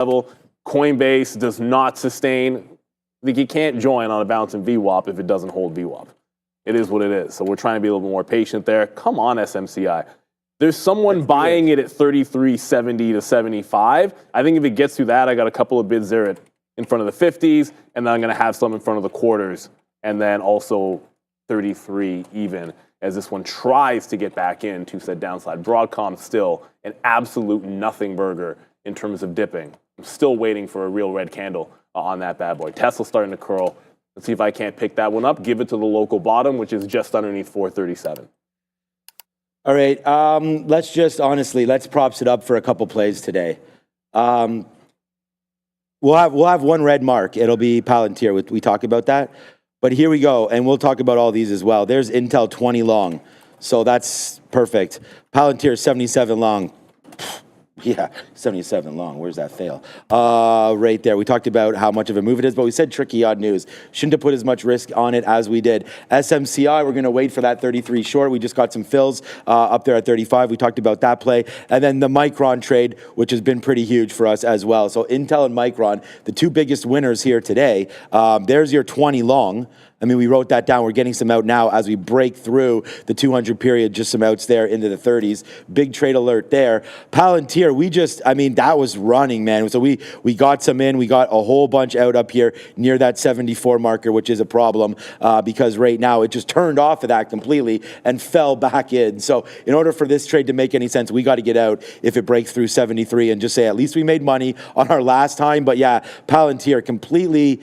level. Coinbase does not sustain. Like, you can't join on a bouncing VWAP if it doesn't hold VWAP. It is what it is. So we're trying to be a little bit more patient there. Come on, SMCI. There's someone buying it at 33.70 to 75. I think if it gets through that, I got a couple of bids there in front of the 50s, and then I'm going to have some in front of the quarters, and then also 33 even, as this one tries to get back in to said downside. Broadcom still an absolute nothing burger in terms of dipping. I'm still waiting for a real red candle on that bad boy. Tesla's starting to curl. Let's see if I can't pick that one up. Give it to the local bottom, which is just underneath 437. All right, let's props it up for a couple plays today. We'll have one red mark. It'll be Palantir. We talked about that. But here we go, and we'll talk about all these as well. There's Intel 20 long, so that's perfect. Palantir 77 long. Yeah, 77 long. Where's that fail? Right there. We talked about how much of a move it is, but we said tricky odd news. Shouldn't have put as much risk on it as we did. SMCI, we're going to wait for that 33 short. We just got some fills up there at 35. We talked about that play. And then the Micron trade, which has been pretty huge for us as well. So Intel and Micron, the two biggest winners here today. There's your 20 long. I mean, we wrote that down. We're getting some out now as we break through the 200 period, just some outs there into the 30s. Big trade alert there. Palantir, that was running, man. So we got some in. We got a whole bunch out up here near that 74 marker, which is a problem because right now it just turned off of that completely and fell back in. So in order for this trade to make any sense, we got to get out if it breaks through 73 and just say, at least we made money on our last time. But yeah, Palantir completely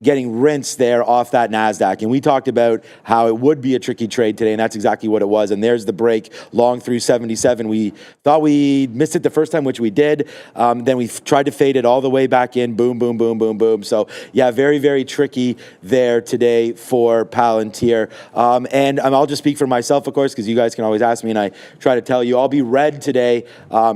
getting rinsed there off that NASDAQ. And we talked about how it would be a tricky trade today, and that's exactly what it was. And there's the break long through 77. We thought we missed it the first time, which we did. Then we tried to fade it all the way back in. Boom, boom, boom, boom, boom. So, yeah, very, very tricky there today for Palantir. And I'll just speak for myself, of course, because you guys can always ask me, and I try to tell you. I'll be red today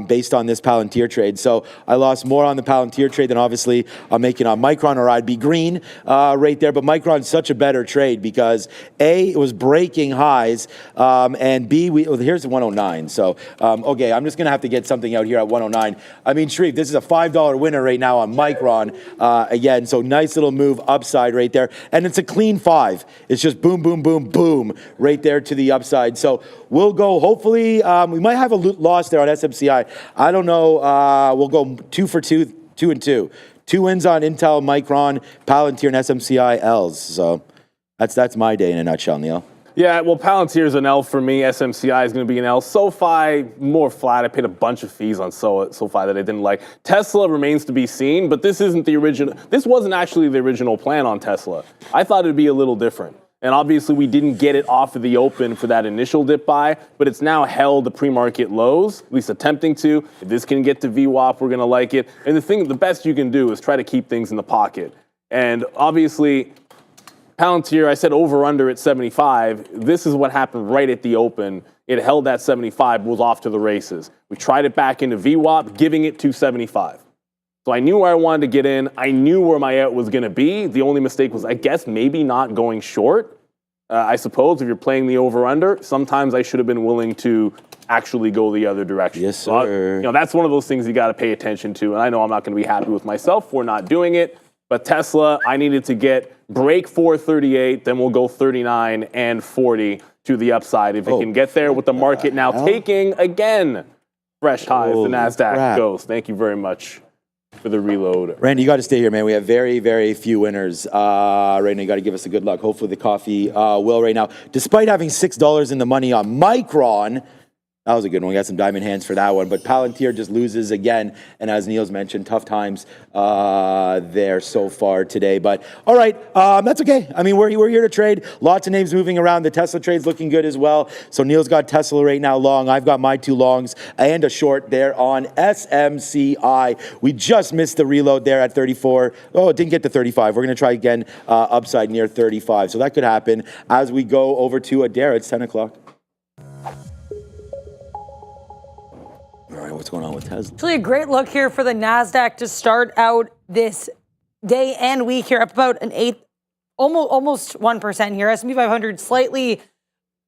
based on this Palantir trade. So I lost more on the Palantir trade than obviously I'm making on Micron, or I'd be green. Right there, but Micron's such a better trade because A, it was breaking highs, and B, here's the 109. So, okay, I'm just going to have to get something out here at 109. I mean, Sharif, this is a $5 winner right now on Micron again, so nice little move upside right there, and it's a clean 5. It's just boom, boom, boom, boom right there to the upside. So we'll go, hopefully, we might have a loss there on SMCI. I don't know. We'll go 2 for 2, 2 and 2. 2 wins on Intel, Micron, Palantir, and SMCI Ls. So that's my day in a nutshell, Neil. Yeah, well, Palantir is an L for me. SMCI is going to be an L. SoFi, more flat. I paid a bunch of fees on SoFi that I didn't like. Tesla remains to be seen, but this isn't the original. This wasn't actually the original plan on Tesla. I thought it'd be a little different. And obviously, we didn't get it off of the open for that initial dip buy, but it's now held the pre-market lows, at least attempting to. If this can get to VWAP, we're going to like it. And the best you can do is try to keep things in the pocket. And obviously, Palantir, I said over-under at 75. This is what happened right at the open. It held that 75, was off to the races. We tried it back into VWAP, giving it to 75. So I knew where I wanted to get in. I knew where my out was going to be. The only mistake was, I guess, maybe not going short. I suppose if you're playing the over-under, sometimes I should have been willing to actually go the other direction. Yes, sir. So, that's one of those things you got to pay attention to. And I know I'm not going to be happy with myself for not doing it. But Tesla, I needed to break 438, then we'll go 39 and 40 to the upside. If it can get there with the market now taking, again, fresh highs, the NASDAQ goes. Thank you very much for the reload. Randy, you got to stay here, man. We have very, very few winners right now. You got to give us a good luck. Hopefully the coffee will right now. Despite having $6 in the money on Micron, that was a good one. We got some diamond hands for that one. But Palantir just loses again. And as Neil's mentioned, tough times there so far today. But all right, that's okay. I mean, we're here to trade. Lots of names moving around. The Tesla trade's looking good as well. So Neil's got Tesla right now long. I've got my 2 longs and a short there on SMCI. We just missed the reload there at 34. Oh, it didn't get to 35. We're going to try again upside near 35. So that could happen as we go over to Adair. It's 10 o'clock. All right, what's going on with Tesla? Actually, a great look here for the NASDAQ to start out this day and week here, up about an eighth, almost 1% here. S&P 500 slightly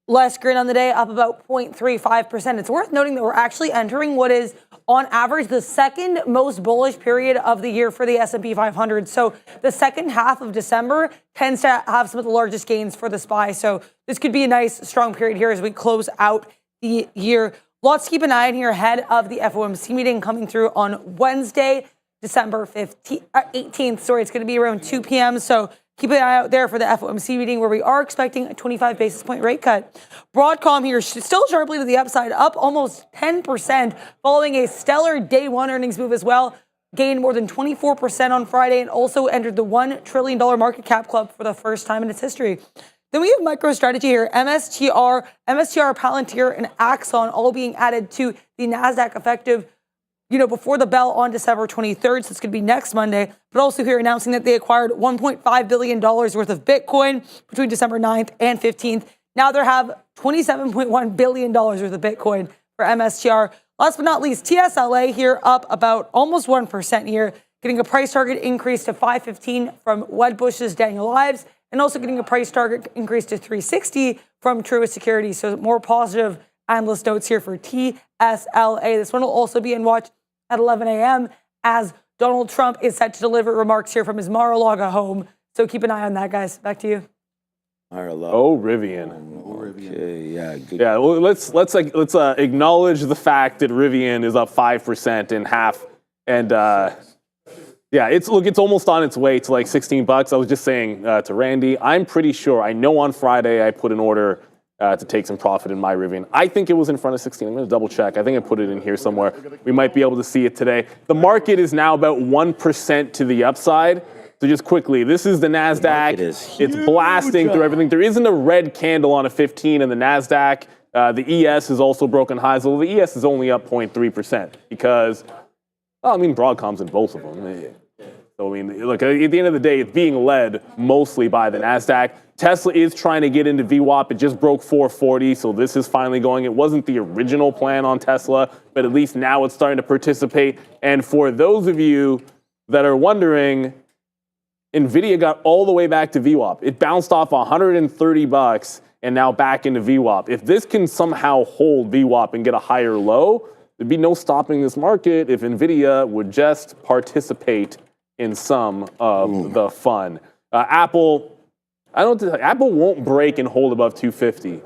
less grid on the day, up about 0.35%. It's worth noting that we're actually entering what is on average, the second most bullish period of the year for the S&P 500. So the second half of December tends to have some of the largest gains for the SPY. So this could be a nice, strong period here as we close out the year. Lots to keep an eye on here ahead of the FOMC meeting coming through on Wednesday, December 18th. Sorry, it's going to be around 2 p.m. So keep an eye out there for the FOMC meeting where we are expecting a 25 basis point rate cut. Broadcom here still sharply to the upside, up almost 10% following a stellar day one earnings move as well. Gained more than 24% on Friday and also entered the $1 trillion market cap club for the first time in its history. Then we have MicroStrategy here, MSTR, Palantir, and Axon all being added to the NASDAQ effective, before the bell on December 23rd. So it's going to be next Monday. But also here announcing that they acquired $1.5 billion worth of Bitcoin between December 9th and 15th. Now they have $27.1 billion worth of Bitcoin for MSTR. Last but not least, TSLA here up about almost 1% here, getting a price target increase to $515 from Wedbush's Daniel Ives, and also getting a price target increase to $360 from Truist Securities. So more positive analyst notes here for TSLA. This one will also be in watch at 11 a.m. as Donald Trump is set to deliver remarks here from his Mar-a-Lago home. So keep an eye on that, guys. Back to you. Oh, Rivian. Okay, yeah, good. Yeah, well, let's acknowledge the fact that Rivian is up 5% in half, and yeah, it's almost on its way to like $16. I was just saying to Randy, I'm pretty sure. I know on Friday I put an order to take some profit in my Rivian. I think it was in front of 16. I'm going to double check. I think I put it in here somewhere. We might be able to see it today. The market is now about 1% to the upside. So just quickly, this is the NASDAQ. It's blasting through everything. There isn't a red candle on a 15 in the NASDAQ. The ES has also broken highs. Well, the ES is only up 0.3% because, Broadcom's in both of them. So, look, at the end of the day, it's being led mostly by the NASDAQ. Tesla is trying to get into VWAP. It just broke 440, so this is finally going. It wasn't the original plan on Tesla, but at least now it's starting to participate. And for those of you that are wondering, NVIDIA got all the way back to VWAP. It bounced off $130 and now back into VWAP. If this can somehow hold VWAP and get a higher low, there'd be no stopping this market if NVIDIA would just participate in some of the fun. Apple won't break and hold above 250.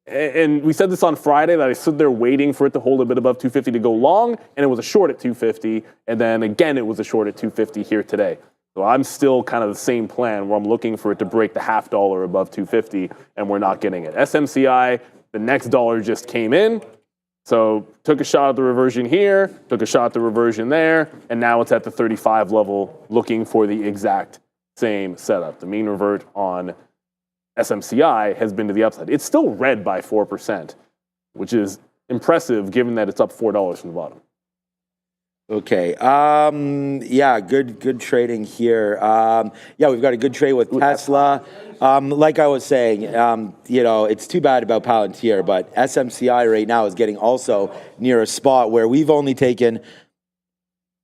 And we said this on Friday that I stood there waiting for it to hold a bit above 250 to go long, and it was a short at 250, and then again it was a short at 250 here today. So I'm still kind of the same plan where I'm looking for it to break the $0.50 above 250, and we're not getting it. SMCI, the next dollar just came in, so took a shot at the reversion here, took a shot at the reversion there, and now it's at the 35 level looking for the exact same setup. The mean revert on SMCI has been to the upside. It's still red by 4%, which is impressive given that it's up $4 from the bottom. Okay. Yeah, good trading here. Yeah, we've got a good trade with Tesla. Like I was saying, it's too bad about Palantir, but SMCI right now is getting also near a spot where we've only taken.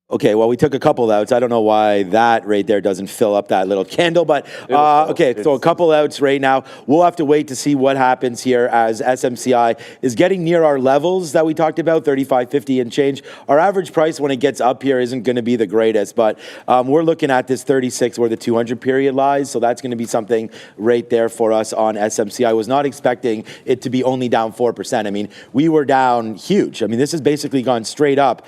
Okay, well, we took a couple outs. I don't know why that right there doesn't fill up that little candle, but okay, so a couple outs right now. We'll have to wait to see what happens here as SMCI is getting near our levels that we talked about, 35.50 and change. Our average price when it gets up here isn't going to be the greatest, but we're looking at this 36 where the 200 period lies, so that's going to be something right there for us on SMCI. I was not expecting it to be only down 4%. We were down huge. This has basically gone straight up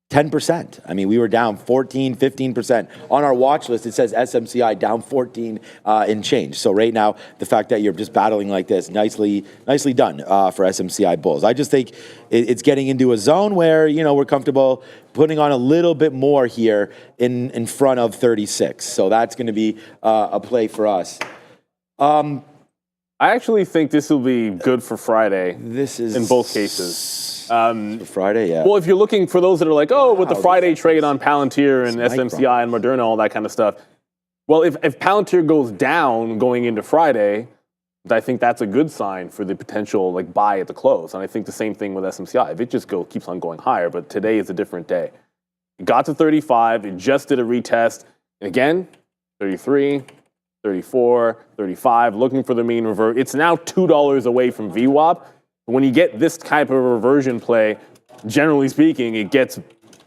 10%. We were down 14, 15%. On our watch list, it says SMCI down 14 in change. So right now, the fact that you're just battling like this, nicely done for SMCI bulls. I just think it's getting into a zone where, we're comfortable putting on a little bit more here in front of 36. So that's going to be a play for us. I actually think this will be good for Friday. This is in both cases. Friday, yeah. Well, if you're looking for those that are like, with the Friday trade on Palantir and SMCI and Moderna, all that kind of stuff. Well, if Palantir goes down going into Friday, I think that's a good sign for the potential buy at the close. And I think the same thing with SMCI. If it just keeps on going higher, but today is a different day. It got to 35. It just did a retest. And again, 33. 34, 35, looking for the mean revert. It's now $2 away from VWAP. When you get this type of reversion play, generally speaking, it gets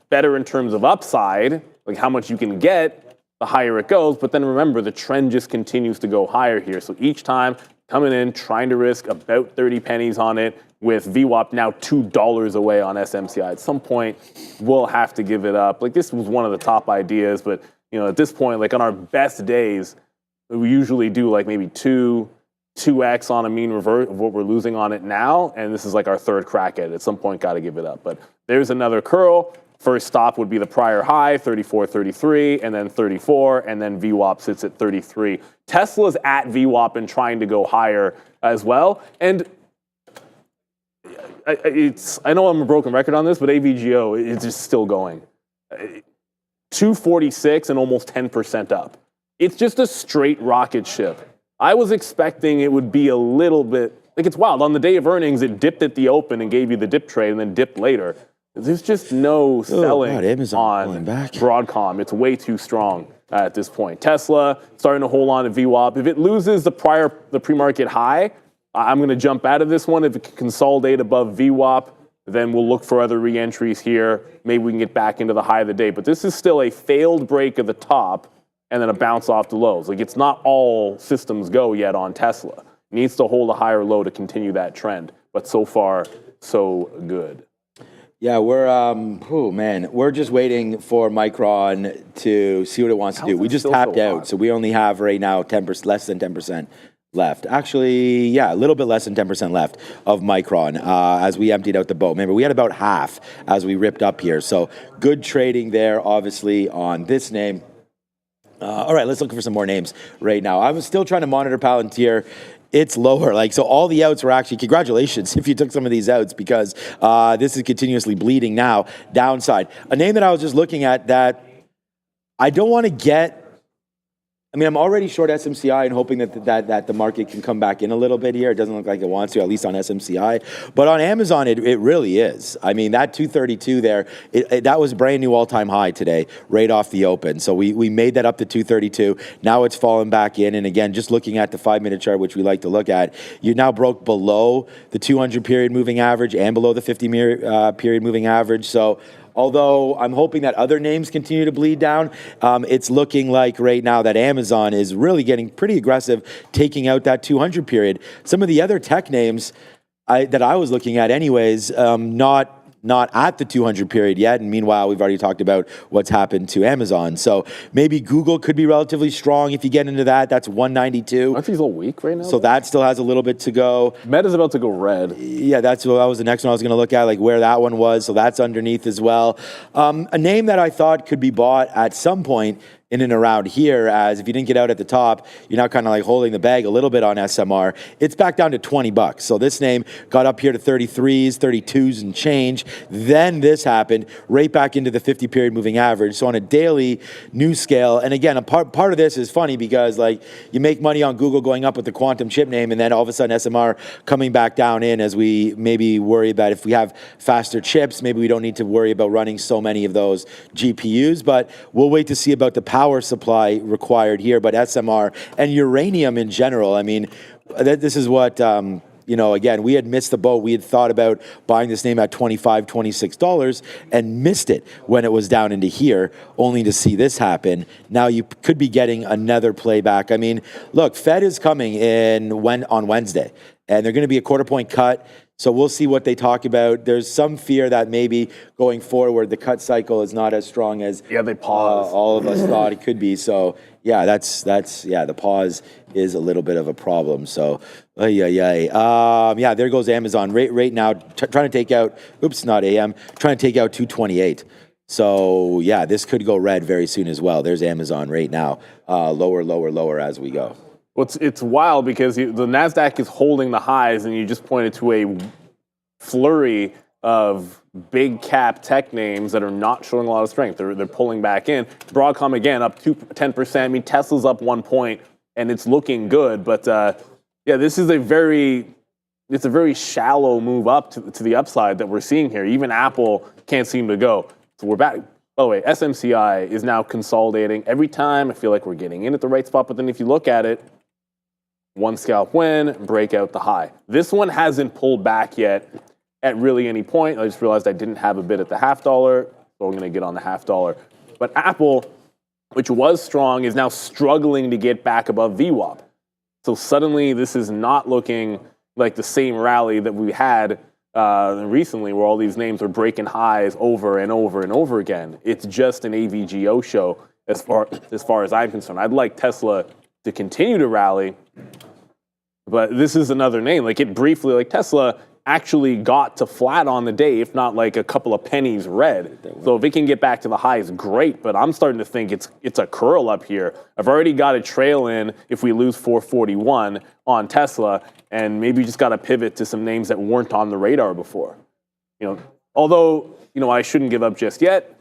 better in terms of upside, like how much you can get, the higher it goes. But then remember, the trend just continues to go higher here. So each time coming in, trying to risk about 30 pennies on it, with VWAP now $2 away on SMCI. At some point, we'll have to give it up. Like, this was one of the top ideas, but at this point, like on our best days, we usually do like maybe 2x on a mean revert of what we're losing on it now, and this is like our third crack at it. At some point, got to give it up. But there's another curl. First stop would be the prior high, 34.33, and then 34, and then VWAP sits at 33. Tesla's at VWAP and trying to go higher as well. And I know I'm a broken record on this, but AVGO is just still going. 246 and almost 10% up. It's just a straight rocket ship. I was expecting it would be a little bit, like, it's wild. On the day of earnings, it dipped at the open and gave you the dip trade and then dipped later. There's just no selling on Broadcom. It's way too strong at this point. Tesla starting to hold on to VWAP. If it loses the pre-market high, I'm going to jump out of this one. If it can consolidate above VWAP, then we'll look for other re-entries here. Maybe we can get back into the high of the day. But this is still a failed break of the top and then a bounce off the lows. Like, it's not all systems go yet on Tesla. It needs to hold a higher low to continue that trend. But so far, so good. Yeah, we're just waiting for Micron to see what it wants to do. We just tapped out, so we only have right now less than 10% left. Actually, yeah, a little bit less than 10% left of Micron as we emptied out the boat. Remember, we had about half as we ripped up here. So good trading there, obviously, on this name. All right, let's look for some more names right now. I was still trying to monitor Palantir. It's lower. So all the outs were actually, congratulations if you took some of these outs, because this is continuously bleeding now, downside. A name that I was just looking at that I don't want to get, I'm already short SMCI and hoping that the market can come back in a little bit here. It doesn't look like it wants to, at least on SMCI. But on Amazon, it really is. That 232 there, that was a brand new all-time high today, right off the open. So we made that up to 232. Now it's fallen back in. And again, just looking at the 5-minute chart, which we like to look at, you now broke below the 200 period moving average and below the 50 period moving average. So although I'm hoping that other names continue to bleed down, it's looking like right now that Amazon is really getting pretty aggressive, taking out that 200 period. Some of the other tech names that I was looking at anyways, not at the 200 period yet. And meanwhile, we've already talked about what's happened to Amazon. So maybe Google could be relatively strong if you get into that. That's 192. Aren't these a little weak right now? So that still has a little bit to go. Meta's about to go red. Yeah, that was the next one I was going to look at, like where that one was. So that's underneath as well. A name that I thought could be bought at some point in and around here, as if you didn't get out at the top, you're now kind of like holding the bag a little bit on SMR. It's back down to $20. So this name got up here to 33s, 32s and change. Then this happened right back into the 50 period moving average. So on a daily news scale, and again, a part of this is funny because like you make money on Google going up with the quantum chip name, and then all of a sudden SMR coming back down in as we maybe worry about if we have faster chips, maybe we don't need to worry about running so many of those GPUs, but we'll wait to see about the power supply required here. But SMR and uranium in general, this is what, again, we had missed the boat. We had thought about buying this name at $25, $26 and missed it when it was down into here, only to see this happen. Now you could be getting another playback. Look, Fed is coming in on Wednesday, and they're going to be a quarter-point cut. So we'll see what they talk about. There's some fear that maybe going forward, the cut cycle is not as strong as they pause. All of us thought it could be. So yeah, the pause is a little bit of a problem. So there goes Amazon right now, trying to take out. Oops, not AM. Trying to take out 228. So yeah, this could go red very soon as well. There's Amazon right now, lower as we go. Well, it's wild because the NASDAQ is holding the highs, and you just pointed to a flurry of big cap tech names that are not showing a lot of strength. They're pulling back in. Broadcom, again, up 10%. Tesla's up 1 point, and it's looking good. But, this is a very shallow move up to the upside that we're seeing here. Even Apple can't seem to go. So we're back. By the way, SMCI is now consolidating. Every time I feel like we're getting in at the right spot, but then if you look at it, one scalp win, break out the high. This one hasn't pulled back yet. at really any point. I just realized I didn't have a bid at the $0.50, so I'm going to get on the $0.50. But Apple, which was strong, is now struggling to get back above VWAP. So suddenly this is not looking like the same rally that we had recently, where all these names are breaking highs over and over and over again. It's just an AVGO show as far as I'm concerned. I'd like Tesla to continue to rally, but this is another name. Like, it briefly, like, Tesla actually got to flat on the day, if not like a couple of pennies red. So if it can get back to the highs, great. But I'm starting to think it's a curl up here. I've already got a trail in if we lose 441 on Tesla, and maybe just got to pivot to some names that weren't on the radar before. Although I shouldn't give up just yet,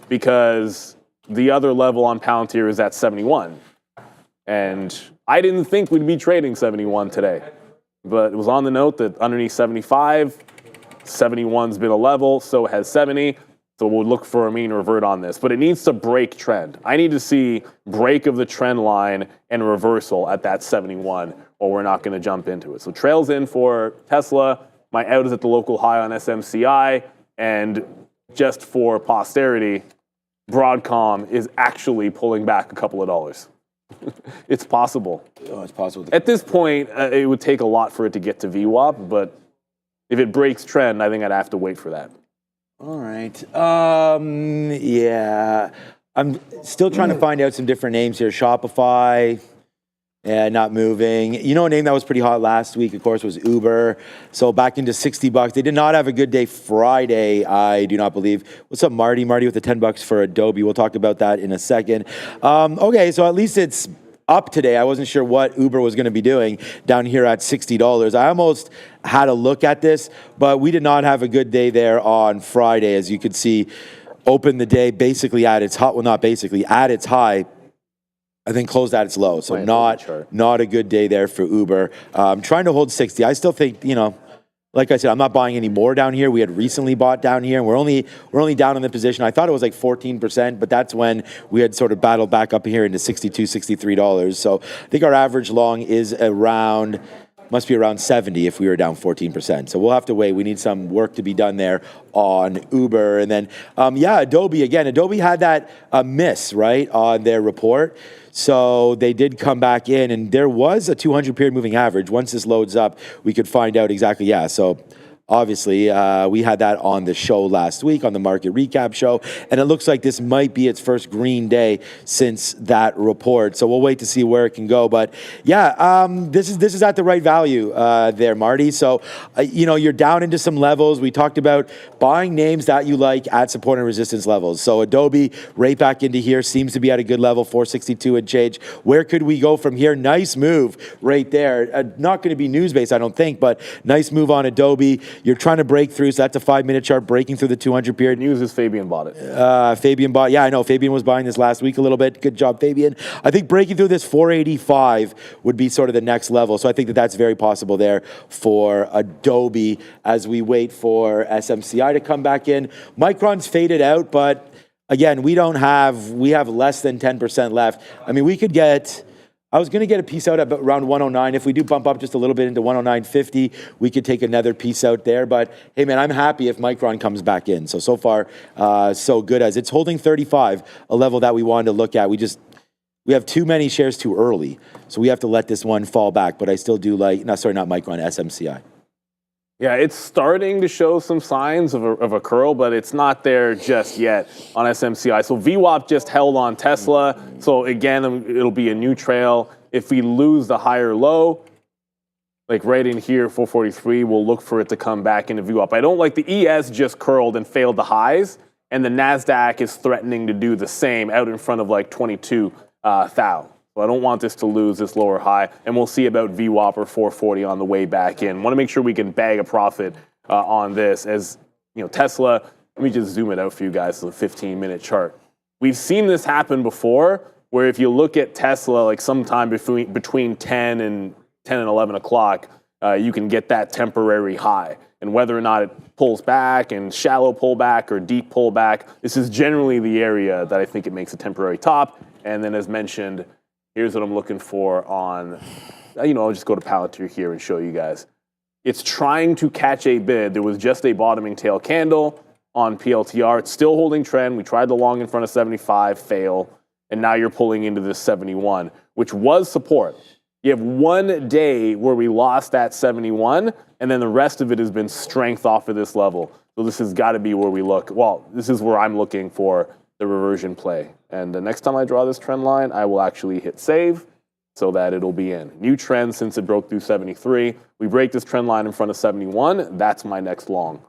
because the other level on Palantir is at 71, and I didn't think we'd be trading 71 today. But it was on the note that underneath 75, 71's been a level, so has 70. So we'll look for a mean revert on this. But it needs to break trend. I need to see break of the trend line and reversal at that 71, or we're not going to jump into it. So trails in for Tesla. My out is at the local high on SMCI. And just for posterity, Broadcom is actually pulling back a couple of dollars. It's possible. Oh, it's possible. At this point, it would take a lot for it to get to VWAP, but if it breaks trend, I think I'd have to wait for that. All right. Yeah. I'm still trying to find out some different names here. Shopify, yeah, not moving. A name that was pretty hot last week, of course, was Uber. So back into $60. They did not have a good day Friday, I do not believe. What's up, Marty? Marty with the $10 for Adobe. We'll talk about that in a second. Okay, so at least it's up today. I wasn't sure what Uber was going to be doing down here at $60. I almost had a look at this, but we did not have a good day there on Friday. As you could see, opened the day basically at its high. Well, not basically, at its high. I think closed at its low. So not a good day there for Uber. Trying to hold 60. I still think, like I said, I'm not buying any more down here. We had recently bought down here, and we're only down in the position. I thought it was like 14%, but that's when we had sort of battled back up here into $62, $63. So I think our average long is must be around 70 if we were down 14%. So we'll have to wait. We need some work to be done there on Uber. And then, Adobe, again, Adobe had that miss, right, on their report. So they did come back in, and there was a 200 period moving average. Once this loads up, we could find out exactly, so obviously, we had that on the show last week, on the market recap show, and it looks like this might be its first green day since that report. So we'll wait to see where it can go. But this is at the right value there, Marty. So you're down into some levels. We talked about buying names that you like at support and resistance levels. So Adobe right back into here seems to be at a good level, 462 and change. Where could we go from here? Nice move right there. Not going to be news based, I don't think, but nice move on Adobe. You're trying to break through, so that's a 5-minute chart breaking through the 200 period. News is Fabian bought it. Fabian bought, I know. Fabian was buying this last week a little bit. Good job, Fabian. I think breaking through this 485 would be sort of the next level. So I think that's very possible there for Adobe as we wait for SMCI to come back in. Micron's faded out, but again, we have less than 10% left. I mean, I was going to get a piece out at around 109. If we do bump up just a little bit into 109.50, we could take another piece out there. But hey, man, I'm happy if Micron comes back in. So far, so good, as it's holding 35, a level that we wanted to look at. We have too many shares too early, so we have to let this one fall back. But I still do not Micron, SMCI. Yeah, it's starting to show some signs of a curl, but it's not there just yet on SMCI. So VWAP just held on Tesla. So again, it'll be a new trail. If we lose the higher low, like right in here, 443, we'll look for it to come back into VWAP. I don't like the ES just curled and failed the highs, and the NASDAQ is threatening to do the same out in front of like 22 thou. So I don't want this to lose this lower high, and we'll see about VWAP or 440 on the way back in. Want to make sure we can bag a profit on this. As Tesla, let me just zoom it out for you guys to the 15-minute chart. We've seen this happen before, where if you look at Tesla, like sometime between 10 and 11 o'clock, you can get that temporary high. And whether or not it pulls back and shallow pullback or deep pullback, this is generally the area that I think it makes a temporary top. And then, as mentioned, here's what I'm looking for on, I'll just go to Palantir here and show you guys. It's trying to catch a bid. There was just a bottoming tail candle on PLTR. It's still holding trend. We tried the long in front of 75, fail. And now you're pulling into this 71, which was support. You have one day where we lost that 71, and then the rest of it has been strength off of this level. So this has got to be where we look. Well, this is where I'm looking for the reversion play. And the next time I draw this trend line, I will actually hit save so that it'll be in. New trend since it broke through 73. We break this trend line in front of 71. That's my next long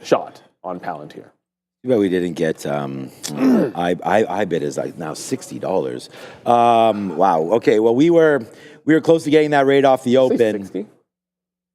shot on Palantir. But we didn't get I bid is like now $60. Wow. Okay. Well, we were close to getting that rate off the open. 60?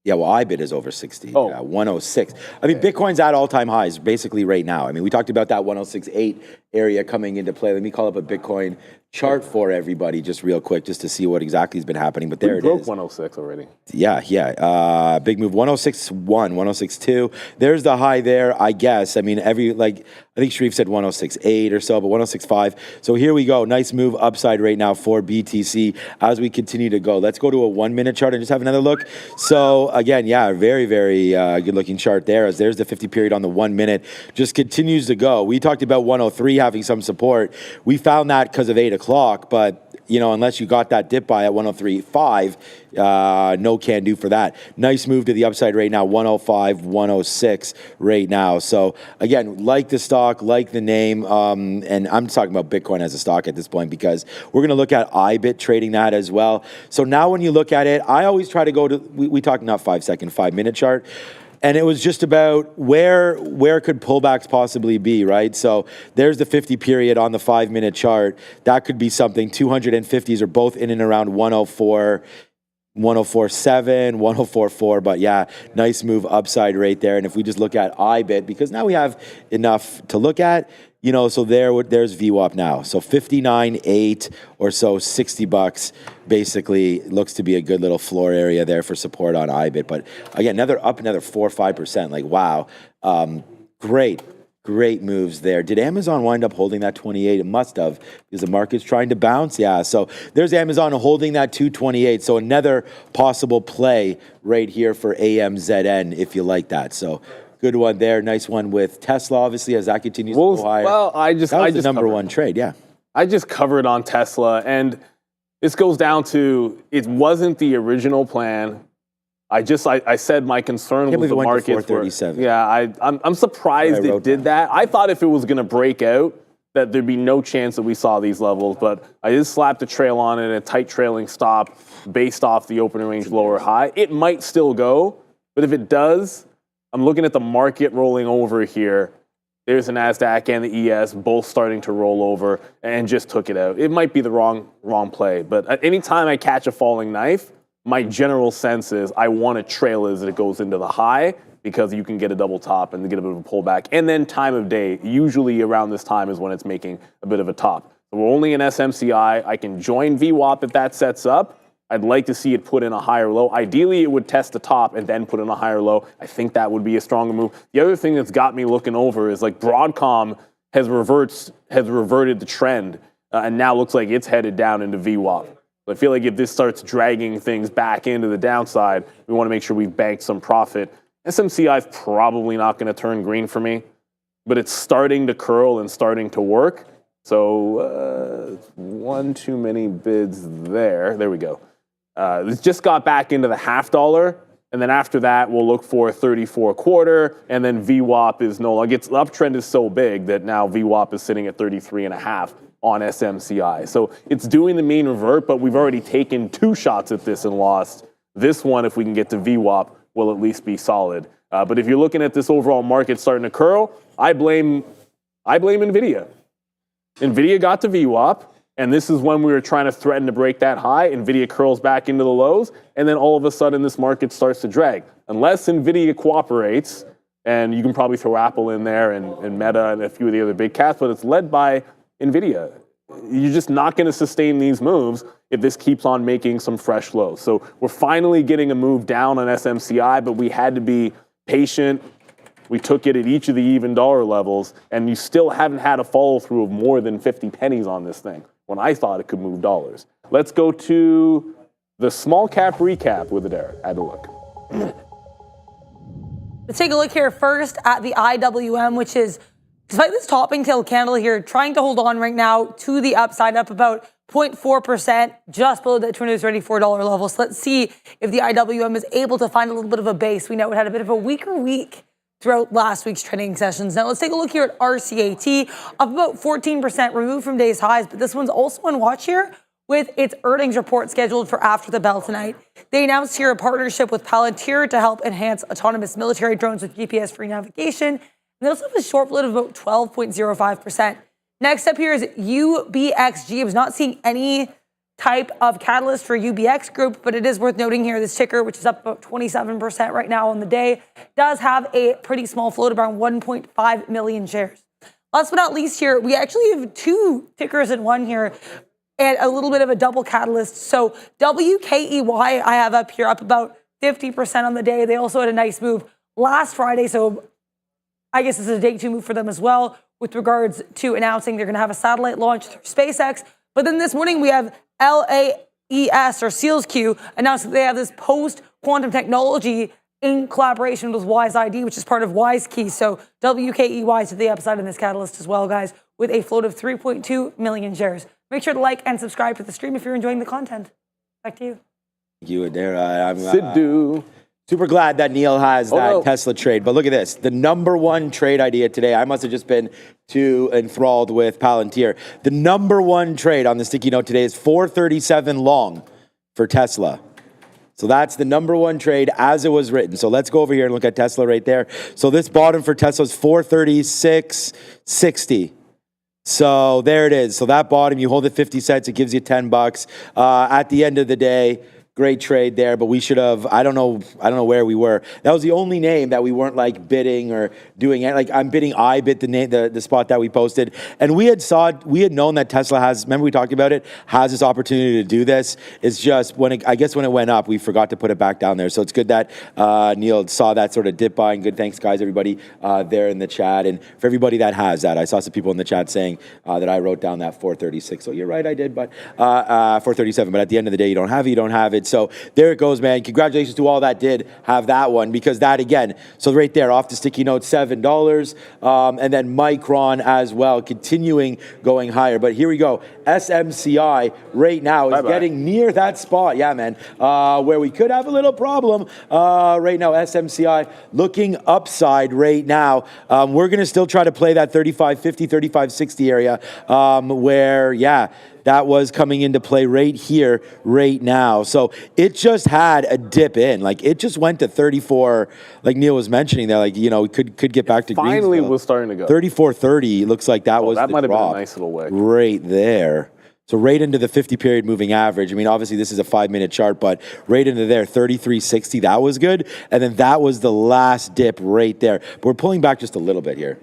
Yeah, well, IBIT is over 60. Oh. Yeah, 106. I mean, Bitcoin's at all-time highs basically right now. I mean, we talked about that 106.8 area coming into play. Let me call up a Bitcoin chart for everybody just real quick just to see what exactly has been happening. But there it is. We broke 106 already. Yeah. Big move. 106.1, 106.2. There's the high there, I guess. I mean, I think Sharif said 106.8 or so, but 106.5. So here we go. Nice move upside right now for BTC as we continue to go. Let's go to a 1 minute chart and just have another look. So again, yeah, very, very good looking chart there as there's the 50 period on the 1 minute. Just continues to go. We talked about 103 having some support. We found that because of 8 o'clock, but you know, unless you got that dip buy at 103.5, no can do for that. Nice move to the upside right now, 105, 106 right now. So again, like the stock, like the name, and I'm talking about Bitcoin as a stock at this point because we're going to look at IBIT trading that as well. So now when you look at it, I always try to go to, we talk not 5 second, 5 minute chart. And it was just about where could pullbacks possibly be, right? So there's the 50 period on the 5 minute chart. That could be something. 250s are both in and around 104, 104.7, 104.4. But yeah, nice move upside right there. And if we just look at IBIT, because now we have enough to look at, you know, so there's VWAP now. So 59.8 or so, $60 basically looks to be a good little floor area there for support on IBIT. But again, another 4 or 5%. Like, wow. Great moves there. Did Amazon wind up holding that 28? It must have because the market's trying to bounce. Yeah, so there's Amazon holding that 228. So another possible play right here for AMZN if you like that. So good one there. Nice one with Tesla, obviously, as that continues to go higher. Well, that was the number one trade, yeah. I just covered on Tesla, and this goes down to it wasn't the original plan. I said my concern was the market. Yeah, I'm surprised it did that. I thought if it was going to break out, that there'd be no chance that we saw these levels, but I just slapped a trail on it, a tight trailing stop based off the opening range lower high. It might still go, but if it does, I'm looking at the market rolling over here. There's the NASDAQ and the ES both starting to roll over and just took it out. It might be the wrong play, but anytime I catch a falling knife, my general sense is I want to trail as it goes into the high because you can get a double top and get a bit of a pullback. And then time of day, usually around this time is when it's making a bit of a top. So we're only in SMCI. I can join VWAP if that sets up. I'd like to see it put in a higher low. Ideally, it would test the top and then put in a higher low. I think that would be a stronger move. The other thing that's got me looking over is like Broadcom has reverted the trend and now looks like it's headed down into VWAP. So I feel like if this starts dragging things back into the downside, we want to make sure we've banked some profit. SMCI is probably not going to turn green for me, but it's starting to curl and starting to work. So one too many bids there. There we go. It's just got back into the $0.50, and then after that, we'll look for 34.25, and then VWAP is no longer. The uptrend is so big that now VWAP is sitting at 33.5 on SMCI. So it's doing the mean revert, but we've already taken 2 shots at this and lost. This one, if we can get to VWAP, will at least be solid. But if you're looking at this overall market starting to curl, I blame NVIDIA. NVIDIA got to VWAP, and this is when we were trying to threaten to break that high. NVIDIA curls back into the lows, and then all of a sudden this market starts to drag. Unless NVIDIA cooperates, and you can probably throw Apple in there and Meta and a few of the other big cats, but it's led by NVIDIA. You're just not going to sustain these moves if this keeps on making some fresh lows. So we're finally getting a move down on SMCI, but we had to be patient. We took it at each of the even dollar levels, and you still haven't had a follow through of more than 50 pennies on this thing when I thought it could move dollars. Let's go to the small cap recap with Adair. Add a look. Let's take a look here first at the IWM, which is, despite this topping tail candle here, trying to hold on right now to the upside, up about 0.4%, just below that $234 level. So let's see if the IWM is able to find a little bit of a base. We know it had a bit of a weaker week throughout last week's trading sessions. Now let's take a look here at RCAT, up about 14%, removed from day's highs, but this one's also on watch here with its earnings report scheduled for after the bell tonight. They announced here a partnership with Palantir to help enhance autonomous military drones with GPS-free navigation. And they also have a short float of about 12.05%. Next up here is UBXG. I was not seeing any type of catalyst for UBX Group, but it is worth noting here this ticker, which is up about 27% right now on the day, does have a pretty small float, around 1.5 million shares. Last but not least here, we actually have two tickers in one here, and a little bit of a double catalyst. So WKEY I have up here, up about 50% on the day. They also had a nice move last Friday, so I guess this is a day two move for them as well with regards to announcing they're going to have a satellite launch through SpaceX. But then this morning we have LAES or SealsQ announced that they have this post-quantum technology in collaboration with WiseID, which is part of WiseKey. So WKEY to the upside in this catalyst as well, guys, with a float of 3.2 million shares. Make sure to like and subscribe to the stream if you're enjoying the content. Back to you. Thank you, Adair. I'm super glad that Neil has that Tesla trade. But look at this. The number one trade idea today, I must have just been too enthralled with Palantir. The number one trade on the sticky note today is 437 long for Tesla. So that's the number one trade as it was written. So let's go over here and look at Tesla right there. So this bottom for Tesla is 436.60. So there it is. So that bottom, you hold it 50 cents, it gives you $10. At the end of the day, great trade there, but we should have, I don't know where we were. That was the only name that we weren't like bidding or doing it. Like I'm bidding, I bid the spot that we posted. And we had known that Tesla has, remember we talked about it, has this opportunity to do this. It's just I guess when it went up, we forgot to put it back down there. So it's good that Neil saw that sort of dip by, and good thanks guys, everybody there in the chat. And for everybody that has that, I saw some people in the chat saying that I wrote down that 436. So you're right, I did, but 437. But at the end of the day, you don't have it. So there it goes, man. Congratulations to all that did have that one, because that again, so right there off the sticky note, $7. And then Micron as well, continuing going higher. But here we go. SMCI right now is getting near that spot. Yeah, man. Where we could have a little problem right now. SMCI looking upside right now. We're going to still try to play that 35.50, 35.60 area where, yeah, that was coming into play right here, right now. So it just had a dip in. Like it just went to 34, like Neil was mentioning there, like, you know, could get back to finally was starting to go. 34.30 looks like that was that the might have drop. been a nice little wick. Right there. So right into the 50-period moving average. I mean, obviously this is a 5-minute chart, but right into there, 33.60, that was good. And then that was the last dip right there. But we're pulling back just a little bit here.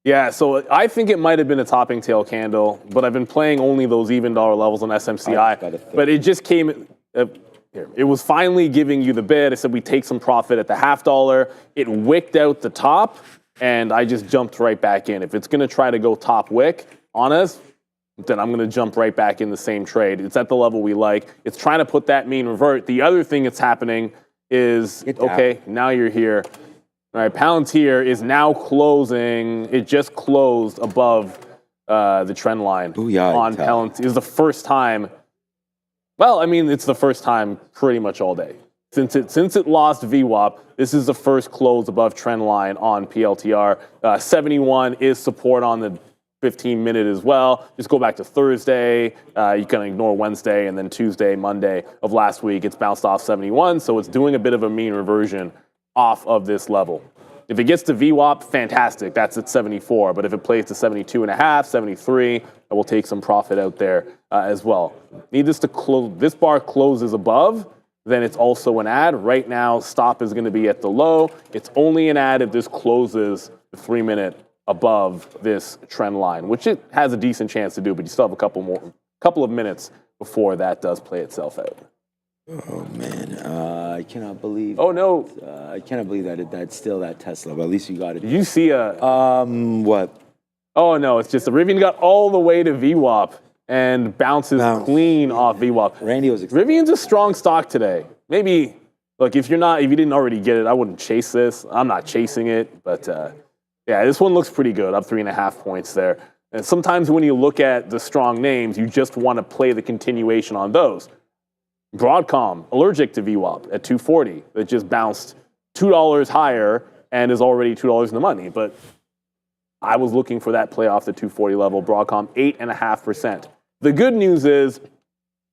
Yeah, so I think it might have been a topping tail candle, but I've been playing only those even dollar levels on SMCI. But it just came, here. It was finally giving you the bid. I said we take some profit at the $0.50. It wicked out the top, and I just jumped right back in. If it's going to try to go top wick on us, then I'm going to jump right back in the same trade. It's at the level we like. It's trying to put that mean revert. The other thing that's happening is, okay, now you're here. All right, Palantir is now closing. It just closed above the trend line on Palantir. It's the first time. Well, I mean, it's the first time pretty much all day since it lost VWAP. This is the first close above trend line on PLTR. 71 is support on the 15-minute as well. Just go back to Thursday. You can ignore Wednesday, and then Tuesday, Monday of last week. It's bounced off 71, so it's doing a bit of a mean reversion off of this level. If it gets to VWAP, fantastic. That's at 74. But if it plays to 72.5, 73, I will take some profit out there as well. Need this to close. This bar closes above, then it's also an add. Right now, stop is going to be at the low. It's only an add if this closes the 3-minute above this trend line, which it has a decent chance to do. But you still have a couple of minutes before that does play itself out. Oh man, I cannot believe. Oh no, I cannot believe that that's still that Tesla. But at least you got it. Did you see a what? Oh no, it's just the Rivian got all the way to VWAP and bounces clean off VWAP. Randy was Rivian's a strong stock today. Maybe Look, if you didn't already get it, I wouldn't chase this. I'm not chasing it, but yeah, this one looks pretty good, up 3.5 points there. And sometimes when you look at the strong names, you just want to play the continuation on those. Broadcom, allergic to VWAP at 240. It just bounced $2 higher and is already $2 in the money. But I was looking for that play off the 240 level. Broadcom, 8.5%. The good news is,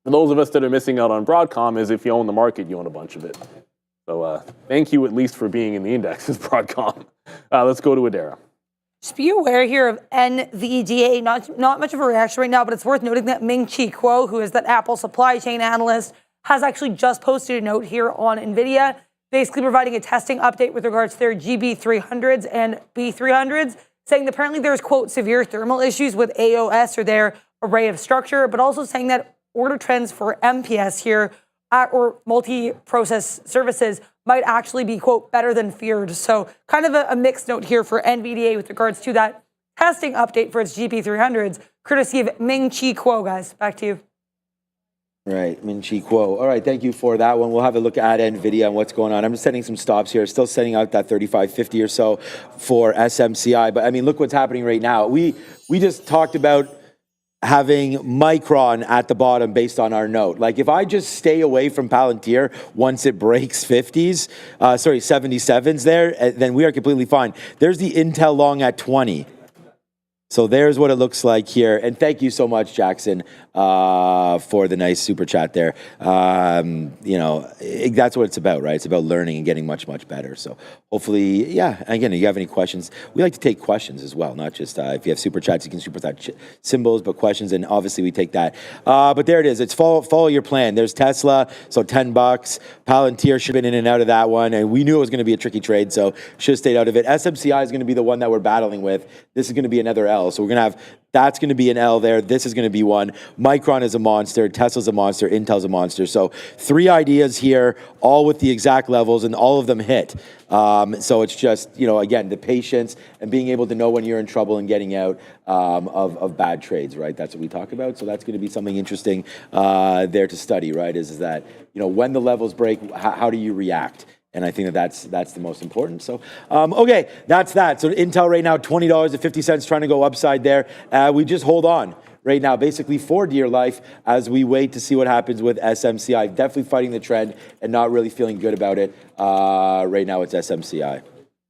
for those of us that are missing out on Broadcom, is if you own the market, you own a bunch of it. So thank you at least for being in the indexes, Broadcom. Let's go to Adara. Just be aware here of NVDA. Not much of a reaction right now, but it's worth noting that Ming-Chi Kuo, who is that Apple supply chain analyst, has actually just posted a note here on NVIDIA, basically providing a testing update with regards to their GB300s and B300s, saying that apparently there's, quote, severe thermal issues with AOS or their array of structure, but also saying that order trends for MPS here or multi-process services might actually be, quote, better than feared. So kind of a mixed note here for NVDA with regards to that testing update for its GB300s, courtesy of Ming-Chi Kuo, guys. Back to you. Right, Ming-Chi Kuo. All right, thank you for that one. We'll have a look at NVIDIA and what's going on. I'm just setting some stops here, still setting out that 35.50 or so for SMCI. But I mean, look what's happening right now. We just talked about having Micron at the bottom based on our note. Like if I just stay away from Palantir once it breaks 77s there, then we are completely fine. There's the Intel long at 20. So there's what it looks like here. And thank you so much, Jackson, for the nice super chat there. You know, that's what it's about, right? It's about learning and getting much, much better. So hopefully, yeah, again, if you have any questions, we like to take questions as well, not just if you have super chats, you can super chat symbols, but questions, and obviously we take that. But there it is. It's follow your plan. There's Tesla, so $10. Palantir should have been in and out of that one, and we knew it was going to be a tricky trade, so should have stayed out of it. SMCI is going to be the one that we're battling with. This is going to be another L. So we're going to have, that's going to be an L there. This is going to be one. Micron is a monster. Tesla's a monster. Intel's a monster. So 3 ideas here, all with the exact levels, and all of them hit. So it's just, you know, again, the patience and being able to know when you're in trouble and getting out of bad trades, right? That's what we talk about. So that's going to be something interesting there to study, right? Is that, you know, when the levels break, how do you react? And I think that's the most important. So, okay, that's that. So Intel right now, $20.50, trying to go upside there. We just hold on right now, basically for dear life, as we wait to see what happens with SMCI. Definitely fighting the trend and not really feeling good about it. Right now, it's SMCI.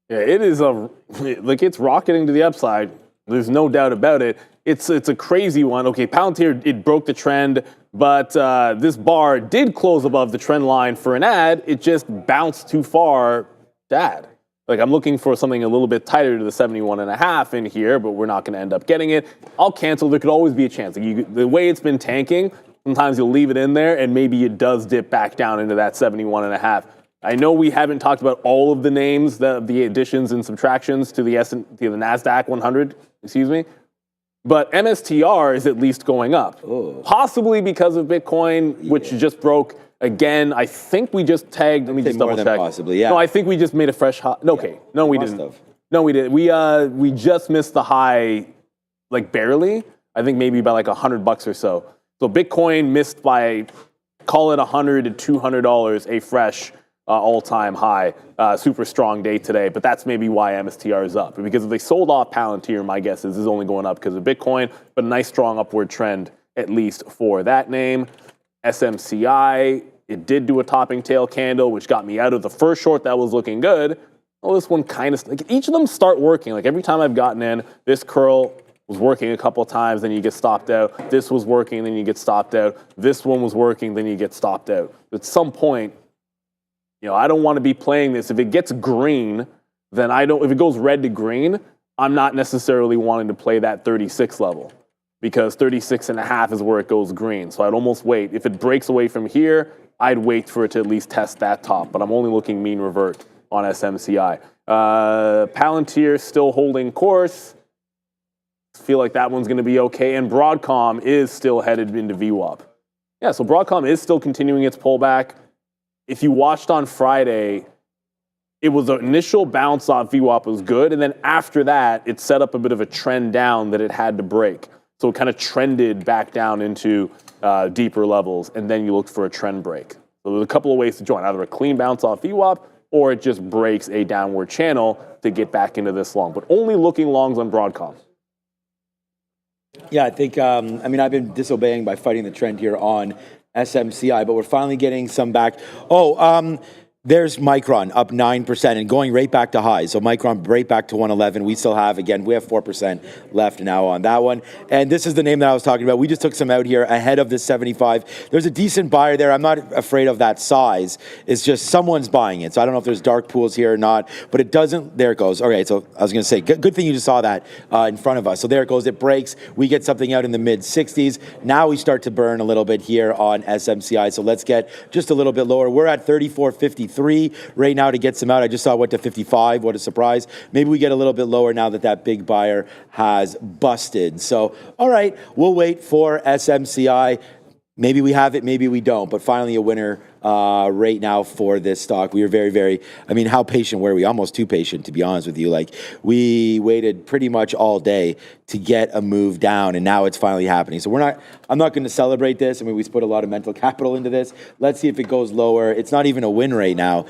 Yeah, it is it's rocketing to the upside. There's no doubt about it. It's a crazy one. Okay, Palantir, it broke the trend, but this bar did close above the trend line for an ad. It just bounced too far to add. Like, I'm looking for something a little bit tighter to the 71.5 in here, but we're not going to end up getting it. I'll cancel. There could always be a chance. Like the way it's been tanking, sometimes you'll leave it in there, and maybe it does dip back down into that 71.5. I know we haven't talked about all of the names, the additions and subtractions to the NASDAQ 100, excuse me. But MSTR is at least going up, possibly because of Bitcoin, which just broke again. I think we just tagged. Let me just double check. Possibly, yeah. No, I think we just made a fresh high. Okay, no, we didn't. Have. No, we didn't. We just missed the high, like barely. I think maybe by like $100 or so. So Bitcoin missed by, call it $100 to $200, a fresh all-time high. Super strong day today, but that's maybe why MSTR is up. Because if they sold off Palantir, my guess is only going up because of Bitcoin, but a nice strong upward trend, at least for that name. SMCI, it did do a topping tail candle, which got me out of the first short that was looking good. Well, this one kind of, like each of them start working. Like every time I've gotten in, this curl was working a couple of times, then you get stopped out. This was working, then you get stopped out. This one was working, then you get stopped out. At some point, you know, I don't want to be playing this. If it gets green, then if it goes red to green, I'm not necessarily wanting to play that 36 level because 36.5 is where it goes green. So I'd almost wait. If it breaks away from here, I'd wait for it to at least test that top, but I'm only looking mean revert on SMCI. Palantir still holding course. Feel like that one's going to be okay. And Broadcom is still headed into VWAP. Yeah, so Broadcom is still continuing its pullback. If you watched on Friday, it was an initial bounce off VWAP was good, and then after that, it set up a bit of a trend down that it had to break. So it kind of trended back down into deeper levels, and then you looked for a trend break. So there's a couple of ways to join, either a clean bounce off VWAP or it just breaks a downward channel to get back into this long, but only looking longs on Broadcom. Yeah, I think, I mean, I've been disobeying by fighting the trend here on SMCI, but we're finally getting some back. There's Micron up 9% and going right back to highs. So Micron right back to 111. We still have, again, we have 4% left now on that one. And this is the name that I was talking about. We just took some out here ahead of this 75. There's a decent buyer there. I'm not afraid of that size. It's just someone's buying it. So I don't know if there's dark pools here or not, but it doesn't. There it goes. Okay, so I was going to say, good thing you just saw that in front of us. So there it goes. It breaks. We get something out in the mid 60s. Now we start to burn a little bit here on SMCI. So let's get just a little bit lower. We're at 34.53 right now to get some out. I just saw it went to 55. What a surprise. Maybe we get a little bit lower now that big buyer has busted. So, all right, we'll wait for SMCI. Maybe we have it, maybe we don't, but finally a winner right now for this stock. We were very, I mean, how patient were we? Almost too patient, to be honest with you. Like, we waited pretty much all day to get a move down, and now it's finally happening. So I'm not going to celebrate this. I mean, we put a lot of mental capital into this. Let's see if it goes lower. It's not even a win right now.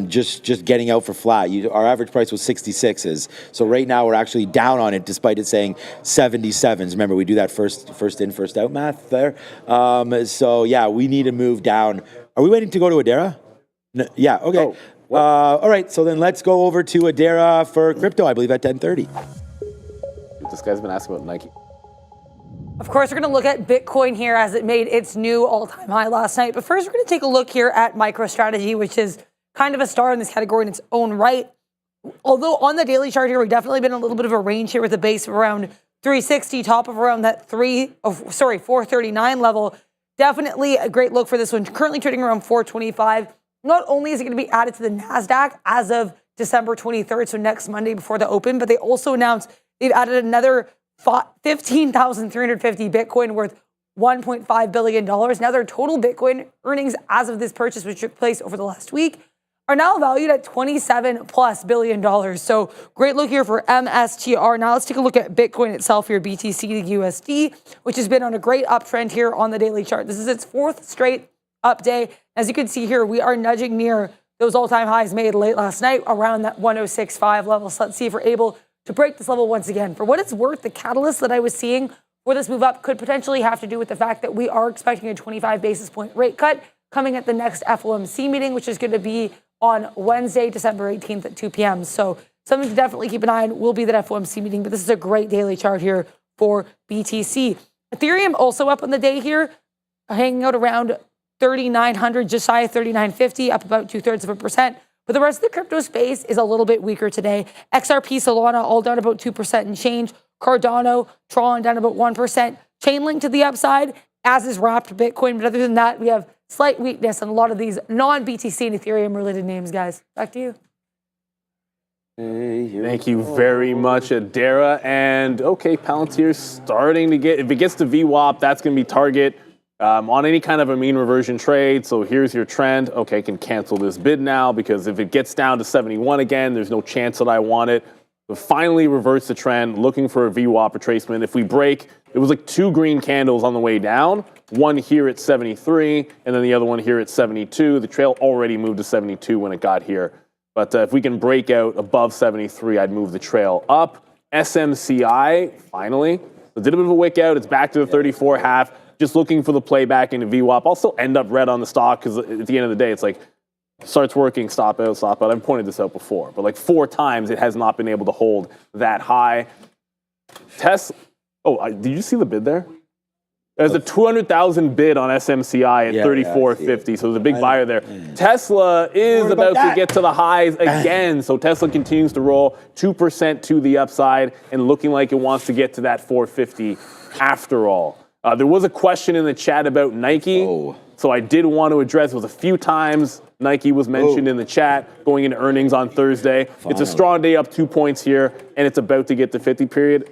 Just getting out for flat. Our average price was 66s. So right now we're actually down on it, despite it saying 77s. Remember, we do that first in, first out math there. So yeah, we need to move down. Are we waiting to go to Adara? No, yeah, okay. All right, so then let's go over to Adara for crypto, I believe, at 10:30. This guy's been asking about Nike. Of course, we're going to look at Bitcoin here as it made its new all-time high last night. But first, we're going to take a look here at MicroStrategy, which is kind of a star in this category in its own right. Although on the daily chart here, we've definitely been a little bit of a range here with a base of around 360, top of around that 439 level. Definitely a great look for this one. Currently trading around 425. Not only is it going to be added to the NASDAQ as of December 23rd, so next Monday before the open, but they also announced they've added another 15,350 Bitcoin worth $1.5 billion. Now their total Bitcoin earnings as of this purchase, which took place over the last week, are now valued at $27+ billion. So great look here for MSTR. Now let's take a look at Bitcoin itself here, BTC to USD, which has been on a great uptrend here on the daily chart. This is its fourth straight up day. As you can see here, we are nudging near those all-time highs made late last night around that 106.5 level. So let's see if we're able to break this level once again. For what it's worth, the catalyst that I was seeing for this move up could potentially have to do with the fact that we are expecting a 25 basis point rate cut coming at the next FOMC meeting, which is going to be on Wednesday, December 18th at 2 p.m. So something to definitely keep an eye on will be that FOMC meeting, but this is a great daily chart here for BTC. Ethereum also up on the day here, hanging out around 3,900, just shy of 3,950, up about 2/3%. But the rest of the crypto space is a little bit weaker today. XRP, Solana, all down about 2% and change. Cardano, Tron down about 1%. Chainlink to the upside, as is wrapped Bitcoin. But other than that, we have slight weakness on a lot of these non-BTC and Ethereum related names, guys. Back to you. Thank you very much, Adara. And okay, Palantir's starting to get, if it gets to VWAP, that's going to be target on any kind of a mean reversion trade. So here's your trend. Okay, can cancel this bid now because if it gets down to 71 again, there's no chance that I want it. But finally reverse the trend, looking for a VWAP retracement. If we break, it was like 2 green candles on the way down. One here at 73, and then the other one here at 72. The trail already moved to 72 when it got here. But if we can break out above 73, I'd move the trail up. SMCI, finally. So did a bit of a wick out. It's back to the 34.5. Just looking for the playback into VWAP. I'll still end up red on the stock because at the end of the day, it's like, starts working, stop out, stop out. I've pointed this out before, but like 4 times it has not been able to hold that high. Tesla, did you see the bid there? There's a 200,000 bid on SMCI at 34.50, so there's a big buyer there. Tesla is about to get to the highs again, so Tesla continues to roll 2% to the upside and looking like it wants to get to that 450 after all. There was a question in the chat about Nike, so I did want to address it. Was a few times Nike was mentioned in the chat going into earnings on Thursday. It's a strong day up 2 points here, and it's about to get to 50 period.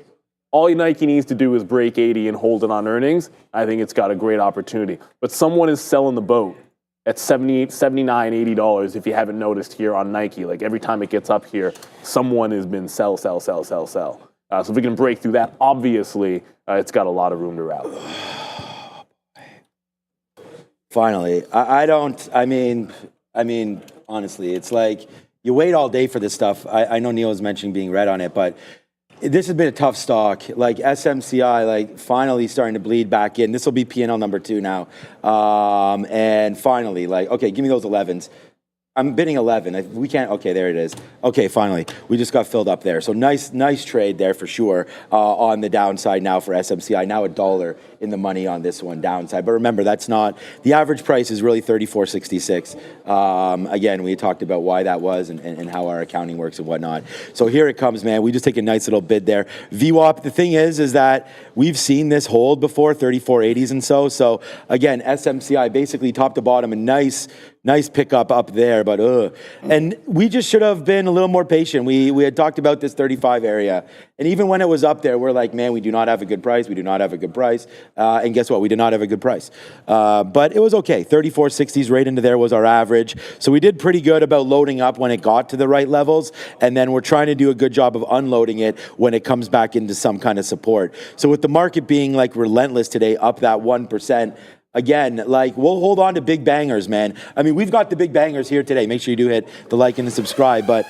All Nike needs to do is break 80 and hold it on earnings. I think it's got a great opportunity. But someone is selling the boat at $78, $79, $80 if you haven't noticed here on Nike. Like every time it gets up here, someone has been sell. So if we can break through that, obviously, it's got a lot of room to rally. Finally. I mean, honestly, it's like you wait all day for this stuff. I know Neil was mentioning being red on it, but this has been a tough stock. Like SMCI, like finally starting to bleed back in. This will be P&L number 2 now. And finally, like, okay, give me those 11s. I'm bidding 11. We can't. Okay, there it is. Okay, finally, we just got filled up there. So nice trade there for sure on the downside now for SMCI. Now $1 in the money on this one downside. But remember, that's not the average price is really $34.66. Again, we talked about why that was and how our accounting works and whatnot. So here it comes, man. We just take a nice little bid there. VWAP. The thing is that we've seen this hold before 34.80s and so. So again, SMCI basically top to bottom a nice pickup up there, but and we just should have been a little more patient. We had talked about this 35 area, and even when it was up there, we're like, man, we do not have a good price. We do not have a good price. And guess what? We did not have a good price. But it was okay. 34.60s right into there was our average. So we did pretty good about loading up when it got to the right levels, and then we're trying to do a good job of unloading it when it comes back into some kind of support. So with the market being like relentless today, up that 1%. Again, like, we'll hold on to big bangers, man. I mean, we've got the big bangers here today. Make sure you do hit the like and the subscribe. But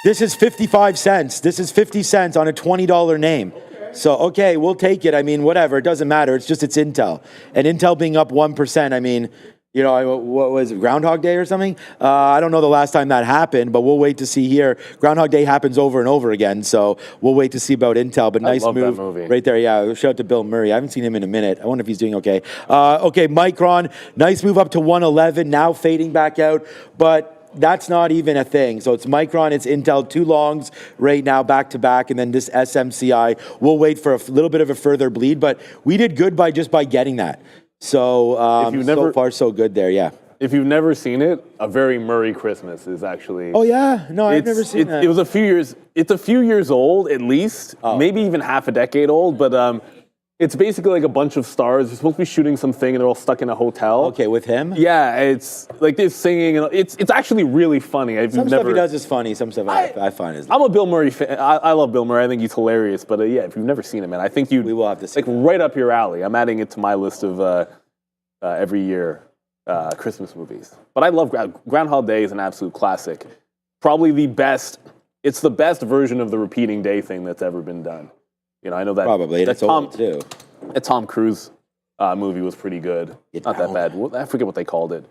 this is 55 cents. This is 50 cents on a $20 name. So, okay, we'll take it. I mean, whatever. It doesn't matter. It's Intel. And Intel being up 1%, I mean, you know, what was it, Groundhog Day or something? I don't know the last time that happened, but we'll wait to see here. Groundhog Day happens over and over again, so we'll wait to see about Intel. But nice move right there. Yeah, shout out to Bill Murray. I haven't seen him in a minute. I wonder if he's doing okay. Okay, Micron, nice move up to 111, now fading back out, but that's not even a thing. So it's Micron, it's Intel, 2 longs right now back to back, and then this SMCI. We'll wait for a little bit of a further bleed, but we did good by getting that. So, so far so good there, yeah. If you've never seen it, A Very Murray Christmas is actually... Oh, yeah? No, I've never seen that. It was a few years... It's a few years old, at least. Maybe even half a decade old, but it's basically like a bunch of stars. They're supposed to be shooting something, and they're all stuck in a hotel. Okay, with him? Yeah, it's like they're singing. And it's actually really funny. Some stuff he does is funny. Some stuff I find is... I'm a Bill Murray fan. I love Bill Murray. I think he's hilarious. But yeah, if you've never seen it, man, I think we will have to see like right up your alley. I'm adding it to my list of... every year Christmas movies. But I love Groundhog Day is an absolute classic. Probably the best, it's the best version of the repeating day thing that's ever been done. You know, I know that probably that's old too. That Tom Cruise movie was pretty good. Not that bad. I forget what they called it.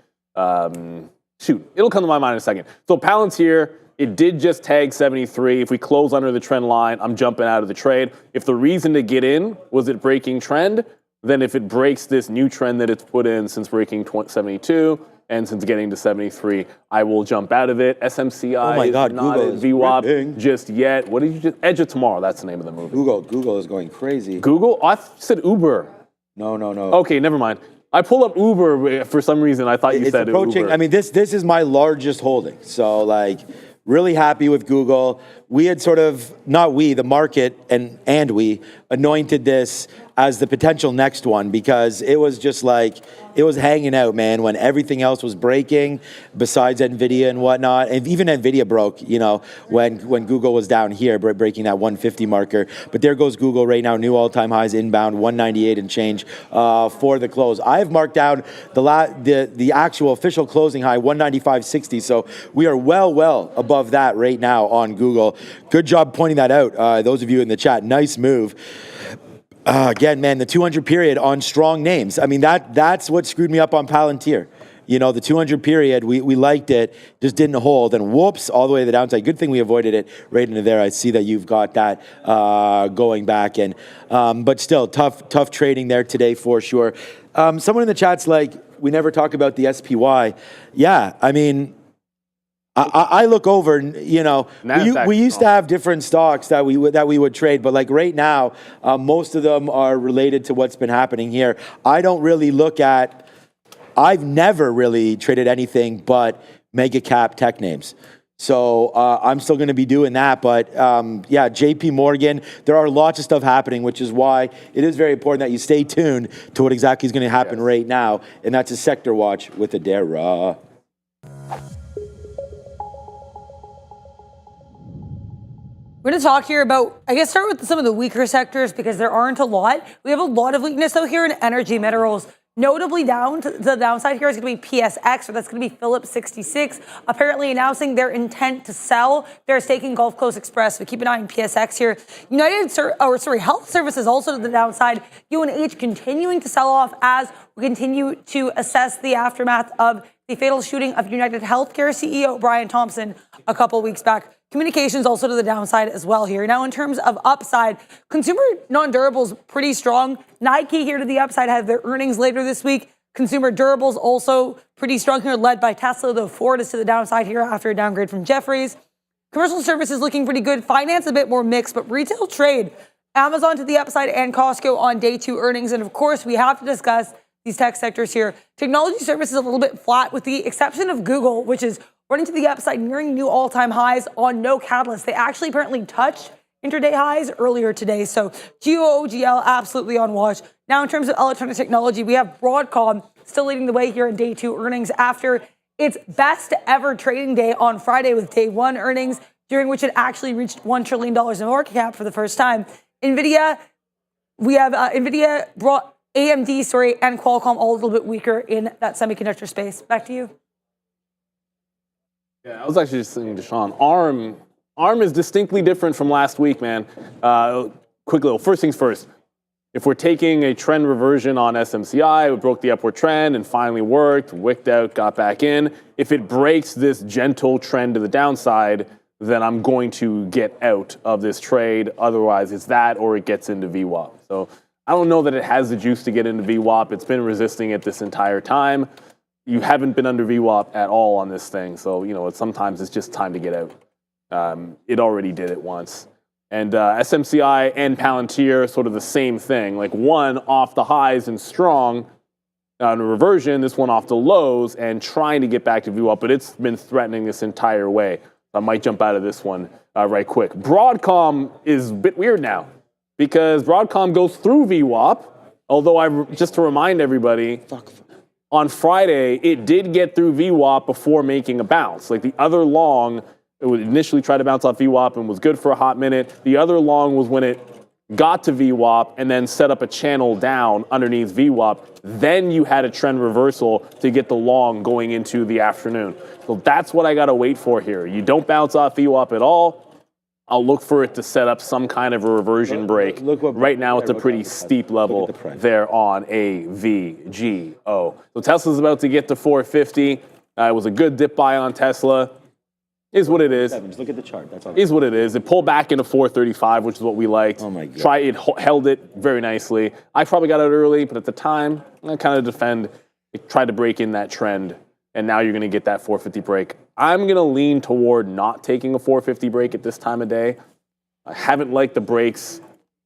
Shoot, it'll come to my mind in a second. So Palantir, it did just tag 73. If we close under the trend line, I'm jumping out of the trade. If the reason to get in was it breaking trend, then if it breaks this new trend that it's put in since breaking 72 and since getting to 73, I will jump out of it. SMCI oh my God, is not Google in VWAP just yet. What did you just... Edge of Tomorrow, that's the name of the movie. Google is going crazy. Google? Oh, I said Uber. No. Okay, never mind. I pulled up Uber for some reason. I thought you said approaching, Uber. I mean, this is my largest holding. So, like, really happy with Google. We had sort of, not we, the market and we anointed this as the potential next one because it was just like, it was hanging out, man, when everything else was breaking besides NVIDIA and whatnot. And even NVIDIA broke, you know, when Google was down here, breaking that 150 marker. But there goes Google right now, new all-time highs inbound, 198 and change for the close. I have marked down the actual official closing high, 195.60. So we are well above that right now on Google. Good job pointing that out, those of you in the chat. Nice move. Again, man, the 200 period on strong names. I mean, that's what screwed me up on Palantir. You know, the 200 period, we liked it, just didn't hold, and whoops, all the way to the downside. Good thing we avoided it right into there. I see that you've got that going back, and but still, tough trading there today for sure. Someone in the chat's like, we never talk about the SPY. Yeah, I mean, I look over, you know, we used to have different stocks that we would trade, but like right now, most of them are related to what's been happening here. I've never really traded anything but mega cap tech names. So I'm still going to be doing that. But yeah, JP Morgan, there are lots of stuff happening, which is why it is very important that you stay tuned to what exactly is going to happen right now. And that's a sector watch with Adara. We're going to talk here about, I guess, start with some of the weaker sectors because there aren't a lot. We have a lot of weakness, though, here in energy, minerals, Notably down to the downside here is going to be PSX, or that's going to be Phillips 66, apparently announcing their intent to sell their stake in Gulf Coast Express. So keep an eye on PSX here. Health Services also to the downside. UNH continuing to sell off as we continue to assess the aftermath of the fatal shooting of United Healthcare CEO Brian Thompson a couple weeks back. Communications also to the downside as well here. Now, in terms of upside, consumer non-durables pretty strong. Nike here to the upside have their earnings later this week. Consumer durables also pretty strong here, led by Tesla, though Ford is to the downside here after a downgrade from Jefferies. Commercial services looking pretty good. Finance a bit more mixed, but retail trade, Amazon to the upside and Costco on day 2 earnings. And of course, we have to discuss these tech sectors here. Technology services a little bit flat with the exception of Google, which is running to the upside, nearing new all-time highs on no catalyst. They actually apparently touched intraday highs earlier today. So GOOGL absolutely on watch. Now, in terms of electronic technology, we have Broadcom still leading the way here in day 2 earnings after its best ever trading day on Friday with day 1 earnings, during which it actually reached $1 trillion in market cap for the first time. NVIDIA, we have NVIDIA brought AMD, and Qualcomm all a little bit weaker in that semiconductor space. Back to you. Yeah, I was actually just saying to Sean, ARM is distinctly different from last week, man. Quickly, first things first. If we're taking a trend reversion on SMCI, it broke the upward trend and finally worked, wicked out, got back in. If it breaks this gentle trend to the downside, then I'm going to get out of this trade. Otherwise, it's that or it gets into VWAP. So I don't know that it has the juice to get into VWAP. It's been resisting it this entire time. You haven't been under VWAP at all on this thing. So, sometimes it's just time to get out. It already did it once. And SMCI and Palantir, sort of the same thing. Like one off the highs and strong on a reversion, this one off the lows and trying to get back to VWAP, but it's been threatening this entire way. I might jump out of this one right quick. Broadcom is a bit weird now because Broadcom goes through VWAP, although just to remind everybody, on Friday, it did get through VWAP before making a bounce. Like the other long, it would initially try to bounce off VWAP and was good for a hot minute. The other long was when it got to VWAP and then set up a channel down underneath VWAP. Then you had a trend reversal to get the long going into the afternoon. So that's what I got to wait for here. You don't bounce off VWAP at all. I'll look for it to set up some kind of a reversion break. Right now, it's a pretty steep level there on AVGO. So Tesla's about to get to 450. It was a good dip buy on Tesla. Is what it is. Just look at the chart. That's all. Is what it is. It pulled back into 435, which is what we liked. Oh my God. It held it very nicely. I probably got out early, but at the time, I kind of defend. It tried to break in that trend, and now you're going to get that 450 break. I'm going to lean toward not taking a 450 break at this time of day. I haven't liked the breaks,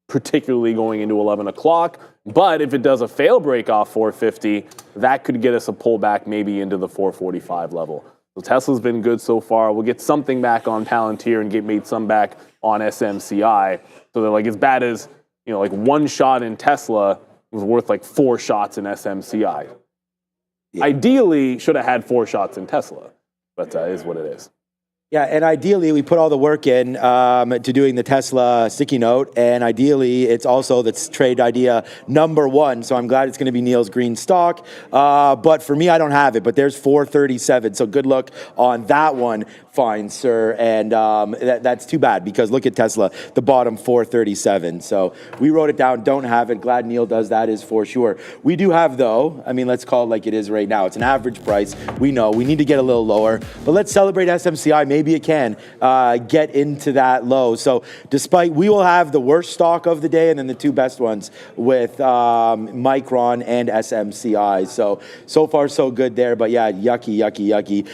particularly going into 11 o'clock. But if it does a fail break off 450, that could get us a pullback maybe into the 445 level. So Tesla's been good so far. We'll get something back on Palantir and get made some back on SMCI. So they're like as bad as, like one shot in Tesla was worth like 4 shots in SMCI. Yeah. Ideally, should have had 4 shots in Tesla, but is what it is. Yeah, and ideally, we put all the work in to doing the Tesla sticky note, and ideally, it's also the trade idea number 1, so I'm glad it's going to be Neil's green stock, but for me, I don't have it, but there's 437, so good luck on that one, fine, sir, and that's too bad, because look at Tesla, the bottom 437, so we wrote it down, don't have it, glad Neil does that is for sure. We do have, though, let's call it like it is right now, it's an average price, we know, we need to get a little lower, but let's celebrate SMCI, maybe it can get into that low. So we will have the worst stock of the day and then the 2 best ones with Micron and SMCI. So far so good there, but yeah, yucky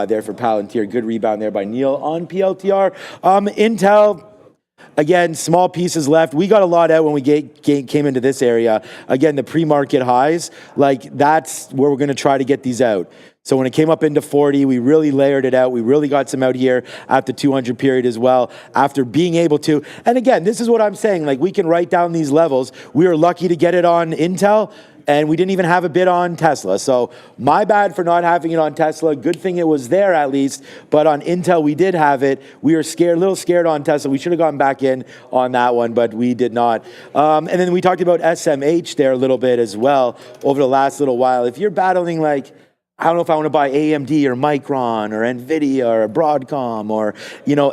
there for Palantir. Good rebound there by Neil on PLTR. Intel, again, small pieces left. We got a lot out when we came into this area. Again, the pre-market highs, that's where we're going to try to get these out. So when it came up into 40, we really layered it out. We really got some out here at the 200 period as well, after being able to. And again, this is what I'm saying. We can write down these levels. We are lucky to get it on Intel. And we didn't even have a bid on Tesla. So my bad for not having it on Tesla. Good thing it was there at least. But on Intel, we did have it. We were scared, a little scared on Tesla. We should have gone back in on that one, but we did not. And then we talked about SMH there a little bit as well over the last little while. If you're battling like, I don't know if I want to buy AMD or Micron or NVIDIA or Broadcom or,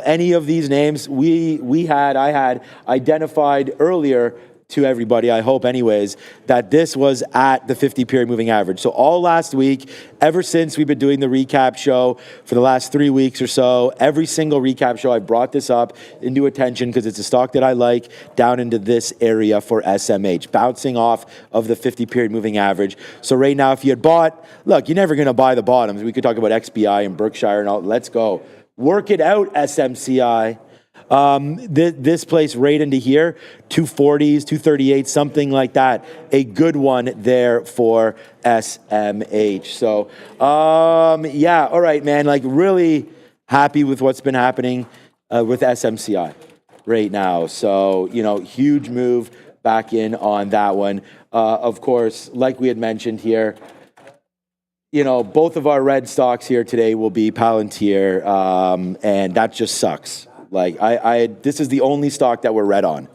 any of these names, I had identified earlier to everybody, I hope anyways, that this was at the 50-period moving average. So all last week, ever since we've been doing the recap show for the last 3 weeks or so, every single recap show, I brought this up into attention because it's a stock that I like down into this area for SMH, bouncing off of the 50-period moving average. So right now, if you had bought, look, you're never going to buy the bottoms. We could talk about XBI and Berkshire and all. Let's go. Work it out, SMCI. This place right into here, 240s, 238, something like that. A good one there for SMH. So, yeah, all right, man. Like really happy with what's been happening with SMCI right now. So, huge move back in on that one. Of course, like we had mentioned here, both of our red stocks here today will be Palantir, and that just sucks. Like this is the only stock that we're red on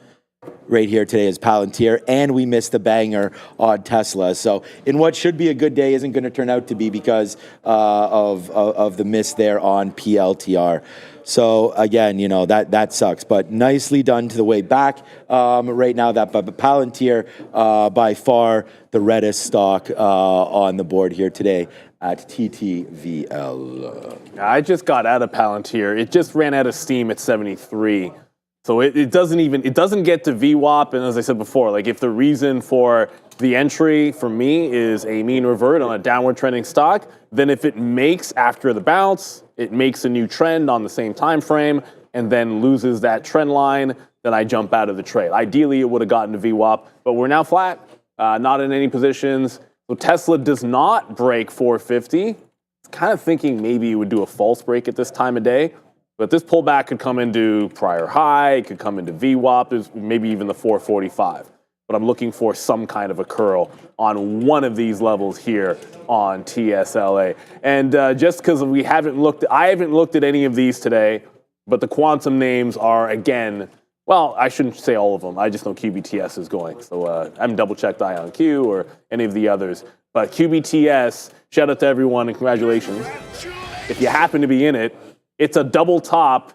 right here today is Palantir, and we missed the banger on Tesla. So in what should be a good day isn't going to turn out to be because of the miss there on PLTR. So again, that sucks, but nicely done to the way back. Right now, that Palantir by far the reddest stock on the board here today at TTVL. I just got out of Palantir. It just ran out of steam at 73. So it doesn't get to VWAP. And as I said before, like if the reason for the entry for me is a mean revert on a downward trending stock, then if it makes after the bounce, it makes a new trend on the same time frame and then loses that trend line, then I jump out of the trade. Ideally, it would have gotten to VWAP, but we're now flat, not in any positions. So Tesla does not break 450. It's kind of thinking maybe it would do a false break at this time of day, but this pullback could come into prior high, it could come into VWAP, there's maybe even the 445. But I'm looking for some kind of a curl on one of these levels here on TSLA. And just because I haven't looked at any of these today, but the quantum names are, again, well, I shouldn't say all of them. I just know QBTS is going. So I haven't double-checked IonQ or any of the others. But QBTS, shout out to everyone and congratulations. If you happen to be in it, it's a double top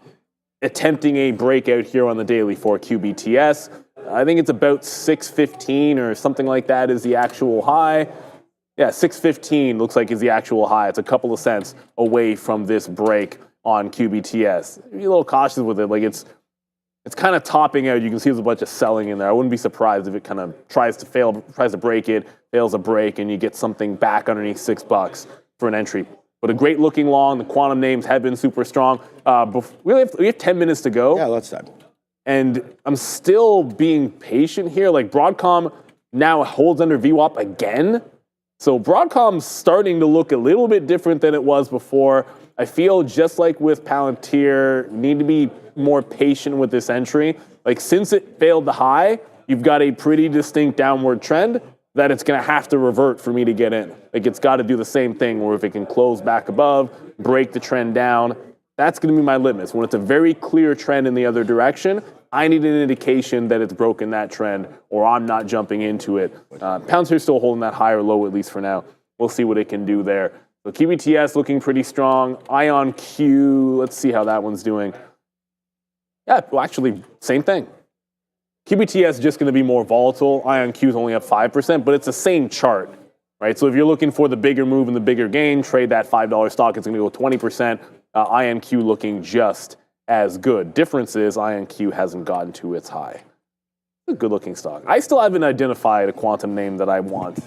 attempting a breakout here on the daily for QBTS. I think it's about 615 or something like that is the actual high. Yeah, 615 looks like is the actual high. It's a couple of cents away from this break on QBTS. Be a little cautious with it. Like it's kind of topping out. You can see there's a bunch of selling in there. I wouldn't be surprised if it kind of tries to break it, fails a break, and you get something back underneath $6 for an entry. But a great looking long. The quantum names have been super strong. We have 10 minutes to go. Yeah, let's start. And I'm still being patient here. Like Broadcom now holds under VWAP again. So Broadcom's starting to look a little bit different than it was before. I feel just like with Palantir, need to be more patient with this entry. Like since it failed the high, you've got a pretty distinct downward trend that it's going to have to revert for me to get in. Like it's got to do the same thing where if it can close back above, break the trend down, that's going to be my litmus. When it's a very clear trend in the other direction, I need an indication that it's broken that trend or I'm not jumping into it. Palantir's still holding that higher low, at least for now. We'll see what it can do there. So QBTS looking pretty strong. IonQ, let's see how that one's doing. Yeah, well, actually, same thing. QBTS is just going to be more volatile. IonQ is only up 5%, but it's the same chart, right? So if you're looking for the bigger move and the bigger gain, trade that $5 stock. It's going to go 20%. IonQ looking just as good. Difference is IonQ hasn't gotten to its high. It's a good-looking stock. I still haven't identified a quantum name that I want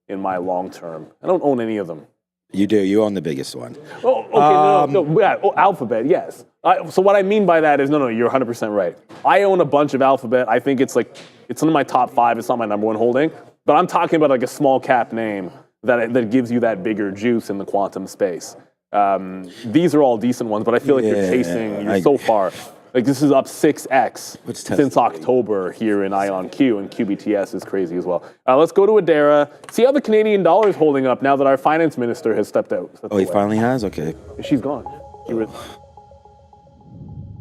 in my long term. I don't own any of them. You do. You own the biggest one. Oh, okay, no. Yeah, Alphabet, yes. So what I mean by that is, no, you're 100% right. I own a bunch of Alphabet. I think it's in my top 5. It's not my number one holding. But I'm talking about like a small cap name that gives you that bigger juice in the quantum space. These are all decent ones, but I feel like you're chasing, you're so far. Like this is up 6x What's Tesla since October here in IonQ, and QBTS is crazy as well. Let's go to Adara. See how the Canadian dollar is holding up now that our finance minister has stepped out. Oh, he finally has? Okay. She's gone.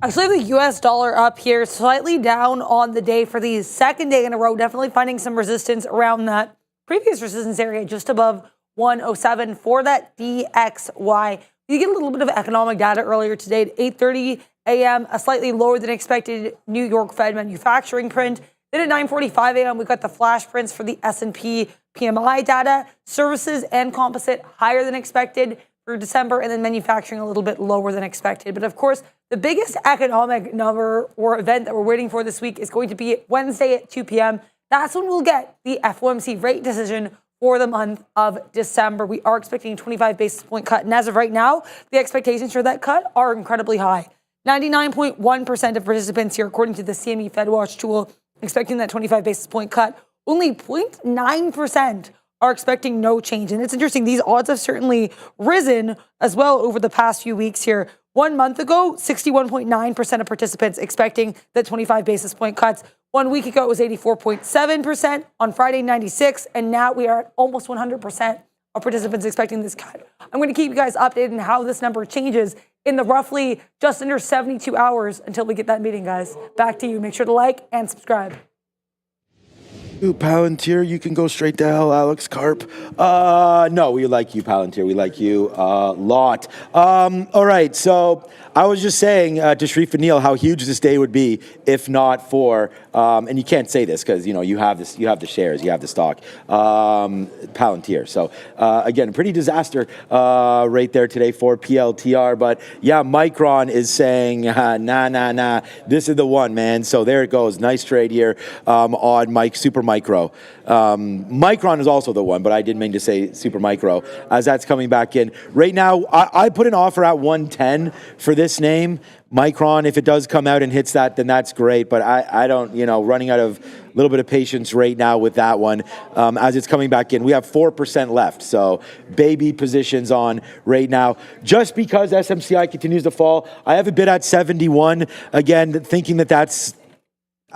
Actually, the US dollar up here, slightly down on the day for the second day in a row. Definitely finding some resistance around that previous resistance area, just above 107 for that DXY. You get a little bit of economic data earlier today at 8:30 a.m., a slightly lower than expected New York Fed manufacturing print. Then at 9:45 a.m., we got the flash prints for the S&P PMI data. Services and composite higher than expected for December, and then manufacturing a little bit lower than expected. But of course, the biggest economic number or event that we're waiting for this week is going to be Wednesday at 2 p.m. That's when we'll get the FOMC rate decision for the month of December. We are expecting a 25 basis point cut. And as of right now, the expectations for that cut are incredibly high. 99.1% of participants here, according to the CME FedWatch tool, expecting that 25 basis point cut. Only 0.9% are expecting no change. And it's interesting, these odds have certainly risen as well over the past few weeks here. 1 month ago, 61.9% of participants expecting the 25 basis point cuts. 1 week ago, it was 84.7%. On Friday, 96%. And now we are at almost 100% of participants expecting this cut. I'm going to keep you guys updated on how this number changes in the roughly just under 72 hours until we get that meeting, guys. Back to you. Make sure to like and subscribe. Ooh, Palantir, you can go straight to hell, Alex Karp. No, we like you, Palantir. We like you a lot. All right, so I was just saying to Sharif and Neil how huge this day would be if not for, and you can't say this because you have this, you have the shares, you have the stock, Palantir. So again, pretty disaster right there today for PLTR. But yeah, Micron is saying nah, this is the one, man. So there it goes, nice trade here on Super Micro. Micron is also the one, but I didn't mean to say Super Micro as that's coming back in. Right now, I put an offer at 110 for this name. Micron, if it does come out and hits that, then that's great. But I don't, running out of a little bit of patience right now with that one as it's coming back in. We have 4% left. So baby positions on right now. Just because SMCI continues to fall, I have a bid at 71. Again, thinking that's...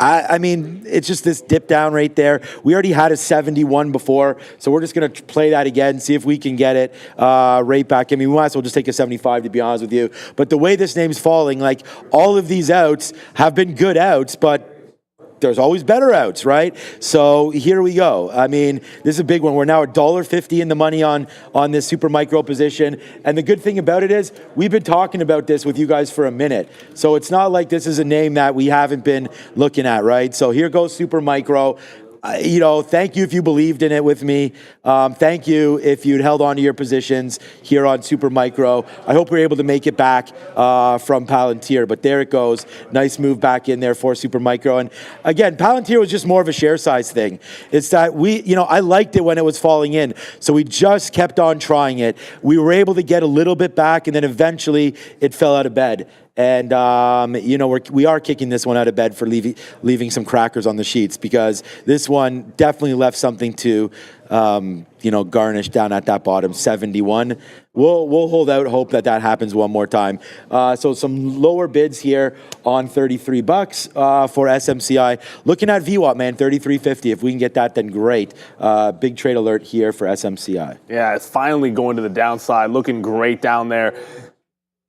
I mean, it's just this dip down right there. We already had a 71 before, so we're just going to play that again, see if we can get it right back. I mean, we might as well just take a 75, to be honest with you. But the way this name's falling, like all of these outs have been good outs, but there's always better outs, right? So here we go. I mean, this is a big one. We're now $1.50 in the money on this Super Micro position. And the good thing about it is we've been talking about this with you guys for a minute. So it's not like this is a name that we haven't been looking at, right? So here goes Super Micro. Thank you if you believed in it with me. Thank you if you'd held on to your positions here on Super Micro. I hope we're able to make it back from Palantir, but there it goes. Nice move back in there for Super Micro. And again, Palantir was just more of a share size thing. It's that I liked it when it was falling in, so we just kept on trying it. We were able to get a little bit back, and then eventually it fell out of bed. And, we are kicking this one out of bed for leaving some crackers on the sheets because this one definitely left something to, garnish down at that bottom, 71. We'll hold out hope that happens one more time. So some lower bids here on $33 for SMCI. Looking at VWAP, man, $33.50. If we can get that, then great. Big trade alert here for SMCI. Yeah, it's finally going to the downside. Looking great down there.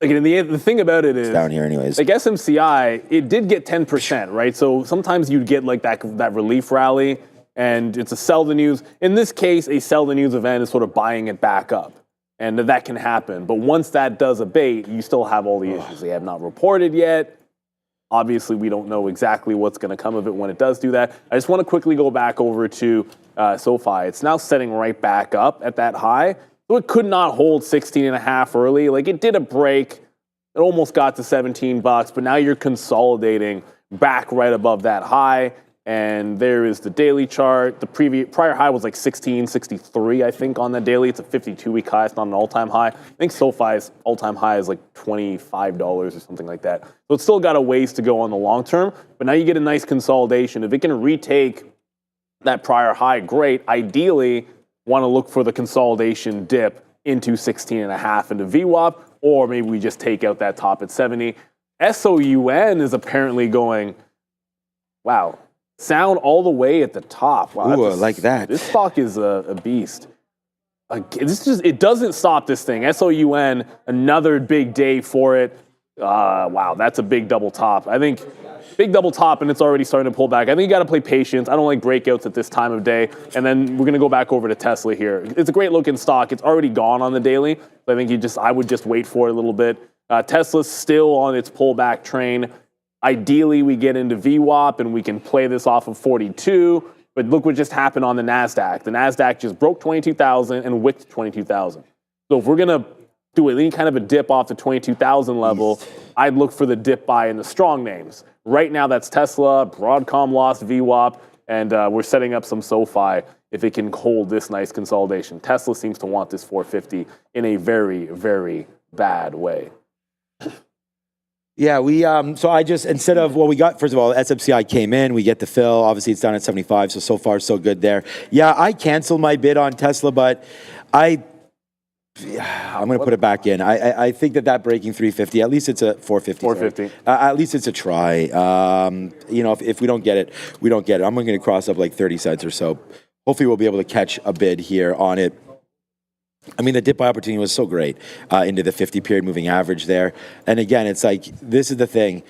Like in the end, the thing about it is it's down here anyways. Like SMCI, it did get 10%, right? So sometimes you'd get like that relief rally, and it's a sell the news. In this case, a sell the news event is sort of buying it back up, and that can happen. But once that does abate, you still have all the issues. They have not reported yet. Obviously, we don't know exactly what's going to come of it when it does do that. I just want to quickly go back over to SoFi. It's now setting right back up at that high. So it could not hold 16.5 early. Like it did a break. It almost got to $17, but now you're consolidating back right above that high. And there is the daily chart. The prior high was like 1663, I think, on the daily. It's a 52-week high. It's not an all-time high. I think SoFi's all-time high is like $25 or something like that. So it's still got a ways to go on the long term. But now you get a nice consolidation. If it can retake that prior high, great. Ideally, want to look for the consolidation dip into 16.5 into VWAP, or maybe we just take out that top at 70. SOUN is apparently going, wow, sound all the way at the top. Wow, Ooh, I like that. This stock is a beast. It doesn't stop this thing. SOUN, another big day for it. Wow, that's a big double top. I think big double top, and it's already starting to pull back. I think you got to play patience. I don't like breakouts at this time of day. And then we're going to go back over to Tesla here. It's a great looking stock. It's already gone on the daily. So I think I would just wait for it a little bit. Tesla's still on its pullback train. Ideally, we get into VWAP and we can play this off of 42. But look what just happened on the NASDAQ. The NASDAQ just broke 22,000 and wicked 22,000. So if we're going to do any kind of a dip off the 22,000 level, I'd look for the dip buy in the strong names. Right now, that's Tesla, Broadcom lost VWAP, and we're setting up some SoFi if it can hold this nice consolidation. Tesla seems to want this 450 in a very, very bad way. Yeah, so I just, instead of, we got, first of all, SPCE came in, we get the fill, obviously it's down at 75, so far so good there. Yeah, I canceled my bid on Tesla, but I'm going to put it back in. I think that breaking 350, at least it's a 450. 450. At least it's a try. If we don't get it, we don't get it. I'm going to cross up like 30 cents or so. Hopefully we'll be able to catch a bid here on it. I mean, the dip buy opportunity was so great into the 50-period moving average there. And again, it's like, this is the thing.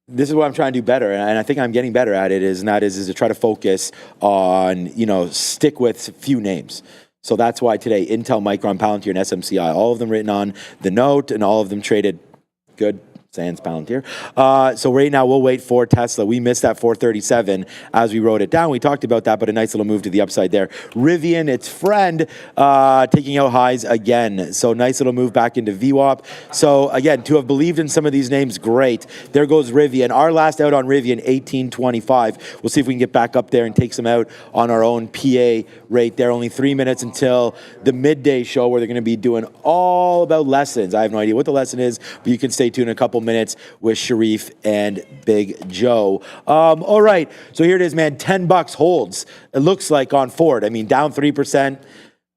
This is what I'm trying to do better, and I think I'm getting better at it, is to try to focus on, stick with few names. So that's why today, Intel, Micron, Palantir, and SMCI, all of them written on the note, and all of them traded good. Sans Palantir. So right now we'll wait for Tesla. We missed that 437 as we wrote it down. We talked about that, but a nice little move to the upside there. Rivian, its friend, taking out highs again. So nice little move back into VWAP. So again, to have believed in some of these names, great. There goes Rivian. Our last out on Rivian, 1825. We'll see if we can get back up there and take some out on our own PA rate there. Only 3 minutes until the midday show where they're going to be doing all about lessons. I have no idea what the lesson is, but you can stay tuned in a couple minutes with Sharif and Big Joe. All right, so here it is, man. $10 holds. It looks like on Ford. I mean, down 3%.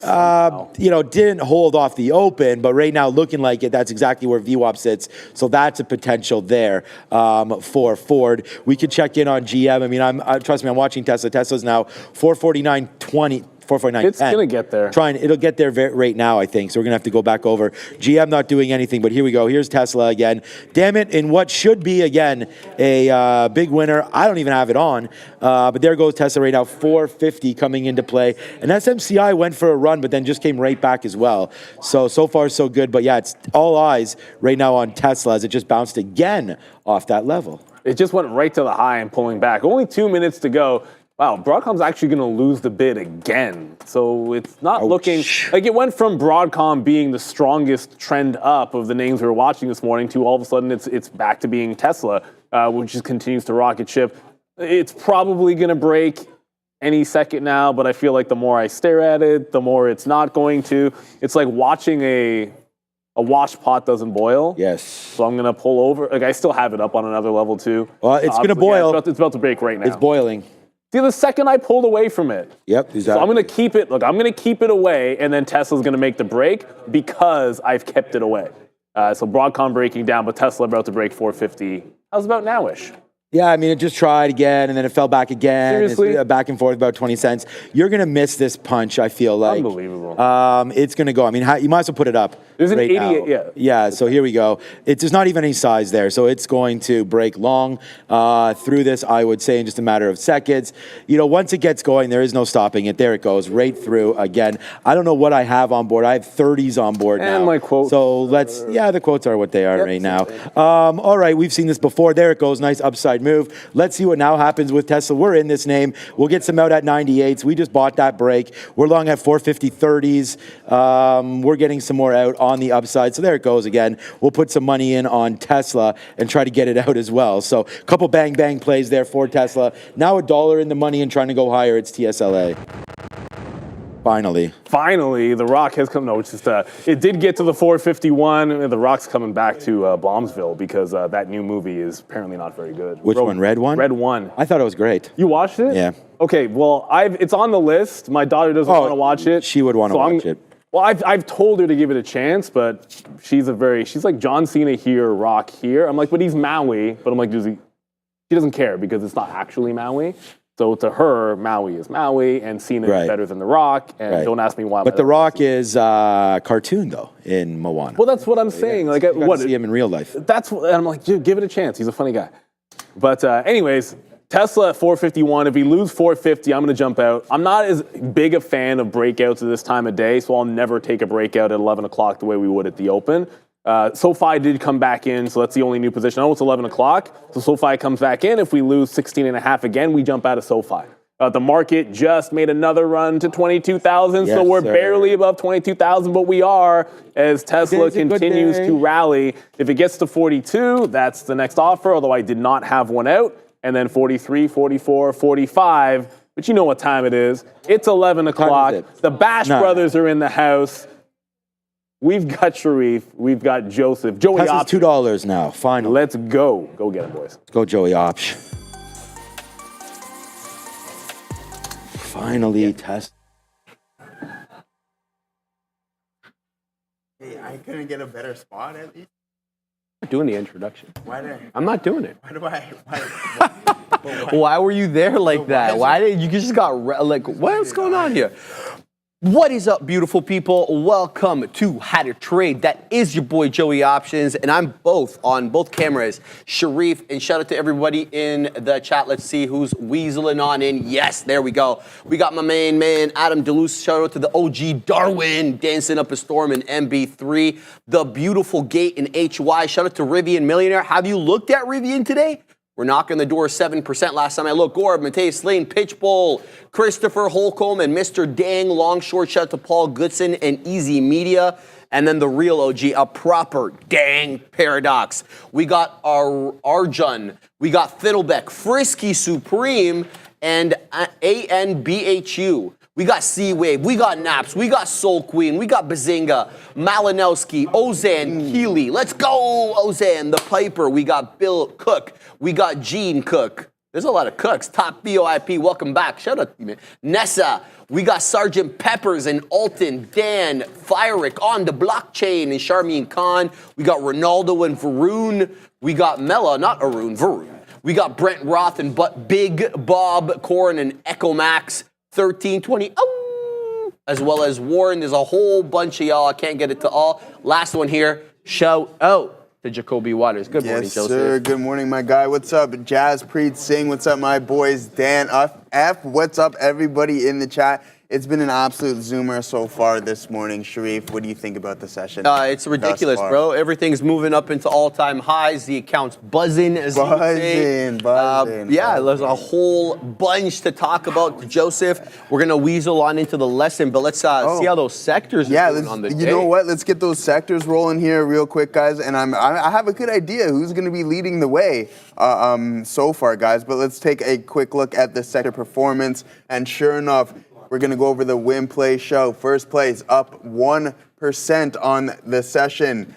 Didn't hold off the open, but right now looking like it, that's exactly where VWAP sits. So that's a potential there for Ford. We could check in on GM. I mean, trust me, I'm watching Tesla. Tesla's now 449.20. 449.10. It's going to get there. It'll get there right now, I think. So we're going to have to go back over. GM not doing anything, but here we go. Here's Tesla again. Damn it, in what should be, again, a big winner. I don't even have it on. But there goes Tesla right now, 450 coming into play. And SMCI went for a run, but then just came right back as well. So far, so good. But yeah, it's all eyes right now on Tesla as it just bounced again off that level. It just went right to the high and pulling back. Only 2 minutes to go. Wow, Broadcom's actually going to lose the bid again. So it's not looking like it went from Broadcom being the strongest trend up of the names we were watching this morning to all of a sudden it's back to being Tesla, which just continues to rocket ship. It's probably going to break any second now, but I feel like the more I stare at it, the more it's not going to. It's like watching a washed pot doesn't boil. Yes. So I'm going to pull over. Like, I still have it up on another level too. Well, it's going to boil. It's about to break right now. It's boiling. See, the second I pulled away from it. Yep, exactly. So I'm going to keep it. Look, I'm going to keep it away, and then Tesla's going to make the break because I've kept it away. So Broadcom breaking down, but Tesla about to break 450. How's about nowish? Yeah, I mean, it just tried again, and then it fell back again. Seriously? It's back and forth about 20 cents. You're going to miss this punch, I feel like. Unbelievable. It's going to go. I mean, you might as well put it up. There's an right 88, now. yeah. Yeah, so here we go. There's not even any size there, so it's going to break long through this, I would say, in just a matter of seconds. Once it gets going, there is no stopping it. There it goes, right through again. I don't know what I have on board. I have 30s on board now. And my quotes. So the quotes are what they are right now. All right, we've seen this before. There it goes, nice upside move. Let's see what now happens with Tesla. We're in this name. We'll get some out at 98s. We just bought that break. We're long at 450 30s. We're getting some more out on the upside. So there it goes again. We'll put some money in on Tesla and try to get it out as well. So a couple bang bang plays there for Tesla. Now $1 in the money and trying to go higher. It's TSLA. Finally, The Rock has come. No, it's just it did get to the 451. The Rock's coming back to Bombsville because that new movie is apparently not very good. Which one? Red One? Red One. I thought it was great. You watched it? Yeah. Okay, well, it's on the list. My daughter doesn't want to watch it. She would want to watch it. Well, I've told her to give it a chance, but she's like John Cena here, Rock here. I'm like, but he's Maui. But I'm like, she doesn't care because it's not actually Maui. So to her, Maui is Maui, and Cena is better than The Rock. And don't ask me why. But The Rock is cartoon though in Moana. Well, that's what I'm saying. Like, you what? See him in real life. That's what, and I'm like, dude, give it a chance. He's a funny guy. But anyways. Tesla at 451. If we lose 450, I'm going to jump out. I'm not as big a fan of breakouts at this time of day, so I'll never take a breakout at 11 o'clock the way we would at the open. SoFi did come back in, so that's the only new position. Oh, it's 11 o'clock, so SoFi comes back in. If we lose 16.5 again, we jump out of SoFi. The market just made another run to 22,000, so we're barely above 22,000, but we are as Tesla continues to rally. If it gets to 42, that's the next offer, although I did not have one out. And then 43, 44, 45. But you know what time it is. It's 11 o'clock. The Bash brothers are in the house. We've got Sharif. We've got Joseph. Joey Opsh. $2 now, finally. Let's go. Go get him, boys. Let's go, Joey Opsh. Finally, Tesla. Hey, I couldn't get a better spot at least. Doing the introduction. I'm not doing it. Why Why were you there like that? Why did you just got like what's going on here? What is up, beautiful people? Welcome to How to Trade. That is your boy Joey Options, and I'm on both cameras, Sharif, and shout out to everybody in the chat. Let's see who's weaseling on in. Yes, there we go. We got my main man, Adam DeLuce. Shout out to the OG Darwin, dancing up a storm in MB3. The beautiful gate in HY. Shout out to Rivian Millionaire. Have you looked at Rivian today? We're knocking the door 7% last time I looked. Gorb, Mateus Lane, Pitchbull, Christopher Holcomb, and Mr. Dang Longshort. Shout out to Paul Goodson and Easy Media. And then the real OG, a proper Dang Paradox. We got our Arjun. We got Fiddlebeck, Frisky Supreme, and ANBHU. We got C-Wave, we got Naps, we got Soul Queen, we got Bazinga, Malinowski, Ozan, Keeley. Let's go, Ozan, the Piper. We got Bill Cook. We got Gene Cook. There's a lot of cooks. Top VOIP, welcome back. Shout out to Nessa. We got Sergeant Peppers and Alton, Dan, Fyrick on the blockchain, and Charmian Khan. We got Ronaldo and Varun. We got Mela, not Arun, Varun. We got Brent Roth and Big Bob Corin and Echo Max. 1320, as well as Warren. There's a whole bunch of y'all. I can't get it to all. Last one here. Shout out to Jacoby Waters. Good morning, Joseph. Yes, sir. Good morning, my guy. What's up, Jaspreet Singh? What's up, my boys? Dan F. What's up, everybody in the chat? It's been an absolute zoomer so far this morning. Sharif, what do you think about the session? It's ridiculous, bro. Everything's moving up into all-time highs. The account's buzzing, as you say. Buzzing. There's a whole bunch to talk about. Joseph, we're going to weasel on into the lesson, but let's see how those sectors are doing on the day. You know what? Let's get those sectors rolling here real quick, guys. And I have a good idea who's going to be leading the way so far, guys. But let's take a quick look at the sector performance. And sure enough, we're going to go over the win play show. First place up 1% on the session.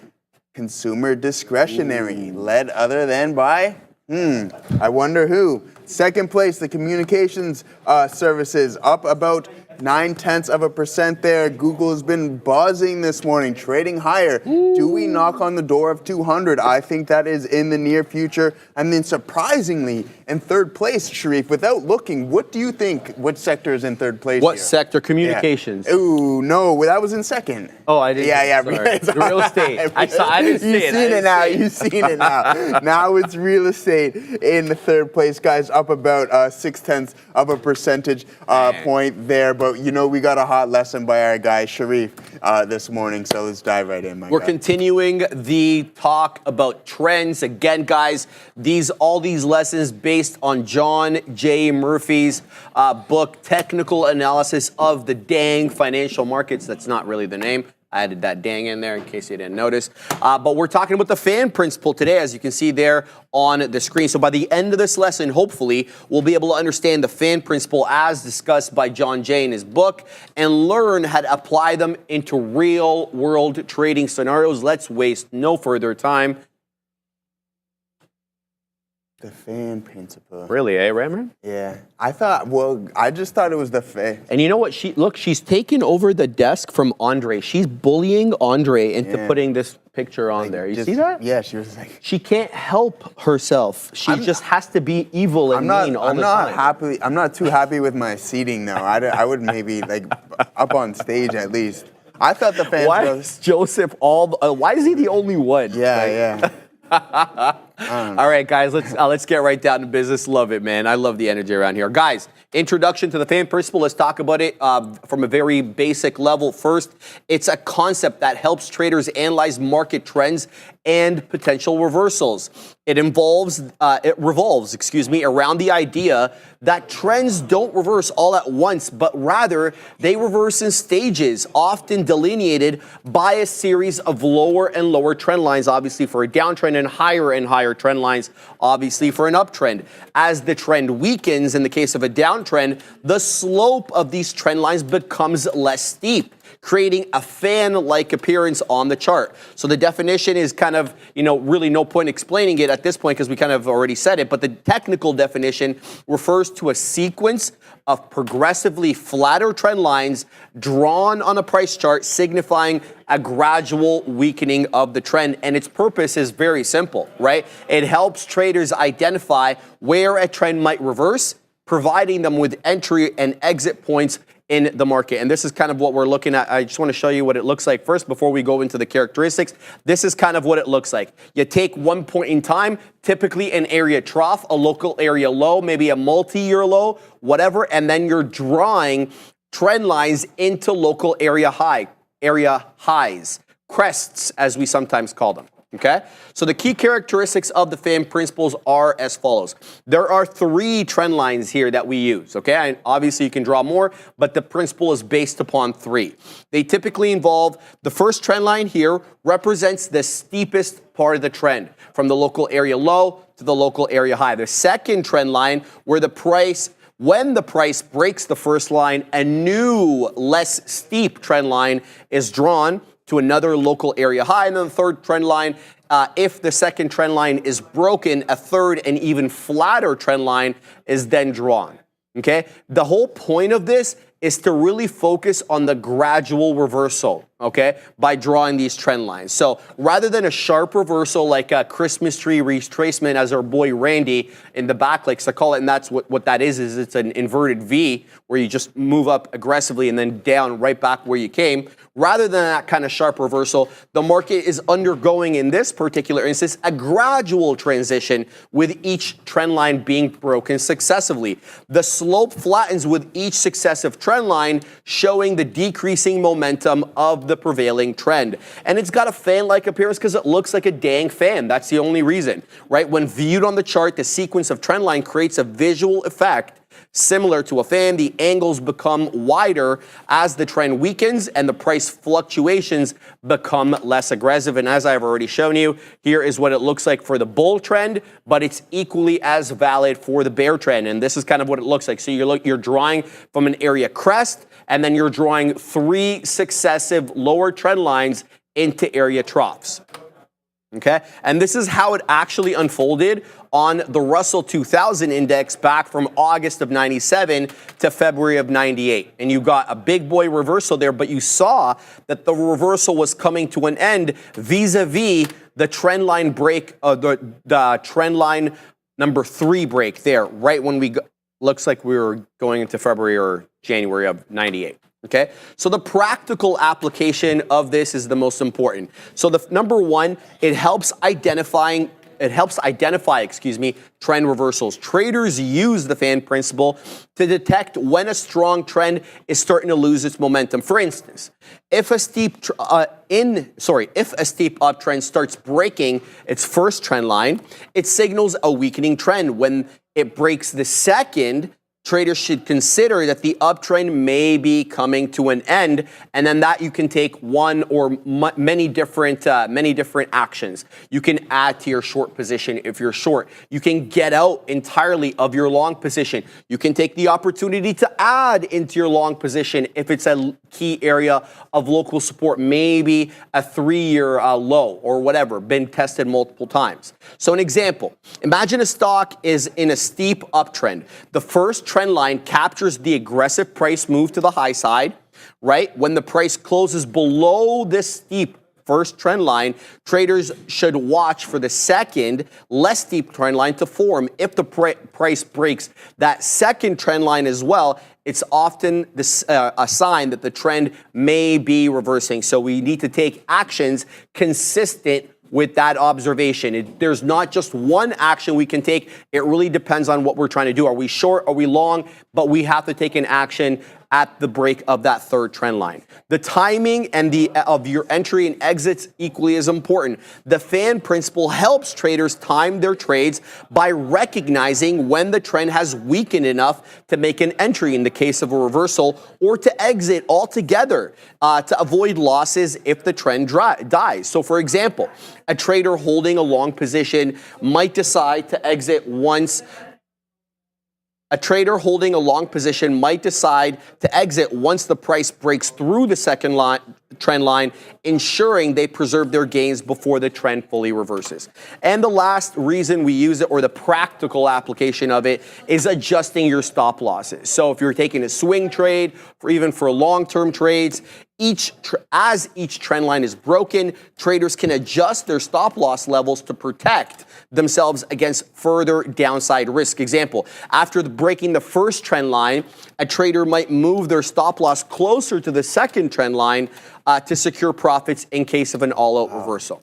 Consumer discretionary, led other than by, I wonder who. Second place, the communications services, up about 0.9% there. Google has been buzzing this morning, trading higher. Do we knock on the door of 200? I think that is in the near future. And then surprisingly, in third place, Sharif, without looking, what do you think? What sector is in third place? What sector? Communications. Yeah. Ooh, no, that was in second. Oh, I didn't. Yeah. Real estate. I didn't see it. You've seen it now. Now it's real estate in the third place, guys, up about 0.6 percentage point there. But, you know, we got a hot lesson by our guy, Sharif, this morning. So let's dive right in, my guy. We're continuing the talk about trends. Again, guys, all these lessons based on John J. Murphy's book, Technical Analysis of the Dang Financial Markets. That's not really the name. I added that dang in there in case you didn't notice. But we're talking about the fan principle today, as you can see there on the screen. So by the end of this lesson, hopefully, we'll be able to understand the fan principle as discussed by John Jay in his book and learn how to apply them into real-world trading scenarios. Let's waste no further time. The fan principle. Really, Ramron? Yeah. I just thought it was the fan. And you know what? She's taken over the desk from Andre. She's bullying Andre into putting this picture on there. You see that? Yeah, she was like. She can't help herself. She just has to be evil and mean all the time. I'm not too happy with my seating though. I would maybe like up on stage at least. I thought the fans. Why is Joseph why is he the only one? Yeah. All right, guys, let's get right down to business. Love it, man. I love the energy around here. Guys, introduction to the fan principle. Let's talk about it from a very basic level. First, it's a concept that helps traders analyze market trends and potential reversals. It revolves around the idea that trends don't reverse all at once, but rather they reverse in stages, often delineated by a series of lower and lower trend lines, obviously for a downtrend, and higher trend lines, obviously for an uptrend. As the trend weakens, in the case of a downtrend, the slope of these trend lines becomes less steep, creating a fan-like appearance on the chart. So the definition is kind of, really no point explaining it at this point because we kind of already said it, but the technical definition refers to a sequence of progressively flatter trend lines drawn on a price chart signifying a gradual weakening of the trend. And its purpose is very simple, right? It helps traders identify where a trend might reverse, providing them with entry and exit points in the market. And this is kind of what we're looking at. I just want to show you what it looks like first before we go into the characteristics. This is kind of what it looks like. You take one point in time, typically an area trough, a local area low, maybe a multi-year low, whatever, and then you're drawing trend lines into local area highs, crests as we sometimes call them. Okay, so the key characteristics of the fan principles are as follows. There are 3 trend lines here that we use, okay? And obviously you can draw more, but the principle is based upon 3. They typically involve, the first trend line here represents the steepest part of the trend, from the local area low to the local area high. The second trend line, when the price breaks the first line, a new, less steep trend line is drawn to another local area high. And then the third trend line, if the second trend line is broken, a third and even flatter trend line is then drawn. Okay? The whole point of this is to really focus on the gradual reversal, okay, by drawing these trend lines. So rather than a sharp reversal like a Christmas tree retracement, as our boy Randy in the back likes to call it, and that's what that is it's an inverted V where you just move up aggressively and then down right back where you came. Rather than that kind of sharp reversal, the market is undergoing, in this particular instance, a gradual transition with each trend line being broken successively. The slope flattens with each successive trend line, showing the decreasing momentum of the prevailing trend. And it's got a fan-like appearance because it looks like a dang fan. That's the only reason, right? When viewed on the chart, the sequence of trend line creates a visual effect similar to a fan. The angles become wider as the trend weakens and the price fluctuations become less aggressive. And as I've already shown you, here is what it looks like for the bull trend, but it's equally as valid for the bear trend. And this is kind of what it looks like. So you're drawing from an area crest, and then you're drawing 3 successive lower trend lines into area troughs. Okay, and this is how it actually unfolded on the Russell 2000 index back from August of 97 to February of 98. And you got a big boy reversal there, but you saw that the reversal was coming to an end vis-a-vis the trend line break, the trend line number 3 break there, right when looks like we were going into February or January of 98. Okay, so the practical application of this is the most important. So the number 1, it helps identify, trend reversals. Traders use the fan principle to detect when a strong trend is starting to lose its momentum. For instance, if a steep uptrend starts breaking its first trend line, it signals a weakening trend. When it breaks the second, traders should consider that the uptrend may be coming to an end, and then that you can take one or many different actions. You can add to your short position if you're short. You can get out entirely of your long position. You can take the opportunity to add into your long position if it's a key area of local support, maybe a 3-year low or whatever, been tested multiple times. So an example, imagine a stock is in a steep uptrend. The first trend line captures the aggressive price move to the high side, right? When the price closes below this steep first trend line, traders should watch for the second, less steep trend line to form. If the price breaks that second trend line as well, it's often a sign that the trend may be reversing. So we need to take actions consistent with that observation. There's not just one action we can take. It really depends on what we're trying to do. Are we short? Are we long? But we have to take an action at the break of that third trend line. The timing and of your entry and exits equally as important. The fan principle helps traders time their trades by recognizing when the trend has weakened enough to make an entry in the case of a reversal, or to exit altogether to avoid losses if the trend dies. So for example, a trader holding a long position might decide to exit once the price breaks through the second trend line, ensuring they preserve their gains before the trend fully reverses. And the last reason we use it, or the practical application of it, is adjusting your stop losses. So if you're taking a swing trade, or even for long-term trades, as each trend line is broken, traders can adjust their stop loss levels to protect themselves against further downside risk. Example, after breaking the first trend line, a trader might move their stop loss closer to the second trend line to secure profits in case of an all-out reversal.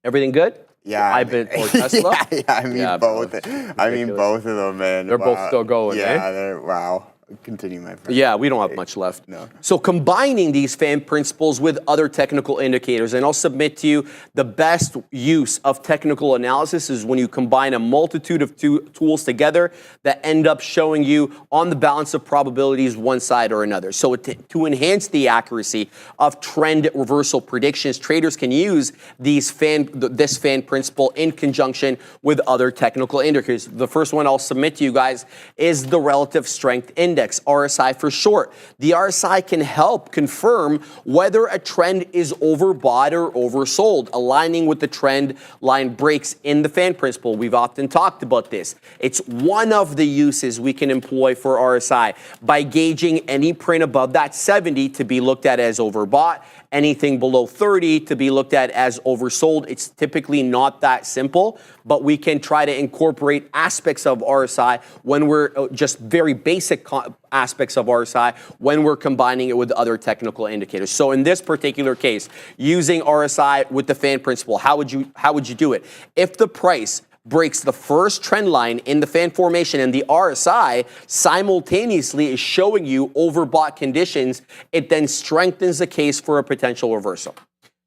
Everything good? Yeah, or Tesla? I mean both. I mean both of them, man. They're both still going, Yeah, eh? they're wow. Continue, my friend. Yeah, we don't have much left. No. So combining these fan principles with other technical indicators, and I'll submit to you the best use of technical analysis is when you combine a multitude of tools together that end up showing you on the balance of probabilities one side or another. So to enhance the accuracy of trend reversal predictions, traders can use this fan principle in conjunction with other technical indicators. The first one I'll submit to you guys is the relative strength index, RSI for short. The RSI can help confirm whether a trend is overbought or oversold, aligning with the trend line breaks in the fan principle. We've often talked about this. It's one of the uses we can employ for RSI by gauging any print above that 70 to be looked at as overbought, anything below 30 to be looked at as oversold. It's typically not that simple, but we can try to incorporate aspects of RSI when we're just very basic aspects of RSI when we're combining it with other technical indicators. So in this particular case, using RSI with the fan principle, how would you do it? If the price breaks the first trend line in the fan formation and the RSI simultaneously is showing you overbought conditions, it then strengthens the case for a potential reversal.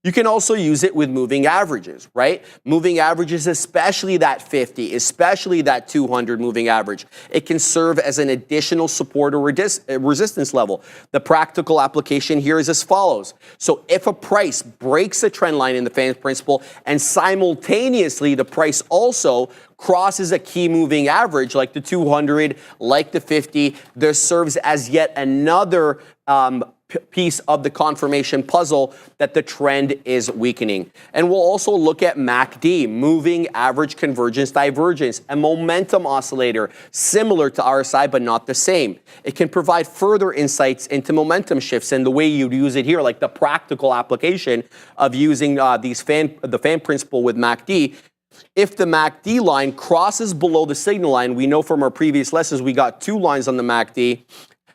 You can also use it with moving averages, right? Moving averages, especially that 50, especially that 200 moving average. It can serve as an additional support or resistance level. The practical application here is as follows. So if a price breaks a trend line in the fan principle and simultaneously the price also crosses a key moving average like the 200, like the 50, this serves as yet another piece of the confirmation puzzle that the trend is weakening. And we'll also look at MACD, moving average convergence divergence, a momentum oscillator similar to RSI but not the same. It can provide further insights into momentum shifts and the way you'd use it here, like the practical application of using the fan principle with MACD. If the MACD line crosses below the signal line, we know from our previous lessons we got two lines on the MACD,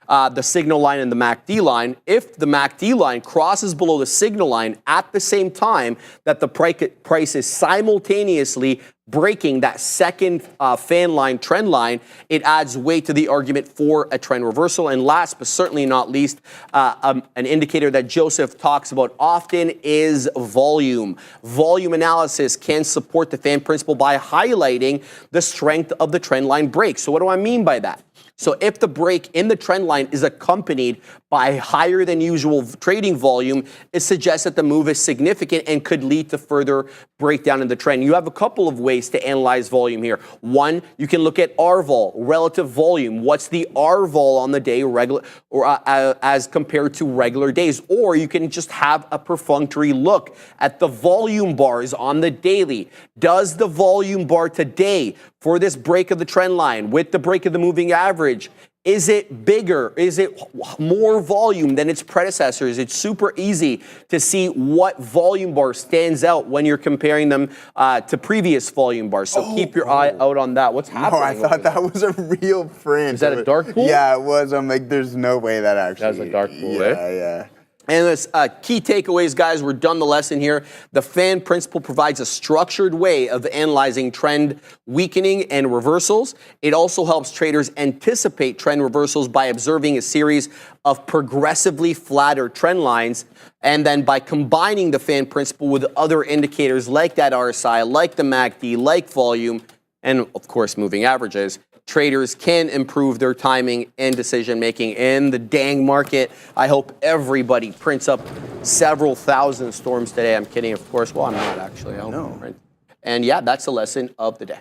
the signal line and the MACD line. If the MACD line crosses below the signal line at the same time that the price is simultaneously breaking that second fan line trend line, it adds weight to the argument for a trend reversal. And last but certainly not least, an indicator that Joseph talks about often is volume. Volume analysis can support the fan principle by highlighting the strength of the trend line break. So what do I mean by that? So if the break in the trend line is accompanied by higher than usual trading volume, it suggests that the move is significant and could lead to further breakdown in the trend. You have a couple of ways to analyze volume here. One, you can look at RVol, relative volume. What's the RVol on the day regular or as compared to regular days? Or you can just have a perfunctory look at the volume bars on the daily. Does the volume bar today for this break of the trend line with the break of the moving average, is it bigger? Is it more volume than its predecessors? It's super easy to see what volume bar stands out when you're comparing them to previous volume bars. So keep your eye out on that. What's happening? I thought that was a real print. Is that a dark pool? Yeah, it was. I'm like, there's no way that actually. That was a dark pool, Yeah. And this key takeaways, guys, we're done the lesson here. The fan principle provides a structured way of analyzing trend weakening and reversals. It also helps traders anticipate trend reversals by observing a series of progressively flatter trend lines. And then by combining the fan principle with other indicators like that RSI, like the MACD, like volume, and of course, moving averages, traders can improve their timing and decision making in the dang market. I hope everybody prints up several thousand storms today. I'm kidding, of course. Well, I'm not actually. I hope print. And yeah, that's the lesson of the day.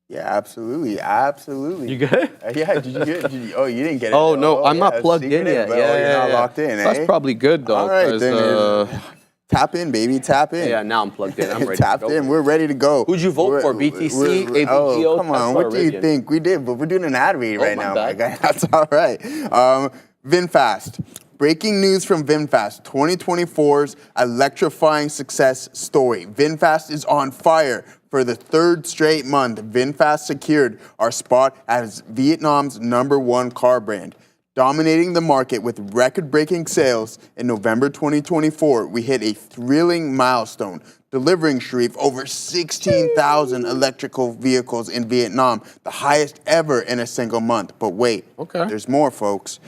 Yeah, absolutely. You good? Yeah, did you get it? Oh, you didn't get it. Oh, no, I'm not plugged in yet. You're not locked in, That's probably good, though. All right, then. Tap in, baby. Tap in. Yeah, now I'm plugged in. I'm ready Tapped to go. in. We're ready to go. Who'd you vote for? BTC, AAPL, Oh, come on. Tesla, What do you Rivian? think? We did, but we're doing an ad read right my now. bad. My guy. That's all right. VinFast. Breaking news from VinFast. 2024's electrifying success story. VinFast is on fire. For the third straight month, VinFast secured our spot as Vietnam's #1 car brand. Dominating the market with record-breaking sales in November 2024, we hit a thrilling milestone, delivering, Sharif, over 16,000 electrical vehicles in Vietnam, the highest ever in a single month. But wait, there's more, folks.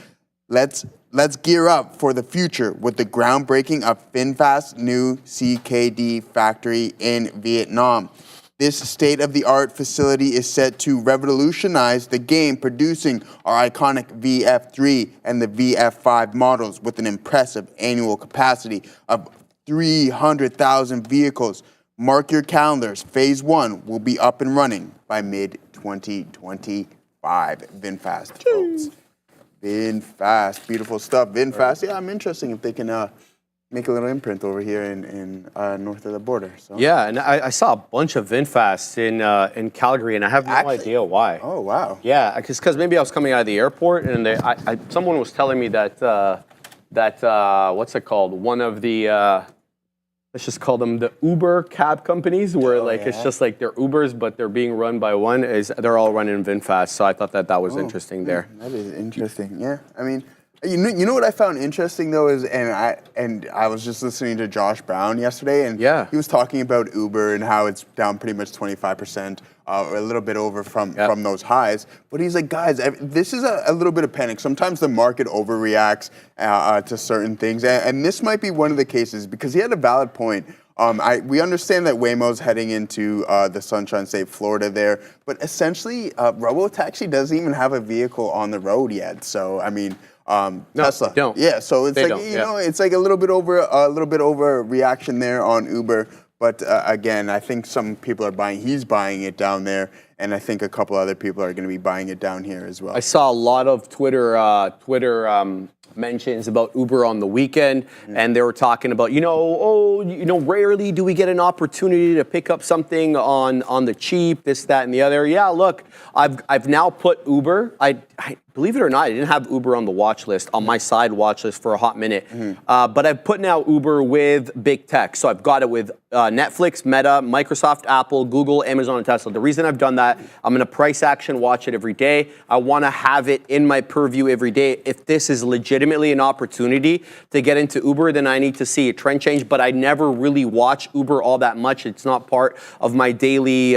Let's gear up for the future with the groundbreaking of VinFast's new CKD factory in Vietnam. This state-of-the-art facility is set to revolutionize the game, producing our iconic VF3 and the VF5 models with an impressive annual capacity of 300,000 vehicles. Mark your calendars. Phase 1 will be up and running by mid-2025. VinFast, folks. VinFast. Beautiful stuff. VinFast. Yeah, I'm interested if they can make a little imprint over here in north of the border. So. Yeah, and I saw a bunch of VinFasts in Calgary, and I have no idea why. Oh, wow. Yeah, because maybe I was coming out of the airport, and someone was telling me that what's it called? One of the let's just call them the Uber cab companies, where it's just like they're Ubers, but they're being run by one. They're all running VinFast. So I thought that was interesting there. That is interesting. Yeah, I mean. You know what I found interesting though is, and I was just listening to Josh Brown yesterday, and he was talking about Uber and how it's down pretty much 25%, or a little bit over from those highs. But he's like, guys, this is a little bit of panic. Sometimes the market overreacts to certain things, and this might be one of the cases because he had a valid point. We understand that Waymo's heading into the Sunshine State, Florida there, but essentially, Robotaxi doesn't even have a vehicle on the road yet. So I mean. No, Tesla. they don't. Yeah, so it's They like don't, know, it's like a little bit over reaction there on Uber. But again, I think some people are buying. He's buying it down there, and I think a couple other people are going to be buying it down here as well. I saw a lot of Twitter mentions about Uber on the weekend, and they were talking about, rarely do we get an opportunity to pick up something on the cheap, this, that, and the other. Yeah, look, I've now put Uber. I believe it or not, I didn't have Uber on the watch list, on my side watch list for a hot minute. But I've put now Uber with big tech. So I've got it with Netflix, Meta, Microsoft, Apple, Google, Amazon, and Tesla. The reason I've done that, I'm going to price action watch it every day. I want to have it in my purview every day. If this is legitimately an opportunity to get into Uber, then I need to see a trend change. But I never really watch Uber all that much. It's not part of my daily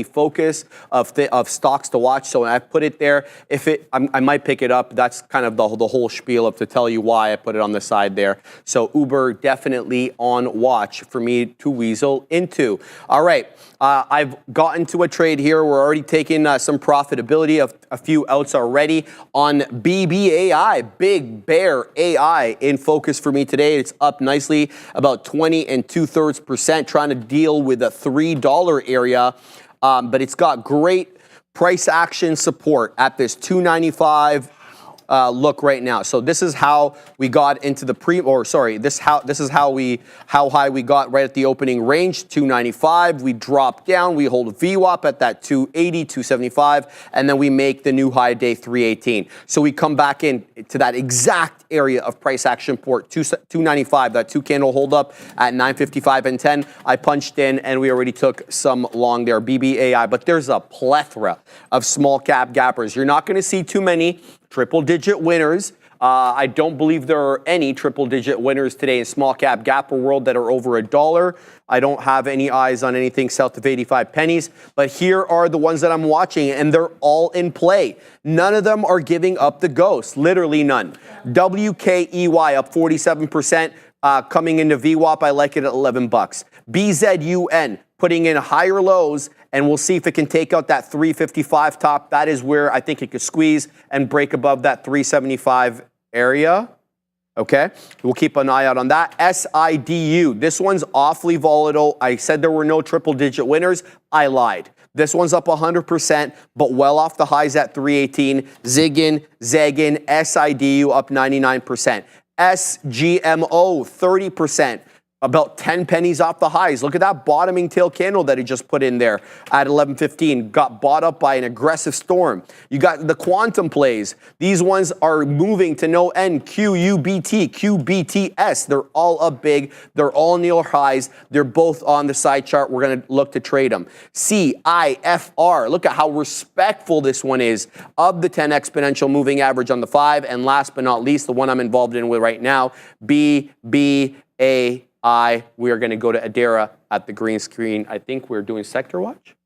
focus of stocks to watch. So I've put it there. If I might pick it up. That's kind of the whole spiel of to tell you why I put it on the side there. So Uber definitely on watch for me to weasel into. All right, I've gotten to a trade here. We're already taking some profitability of a few outs already on BBAI, Big Bear AI in focus for me today. It's up nicely, about 20 2/3%, trying to deal with a $3 area, but it's got great price action support at this 295 look right now. So this is how we got into the this is how high we got right at the opening range, 295. We drop down, we hold a VWAP at that 280, 275, and then we make the new high day 318. So we come back in to that exact area of price action support, 295, that 2 candle hold up at 955 and 10. I punched in and we already took some long there, BBAI, but there's a plethora of small cap gappers. You're not going to see too many triple-digit winners. I don't believe there are any triple-digit winners today in small cap gapper world that are over $1. I don't have any eyes on anything south of 85 pennies, but here are the ones that I'm watching, and they're all in play. None of them are giving up the ghost, literally none. WKEY up 47%, coming into VWAP. I like it at 11 bucks. BZUN putting in higher lows, and we'll see if it can take out that 355 top. That is where I think it could squeeze and break above that 375 area. Okay, we'll keep an eye out on that. SIDU, this one's awfully volatile. I said there were no triple-digit winners. I lied. This one's up 100%, but well off the highs at 318. Ziggin, Zaggin, SIDU up 99%. SGMO, 30%. About 10 pennies off the highs. Look at that bottoming tail candle that he just put in there at 11.15. Got bought up by an aggressive storm. You got the quantum plays. These ones are moving to no end. QUBT, QBTS. They're all up big. They're all near highs. They're both on the side chart. We're going to look to trade them. CIFR. Look at how respectful this one is of the 10 exponential moving average on the 5. And last but not least, the one I'm involved in with right now, BBA. We are going to go to Adara at the green screen. I think we're doing sector watch.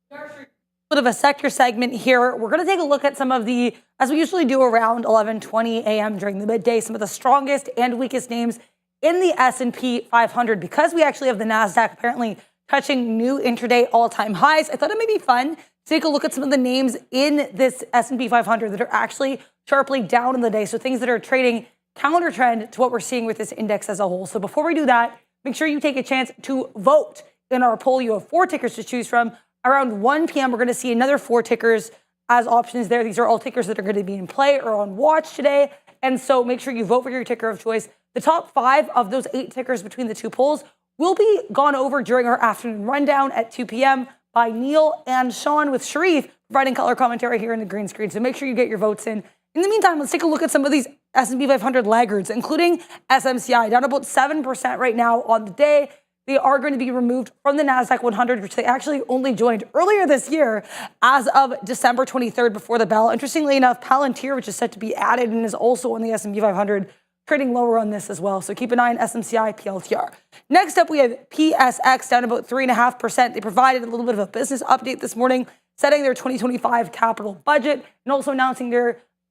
Bit of a sector segment here. We're going to take a look at some of the, as we usually do around 11:20 a.m. during the midday, some of the strongest and weakest names in the S&P 500. Because we actually have the NASDAQ apparently touching new intraday all-time highs, I thought it may be fun to take a look at some of the names in this S&P 500 that are actually sharply down in the day. So things that are trading counter trend to what we're seeing with this index as a whole. So before we do that, make sure you take a chance to vote in our poll. You have 4 tickers to choose from. Around 1 p.m., we're going to see another 4 tickers as options there. These are all tickers that are going to be in play or on watch today. And so make sure you vote for your ticker of choice. The top 5 of those 8 tickers between the 2 polls will be gone over during our afternoon rundown at 2 p.m. by Neil and Sean, with Sharif providing color commentary here in the green screen. So make sure you get your votes in. In the meantime, let's take a look at some of these S&P 500 laggards, including SMCI, down about 7% right now on the day. They are going to be removed from the NASDAQ 100, which they actually only joined earlier this year as of December 23rd before the bell. Interestingly enough, Palantir, which is set to be added and is also on the S&P 500, trading lower on this as well. So keep an eye on SMCI, PLTR. Next up, we have PSX down about 3.5%. They provided a little bit of a business update this morning, setting their 2025 capital budget and also announcing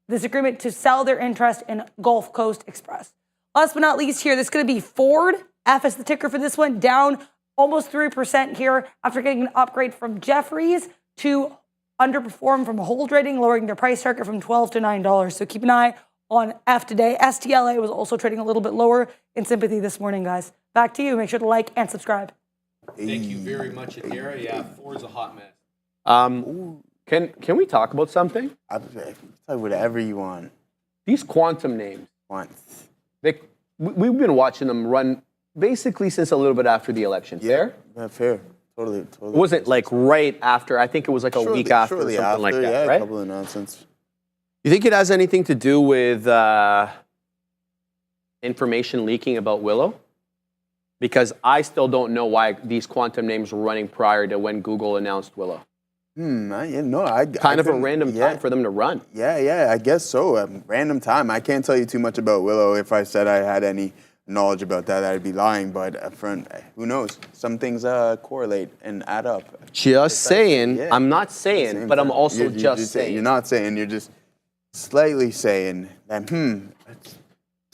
this agreement to sell their interest in Gulf Coast Express. Last but not least here, this is going to be Ford. F is the ticker for this one, down almost 3% here after getting an upgrade from Jefferies to underperform from a hold rating, lowering their price target from $12 to $9. So keep an eye on F today. STLA was also trading a little bit lower in sympathy this morning, guys. Back to you. Make sure to like and subscribe. Thank you very much, Adara. Yeah, Ford's a hot mess. Can we talk about something? Talk whatever you want. These quantum names. Once. We've been watching them run basically since a little bit after the election. Fair? Yeah, fair. Totally. Was it like right after? I think it was like a week after or something like that, yeah, right? A couple of nonsense. You think it has anything to do with information leaking about Willow? Because I still don't know why these quantum names were running prior to when Google announced Willow. Kind of a random time for them to run. Yeah, I guess so. Random time. I can't tell you too much about Willow if I said I had any knowledge about that, I'd be lying. But who knows? Some things correlate and add up. Just saying. Yeah. I'm not saying, but I'm also just saying. You're not saying. You're just slightly saying that.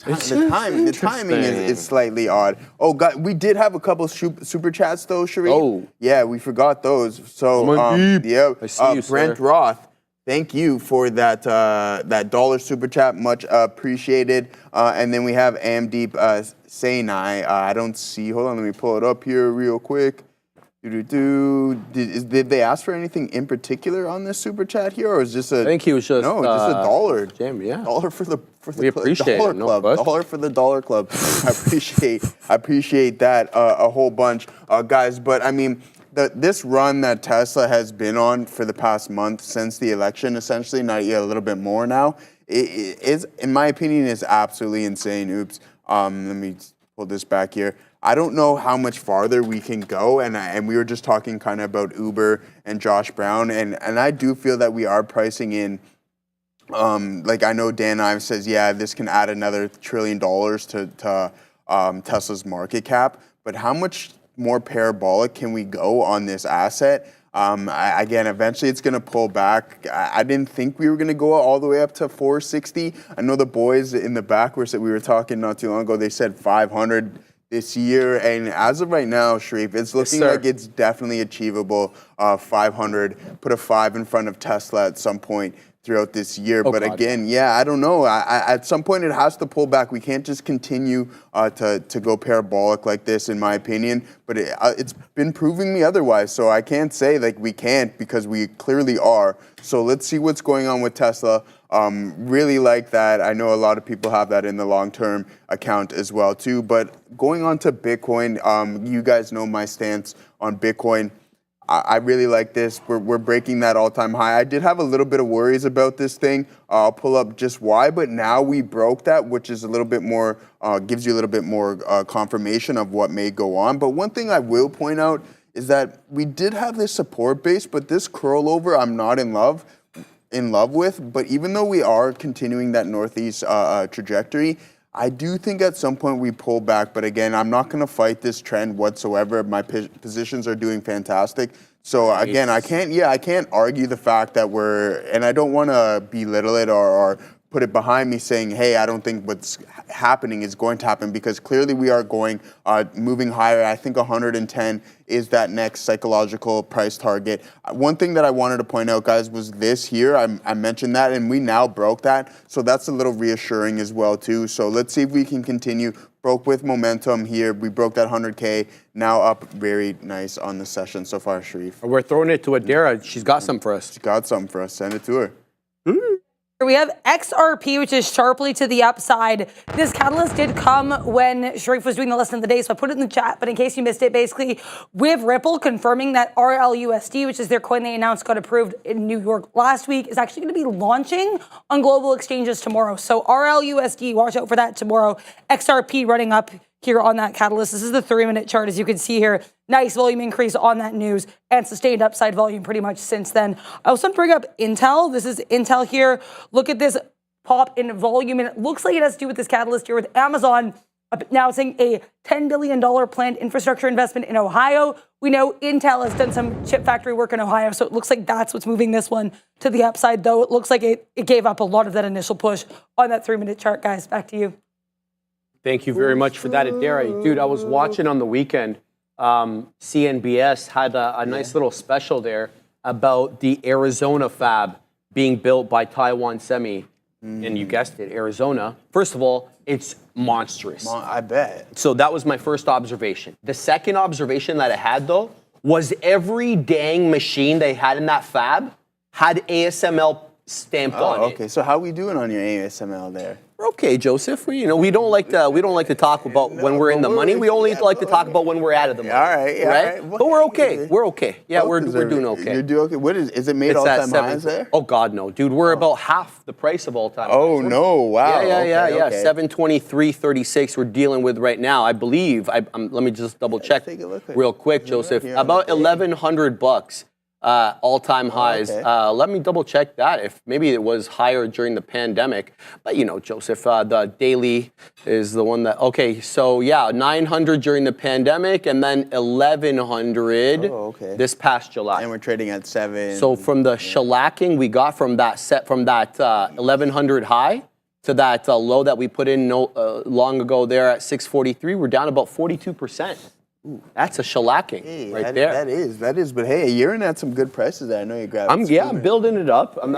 The timing is slightly odd. Oh, God, we did have a couple super chats though, Sharif. Oh. Yeah, we forgot those. So, yeah, I see you, Brent sir. Roth, thank you for that dollar super chat, much appreciated. And then we have Amdeep Sainai. I don't see. Hold on, let me pull it up here real quick. Did they ask for anything in particular on this super chat here, or is just a? I think he was just just a dollar. Jam, yeah. Dollar for the We appreciate dollar it, no club. question. Dollar for the dollar club. I appreciate that a whole bunch, guys. But I mean, this run that Tesla has been on for the past month since the election, essentially, not yet a little bit more now, it is, in my opinion, is absolutely insane. Oops. Let me pull this back here. I don't know how much farther we can go, and we were just talking kind of about Uber and Josh Brown, and I do feel that we are pricing in, like I know Dan Ives says, yeah, this can add another $1 trillion to Tesla's market cap, but how much more parabolic can we go on this asset? Again, eventually it's going to pull back. I didn't think we were going to go all the way up to 460. I know the boys in the back we were talking not too long ago, they said 500 this year, and as of right now, Sharif, it's looking like it's definitely achievable. 500, put a 5 in front of Tesla at some point throughout this year. But again, yeah, I don't know. At some point, it has to pull back. We can't just continue to go parabolic like this, in my opinion. But it's been proving me otherwise. So I can't say like we can't, because we clearly are. So let's see what's going on with Tesla. Really like that. I know a lot of people have that in the long-term account as well too. But going on to Bitcoin, you guys know my stance on Bitcoin. I really like this. We're breaking that all-time high. I did have a little bit of worries about this thing. I'll pull up just why, but now we broke that, which is a little bit more, gives you a little bit more confirmation of what may go on. But one thing I will point out is that we did have this support base, but this curl over, I'm not in love with. But even though we are continuing that northeast trajectory, I do think at some point we pull back, but again, I'm not going to fight this trend whatsoever. My positions are doing fantastic. So again, I can't argue the fact that and I don't want to belittle it or put it behind me saying, hey, I don't think what's happening is going to happen, because clearly we are moving higher. I think 110 is that next psychological price target. One thing that I wanted to point out, guys, was this here. I mentioned that, and we now broke that. So that's a little reassuring as well, too. So let's see if we can continue. Broke with momentum here. We broke that 100K. Now up very nice on the session so far, Sharif. We're throwing it to Adara. She's got something for us. She's got something for us. Send it to her. We have XRP, which is sharply to the upside. This catalyst did come when Sharif was doing the lesson of the day, so I put it in the chat. But in case you missed it, basically, with Ripple confirming that RLUSD, which is their coin they announced got approved in New York last week, is actually going to be launching on global exchanges tomorrow. So RLUSD, watch out for that tomorrow. XRP running up here on that catalyst. This is the 3-minute chart, as you can see here. Nice volume increase on that news and sustained upside volume pretty much since then. I also want to bring up Intel. This is Intel here. Look at this pop in volume, and it looks like it has to do with this catalyst here with Amazon announcing a $10 billion planned infrastructure investment in Ohio. We know Intel has done some chip factory work in Ohio, so it looks like that's what's moving this one to the upside, though it looks like it gave up a lot of that initial push on that 3-minute chart, guys. Back to you. Thank you very much for that, Adara. Dude, I was watching on the weekend. CNBS had a nice little special there about the Arizona fab being built by Taiwan Semi. And you guessed it, Arizona. First of all, it's monstrous. I bet. So that was my first observation. The second observation that I had, though, was every dang machine they had in that fab had ASML stamped on it. Okay, so how we doing on your ASML there? We're okay, Joseph. We don't like to talk about when we're in the money. We only like to talk about when we're out of the money. All right, right. But we're okay. We're okay. Yeah, we're doing okay. You're doing okay. What is it made It's all-time highs there? Oh God, no, dude. We're about half the price of all time. Oh no! Wow. Yeah. Okay. 723.36. We're dealing with right now. I believe. Let me just double check take a look real quick, Joseph. Here on About the page. $1,100 all-time highs. okay. Let me double check that. If maybe it was higher during the pandemic, but Joseph, the daily is the one that. Okay, so yeah, 900 during the pandemic, and then 1100 this past July. And we're trading at 7. So from the shellacking we got from that 1100 high to that low that we put in long ago there at 643, we're down about 42%. Ooh, that's a shellacking right there. That is. But hey, you're in at some good prices there. I know you grabbed. I'm building it up. I'm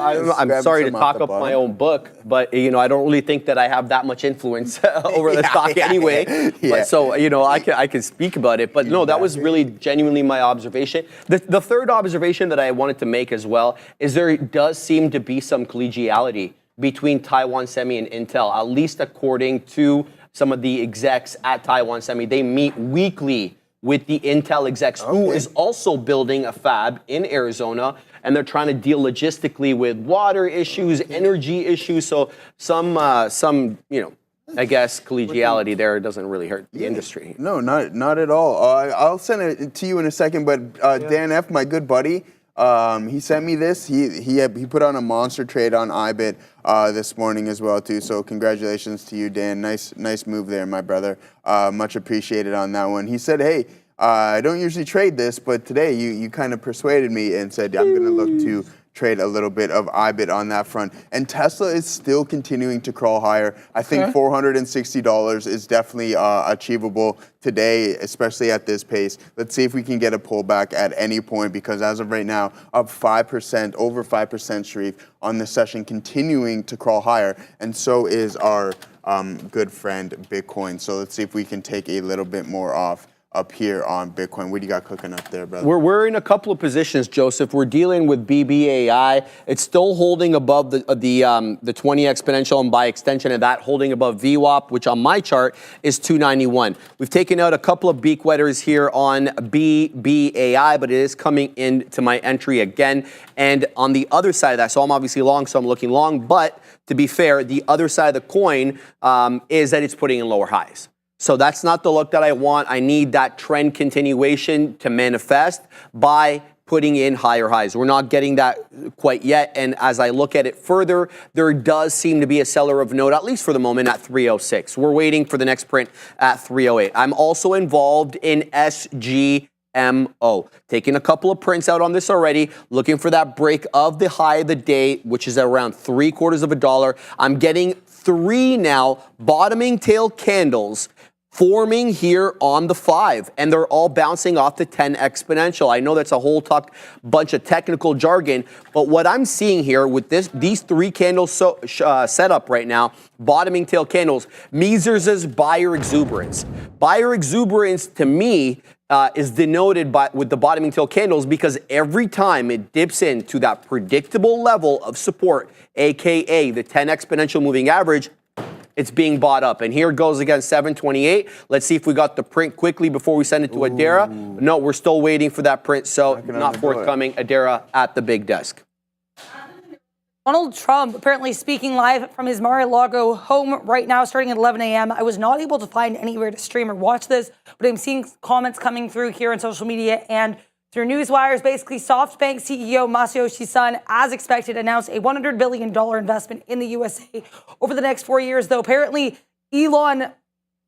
sorry to talk up my own book, but I don't really think that I have that much influence over the stock anyway. Yeah. But so I can speak about it. But no, that was really genuinely my observation. The third observation that I wanted to make as well is there does seem to be some collegiality between Taiwan Semi and Intel, at least according to some of the execs at Taiwan Semi. They meet weekly with the Intel execs, who is also building a fab in Arizona, and they're trying to deal logistically with water issues, energy issues. So some I guess collegiality there doesn't really hurt the industry. No, not at all. I'll send it to you in a second. But Dan F., my good buddy, he sent me this. He put on a monster trade on IBIT this morning as well too. So congratulations to you, Dan. Nice move there, my brother. Much appreciated on that one. He said, "Hey, I don't usually trade this, but today you kind of persuaded me and said I'm going to look to trade a little bit of IBIT on that front." And Tesla is still continuing to crawl higher. I think $460 is definitely achievable today, especially at this pace. Let's see if we can get a pullback at any point, because as of right now, up 5%, over 5%, Sharif, on the session, continuing to crawl higher. And so is our good friend Bitcoin. So let's see if we can take a little bit more off up here on Bitcoin. What do you got cooking up there, brother? We're in a couple of positions, Joseph. We're dealing with BBAI. It's still holding above the 20 exponential, and by extension of that, holding above VWAP, which on my chart is 291. We've taken out a couple of beak wetters here on BBAI, but it is coming into my entry again. And on the other side of that, so I'm obviously long, so I'm looking long. But to be fair, the other side of the coin is that it's putting in lower highs. So that's not the look that I want. I need that trend continuation to manifest by putting in higher highs. We're not getting that quite yet. And as I look at it further, there does seem to be a seller of note, at least for the moment, at 306. We're waiting for the next print at 308. I'm also involved in SGMO. Taking a couple of prints out on this already, looking for that break of the high of the day, which is around $0.75. I'm getting 3 now bottoming tail candles forming here on the 5, and they're all bouncing off the 10 exponential. I know that's a whole bunch of technical jargon, but what I'm seeing here with these 3 candles set up right now, bottoming tail candles, measures buyer exuberance. Buyer exuberance to me is denoted with the bottoming tail candles, because every time it dips into that predictable level of support, aka the 10 exponential moving average, it's being bought up. And here it goes again, 728. Let's see if we got the print quickly before we send it to Adara. No, we're still waiting for that print, so not forthcoming. Adara at the big desk. Donald Trump apparently speaking live from his Mar-a-Lago home right now, starting at 11 a.m. I was not able to find anywhere to stream or watch this, but I'm seeing comments coming through here on social media and through newswires. Basically, SoftBank CEO Masayoshi Son, as expected, announced a $100 billion investment in the USA over the next 4 years, though apparently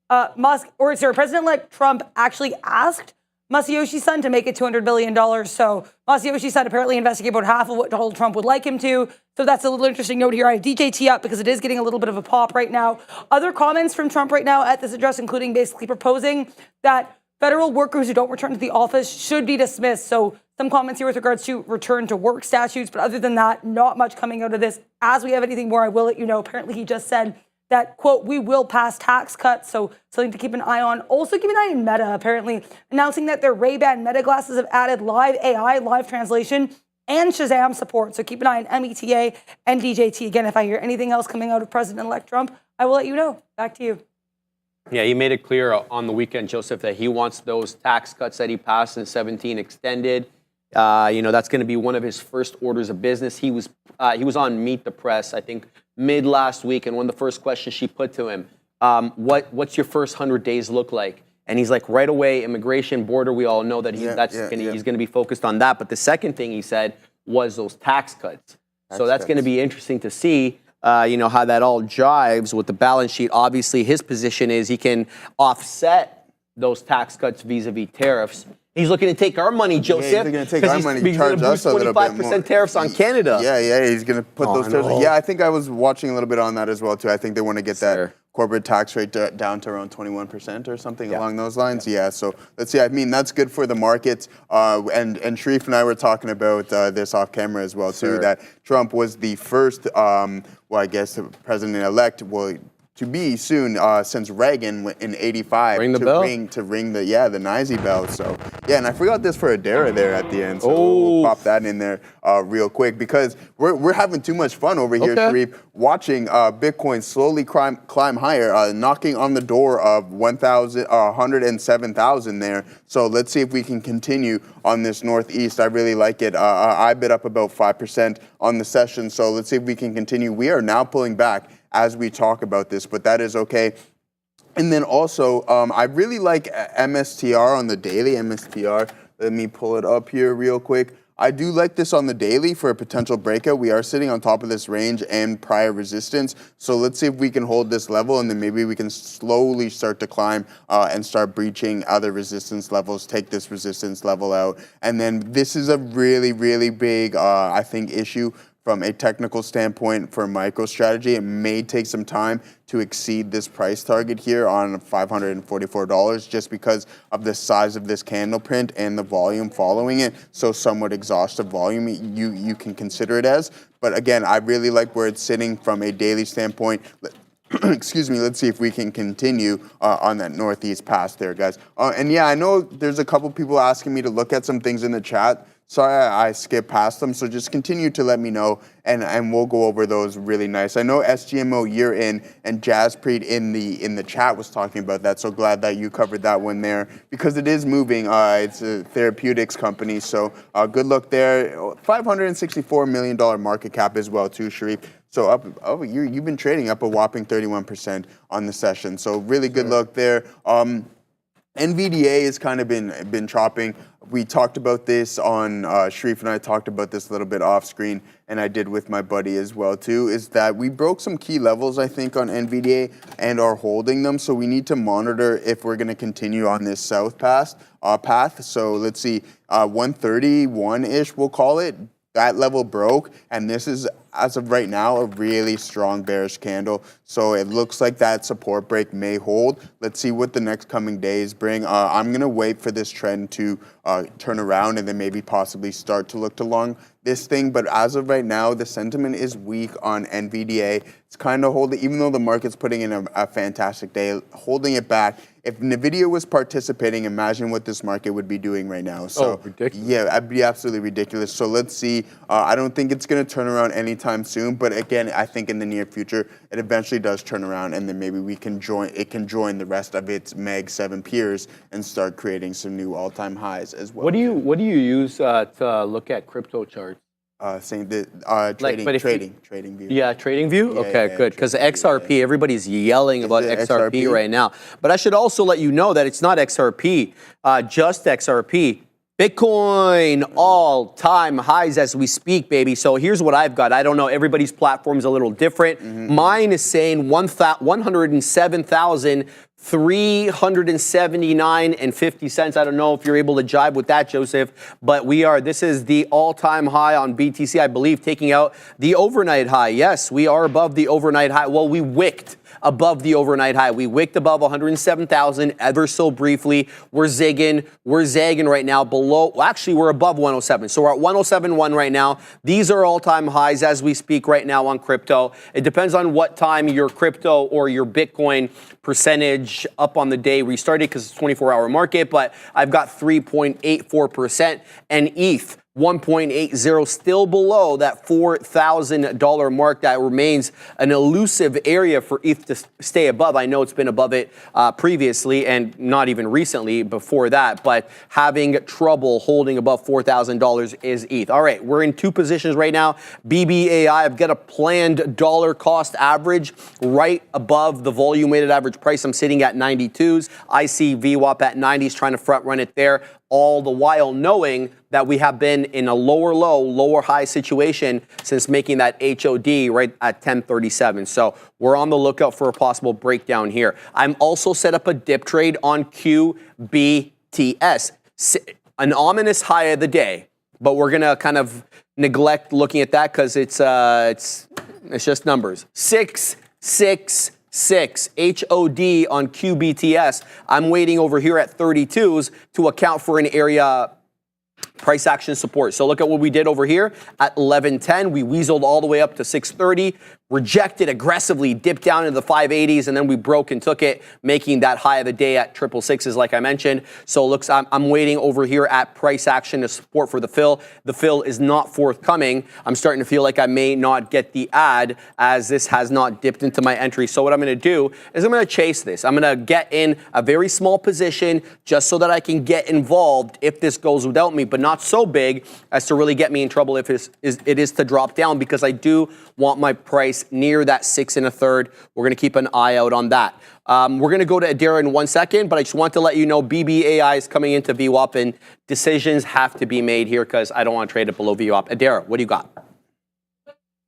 President-elect Trump actually asked Masayoshi Son to make it $200 billion. So Masayoshi Son apparently investing about half of what Donald Trump would like him to. So that's a little interesting note here. I have DJT up because it is getting a little bit of a pop right now. Other comments from Trump right now at this address, including basically proposing that federal workers who don't return to the office should be dismissed. So some comments here with regards to return to work statutes. But other than that, not much coming out of this. As we have anything more, I will let you know. Apparently, he just said that, quote, we will pass tax cuts. So something to keep an eye on. Also keep an eye on Meta, apparently announcing that their Ray-Ban Meta glasses have added live AI, live translation, and Shazam support. So keep an eye on META and DJT. Again, if I hear anything else coming out of President-elect Trump, I will let you know. Back to you. Yeah, he made it clear on the weekend, Joseph, that he wants those tax cuts that he passed in 2017 extended. That's going to be one of his first orders of business. He was on Meet the Press, I think, mid last week, and one of the first questions she put to him, what's your first 100 days look like? And he's like, right away, immigration, border, we all know that he's going to be focused on that. But the second thing he said was those tax cuts. So that's going to be interesting to see, how that all jives with the balance sheet. Obviously, his position is he can offset those tax cuts vis-a-vis tariffs. He's looking to take our money, Joseph. Yeah, he's going to take our money, charge us a little bit more. 25% tariffs on Canada. Yeah, he's going to put those tariffs. Yeah, I think I was watching a little bit on that as well, too. I think they want to get that corporate tax rate down to around 21% or something along those lines. Yeah, so let's see. I mean, that's good for the markets. And Sharif and I were talking about this off camera as well, too, that Trump was the first, I guess, president-elect, to be soon since Reagan in '85 ring the Nazi bell. So and I forgot this for Adara there at the end. So we'll pop that in there real quick because we're having too much fun over here, Sharif, watching Bitcoin slowly climb higher, knocking on the door of 107,000 there. So let's see if we can continue on this northeast. I really like it. I bid up about 5% on the session. So let's see if we can continue. We are now pulling back as we talk about this, but that is okay. And then also, I really like MSTR on the daily. MSTR, let me pull it up here real quick. I do like this on the daily for a potential breakout. We are sitting on top of this range and prior resistance. So let's see if we can hold this level, and then maybe we can slowly start to climb and start breaching other resistance levels, take this resistance level out. And then this is a really, really big, I think, issue from a technical standpoint for MicroStrategy. It may take some time to exceed this price target here on $544 just because of the size of this candle print and the volume following it. So somewhat exhaustive volume you can consider it as. But again, I really like where it's sitting from a daily standpoint. Excuse me, let's see if we can continue on that northeast pass there, guys. And yeah, I know there's a couple people asking me to look at some things in the chat. Sorry, I skipped past them, so just continue to let me know, and we'll go over those really nice. I know SGMO year in and Jazzpreet in the chat was talking about that, so glad that you covered that one there because it is moving. It's a therapeutics company, so good luck there. $564 million market cap as well too, Sharif. So you've been trading up a whopping 31% on the session, so really good luck there. NVDA has kind of been chopping. We talked about this on, Sharif and I talked about this a little bit off screen, and I did with my buddy as well too, is that we broke some key levels, I think, on NVDA and are holding them. So we need to monitor if we're going to continue on this south path. So let's see, 131-ish, we'll call it. That level broke, and this is, as of right now, a really strong bearish candle. So it looks like that support break may hold. Let's see what the next coming days bring. I'm going to wait for this trend to turn around and then maybe possibly start to look to long this thing. But as of right now, the sentiment is weak on NVDA. It's kind of holding, even though the market's putting in a fantastic day, holding it back. If NVIDIA was participating, imagine what this market would be doing right now. So, ridiculous. Yeah, it'd be absolutely ridiculous. So let's see. I don't think it's going to turn around anytime soon. But again, I think in the near future, it eventually does turn around. And then maybe it can join the rest of its Mag 7 peers and start creating some new all-time highs as well. What do you use to look at crypto charts? Saying that trading view. Yeah, trading view? Yeah, okay, good. Because XRP, everybody's yelling about XRP right now. But I should also let you know that it's not XRP, just XRP. Bitcoin all-time highs as we speak, baby. So here's what I've got. I don't know, everybody's platform's a little different. Mine is saying 107,379.50 cents. I don't know if you're able to jive with that, Joseph, but this is the all-time high on BTC, I believe, taking out the overnight high. Yes, we are above the overnight high. Well, we wicked above the overnight high. We wicked above 107,000 ever so briefly. We're zigging. We're zagging right now below. Well, actually, we're above 107. So we're at 107.1 right now. These are all-time highs as we speak right now on crypto. It depends on what time your crypto or your Bitcoin percentage up on the day restarted because it's a 24-hour market, but I've got 3.84%, and ETH 1.80, still below that $4,000 mark. That remains an elusive area for ETH to stay above. I know it's been above it previously and not even recently before that, but having trouble holding above $4,000 is ETH. All right, we're in two positions right now. BBAI, I've got a planned dollar cost average right above the volume weighted average price. I'm sitting at 92s. I see VWAP at 90s, trying to front run it there, all the while knowing that we have been in a lower low, lower high situation since making that HOD right at 1037. So we're on the lookout for a possible breakdown here. I'm also set up a dip trade on QBTS. An ominous high of the day, but we're gonna kind of neglect looking at that because it's just numbers. 666 HOD on QBTS. I'm waiting over here at 32s to account for an area price action support. So look at what we did over here at 1110. We weaseled all the way up to 630, rejected aggressively, dipped down into the 580s, and then we broke and took it, making that high of the day at 666, like I mentioned. So it looks, I'm waiting over here at price action to support for the fill. The fill is not forthcoming. I'm starting to feel like I may not get the ad as this has not dipped into my entry. So what I'm going to do is I'm going to chase this. I'm going to get in a very small position just so that I can get involved if this goes without me, but not so big as to really get me in trouble if it is to drop down, because I do want my price near that 6 1/3. We're going to keep an eye out on that. We're going to go to Adara in 1 second, but I just want to let you know BBAI is coming into VWAP and decisions have to be made here because I don't want to trade it below VWAP. Adara, what do you got?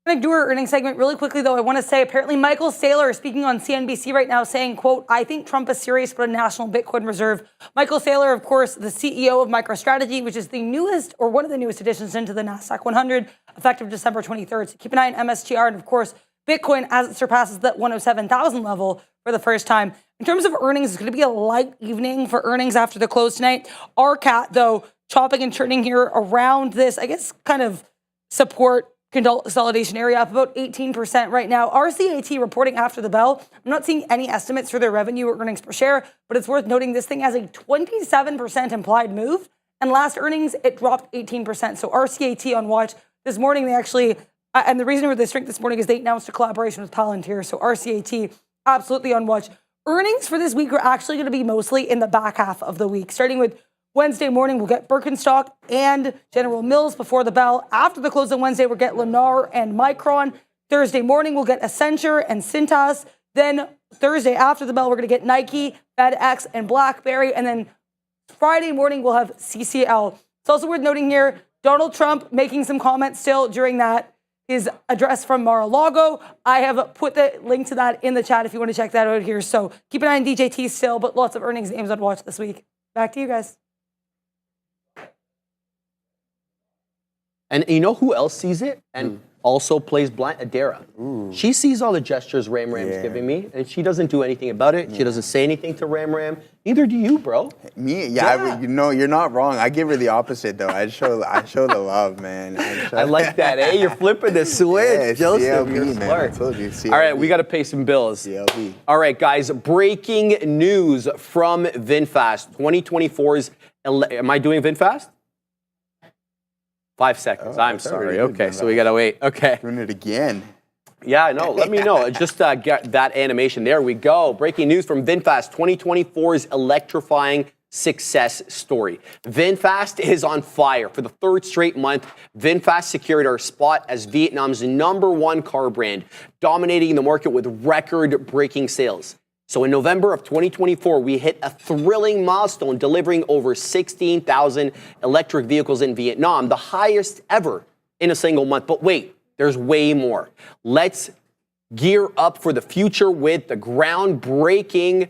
I'm going to do our earnings segment really quickly, though. I want to say apparently Michael Saylor is speaking on CNBC right now saying, quote, I think Trump is serious about a national Bitcoin reserve. Michael Saylor, of course, the CEO of MicroStrategy, which is the newest or one of the newest additions into the NASDAQ 100, effective December 23rd. So keep an eye on MSTR. And of course, Bitcoin as it surpasses that 107,000 level for the first time. In terms of earnings, it's going to be a light evening for earnings after the close tonight. RCAT, though, chopping and churning here around this, I guess, kind of support consolidation area, up about 18% right now. RCAT reporting after the bell. I'm not seeing any estimates for their revenue or earnings per share, but it's worth noting this thing has a 27% implied move. And last earnings, it dropped 18%. So RCAT on watch. This morning, they actually, and the reason for the strength this morning is they announced a collaboration with Palantir. So RCAT, absolutely on watch. Earnings for this week are actually going to be mostly in the back half of the week. Starting with Wednesday morning, we'll get Birkenstock and General Mills before the bell. After the close on Wednesday, we'll get Lennar and Micron. Thursday morning, we'll get Accenture and Cintas. Then Thursday after the bell, we're going to get Nike, FedEx, and BlackBerry. And then Friday morning, we'll have CCL. It's also worth noting here, Donald Trump making some comments still during that, his address from Mar-a-Lago. I have put the link to that in the chat if you want to check that out here. So keep an eye on DJT still, but lots of earnings names on watch this week. Back to you guys. And you know who else sees it and also plays blind? Adara. She sees all the gestures Ram's giving me, and she doesn't do anything about it. She doesn't say anything to Ram. Neither do you, bro. Me? Yeah. You know, you're not wrong. I give her the opposite, though. I show the love, man. I like that, eh? You're flipping the switch. Yeah, Joseph, you're CLB, man. smart. I told you, CLB. All right, we got to pay some bills. CLB. All right, guys, breaking news from VinFast. 2024's, am I doing VinFast? 5 seconds. I'm sorry. Okay, so we got to wait. Okay. Doing it again. Yeah, no, let me know. Just get that animation. There we go. Breaking news from VinFast, 2024's electrifying success story. VinFast is on fire. For the third straight month, VinFast secured our spot as Vietnam's #1 car brand, dominating the market with record-breaking sales. So in November of 2024, we hit a thrilling milestone, delivering over 16,000 electric vehicles in Vietnam, the highest ever in a single month. But wait, there's way more. Let's gear up for the future with the groundbreaking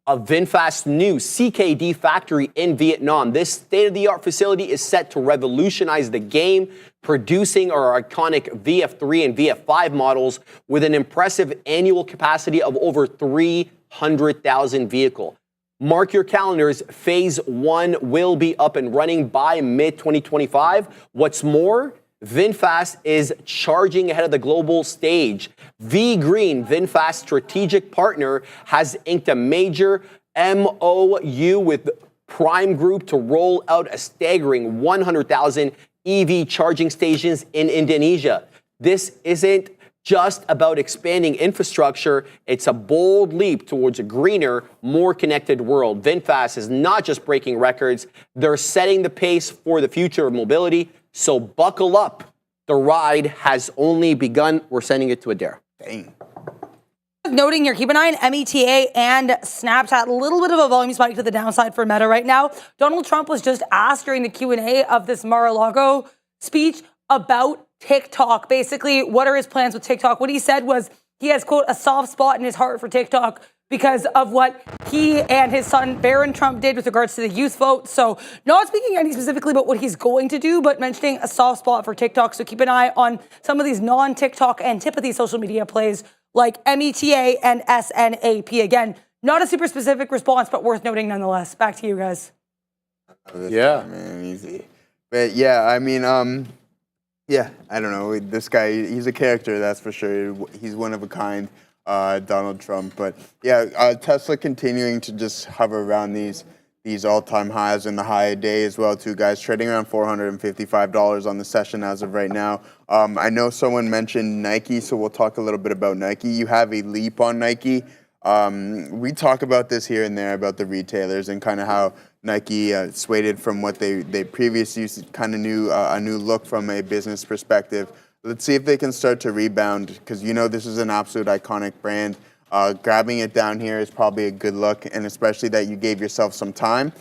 of VinFast's new CKD factory in Vietnam. This state-of-the-art facility is set to revolutionize the game, producing our iconic VF3 and VF5 models with an impressive annual capacity of over 300,000 vehicles. Mark your calendars, phase 1 will be up and running by mid-2025. What's more, VinFast is charging ahead of the global stage. V-Green, VinFast's strategic partner, has inked a major MOU with Prime Group to roll out a staggering 100,000 EV charging stations in Indonesia. This isn't just about expanding infrastructure. It's a bold leap towards a greener, more connected world. VinFast is not just breaking records, they're setting the pace for the future of mobility. So buckle up. The ride has only begun. We're sending it to Adair. Dang. Noting here, keep an eye on META and Snapchat. A little bit of a volume spike to the downside for Meta right now. Donald Trump was just asked during the Q&A of this Mar-a-Lago speech about TikTok. Basically, what are his plans with TikTok? What he said was he has, quote, a soft spot in his heart for TikTok because of what he and his son Barron Trump did with regards to the youth vote. So not speaking any specifically about what he's going to do, but mentioning a soft spot for TikTok. So keep an eye on some of these non-TikTok antipathy social media plays like META and SNAP. Again, not a super specific response, but worth noting nonetheless. Back to you guys. Yeah. Man, easy. But yeah, I mean, yeah, I don't know. This guy, he's a character, that's for sure. He's one of a kind, Donald Trump. But yeah, Tesla continuing to just hover around these all-time highs and the high day as well, too, guys. Trading around $455 on the session as of right now. I know someone mentioned Nike, so we'll talk a little bit about Nike. You have a leap on Nike. We talk about this here and there about the retailers and kind of how Nike swayed from what they previously used to kind of knew a new look from a business perspective. Let's see if they can start to rebound because, you know, this is an absolute iconic brand. Grabbing it down here is probably a good look, and especially that you gave yourself some time,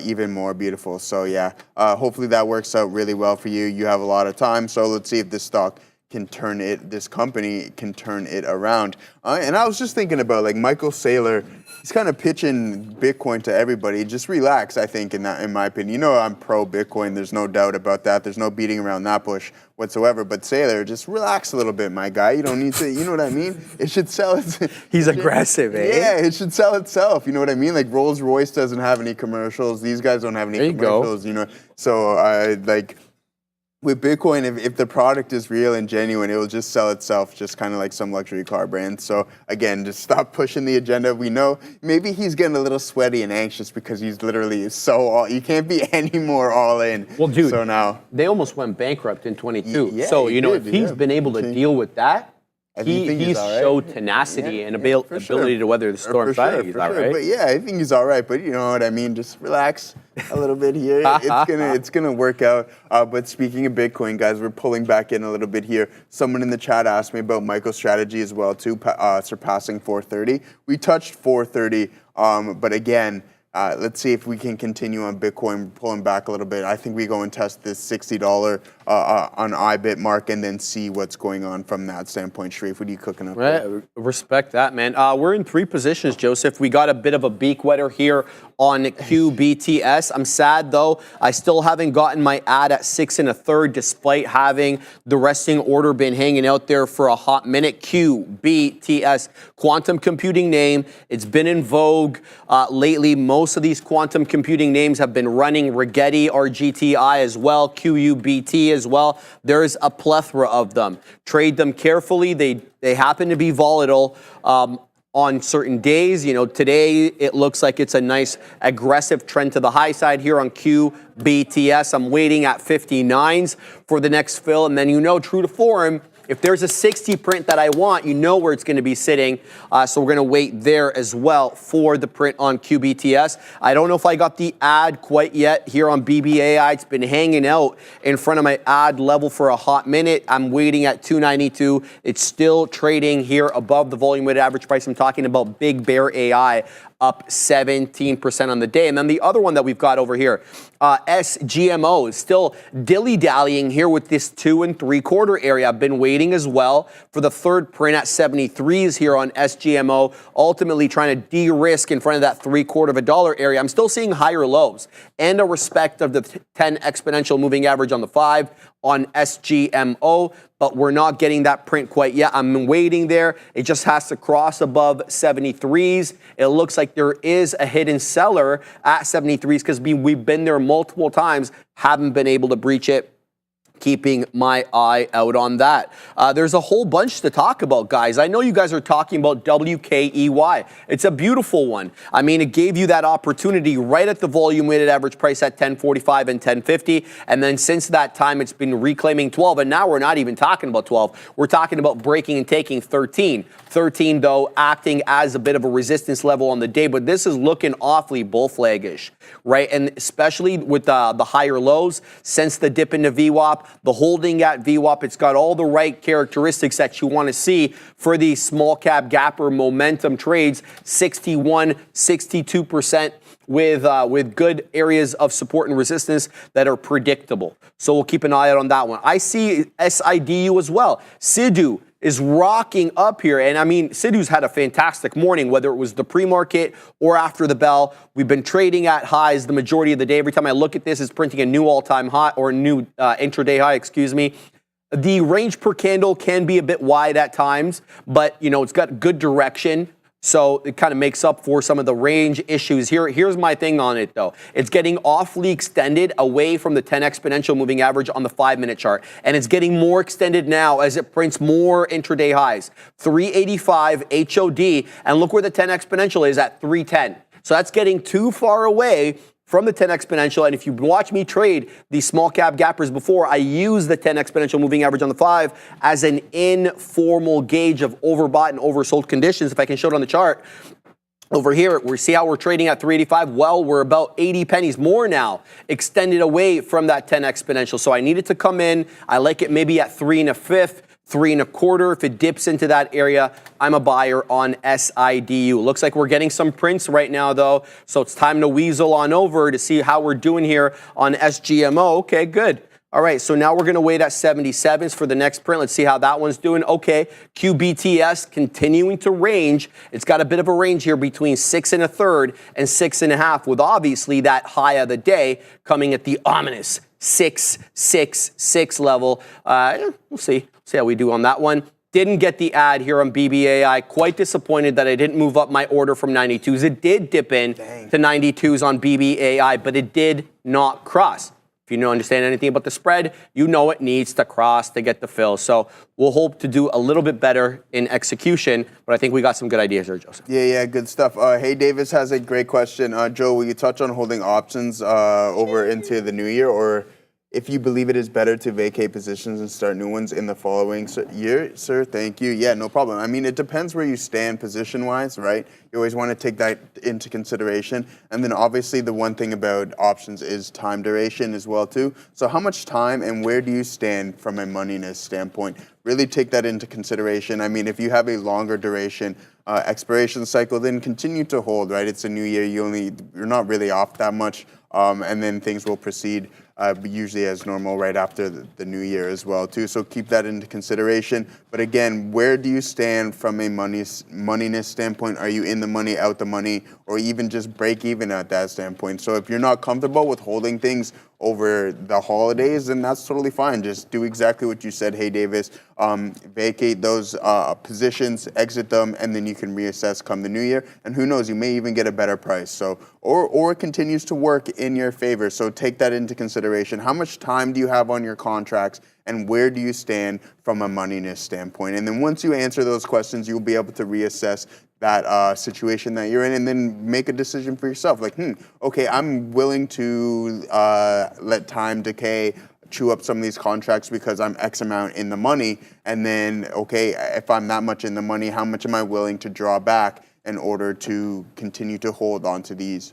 even more beautiful. So yeah, hopefully that works out really well for you. You have a lot of time, so let's see if this stock can turn it, this company can turn it around. And I was just thinking about like Michael Saylor, he's kind of pitching Bitcoin to everybody. Just relax, I think, in my opinion. You know I'm pro Bitcoin, there's no doubt about that. There's no beating around that bush whatsoever. But Saylor, just relax a little bit, my guy. You don't need to, you know what I mean? It should sell He's aggressive, eh? Yeah, it should sell itself. You know what I mean? Like Rolls Royce doesn't have any commercials. These guys don't have any commercials, you know. So like with Bitcoin, if the product is real and genuine, it will just sell itself, just kind of like some luxury car brand. So again, just stop pushing the agenda. We know maybe he's getting a little sweaty and anxious because he's literally so all, you can't be any more all in. Well, dude, so now they almost went bankrupt in 22. Yeah, so, you know, did, if he's been able to deal with that, he's all right. showed tenacity and ability to weather the storm. He's all right. But yeah, I think he's all right. But you know what I mean? Just relax a little bit here. It's gonna work out. But speaking of Bitcoin, guys, we're pulling back in a little bit here. Someone in the chat asked me about MicroStrategy as well too, surpassing 430. We touched 430, but again. Let's see if we can continue on Bitcoin, pulling back a little bit. I think we go and test this $60 on IBIT mark and then see what's going on from that standpoint. Sharif, what are you cooking up? Right, respect that, man. We're in 3 positions, Joseph. We got a bit of a beak wetter here on QBTS. I'm sad, though. I still haven't gotten my ad at 6 1/3, despite having the resting order been hanging out there for a hot minute. QBTS, quantum computing name. It's been in vogue lately. Most of these quantum computing names have been running Rigetti, RGTI as well, QUBT as well. There's a plethora of them. Trade them carefully. They happen to be volatile on certain days. You know, today it looks like it's a nice aggressive trend to the high side here on QBTS. I'm waiting at 59s for the next fill. And then, you know, true to form, if there's a 60 print that I want, you know where it's going to be sitting. So we're going to wait there as well for the print on QBTS. I don't know if I got the ad quite yet here on BBAI. It's been hanging out in front of my ad level for a hot minute. I'm waiting at 292. It's still trading here above the volume weighted average price. I'm talking about Big Bear AI, up 17% on the day. And then the other one that we've got over here, SGMO, is still dilly-dallying here with this 2 3/4 area. I've been waiting as well for the third print at 73s here on SGMO, ultimately trying to de-risk in front of that $0.75 area. I'm still seeing higher lows and a respect of the 10 exponential moving average on the 5 on SGMO, but we're not getting that print quite yet. I'm waiting there. It just has to cross above 73s. It looks like there is a hidden seller at 73s because we've been there multiple times, haven't been able to breach it. keeping my eye out on that. There's a whole bunch to talk about, guys. I know you guys are talking about WKEY. It's a beautiful one. I mean, it gave you that opportunity right at the volume weighted average price at 1045 and 1050. And then since that time, it's been reclaiming 12. And now we're not even talking about 12. We're talking about breaking and taking 13. 13, though, acting as a bit of a resistance level on the day. But this is looking awfully bull flaggish, right? And especially with the higher lows since the dip into VWAP, the holding at VWAP, it's got all the right characteristics that you want to see for these small cap gapper momentum trades, 61, 62%. With good areas of support and resistance that are predictable. So we'll keep an eye out on that one. I see SIDU as well. SIDU is rocking up here. And I mean, SIDU's had a fantastic morning, whether it was the pre-market or after the bell. We've been trading at highs the majority of the day. Every time I look at this, it's printing a new all-time high or a new intraday high, excuse me. The range per candle can be a bit wide at times, but you know, it's got good direction. So it kind of makes up for some of the range issues here. Here's my thing on it, though. It's getting awfully extended away from the 10 exponential moving average on the 5-minute chart. And it's getting more extended now as it prints more intraday highs. 385 HOD. And look where the 10 exponential is at 310. So that's getting too far away from the 10 exponential. And if you watch me trade these small cap gappers before, I use the 10 exponential moving average on the 5 as an informal gauge of overbought and oversold conditions. If I can show it on the chart over here, we see how we're trading at 385. Well, we're about 80 pennies more now, extended away from that 10 exponential. So I need it to come in. I like it maybe at 3 1/5. 3 1/4. If it dips into that area, I'm a buyer on SIDU. Looks like we're getting some prints right now, though. So it's time to weasel on over to see how we're doing here on SGMO. Okay, good. All right, so now we're going to wait at 77s for the next print. Let's see how that one's doing. Okay, QBTS continuing to range. It's got a bit of a range here between 6 1/3 and 6 1/2, with obviously that high of the day coming at the ominous 666 level. We'll see how we do on that one. Didn't get the ad here on BBAI. Quite disappointed that I didn't move up my order from 92s. It did dip in to 92s on BBAI, but it did not cross. If you don't understand anything about the spread, you know it needs to cross to get the fill. So we'll hope to do a little bit better in execution, but I think we got some good ideas there, Joseph. Yeah, good stuff. Hey, Davis has a great question. Joe, will you touch on holding options over into the new year, or if you believe it is better to vacate positions and start new ones in the following year, sir? Thank you. Yeah, no problem. I mean, it depends where you stand position-wise, right? You always want to take that into consideration. And then obviously the one thing about options is time duration as well, too. So how much time and where do you stand from a moneyness standpoint? Really take that into consideration. I mean, if you have a longer duration expiration cycle, then continue to hold, right? It's a new year. You're not really off that much. And then things will proceed usually as normal right after the new year as well, too. So keep that into consideration. But again, where do you stand from a moneyness standpoint? Are you in the money, out the money, or even just break even at that standpoint? So if you're not comfortable with holding things over the holidays, then that's totally fine. Just do exactly what you said, hey, Davis. Vacate those positions, exit them, and then you can reassess come the new year. And who knows, you may even get a better price. So, or it continues to work in your favor. So take that into consideration. How much time do you have on your contracts, and where do you stand from a moneyness standpoint? And then once you answer those questions, you'll be able to reassess that situation that you're in, and then make a decision for yourself. Like, okay, I'm willing to let time decay, chew up some of these contracts because I'm X amount in the money. And then, okay, if I'm that much in the money, how much am I willing to draw back in order to continue to hold on to these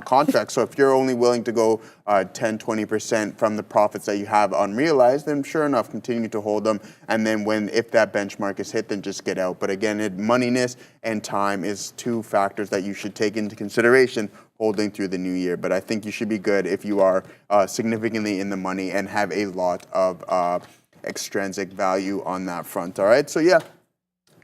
contracts? So if you're only willing to go 10, 20% from the profits that you have unrealized, then sure enough, continue to hold them. And then if that benchmark is hit, then just get out. But again, moneyness and time is two factors that you should take into consideration holding through the new year. But I think you should be good if you are significantly in the money and have a lot of extrinsic value on that front. All right, so yeah.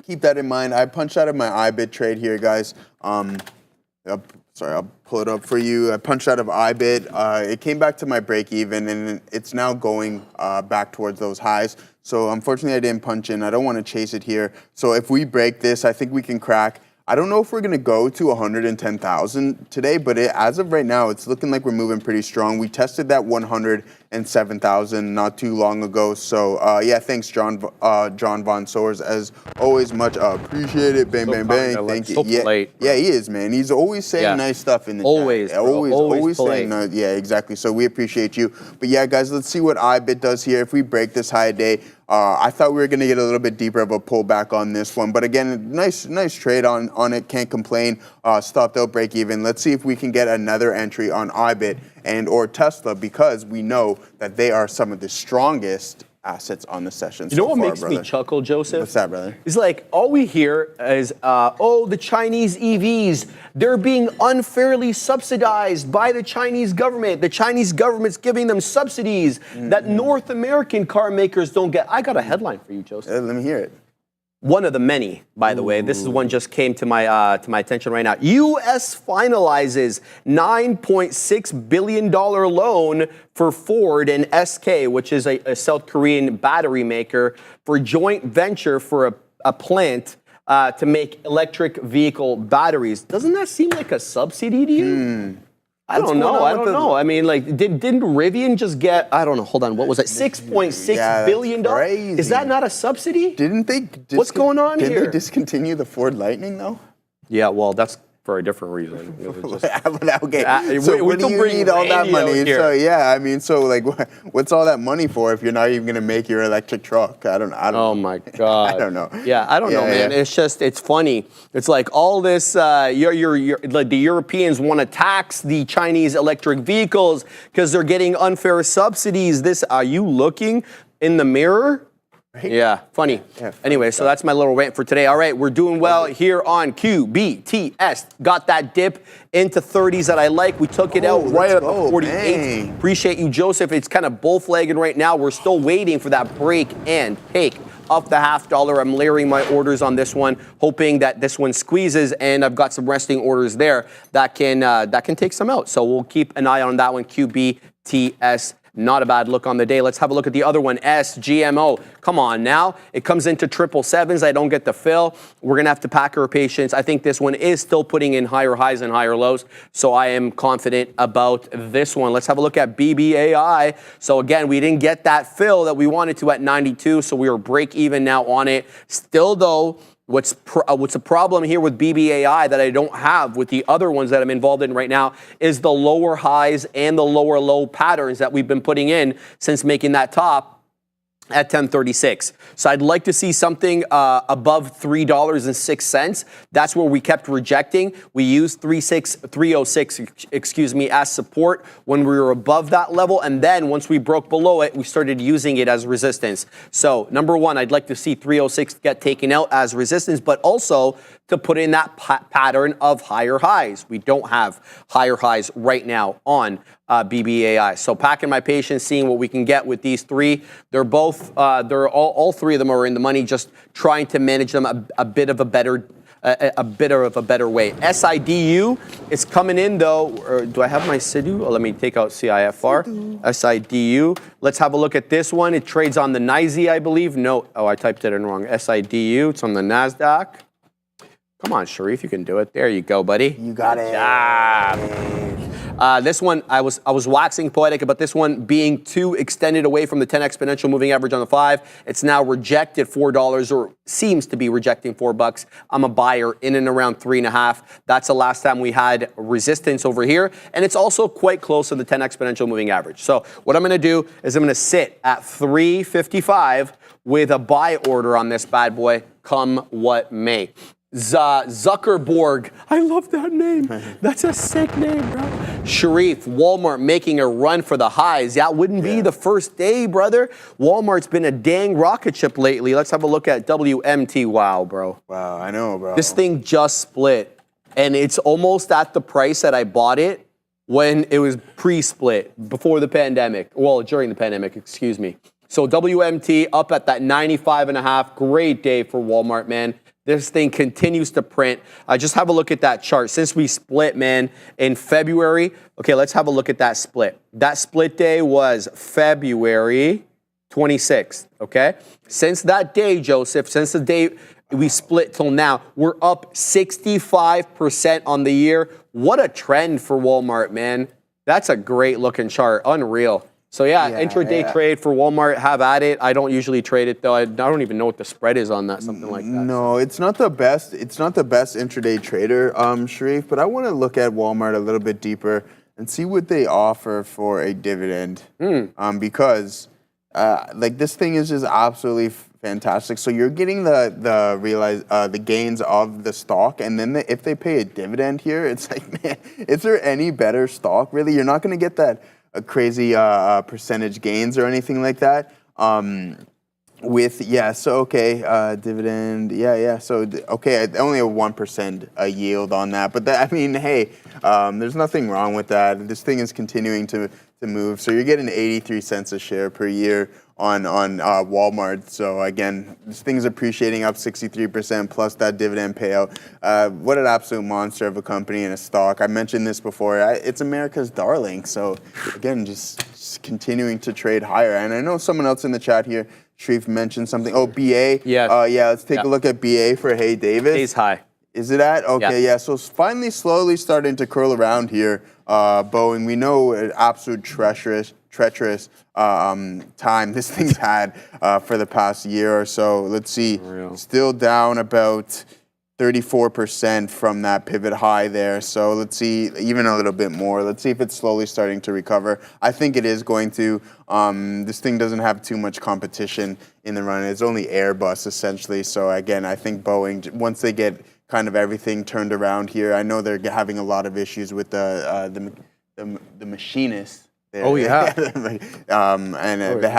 Keep that in mind. I punched out of my IBIT trade here, guys. Sorry, I'll pull it up for you. I punched out of IBIT. It came back to my break even, and it's now going back towards those highs. So unfortunately, I didn't punch in. I don't want to chase it here. So if we break this, I think we can crack I don't know if we're going to go to 110,000 today, but as of right now, it's looking like we're moving pretty strong. We tested that 107,000 not too long ago. So, yeah, thanks, John Von Soers. As always, much appreciated. Bang, bang, bang. Thank you. So polite, yeah, he is, man. He's always saying nice stuff in the always, chat. bro. Always polite. saying, yeah, exactly. So we appreciate you. But, yeah, guys, let's see what IBIT does here. If we break this high day, I thought we were going to get a little bit deeper of a pullback on this one. But again, nice trade on it. Can't complain. Stopped out break even. Let's see if we can get another entry on IBIT and or Tesla, because we know that they are some of the strongest assets on the session. You know what makes me chuckle, Joseph? What's that, brother? It's like all we hear is, the Chinese EVs, they're being unfairly subsidized by the Chinese government. The Chinese government's giving them subsidies that North American car makers don't get. I got a headline for you, Joseph. Let me hear it. One of the many, by the way. This is one just came to my attention right now. U.S. finalizes $9.6 billion loan for Ford and SK, which is a South Korean battery maker, for joint venture for a plant to make electric vehicle batteries. Doesn't that seem like a subsidy to you? I don't know. I mean, like, didn't Rivian just get, I don't know, hold on, what was it, $6.6 billion? Crazy. Is that not a subsidy? Didn't they? What's going on here? Did they discontinue the Ford Lightning, though? Yeah, well, that's for a different reason. It was just- Okay, so we what do can you bring need all that radio money? here. So yeah, I mean, so like, what's all that money for if you're not even gonna make your electric truck? I don't Oh my God! I don't know. Yeah, I don't know, man. Yeah. It's just, it's funny. It's like all this. Like the Europeans want to tax the Chinese electric vehicles because they're getting unfair subsidies. Are you looking in the mirror? Right? Yeah, funny. Yeah, anyway, so that's my little rant for today. All right, we're doing well here on QBTS. Got that dip into 30s that I like. We took it out right at the 48. Bang. Appreciate you, Joseph. It's kind of bull flagging right now. We're still waiting for that break and take up the $0.50. I'm layering my orders on this one, hoping that this one squeezes, and I've got some resting orders there that can take some out. So we'll keep an eye on that one. QBTS. Not a bad look on the day. Let's have a look at the other one, SGMO. Come on now. It comes into 777s. I don't get the fill. We're going to have to pack our patience. I think this one is still putting in higher highs and higher lows, so I am confident about this one. Let's have a look at BBAI. So again, we didn't get that fill that we wanted to at 92, so we are break even now on it. Still though, what's a problem here with BBAI that I don't have with the other ones that I'm involved in right now is the lower highs and the lower low patterns that we've been putting in since making that top at 1036. So I'd like to see something above $3.06. That's where we kept rejecting. We used 306, as support when we were above that level. And then once we broke below it, we started using it as resistance. So number one, I'd like to see 306 get taken out as resistance, but also to put in that pattern of higher highs. We don't have higher highs right now on BBAI. So packing my patience, seeing what we can get with these three. They're both, all three of them are in the money, just trying to manage them a bit of a better way. SIDU is coming in though. Or do I have my SIDU? Oh, let me take out CIFR. SIDU. Let's have a look at this one. It trades on the NYSE, I believe. No, I typed it in wrong. SIDU. It's on the NASDAQ. Come on, Sharif, you can do it. There you go, buddy. You got it. This one, I was waxing poetic about this one being too extended away from the 10 exponential moving average on the 5. It's now rejected $4, or seems to be rejecting $4. I'm a buyer in and around 3.5. That's the last time we had resistance over here, and it's also quite close to the 10 exponential moving average. So what I'm going to do is I'm going to sit at 355 with a buy order on this bad boy, come what may. Zuckerberg. I love that name. That's a sick name, bro. Sharif, Walmart making a run for the highs. That wouldn't be the first day, brother. Walmart's been a dang rocket ship lately. Let's have a look at WMT. Wow, bro. Wow, I know, bro. This thing just split, and it's almost at the price that I bought it when it was pre-split, before the pandemic. Well, during the pandemic, excuse me. So WMT up at that 95.5. Great day for Walmart, man. This thing continues to print. Just have a look at that chart. Since we split, man, in February. Okay, let's have a look at that split. That split day was February 26th, okay? Since that day, Joseph, since the day We split till now. We're up 65% on the year. What a trend for Walmart, man. That's a great looking chart. Unreal. So yeah, intraday trade for Walmart, have at it. I don't usually trade it though. I don't even know what the spread is on that, something like that. No, it's not the best. It's not the best intraday trader, Sharif. But I want to look at Walmart a little bit deeper and see what they offer for a dividend. Because like this thing is just absolutely fantastic. So you're getting the gains of the stock, and then if they pay a dividend here, it's like, man, is there any better stock? Really, you're not going to get that crazy percentage gains or anything like that. Dividend, so okay, only a 1% yield on that, but that, I mean, hey, there's nothing wrong with that. This thing is continuing to move, so you're getting 83 cents a share per year on Walmart. So again, this thing's appreciating up 63% plus that dividend payout. What an absolute monster of a company and a stock. I mentioned this before. It's America's darling. So again, just continuing to trade higher. And I know someone else in the chat here, Sharif, mentioned something. Oh, BA. Yeah. Let's take a look at BA for Hey Davis. Stays high. Is it at? Okay, yeah. So it's finally slowly starting to curl around here. Boeing, we know an absolute treacherous time this thing's had for the past year or so. Let's see, still down about 34% from that pivot high there. So let's see, even a little bit more. Let's see if it's slowly starting to recover. I think it is going to. This thing doesn't have too much competition in the run. It's only Airbus essentially. So again, I think Boeing, once they get kind of everything turned around here, I know they're having a lot of issues with the machinists. There. Oh yeah,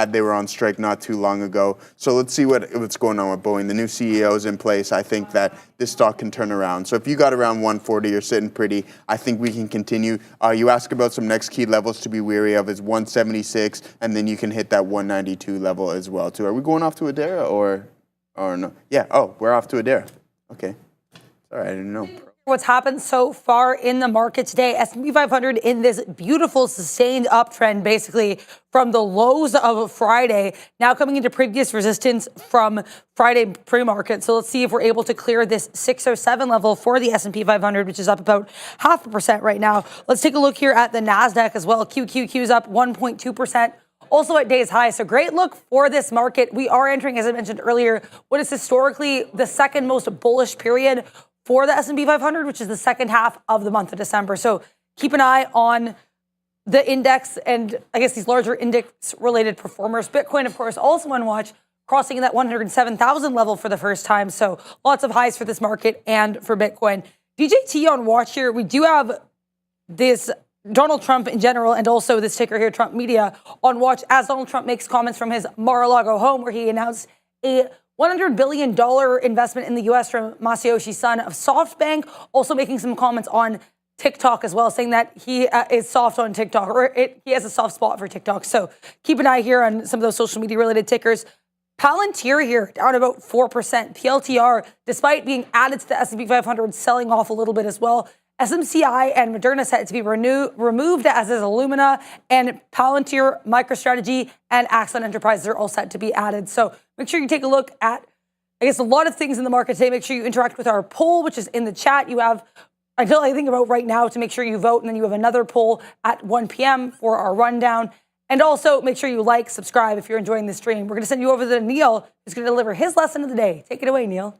they were on strike not too long ago. So let's see what's going on with Boeing. The new CEO is in place. I think that this stock can turn around. So if you got around 140, you're sitting pretty. I think we can continue. You ask about some next key levels to be wary of is 176, and then you can hit that 192 level as well too. Are we going off to Adara or no? Yeah. Oh, we're off to Adara. Okay. Sorry, I didn't know. What's happened so far in the market today, S&P 500 in this beautiful sustained uptrend, basically from the lows of Friday, now coming into previous resistance from Friday pre-market. So let's see if we're able to clear this 607 level for the S&P 500, which is up about 0.5% right now. Let's take a look here at the NASDAQ as well. QQQ is up 1.2%. Also at day's high. So great look for this market. We are entering, as I mentioned earlier, what is historically the second most bullish period for the S&P 500, which is the second half of the month of December. So keep an eye on the index and I guess these larger index-related performers. Bitcoin, of course, also on watch, crossing that 107,000 level for the first time. So lots of highs for this market and for Bitcoin. DJT on watch here. We do have this Donald Trump in general and also this ticker here, Trump Media, on watch as Donald Trump makes comments from his Mar-a-Lago home where he announced a $100 billion investment in the U.S. from Masayoshi Son of SoftBank, also making some comments on TikTok as well, saying that he is soft on TikTok, or he has a soft spot for TikTok. So keep an eye here on some of those social media related tickers. Palantir here, down about 4%. PLTR, despite being added to the S&P 500, selling off a little bit as well. SMCI and Moderna set to be removed, as is Illumina, and Palantir, MicroStrategy, and Axon Enterprises are all set to be added. So make sure you take a look at, I guess, a lot of things in the market today. Make sure you interact with our poll, which is in the chat. You have until I think about right now to make sure you vote, and then you have another poll at 1 p.m. for our rundown. And also make sure you like, subscribe if you're enjoying the stream. We're going to send you over to Neil, who's going to deliver his lesson of the day. Take it away, Neil.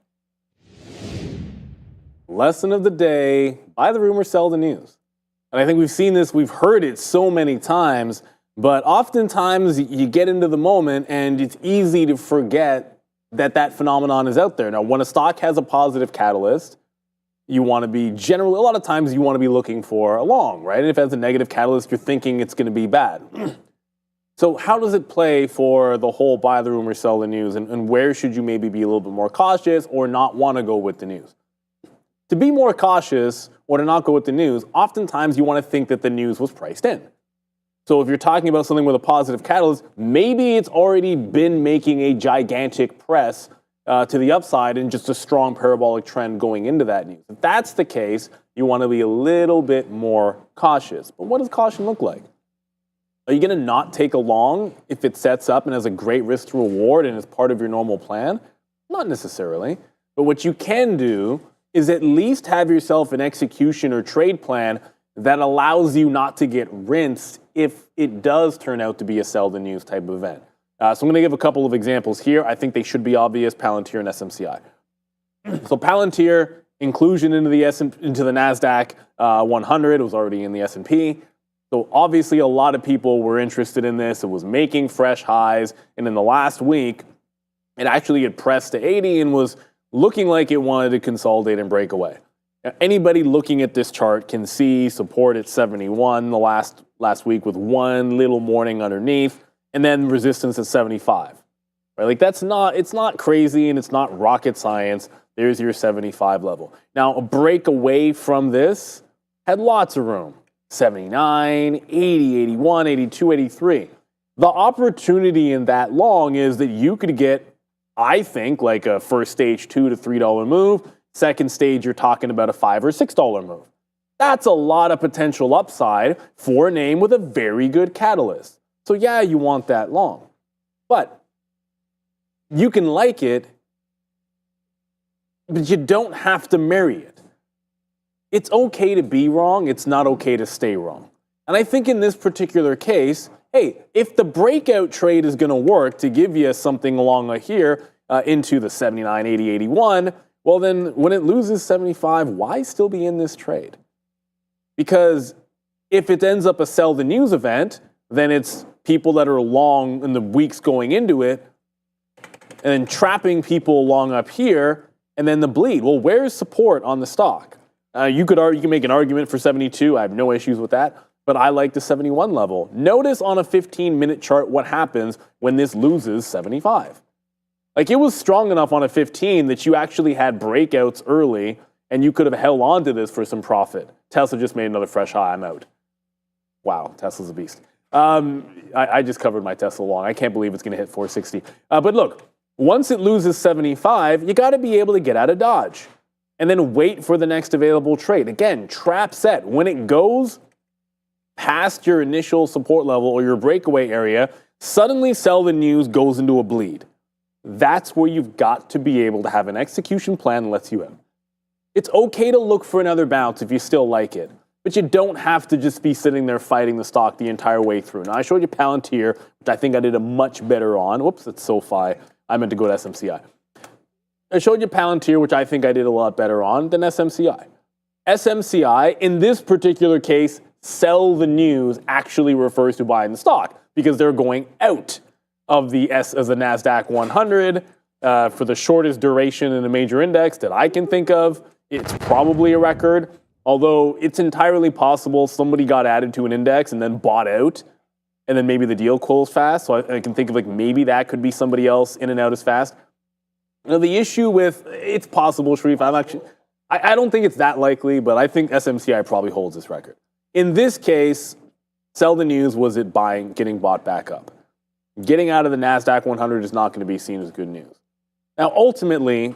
Lesson of the day, buy the rumor, sell the news. And I think we've seen this, we've heard it so many times, but oftentimes you get into the moment and it's easy to forget that phenomenon is out there. Now, when a stock has a positive catalyst, you want to be generally, a lot of times you want to be looking for a long, right? And if it has a negative catalyst, you're thinking it's going to be bad. So how does it play for the whole buy the rumor, sell the news? And where should you maybe be a little bit more cautious or not want to go with the news? To be more cautious or to not go with the news, oftentimes you want to think that the news was priced in. So if you're talking about something with a positive catalyst, maybe it's already been making a gigantic press to the upside and just a strong parabolic trend going into that news. If that's the case, you want to be a little bit more cautious. But what does caution look like? Are you going to not take a long if it sets up and has a great risk to reward and is part of your normal plan? Not necessarily. But what you can do is at least have yourself an execution or trade plan that allows you not to get rinsed if it does turn out to be a sell the news type of event. So I'm going to give a couple of examples here. I think they should be obvious: Palantir and SMCI. So Palantir, inclusion into the NASDAQ 100, was already in the S&P. So obviously a lot of people were interested in this. It was making fresh highs, and in the last week, it actually had pressed to 80 and was looking like it wanted to consolidate and break away. Now, anybody looking at this chart can see support at 71 the last week with one little morning underneath, and then resistance at 75. Right? Like it's not crazy and it's not rocket science. There's your 75 level. Now, a break away from this had lots of room. 79, 80, 81, 82, 83. The opportunity in that long is that you could get, I think, like a first stage $2 to $3 move. Second stage, you're talking about a $5 or $6 move. That's a lot of potential upside for a name with a very good catalyst. So yeah, you want that long. But you can like it, but you don't have to marry it. It's okay to be wrong. It's not okay to stay wrong. And I think in this particular case, hey, if the breakout trade is going to work to give you something along here into the 79, 80, 81, well then when it loses 75, why still be in this trade? Because if it ends up a sell the news event, then it's people that are long in the weeks going into it and then trapping people along up here and then the bleed. Well, where's support on the stock? You can make an argument for 72. I have no issues with that. But I like the 71 level. Notice on a 15-minute chart what happens when this loses 75. Like, it was strong enough on a 15 that you actually had breakouts early and you could have held on to this for some profit. Tesla just made another fresh high. I'm out. Wow, Tesla's a beast. I just covered my Tesla long. I can't believe it's going to hit 460. But look, once it loses 75, you got to be able to get out of Dodge and then wait for the next available trade. Again, trap set. When it goes past your initial support level or your breakaway area, suddenly sell the news goes into a bleed. That's where you've got to be able to have an execution plan that lets you in. It's okay to look for another bounce if you still like it, but you don't have to just be sitting there fighting the stock the entire way through. Now, I showed you Palantir, which I think I did a much better on. Whoops, it's SoFi. I meant to go to SMCI. I showed you Palantir, which I think I did a lot better on than SMCI. SMCI, in this particular case, sell the news actually refers to buying the stock because they're going out of the NASDAQ 100 for the shortest duration in a major index that I can think of. It's probably a record, although it's entirely possible somebody got added to an index and then bought out, and then maybe the deal closed fast. So I can think of like maybe that could be somebody else in and out as fast. You know, the issue with, it's possible, Sharif, I don't think it's that likely, but I think SMCI probably holds this record. In this case, sell the news was it getting bought back up. Getting out of the NASDAQ 100 is not going to be seen as good news. Now, ultimately,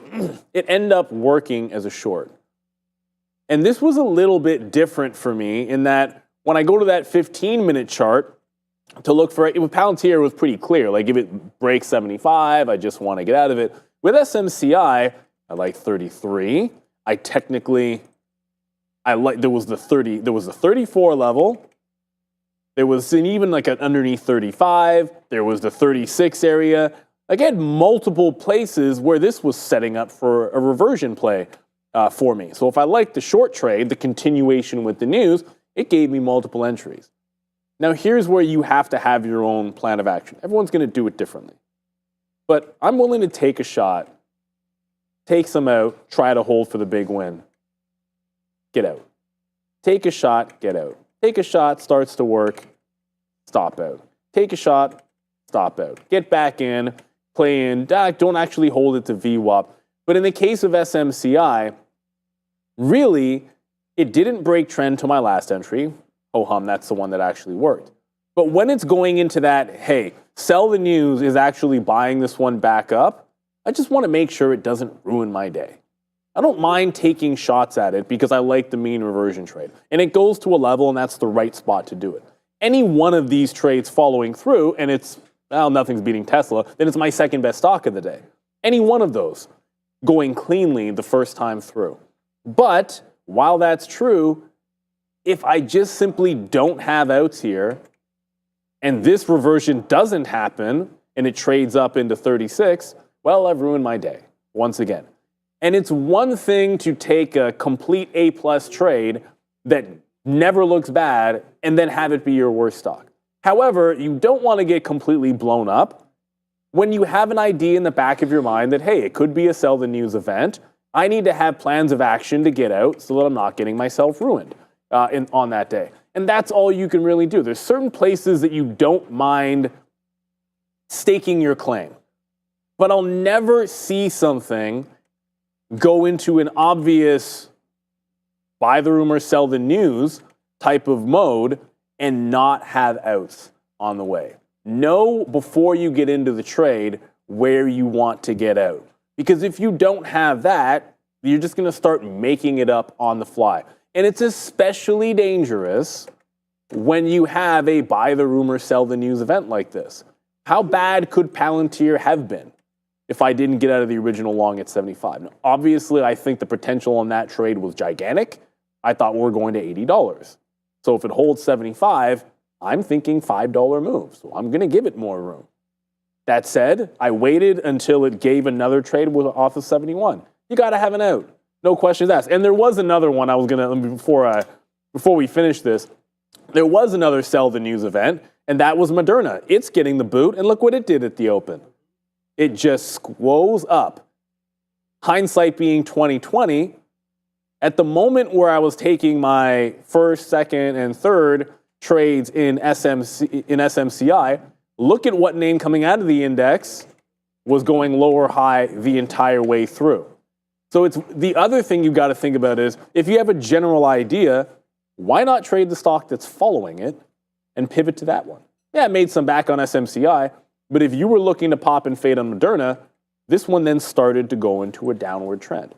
it ended up working as a short. And this was a little bit different for me in that when I go to that 15-minute chart to look for it, with Palantir, it was pretty clear. Like, if it breaks 75, I just want to get out of it. With SMCI, I like 33. There was the 34 level. There was even like an underneath 35. There was the 36 area. Like, I had multiple places where this was setting up for a reversion play for me. So if I liked the short trade, the continuation with the news, it gave me multiple entries. Now, here's where you have to have your own plan of action. Everyone's going to do it differently. But I'm willing to take a shot, take some out, try to hold for the big win. Get out. Take a shot, get out. Take a shot, starts to work, stop out. Take a shot, stop out. Get back in, play in, don't actually hold it to VWAP. But in the case of SMCI, really, it didn't break trend to my last entry. Ho-hum, that's the one that actually worked. But when it's going into that, hey, sell the news is actually buying this one back up, I just want to make sure it doesn't ruin my day. I don't mind taking shots at it because I like the mean reversion trade. And it goes to a level, and that's the right spot to do it. Any one of these trades following through, and it's, well, nothing's beating Tesla, then it's my second best stock of the day. Any one of those. going cleanly the first time through. But while that's true, if I just simply don't have outs here and this reversion doesn't happen and it trades up into 36, well, I've ruined my day once again. And it's one thing to take a complete A+ trade that never looks bad and then have it be your worst stock. However, you don't want to get completely blown up when you have an idea in the back of your mind that, hey, it could be a sell the news event. I need to have plans of action to get out so that I'm not getting myself ruined on that day. And that's all you can really do. There's certain places that you don't mind staking your claim. But I'll never see something go into an obvious buy the rumor, sell the news type of mode and not have outs on the way. Know before you get into the trade where you want to get out. Because if you don't have that, you're just going to start making it up on the fly. And it's especially dangerous when you have a buy the rumor, sell the news event like this. How bad could Palantir have been if I didn't get out of the original long at 75? Now, obviously, I think the potential on that trade was gigantic. I thought we were going to $80. So if it holds 75, I'm thinking $5 move. So I'm going to give it more room. That said, I waited until it gave another trade off of 71. You got to have an out. No questions asked. And there was another one I was going to, before we finish this, there was another sell the news event, and that was Moderna. It's getting the boot, and look what it did at the open. It just squoze up. Hindsight being 2020, at the moment where I was taking my first, second, and third trades in SMCI, look at what name coming out of the index was going lower high the entire way through. So it's the other thing you've got to think about is if you have a general idea, why not trade the stock that's following it and pivot to that one? Yeah, it made some back on SMCI, but if you were looking to pop and fade on Moderna, this one then started to go into a downward trend.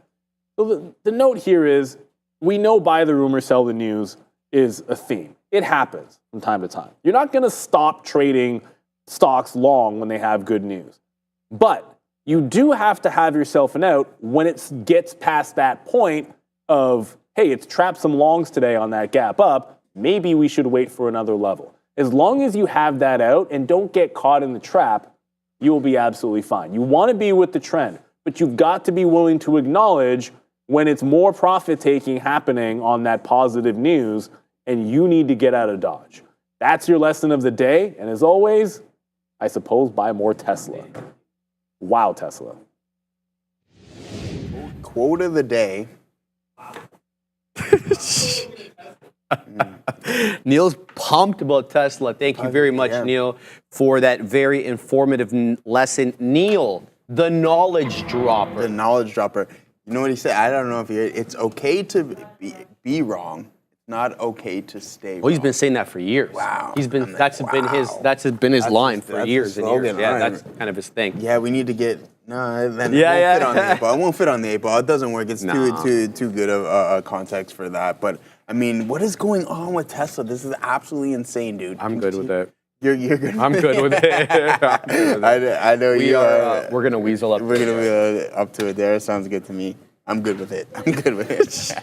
So the note here is we know buy the rumor, sell the news is a theme. It happens from time to time. You're not going to stop trading stocks long when they have good news. But you do have to have yourself an out when it gets past that point of, hey, it's trapped some longs today on that gap up. Maybe we should wait for another level. As long as you have that out and don't get caught in the trap, you will be absolutely fine. You want to be with the trend, but you've got to be willing to acknowledge when it's more profit taking happening on that positive news and you need to get out of Dodge. That's your lesson of the day. And as always, I suppose buy more Tesla. Wow, Tesla. Quote of the day. Neil's pumped about Tesla. Thank you very much, Neil, for that very informative lesson. Neil, the knowledge dropper. The knowledge dropper. You know what he said? I don't know if it's okay to be wrong. It's not okay to stay wrong. Well, he's been saying that for years. Wow. He's been Like, that's been his line for that's years his and years. slogan, Yeah, right? that's kind of his thing. Yeah, we need to get then Yeah, it won't fit on the yeah. 8 ball. It won't fit on the 8 ball. It doesn't work. It's too good of a context for that. But I mean, what is going on with Tesla? This is absolutely insane, dude. I'm good with it. You're good. I'm good with it. I know you are. We're gonna weasel up. We're gonna be up to it. There sounds good to me. I'm good with it. I'm good with it.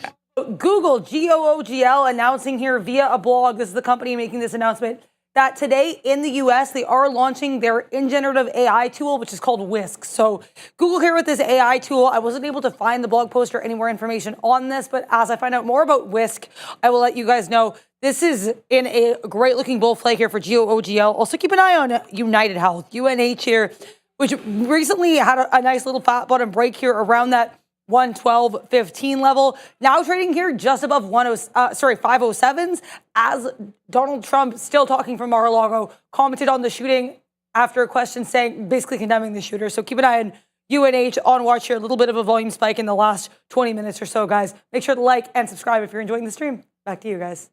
Google, GOOGL, announcing here via a blog, this is the company making this announcement, that today in the US, they are launching their in-generative AI tool, which is called Whisk. So Google here with this AI tool. I wasn't able to find the blog post or any more information on this, but as I find out more about Whisk, I will let you guys know. This is in a great looking bull flag here for GOOGL. Also keep an eye on United Health, UNH here, which recently had a nice little fat bottom break here around that 112.15 level. Now trading here just above 507s as Donald Trump, still talking from Mar-a-Lago, commented on the shooting after a question saying, basically condemning the shooter. So keep an eye on UNH on watch here. A little bit of a volume spike in the last 20 minutes or so, guys. Make sure to like and subscribe if you're enjoying the stream. Back to you guys.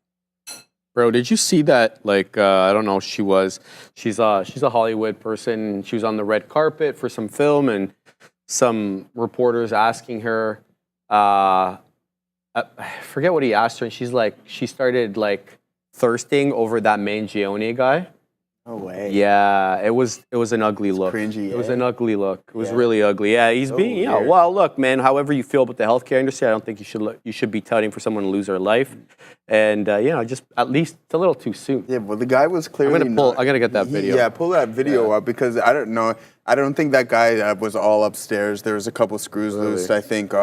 Bro, did you see that? Like, I don't know, she's a Hollywood person. She was on the red carpet for some film and some reporters asking her, I forget what he asked her, and she started like thirsting over that Mangione guy. No way. Yeah, it was an ugly look. cringy, It was eh? an ugly look. It was really ugly. Yeah, he's being, weird. well, look, man, however you feel about the healthcare industry, I don't think you should be touting for someone to lose their life. And, just at least it's a little too soon. Yeah, well, the guy was clearly. I'm gonna get that video. Yeah, pull that video up because I don't know. I don't think that guy was all upstairs. There was a couple screws loose, I think,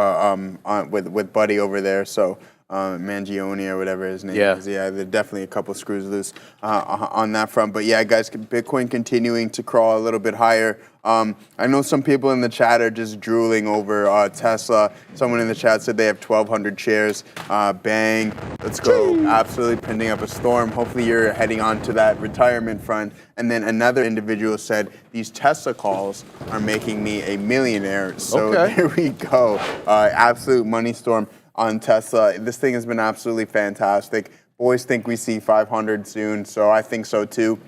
with Buddy over there. So. Mangione or whatever his name is. Yeah, there are definitely a couple screws loose on that front. But yeah, guys, Bitcoin continuing to crawl a little bit higher. I know some people in the chat are just drooling over Tesla. Someone in the chat said they have 1,200 shares. Bang, let's go. Absolutely pending up a storm. Hopefully you're heading on to that retirement front. And then another individual said, these Tesla calls are making me a millionaire. So there we go. Absolute money storm on Tesla. This thing has been absolutely fantastic. Boys think we see 500 soon, so I think so too.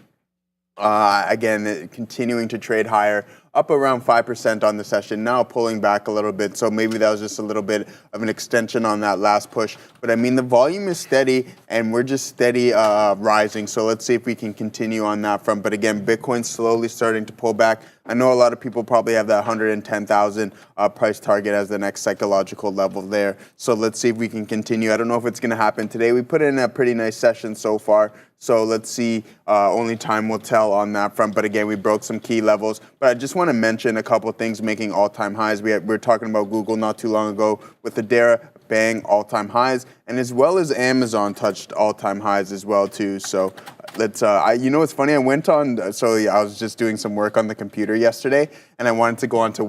Again, continuing to trade higher, up around 5% on the session, now pulling back a little bit. So maybe that was just a little bit of an extension on that last push. But I mean, the volume is steady and we're just steady rising. So let's see if we can continue on that front. But again, Bitcoin's slowly starting to pull back. I know a lot of people probably have that 110,000 price target as the next psychological level there. So let's see if we can continue. I don't know if it's going to happen today. We put in a pretty nice session so far. So let's see. Only time will tell on that front. But again, we broke some key levels. But I just want to mention a couple of things making all-time highs. We were talking about Google not too long ago with the Dara, bang, all-time highs. And as well as Amazon touched all-time highs as well, too. So let's, you know what's funny? I went on, I was just doing some work on the computer yesterday, and I wanted to go onto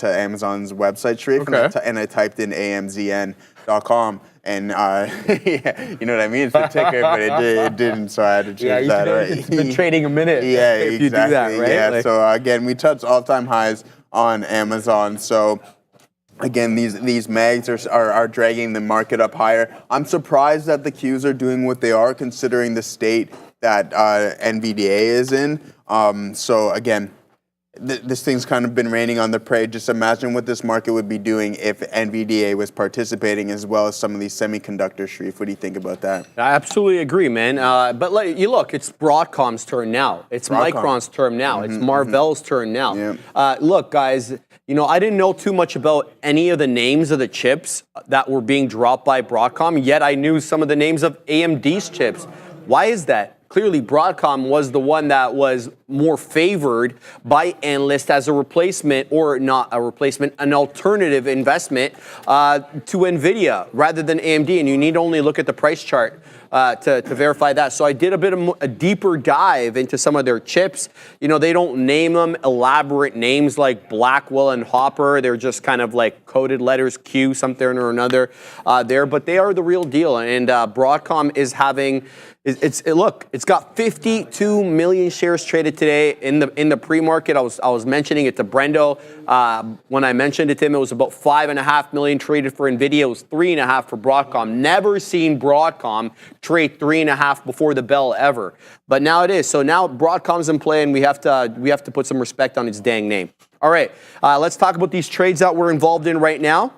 Amazon's website, Sharif, and I typed in amzn.com. And you know what I mean? It's the ticker, but it didn't, so I had to change that. Right? It's been trading a minute. Yeah, if exactly. you do that, right? Yeah. So again, we touched all-time highs on Amazon. So again, these mags are dragging the market up higher. I'm surprised that the Qs are doing what they are, considering the state that NVDA is in. So again, this thing's kind of been raining on the parade. Just imagine what this market would be doing if NVDA was participating as well as some of these semiconductors. Sharif, what do you think about that? I absolutely agree, man. But you look, it's Broadcom's turn now. It's Micron's turn now. It's Marvell's turn now. Yeah. Look, guys, I didn't know too much about any of the names of the chips that were being dropped by Broadcom, yet I knew some of the names of AMD's chips. Why is that? Clearly, Broadcom was the one that was more favored by analysts as a replacement, or not a replacement, an alternative investment to NVIDIA rather than AMD. And you need only look at the price chart to verify that. So I did a bit of a deeper dive into some of their chips. They don't name them elaborate names like Blackwell and Hopper. They're just kind of like coded letters Q something or another there. But they are the real deal. And Broadcom is having... It's got 52 million shares traded today in the pre-market. I was mentioning it to Brendo. When I mentioned it to him, it was about 5.5 million traded for NVIDIA. It was 3.5 for Broadcom. Never seen Broadcom trade 3.5 before the bell ever. But now it is. So now Broadcom's in play, and we have to put some respect on its dang name. All right, let's talk about these trades that we're involved in right now.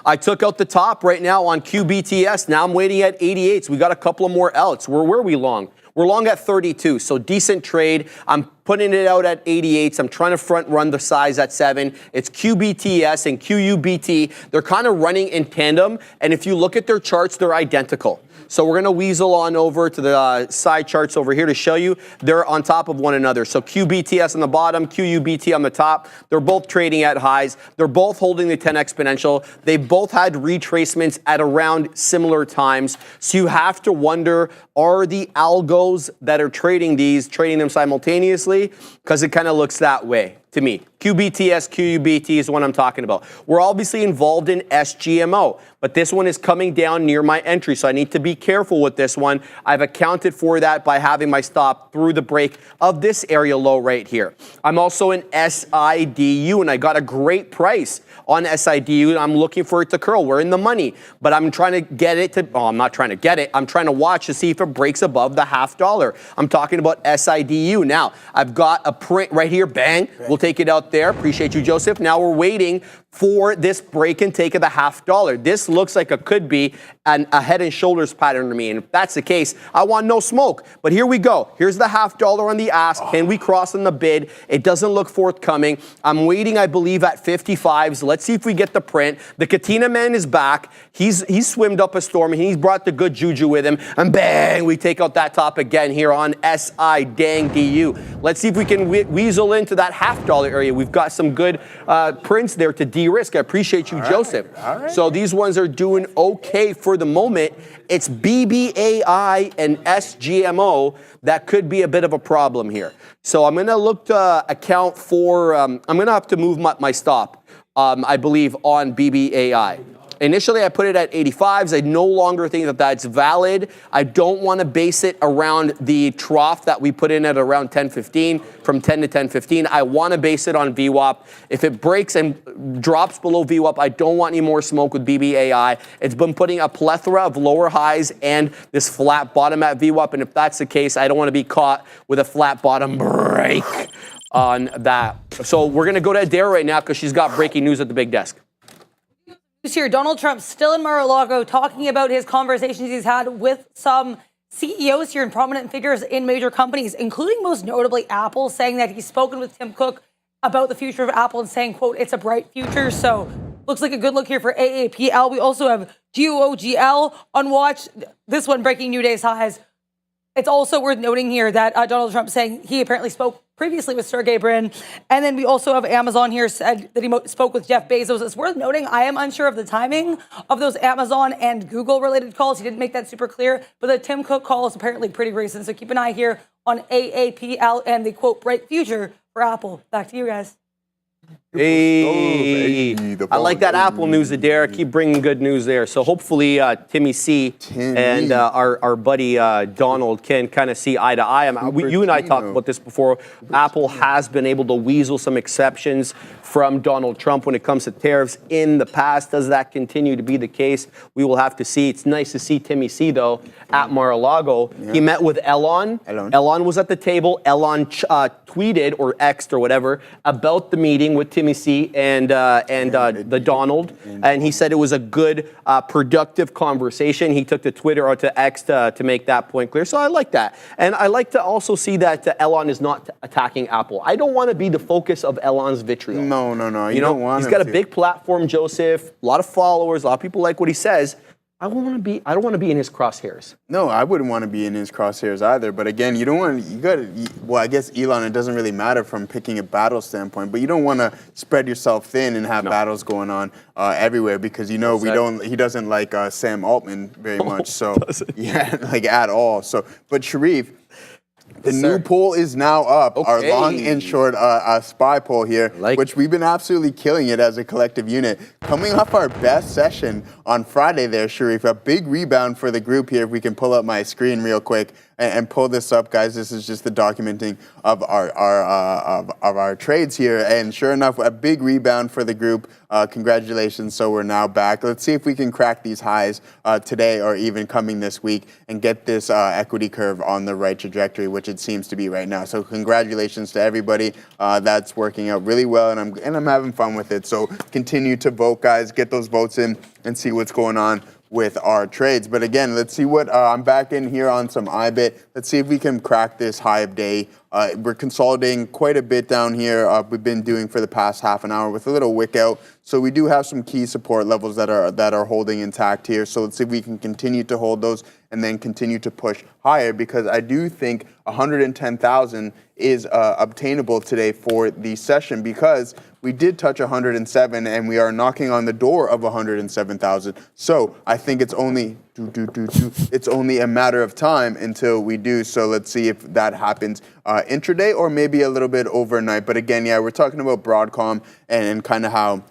I took out the top right now on QBTS. Now I'm waiting at 88. So we got a couple of more outs. Where were we long? We're long at 32. So decent trade. I'm putting it out at 88. I'm trying to front run the size at 7. It's QBTS and QUBT. They're kind of running in tandem. And if you look at their charts, they're identical. So we're going to weasel on over to the side charts over here to show you they're on top of one another. So QBTS on the bottom, QUBT on the top. They're both trading at highs. They're both holding the 10 exponential. They both had retracements at around similar times. So you have to wonder, are the algos that are trading them simultaneously? Because it kind of looks that way to me. QBTS, QUBT is what I'm talking about. We're obviously involved in SGMO, but this one is coming down near my entry, so I need to be careful with this one. I've accounted for that by having my stop through the break of this area low right here. I'm also in SIDU, and I got a great price on SIDU. I'm looking for it to curl. We're in the money, but I'm trying to get it to, I'm not trying to get it. I'm trying to watch to see if it breaks above the $0.50. I'm talking about SIDU. Now, I've got a print right here. Bang. We'll take it out there. Appreciate you, Joseph. Now we're waiting for this break and take of the $0.50. This looks like it could be a head and shoulders pattern to me. And if that's the case, I want no smoke. But here we go. Here's the $0.50 on the ask. Can we cross on the bid? It doesn't look forthcoming. I'm waiting, I believe, at 55s. Let's see if we get the print. The Katina man is back. He's swimmed up a storm, and he's brought the good juju with him. And bang, we take out that top again here on SI dang DU. Let's see if we can weasel into that $0.50 area. We've got some good prints there to de-risk. I appreciate you, Joseph. All right. So these ones are doing okay for the moment. It's BBAI and SGMO that could be a bit of a problem here. So I'm going to look to account for, I'm going to have to move my stop, I believe, on BBAI. Initially, I put it at 85s. I no longer think that that's valid. I don't want to base it around the trough that we put in at around 10.15, from 10 to 10.15. I want to base it on VWAP. If it breaks and drops below VWAP, I don't want any more smoke with BBAI. It's been putting a plethora of lower highs and this flat bottom at VWAP. And if that's the case, I don't want to be caught with a flat bottom break on that. So we're going to go to Adair right now because she's got breaking news at the big desk. Here, Donald Trump still in Mar-a-Lago talking about his conversations he's had with some CEOs here and prominent figures in major companies, including most notably Apple, saying that he's spoken with Tim Cook about the future of Apple and saying, quote, it's a bright future. So looks like a good look here for AAPL. We also have GOGL on watch. This one breaking new day's highs. It's also worth noting here that Donald Trump saying he apparently spoke previously with Sergey Brin. And then we also have Amazon here said that he spoke with Jeff Bezos. It's worth noting, I am unsure of the timing of those Amazon and Google related calls. He didn't make that super clear, but the Tim Cook call is apparently pretty recent. So keep an eye here on AAPL and the quote, bright future for Apple. Back to you guys. Hey, I like that Apple news, Adair. Keep bringing good news there. So hopefully Timmy C and our buddy Donald can kind of see eye to eye. You and I talked about this before. Apple has been able to weasel some exceptions from Donald Trump when it comes to tariffs in the past. Does that continue to be the case? We will have to see. It's nice to see Timmy C, though, at Mar-a-Lago. Yeah. He met with Elon. Elon was at the table. Elon tweeted or X'd or whatever about the meeting with Timmy C and the Donald. And he said it was a good, productive conversation. He took to Twitter or to X to make that point clear. So I like that. And I like to also see that Elon is not attacking Apple. I don't want to be the focus of Elon's vitriol. No. You don't want he's got a big platform, Joseph, a lot of followers, a lot of people like what he says. I don't want to be in his crosshairs. No, I wouldn't want to be in his crosshairs either. But again, you don't want well, I guess Elon, it doesn't really matter from picking a battle standpoint, but you don't want to spread yourself thin and have battles going on everywhere because he doesn't like Sam Altman very much. So yeah, like at all. So, but Sharif, the new poll is now up, our long and short SPY poll here, which we've been absolutely killing it as a collective unit. Coming off our best session on Friday there, Sharif, a big rebound for the group here. If we can pull up my screen real quick and pull this up, guys. This is just the documenting of our trades here. And sure enough, a big rebound for the group. Congratulations. So we're now back. Let's see if we can crack these highs today or even coming this week and get this equity curve on the right trajectory, which it seems to be right now. So congratulations to everybody. That's working out really well, and I'm having fun with it. So continue to vote, guys. Get those votes in and see what's going on with our trades. But again, let's see what I'm back in here on some IBIT. Let's see if we can crack this high of day. We're consolidating quite a bit down here. We've been doing for the past half an hour with a little wick out. So we do have some key support levels that are holding intact here. So let's see if we can continue to hold those and then continue to push higher, because I do think 110,000 is obtainable today for the session, because we did touch 107 and we are knocking on the door of 107,000. So I think it's only a matter of time until we do. So let's see if that happens intraday or maybe a little bit overnight. But again, yeah, we're talking about Broadcom and kind of how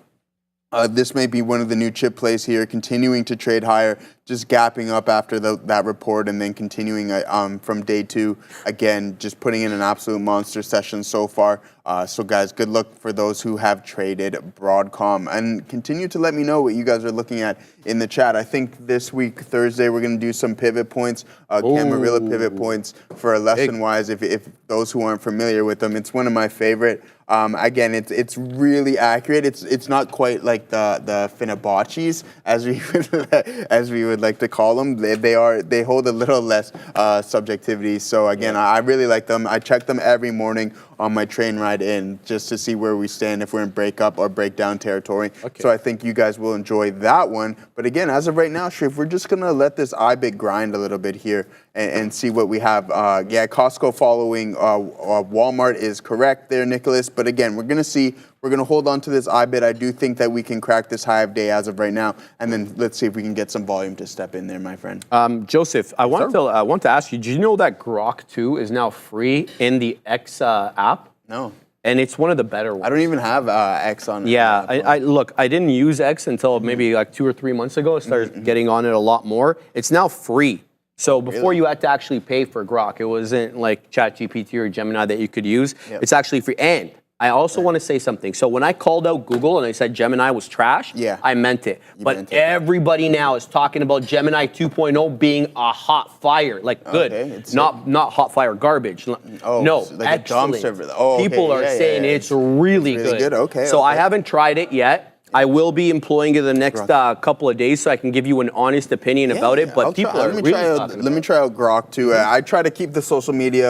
this may be one of the new chip plays here, continuing to trade higher just gapping up after that report and then continuing from day 2. Again, just putting in an absolute monster session so far. So guys, good luck for those who have traded Broadcom, and continue to let me know what you guys are looking at in the chat. I think this week, Thursday, we're going to do some pivot points, Camarilla pivot points for a lesson-wise. If those who aren't familiar with them, it's one of my favorite. Again, it's really accurate. It's not quite like the Finabachis as we would like to call them. They hold a little less subjectivity. So again, I really like them. I check them every morning on my train ride in just to see where we stand, if we're in breakup or breakdown territory. Okay. So I think you guys will enjoy that one. But again, as of right now, Shrif, we're just going to let this IBIT grind a little bit here and see what we have. Costco following Walmart is correct there, Nicholas. But again, we're going to see. We're going to hold on to this IBIT. I do think that we can crack this high of day as of right now. And then let's see if we can get some volume to step in there, my friend. Joseph, I want to ask you, did you know that Grok 2 is now free in the X app? No. And it's one of the better ones. I don't even have X on it. Yeah, I didn't use X until maybe like 2 or 3 months ago. I started getting on it a lot more. It's now free. So before you had to actually pay for Grok, it wasn't like ChatGPT or Gemini that you could use. Yep. It's actually free. And I also want to say something. So when I called out Google and I said Gemini was trash, I meant it. But everybody now is talking about Gemini 2.0 being a hot fire, like good, not hot fire garbage. No, like excellent. People are saying it's really good. So I haven't tried it yet. I will be employing it the next couple of days, so I can give you an honest opinion about it. But people are really let me try out Grok too. I try to keep the social media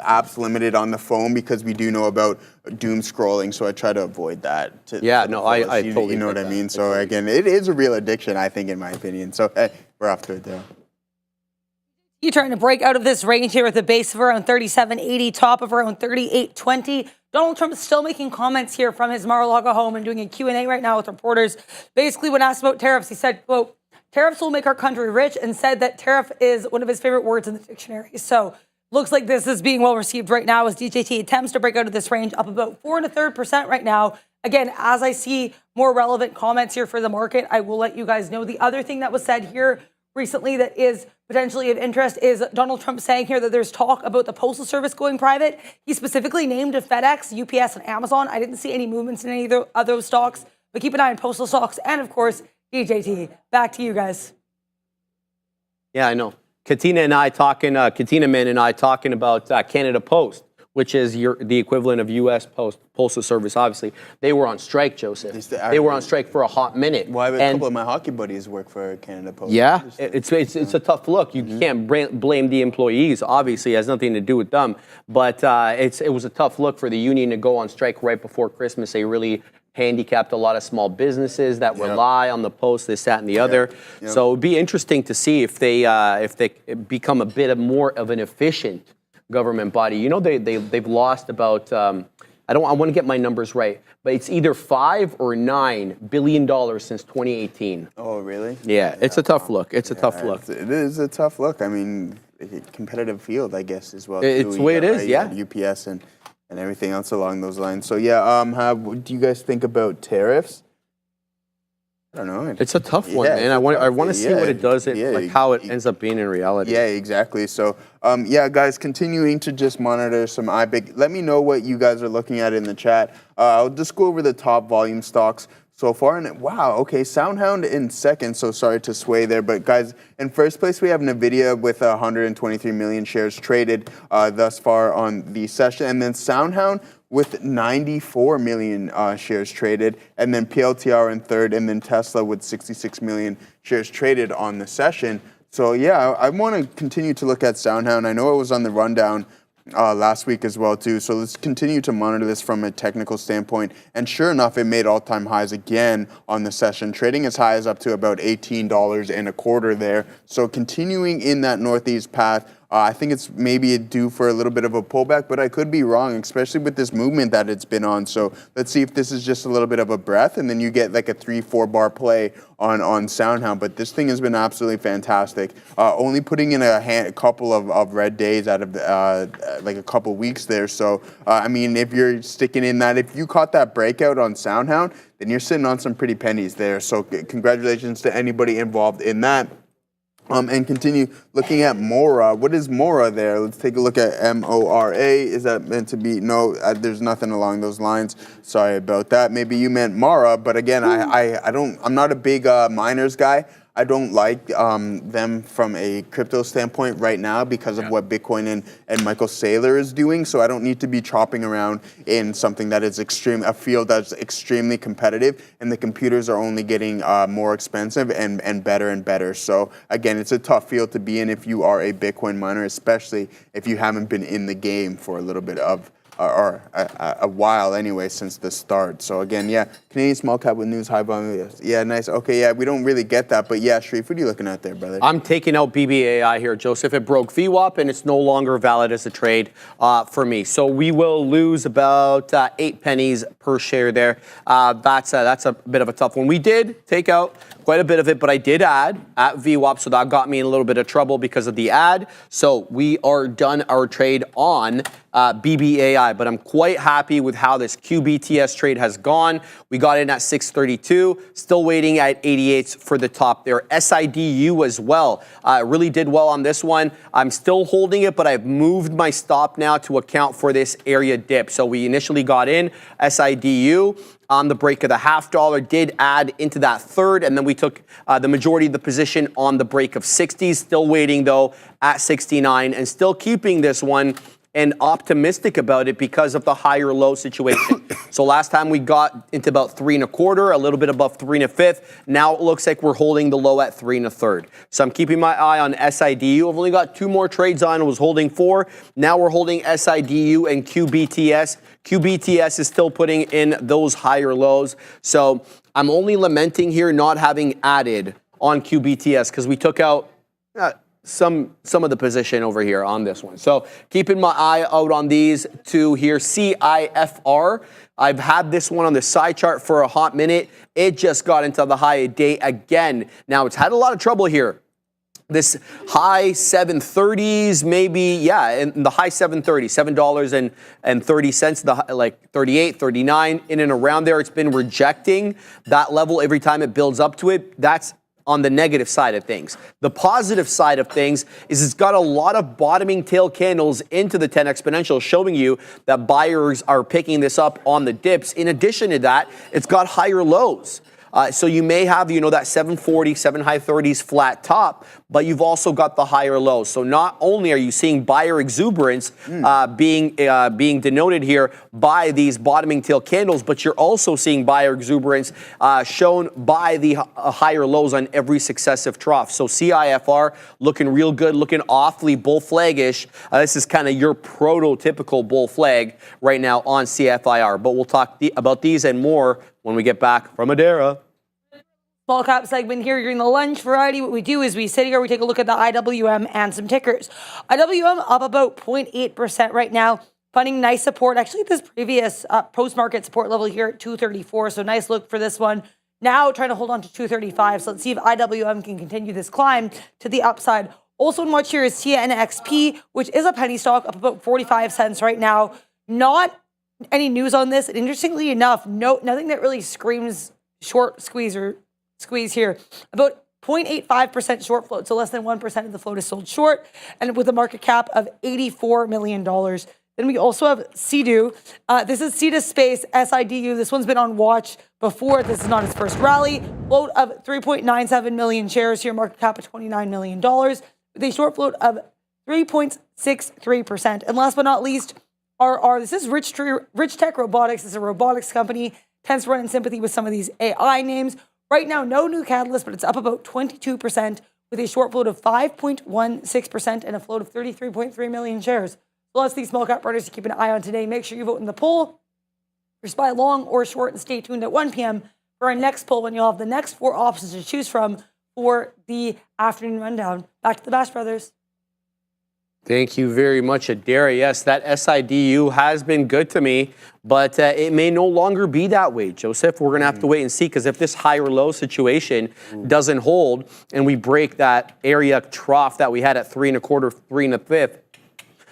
apps limited on the phone because we do know about doom scrolling, so I try to avoid that. I totally you know what I mean. So again, it is a real addiction, I think, in my opinion. So we're off to it there. You trying to break out of this range here with a base of around 37.80, top of around 38.20. Donald Trump is still making comments here from his Mar-a-Lago home and doing a Q&A right now with reporters. Basically, when asked about tariffs, he said, quote, "Tariffs will make our country rich," and said that tariff is one of his favorite words in the dictionary. So looks like this is being well received right now as DJT attempts to break out of this range, up about 4 1/3% right now. Again, as I see more relevant comments here for the market, I will let you guys know. The other thing that was said here recently that is potentially of interest is Donald Trump saying here that there's talk about the Postal Service going private. He specifically named FedEx, UPS, and Amazon. I didn't see any movements in any of those stocks, but keep an eye on postal stocks and, of course, DJT. Back to you guys. Yeah, I know. Katina Man and I talking about Canada Post, which is the equivalent of U.S. Postal Service, obviously. They were on strike, Joseph. They were on strike for a hot minute. Well, a couple of my hockey buddies work for Canada Post. Yeah, it's a tough look. You can't blame the employees. Obviously, it has nothing to do with them. But it was a tough look for the union to go on strike right before Christmas. They really handicapped a lot of small businesses that rely on the post, this, that, and the other. So it would be interesting to see if they become a bit more of an efficient government body. You know, they've lost about I want to get my numbers right, but it's either $5 or $9 billion since 2018. Oh, really? Yeah, it's a tough look. It's a tough look. It is a tough look. I mean, competitive field, I guess, as well. It's the way it is. Yeah. UPS and everything else along those lines. So yeah, what do you guys think about tariffs? I don't know. It's a tough one, man. I want to see what it does, like how it ends up being in reality. Yeah, exactly. So, guys, continuing to just monitor some IBIT. Let me know what you guys are looking at in the chat. I'll just go over the top volume stocks so far. And wow, okay, SoundHound in second. So sorry to sway there, but guys, in first place we have NVIDIA with 123 million shares traded thus far on the session, and then SoundHound with 94 million shares traded, and then PLTR in third, and then Tesla with 66 million shares traded on the session. So yeah, I want to continue to look at SoundHound. I know it was on the rundown last week as well too. So let's continue to monitor this from a technical standpoint. And sure enough, it made all-time highs again on the session, trading as high as up to about $18.25 there. So continuing in that northeast path. I think it's maybe due for a little bit of a pullback, but I could be wrong, especially with this movement that it's been on. So let's see if this is just a little bit of a breath, and then you get like a 3-4 bar play on SoundHound. But this thing has been absolutely fantastic. Only putting in a couple of red days out of like a couple weeks there. So, I mean, if you're sticking in that, if you caught that breakout on SoundHound, then you're sitting on some pretty pennies there. So congratulations to anybody involved in that. And continue looking at Mora. What is Mora there? Let's take a look at M-O-R-A. Is that meant to be? No, there's nothing along those lines. Sorry about that. Maybe you meant Mara, but again, I'm not a big miners guy. I don't like them from a crypto standpoint right now because of what Bitcoin and Michael Saylor is doing. So I don't need to be chopping around in something that is a field that's extremely competitive, and the computers are only getting more expensive and better. So again, it's a tough field to be in if you are a Bitcoin miner, especially if you haven't been in the game for a little bit of or a while anyway since the start. So again, yeah, Canadian small cap with news high volume. Yeah, nice. Okay, yeah, we don't really get that, but yeah, Sharif, what are you looking at there, brother? I'm taking out BBAI here, Joseph. It broke VWAP and it's no longer valid as a trade for me. So we will lose about 8 pennies per share there. That's a bit of a tough one. We did take out quite a bit of it, but I did add at VWAP, so that got me in a little bit of trouble because of the ad. So we are done our trade on BBAI, but I'm quite happy with how this QBTS trade has gone. We got in at 632, still waiting at 88s for the top there. SIDU as well, really did well on this one. I'm still holding it, but I've moved my stop now to account for this area dip. So we initially got in SIDU on the break of the $0.50, did add into that third, and then we took the majority of the position on the break of 60s, still waiting though at 69, and still keeping this one and optimistic about it because of the higher low situation. So last time we got into about 3 1/4, a little bit above 3 1/5. Now it looks like we're holding the low at 3 1/3. So I'm keeping my eye on SIDU. I've only got 2 more trades on. I was holding 4. Now we're holding SIDU and QBTS. QBTS is still putting in those higher lows. So I'm only lamenting here not having added on QBTS because we took out some of the position over here on this one. So keeping my eye out on these two here. CIFR. I've had this one on the side chart for a hot minute. It just got into the high day again. Now it's had a lot of trouble here. This high 730s, maybe, yeah, in the high 730s, $7.30, like 38, 39, in and around there. It's been rejecting that level every time it builds up to it. That's on the negative side of things. The positive side of things is it's got a lot of bottoming tail candles into the 10 exponential, showing you that buyers are picking this up on the dips. In addition to that, it's got higher lows. So you may have, that 740, 7 high 30s flat top, but you've also got the higher lows. So not only are you seeing buyer exuberance being denoted here by these bottoming tail candles, but you're also seeing buyer exuberance shown by the higher lows on every successive trough. So CIFR looking real good, looking awfully bull flaggish. This is kind of your prototypical bull flag right now on CFIR. But we'll talk about these and more when we get back from Adara. Small cap segment here during the lunch variety. What we do is we sit here, we take a look at the IWM and some tickers. IWM up about 0.8% right now, finding nice support. Actually, this previous post-market support level here at 234, so nice look for this one. Now trying to hold on to 235, so let's see if IWM can continue this climb to the upside. Also in watch here is TNXP, which is a penny stock, up about 45 cents right now. Not any news on this. And interestingly enough, nothing that really screams short squeeze here. About 0.85% short float, so less than 1% of the float is sold short, and with a market cap of $84 million. Then we also have CDU. This is CETA Space, SIDU. This one's been on watch before. This is not its first rally. Float of 3.97 million shares here, market cap of $29 million, with a short float of 3.63%. And last but not least, this is Rich Tech Robotics. It's a robotics company. Tends to run in sympathy with some of these AI names. Right now, no new catalyst, but it's up about 22% with a short float of 5.16% and a float of 33.3 million shares. Lots of these small cap partners to keep an eye on today. Make sure you vote in the poll. Your SPY long or short, and stay tuned at 1 p.m. for our next poll when you'll have the next 4 options to choose from for the afternoon rundown. Back to the Bash Brothers. Thank you very much, Adara. Yes, that SIDU has been good to me, but it may no longer be that way, Joseph. We're going to have to wait and see, because if this higher low situation doesn't hold and we break that area trough that we had at 3 1/4, 3 1/5,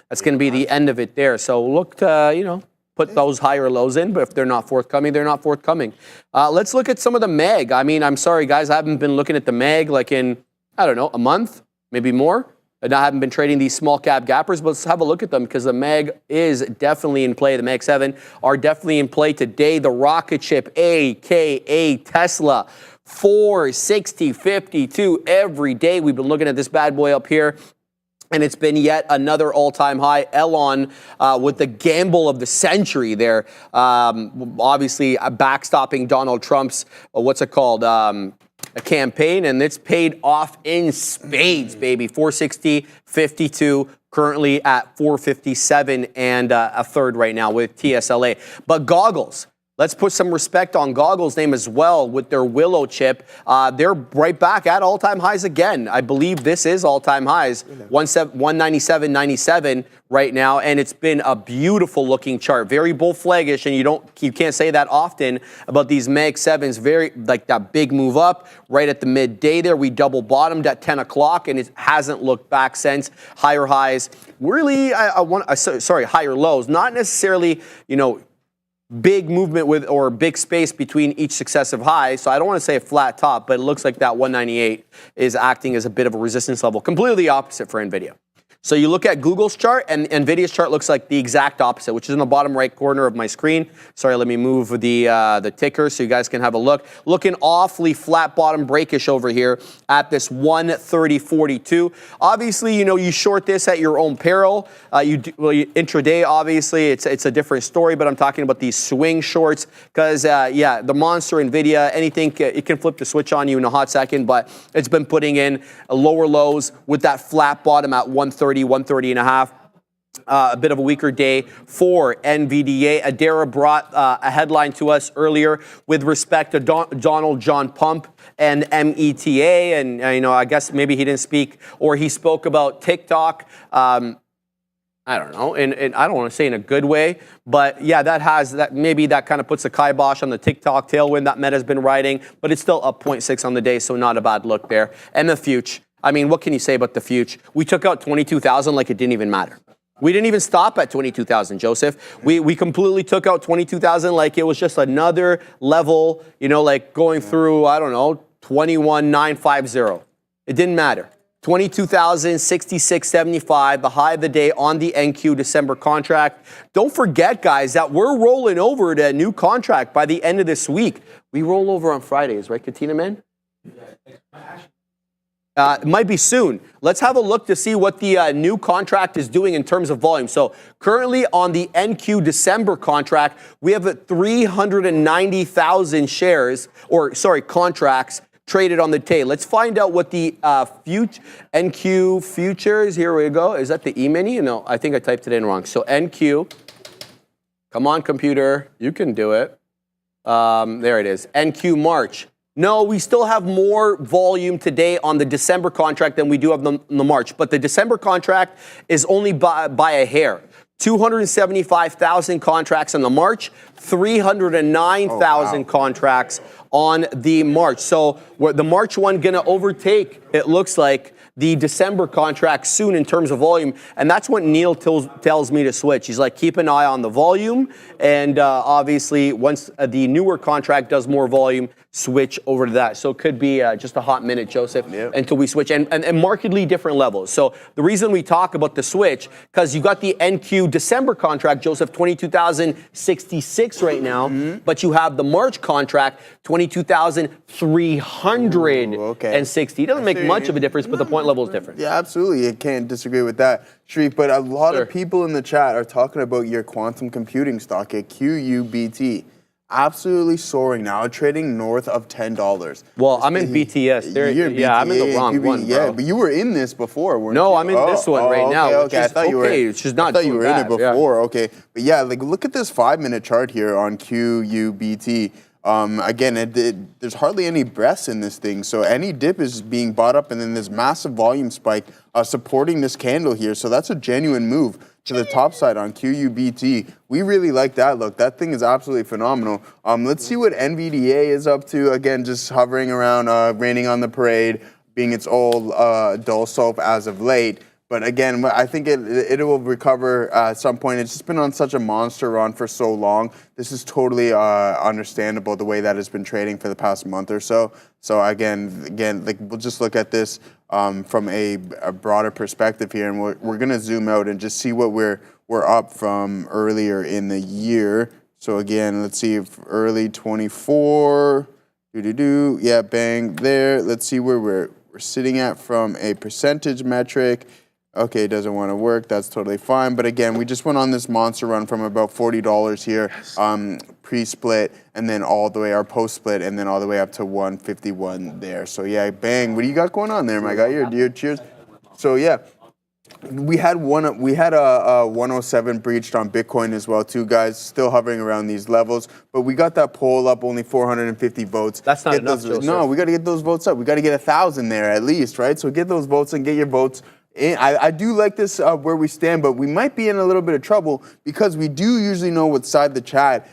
that's going to be the end of it there. So look to, put those higher lows in, but if they're not forthcoming, they're not forthcoming. Let's look at some of the MEG. I mean, I'm sorry, guys, I haven't been looking at the MEG like in, I don't know, a month, maybe more. And I haven't been trading these small cap gappers, but let's have a look at them because the MAG is definitely in play. The MAG 7 are definitely in play today. The rocket ship, aka Tesla, 460.52 every day. We've been looking at this bad boy up here. And it's been yet another all-time high. Elon with the gamble of the century there. Obviously, backstopping Donald Trump's, a campaign, and it's paid off in spades, baby. 460.52, currently at 457 and a third right now with TSLA. But goggles. Let's put some respect on Goggles' name as well with their Willow chip. They're right back at all-time highs again. I believe this is all-time highs, 197.97 right now, and it's been a beautiful looking chart. Very bull flaggish, and you can't say that often about these MAG 7s. Very like that big move up right at the midday there. We double bottomed at 10 o'clock, and it hasn't looked back since. Higher highs, really, higher lows. Not necessarily, big movement or big space between each successive high. So I don't want to say a flat top, but it looks like that 198 is acting as a bit of a resistance level. Completely opposite for NVIDIA. So you look at Google's chart, and NVIDIA's chart looks like the exact opposite, which is in the bottom right corner of my screen. Sorry, let me move the ticker so you guys can have a look. Looking awfully flat bottom breakish over here at this 130.42. Obviously, you short this at your own peril. Intraday, obviously, it's a different story, but I'm talking about these swing shorts because, the monster NVIDIA, anything, it can flip the switch on you in a hot second, but it's been putting in lower lows with that flat bottom at 130 and a half. A bit of a weaker day for NVDA. Adara brought a headline to us earlier with respect to Donald John Pump and META, and I guess maybe he didn't speak, or he spoke about TikTok. I don't know, and I don't want to say in a good way, but maybe that kind of puts a kibosh on the TikTok tailwind that Meta's been riding, but it's still up 0.6 on the day, so not a bad look there. And the Future. I mean, what can you say about the Future? We took out 22,000 like it didn't even matter. We didn't even stop at 22,000, Joseph. We completely took out 22,000 like it was just another level, like going through, 21,950. It didn't matter. 22,066.75, the high of the day on the NQ December contract. Don't forget, guys, that we're rolling over to a new contract by the end of this week. We roll over on Fridays, right, Katina, man? It might be soon. Let's have a look to see what the new contract is doing in terms of volume. So currently on the NQ December contract, we have 390,000 contracts traded on the day. Let's find out what the NQ futures, here we go. Is that the E-mini? No, I think I typed it in wrong. So NQ, come on computer, you can do it. There it is, NQ March. No, we still have more volume today on the December contract than we do have on the March. But the December contract is only by a hair. 275,000 contracts on the March, 309,000 contracts on the March. So the March one going to overtake, it looks like, the December contract soon in terms of volume. And that's what Neil tells me to switch. He's like, keep an eye on the volume. And obviously, once the newer contract does more volume, switch over to that. So it could be just a hot minute, Joseph, until we switch. And markedly different levels. So the reason we talk about the switch, because you got the NQ December contract, Joseph, 22,066 right now. But you have the March contract, 22,360. It doesn't make much of a difference, but the point level is different. Yeah, absolutely. I can't disagree with that, Sharif. But a lot of people in the chat are talking about your quantum computing stock at QUBT. Absolutely soaring now, trading north of $10. Well, I'm in BTS. You're in BTA, I'm in the wrong one, bro. Yeah, but you were in this before, weren't you? No, I'm in this one right now. Okay, I thought you were. It's just not I thought you were in it bad, before. Okay, but yeah, like look at this 5-minute chart here on QUBT. Again, there's hardly any breaths in this thing, so any dip is being bought up, and then this massive volume spike supporting this candle here. So that's a genuine move to the top side on QUBT. We really like that look. That thing is absolutely phenomenal. Let's see what NVDA is up to. Again, just hovering around, raining on the parade, being its old dull soap as of late. But again, I think it will recover at some point. It's just been on such a monster run for so long. This is totally understandable, the way that it's been trading for the past month or so. So again, like we'll just look at this from a broader perspective here, and we're going to zoom out and just see what we're up from earlier in the year. So again, let's see if early 24, yeah, bang there. Let's see where we're sitting at from a percentage metric. Okay, it doesn't want to work. That's totally fine. But again, we just went on this monster run from about $40 here, pre-split, and then all the way, our post-split, and then all the way up to 151 there. So yeah, bang. What do you got going on there, my guy? Your cheers. So yeah, we had a 107 breached on Bitcoin as well too, guys. Still hovering around these levels, but we got that poll up, only 450 votes. That's not enough, Joseph. No, we got to get those votes up. We got to get 1,000 there at least, right? So get those votes and get your votes. I do like this where we stand, but we might be in a little bit of trouble because we do usually know what side the chat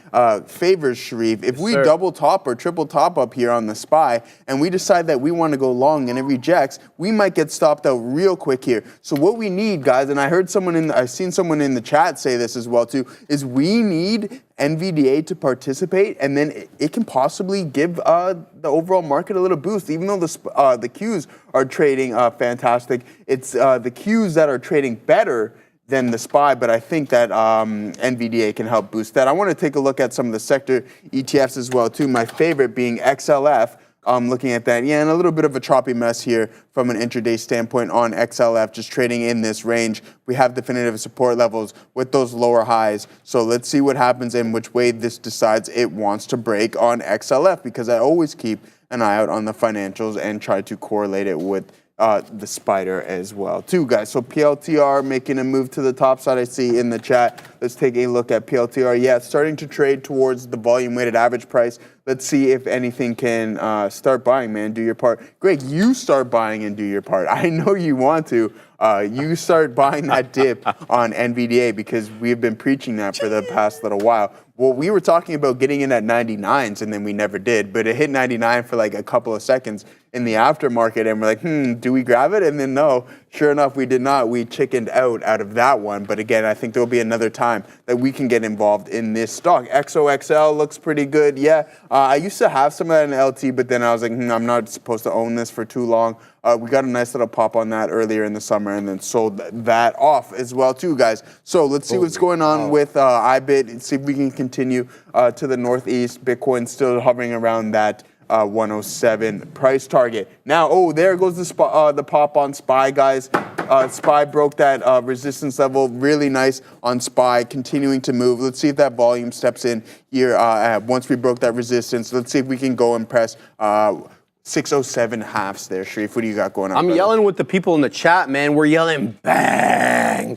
favors, Sharif. If we double top or triple top up here on the SPY and we decide that we want to go long and it rejects, we might get stopped out real quick here. So what we need, guys, and I've seen someone in the chat say this as well too, is we need NVDA to participate, and then it can possibly give the overall market a little boost. Even though the Qs are trading fantastic, it's the Qs that are trading better than the SPY, but I think that NVDA can help boost that. I want to take a look at some of the sector ETFs as well too. My favorite being XLF. Looking at that, yeah, and a little bit of a choppy mess here from an intraday standpoint on XLF, just trading in this range. We have definitive support levels with those lower highs. So let's see what happens and which way this decides it wants to break on XLF, because I always keep an eye out on the financials and try to correlate it with the spider as well too, guys. So PLTR making a move to the top side, I see in the chat. Let's take a look at PLTR. Yeah, it's starting to trade towards the volume weighted average price. Let's see if anything can start buying, man. Do your part. Greg, you start buying and do your part. I know you want to. You start buying that dip on NVDA, because we've been preaching that for the past little while. Well, we were talking about getting in at 99s, and then we never did. But it hit 99 for like a couple of seconds in the aftermarket, and we're like, do we grab it? And then no, sure enough, we did not. We chickened out of that one. But again, I think there'll be another time that we can get involved in this stock. XOXL looks pretty good. Yeah, I used to have some of that in LT, but then I was like, I'm not supposed to own this for too long. We got a nice little pop on that earlier in the summer and then sold that off as well too, guys. So let's see what's going on with IBIT, see if we can continue to the northeast. Bitcoin still hovering around that 107 price target. Now, there goes the pop on SPY, guys. SPY broke that resistance level, really nice on SPY, continuing to move. Let's see if that volume steps in here once we broke that resistance. Let's see if we can go and press 607 halves there, Sharif. What do you got going on? I'm yelling with the people in the chat, man. We're yelling bang.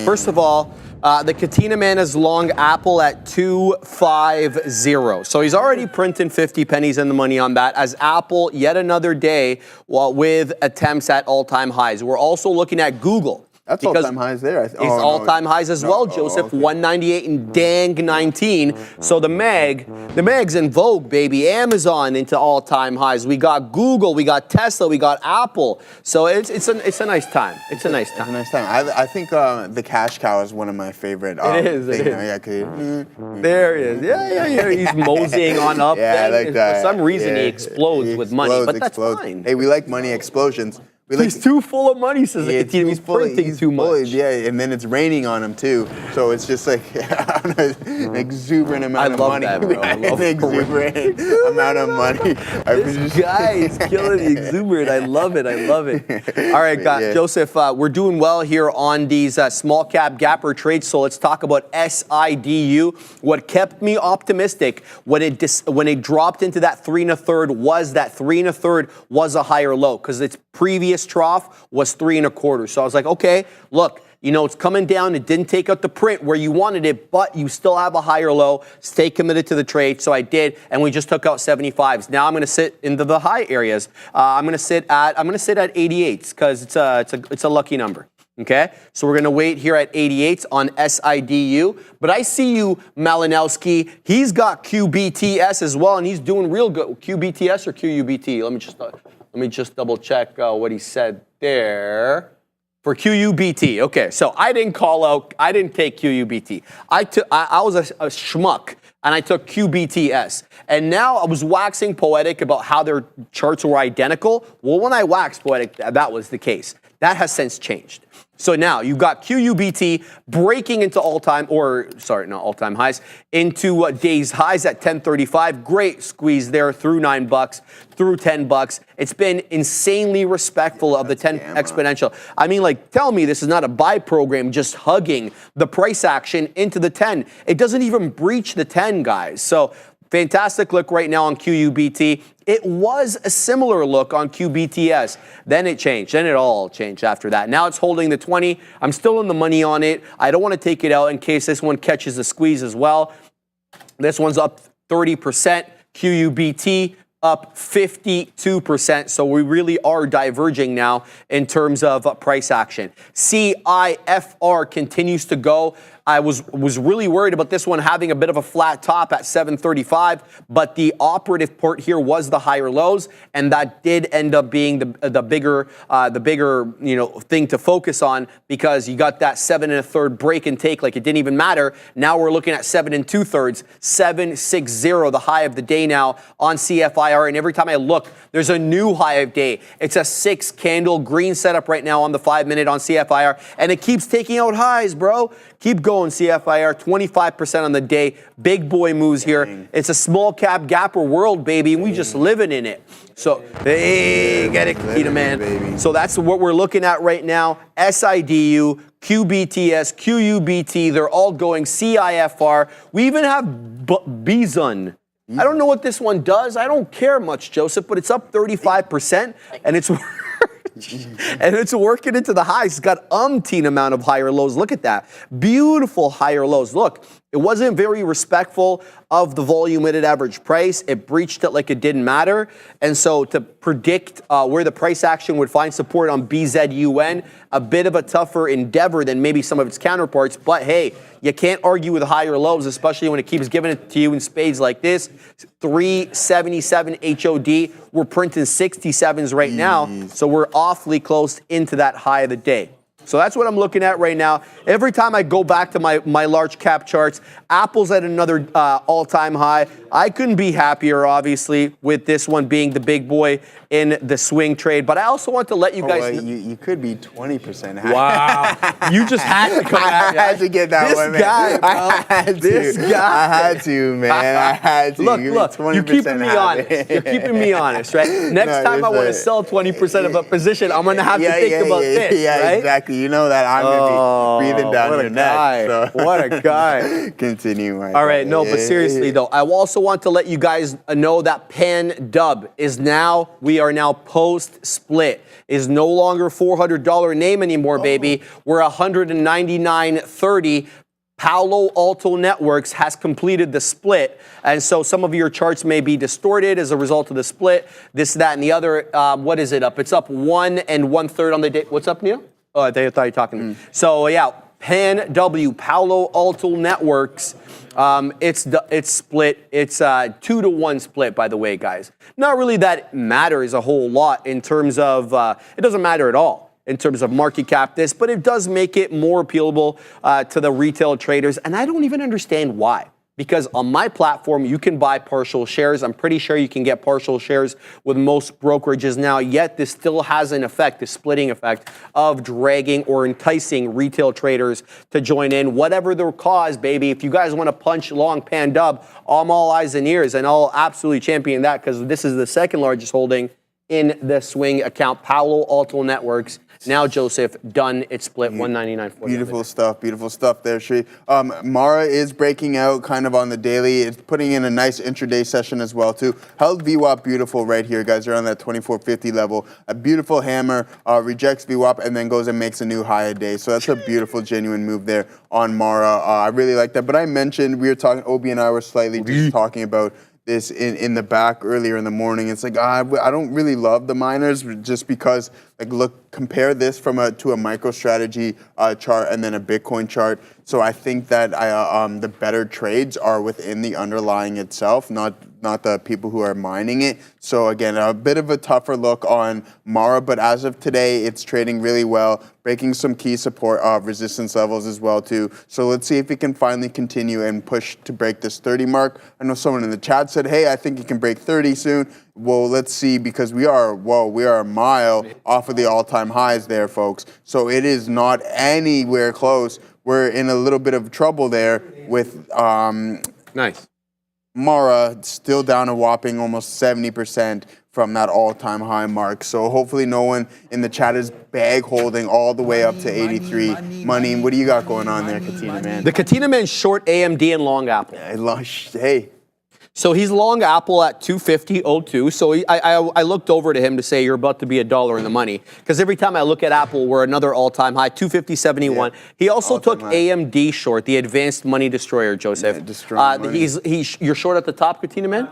First of all, the Katina man is long Apple at 250. So he's already printing 50 pennies in the money on that, as Apple yet another day with attempts at all-time highs. We're also looking at Google. That's all-time highs there. It's all-time highs as well, Joseph. Okay. 198 and dang 19. So the Meg's in vogue, baby. Amazon into all-time highs. We got Google, we got Tesla, we got Apple. So it's a nice time. It's a nice time. It's a nice time. I think the cash cow is one of my favorite. It is. Yeah, there he is. Yeah. He's moseying on up. Yeah, I like that. For some reason, he explodes with money, but that's fine. Hey, we like money explosions. He's too full of money, says the Katina. He's printing too much. Yeah, and then it's raining on him too. So it's just like an exuberant amount of money. I love that, bro. I love an exuberant amount of money. This guy is killing the exuberant. I love it. All right, guys. Joseph, we're doing well here on these small cap gapper trades. So let's talk about SIDU. What kept me optimistic when it dropped into that 3 1/3 was that 3 1/3 was a higher low, because its previous trough was 3 1/4. So I was like, okay, look, it's coming down. It didn't take out the print where you wanted it, but you still have a higher low. Stay committed to the trade. So I did, and we just took out 75s. Now I'm going to sit into the high areas. I'm going to sit at 88s, because it's a lucky number. Okay, so we're going to wait here at 88s on SIDU. But I see you, Malinowski. He's got QBTS as well, and he's doing real good. QBTS or QUBT? Let me just double check what he said there. For QUBT. Okay, so I didn't take QUBT. I was a schmuck. and I took QBTS. And now I was waxing poetic about how their charts were identical. Well, when I waxed poetic, that was the case. That has since changed. So now you've got QUBT breaking into all-time highs, into days highs at 1035. Great squeeze there through $9, through $10. It's been insanely respectful of the 10 exponential. I mean, like, tell me this is not a buy program just hugging the price action into the 10. It doesn't even breach the 10, guys. So fantastic look right now on QUBT. It was a similar look on QBTS. Then it changed. Then it all changed after that. Now it's holding the 20. I'm still in the money on it. I don't want to take it out in case this one catches a squeeze as well. This one's up 30%. QUBT up 52%. So we really are diverging now in terms of price action. CIFR continues to go. I was really worried about this one having a bit of a flat top at 735, but the operative part here was the higher lows, and that did end up being the bigger thing to focus on, because you got that 7 1/3 break and take like it didn't even matter. Now we're looking at 7 2/3, 760, the high of the day now on CFIR, and every time I look, there's a new high of day. It's a 6 candle green setup right now on the 5-minute on CFIR, and it keeps taking out highs, bro. Keep going, CFIR, 25% on the day. Big boy moves here. It's a small cap gapper world, baby, and we just living in it. So, hey, get it, Kita, man. Baby. So that's what we're looking at right now. SIDU, QBTS, QUBT, they're all going. CIFR. We even have BZUN. I don't know what this one does. I don't care much, Joseph, but it's up 35%, and it's working into the highs. It's got umpteen amount of higher lows. Look at that. Beautiful higher lows. Look, it wasn't very respectful of the volume weighted average price. It breached it like it didn't matter. And so to predict where the price action would find support on BZUN, a bit of a tougher endeavor than maybe some of its counterparts. But hey, you can't argue with higher lows, especially when it keeps giving it to you in spades like this. 377 HOD. We're printing 67s right now. So we're awfully close into that high of the day. So that's what I'm looking at right now. Every time I go back to my large cap charts, Apple's at another all-time high. I couldn't be happier, obviously, with this one being the big boy in the swing trade. But I also want to let you guys... You could be 20% happy. Wow. You just had to come at me. I had to get that one, man. Guy, bro. I had to. This guy. I had to, man. I had to. Look, you're keeping me honest. You're keeping me honest, right? Next time I want to sell 20% of a position, I'm going to have to think about this, Yeah, right? exactly. You know that I'm going to be breathing down your neck. So. What a guy. Continue. All right, no, but seriously, though, I also want to let you guys know that Pan Dub we are now post-split, is no longer $400 name anymore, baby. We're $199.30. Palo Alto Networks has completed the split, and so some of your charts may be distorted as a result of the split. This, that, and the other. What is it up? It's up 1 1/3 on the day. What's up, Neil? Oh, I thought you were talking to me. So yeah, Pan W, Palo Alto Networks. It's split. It's a 2-to-1 split, by the way, guys. Not really that matters a whole lot in terms of. It doesn't matter at all in terms of market cap this, but it does make it more appealable to the retail traders, and I don't even understand why. Because on my platform, you can buy partial shares. I'm pretty sure you can get partial shares with most brokerages now, yet this still has an effect, the splitting effect of dragging or enticing retail traders to join in. Whatever their cause, baby, if you guys want to punch long Pan Dub, I'm all eyes and ears, and I'll absolutely champion that, because this is the second largest holding in the swing account, Palo Alto Networks. Now, Joseph, done. It's split 199.40. Beautiful stuff there, Shri. Mara is breaking out kind of on the daily. It's putting in a nice intraday session as well, too. Held VWAP beautiful right here, guys. They're on that 2450 level. A beautiful hammer, rejects VWAP, and then goes and makes a new high a day. So that's a beautiful, genuine move there on Mara. I really like that. But I mentioned, we were talking, Obi and I were slightly just talking about this in the back earlier in the morning. It's like, I don't really love the miners just because, like, look, compare this to a MicroStrategy chart and then a Bitcoin chart. So I think that the better trades are within the underlying itself, not not the people who are mining it. So again, a bit of a tougher look on Mara, but as of today, it's trading really well, breaking some key support resistance levels as well too. So let's see if it can finally continue and push to break this 30 mark. I know someone in the chat said, hey, I think it can break 30 soon. Well, let's see, because we are a mile off of the all-time highs there, folks. So it is not anywhere close. We're in a little bit of trouble there with Nice. Mara still down a whopping almost 70% from that all-time high mark. So hopefully no one in the chat is bag holding all the way up to 83. Money, what do you got going on there, Katina Man? The Katina Man short AMD and long Apple. Hey. So he's long Apple at 250.02. So I looked over to him to say, you're about to be $1 in the money. Because every time I look at Apple, we're another all-time high, 250.71. Yeah. He also took AMD short, the advanced money destroyer, Joseph. Yeah, you're short at the top, Katina Man?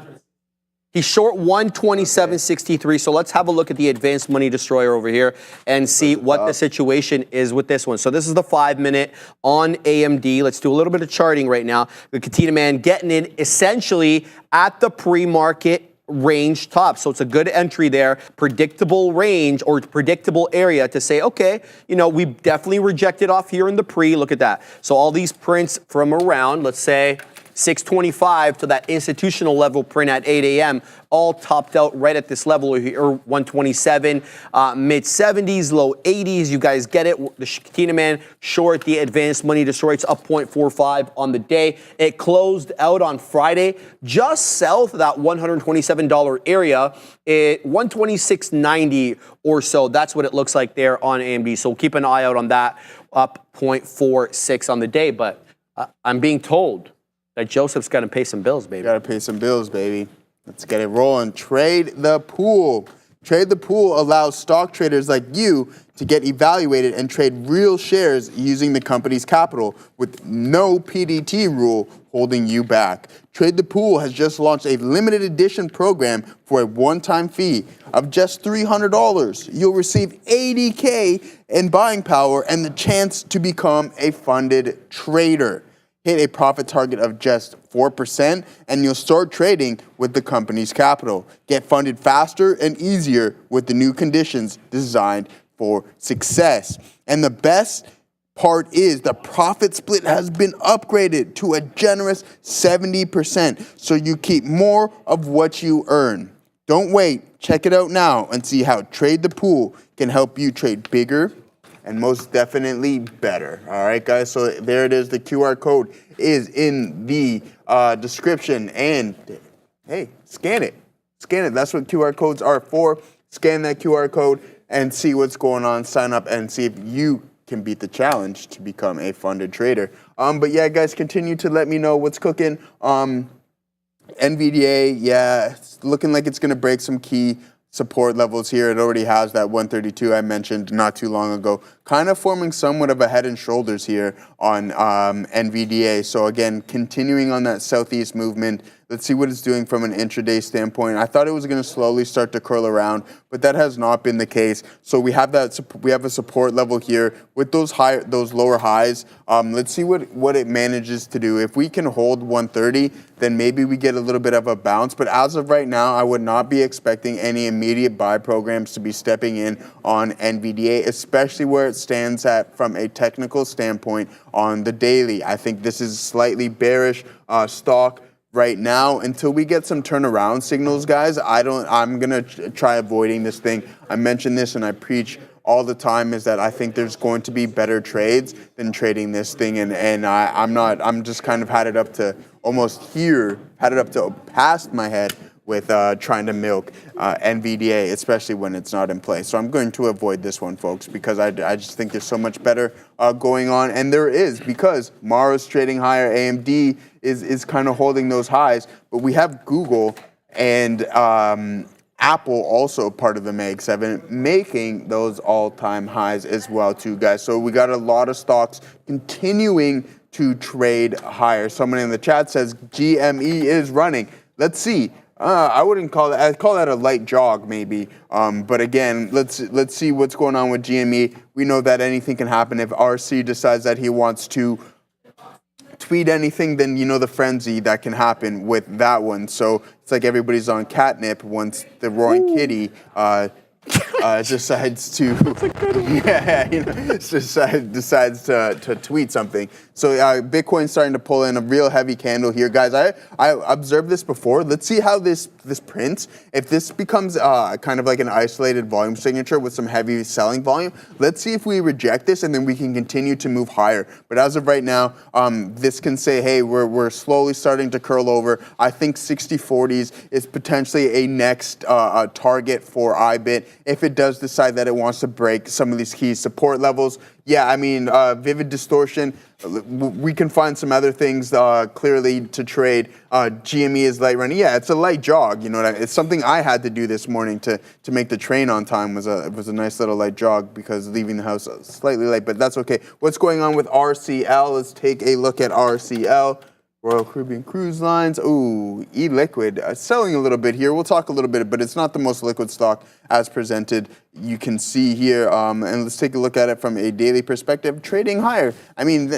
He's short 127.63. So let's have a look at the advanced money destroyer over here and see what the situation is with this one. So this is the 5-minute on AMD. Let's do a little bit of charting right now. The Katina Man getting in essentially at the pre-market range top. So it's a good entry there, predictable range or predictable area to say, okay, you know, we definitely rejected off here in the pre. Look at that. So all these prints from around, let's say, 625 to that institutional level print at 8 a.m. all topped out right at this level here, 127, mid 70s, low 80s. You guys get it. The Katina Man short, the advanced money destroyer, it's up 0.45 on the day. It closed out on Friday just south of that $127 area at 126.90 or so. That's what it looks like there on AMD. So keep an eye out on that, up 0.46 on the day. But I'm being told that Joseph's got to pay some bills, baby. Got to pay some bills, baby. Let's get it rolling. Trade the pool. Trade the pool allows stock traders like you to get evaluated and trade real shares using the company's capital with no PDT rule holding you back. Trade the Pool has just launched a limited edition program for a one-time fee of just $300. You'll receive $80K in buying power and the chance to become a funded trader. Hit a profit target of just 4%, and you'll start trading with the company's capital. Get funded faster and easier with the new conditions designed for success. And the best part is the profit split has been upgraded to a generous 70%, so you keep more of what you earn. Don't wait. Check it out now and see how Trade the Pool can help you trade bigger and most definitely better. All right, guys, so there it is. The QR code is in the description. And, hey, scan it. Scan it. That's what QR codes are for. Scan that QR code and see what's going on. Sign up and see if you can beat the challenge to become a funded trader. But, yeah, guys, continue to let me know what's cooking. NVDA, yeah, it's looking like it's going to break some key support levels here. It already has that 132 I mentioned not too long ago, kind of forming somewhat of a head and shoulders here on NVDA. So again, continuing on that southeast movement. Let's see what it's doing from an intraday standpoint. I thought it was going to slowly start to curl around, but that has not been the case. So we have that. We have a support level here with those lower highs. Let's see what it manages to do. If we can hold 130, then maybe we get a little bit of a bounce. But as of right now, I would not be expecting any immediate buy programs to be stepping in on NVDA, especially where it stands at from a technical standpoint on the daily. I think this is slightly bearish stock right now until we get some turnaround signals, guys. I'm gonna try avoiding this thing. I mention this and I preach all the time is that I think there's going to be better trades than trading this thing, and I'm just kind of had it up to almost here, had it up to past my head with trying to milk NVDA, especially when it's not in play. So I'm going to avoid this one, folks, because I just think there's so much better going on. And there is, because Mara's trading higher, AMD is kind of holding those highs. But we have Google and Apple also part of the Mag 7, making those all-time highs as well too, guys. So we got a lot of stocks continuing to trade higher. Someone in the chat says GME is running. Let's see. I wouldn't call that. I'd call that a light jog, maybe. But again, let's see what's going on with GME. We know that anything can happen if RC decides that he wants to tweet anything, then you know the frenzy that can happen with that one. So it's like everybody's on catnip once the roaring kitty decides to decides to tweet something. So Bitcoin's starting to pull in a real heavy candle here, guys. I observed this before. Let's see how this prints. If this becomes kind of like an isolated volume signature with some heavy selling volume, let's see if we reject this and then we can continue to move higher. But as of right now, this can say, hey, we're slowly starting to curl over. I think 60/40s is potentially a next target for IBIT if it does decide that it wants to break some of these key support levels. Yeah, I mean, vivid distortion. We can find some other things clearly to trade. GME is light running. Yeah, it's a light jog. You know, it's something I had to do this morning to make the train on time. Was a nice little light jog because leaving the house slightly late, but that's okay. What's going on with RCL? Let's take a look at RCL. Royal Caribbean Cruise Lines. Ooh, e-liquid. Selling a little bit here. We'll talk a little bit, but it's not the most liquid stock as presented. You can see here, and let's take a look at it from a daily perspective. Trading higher. I mean,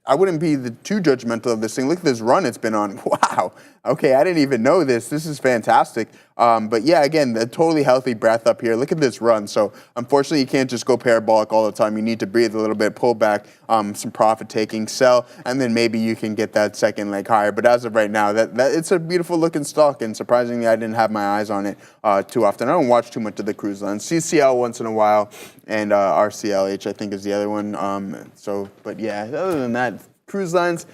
I wouldn't be too judgmental of this thing. Look at this run it's been on. Wow. Okay, I didn't even know this. This is fantastic. But yeah, again, a totally healthy breath up here. Look at this run. So unfortunately, you can't just go parabolic all the time. You need to breathe a little bit, pull back, some profit taking, sell, and then maybe you can get that second leg higher. But as of right now, that it's a beautiful looking stock, and surprisingly, I didn't have my eyes on it too often. I don't watch too much of the cruise lines. CCL once in a while, and RCLH I think is the other one. But yeah, other than that, cruise lines.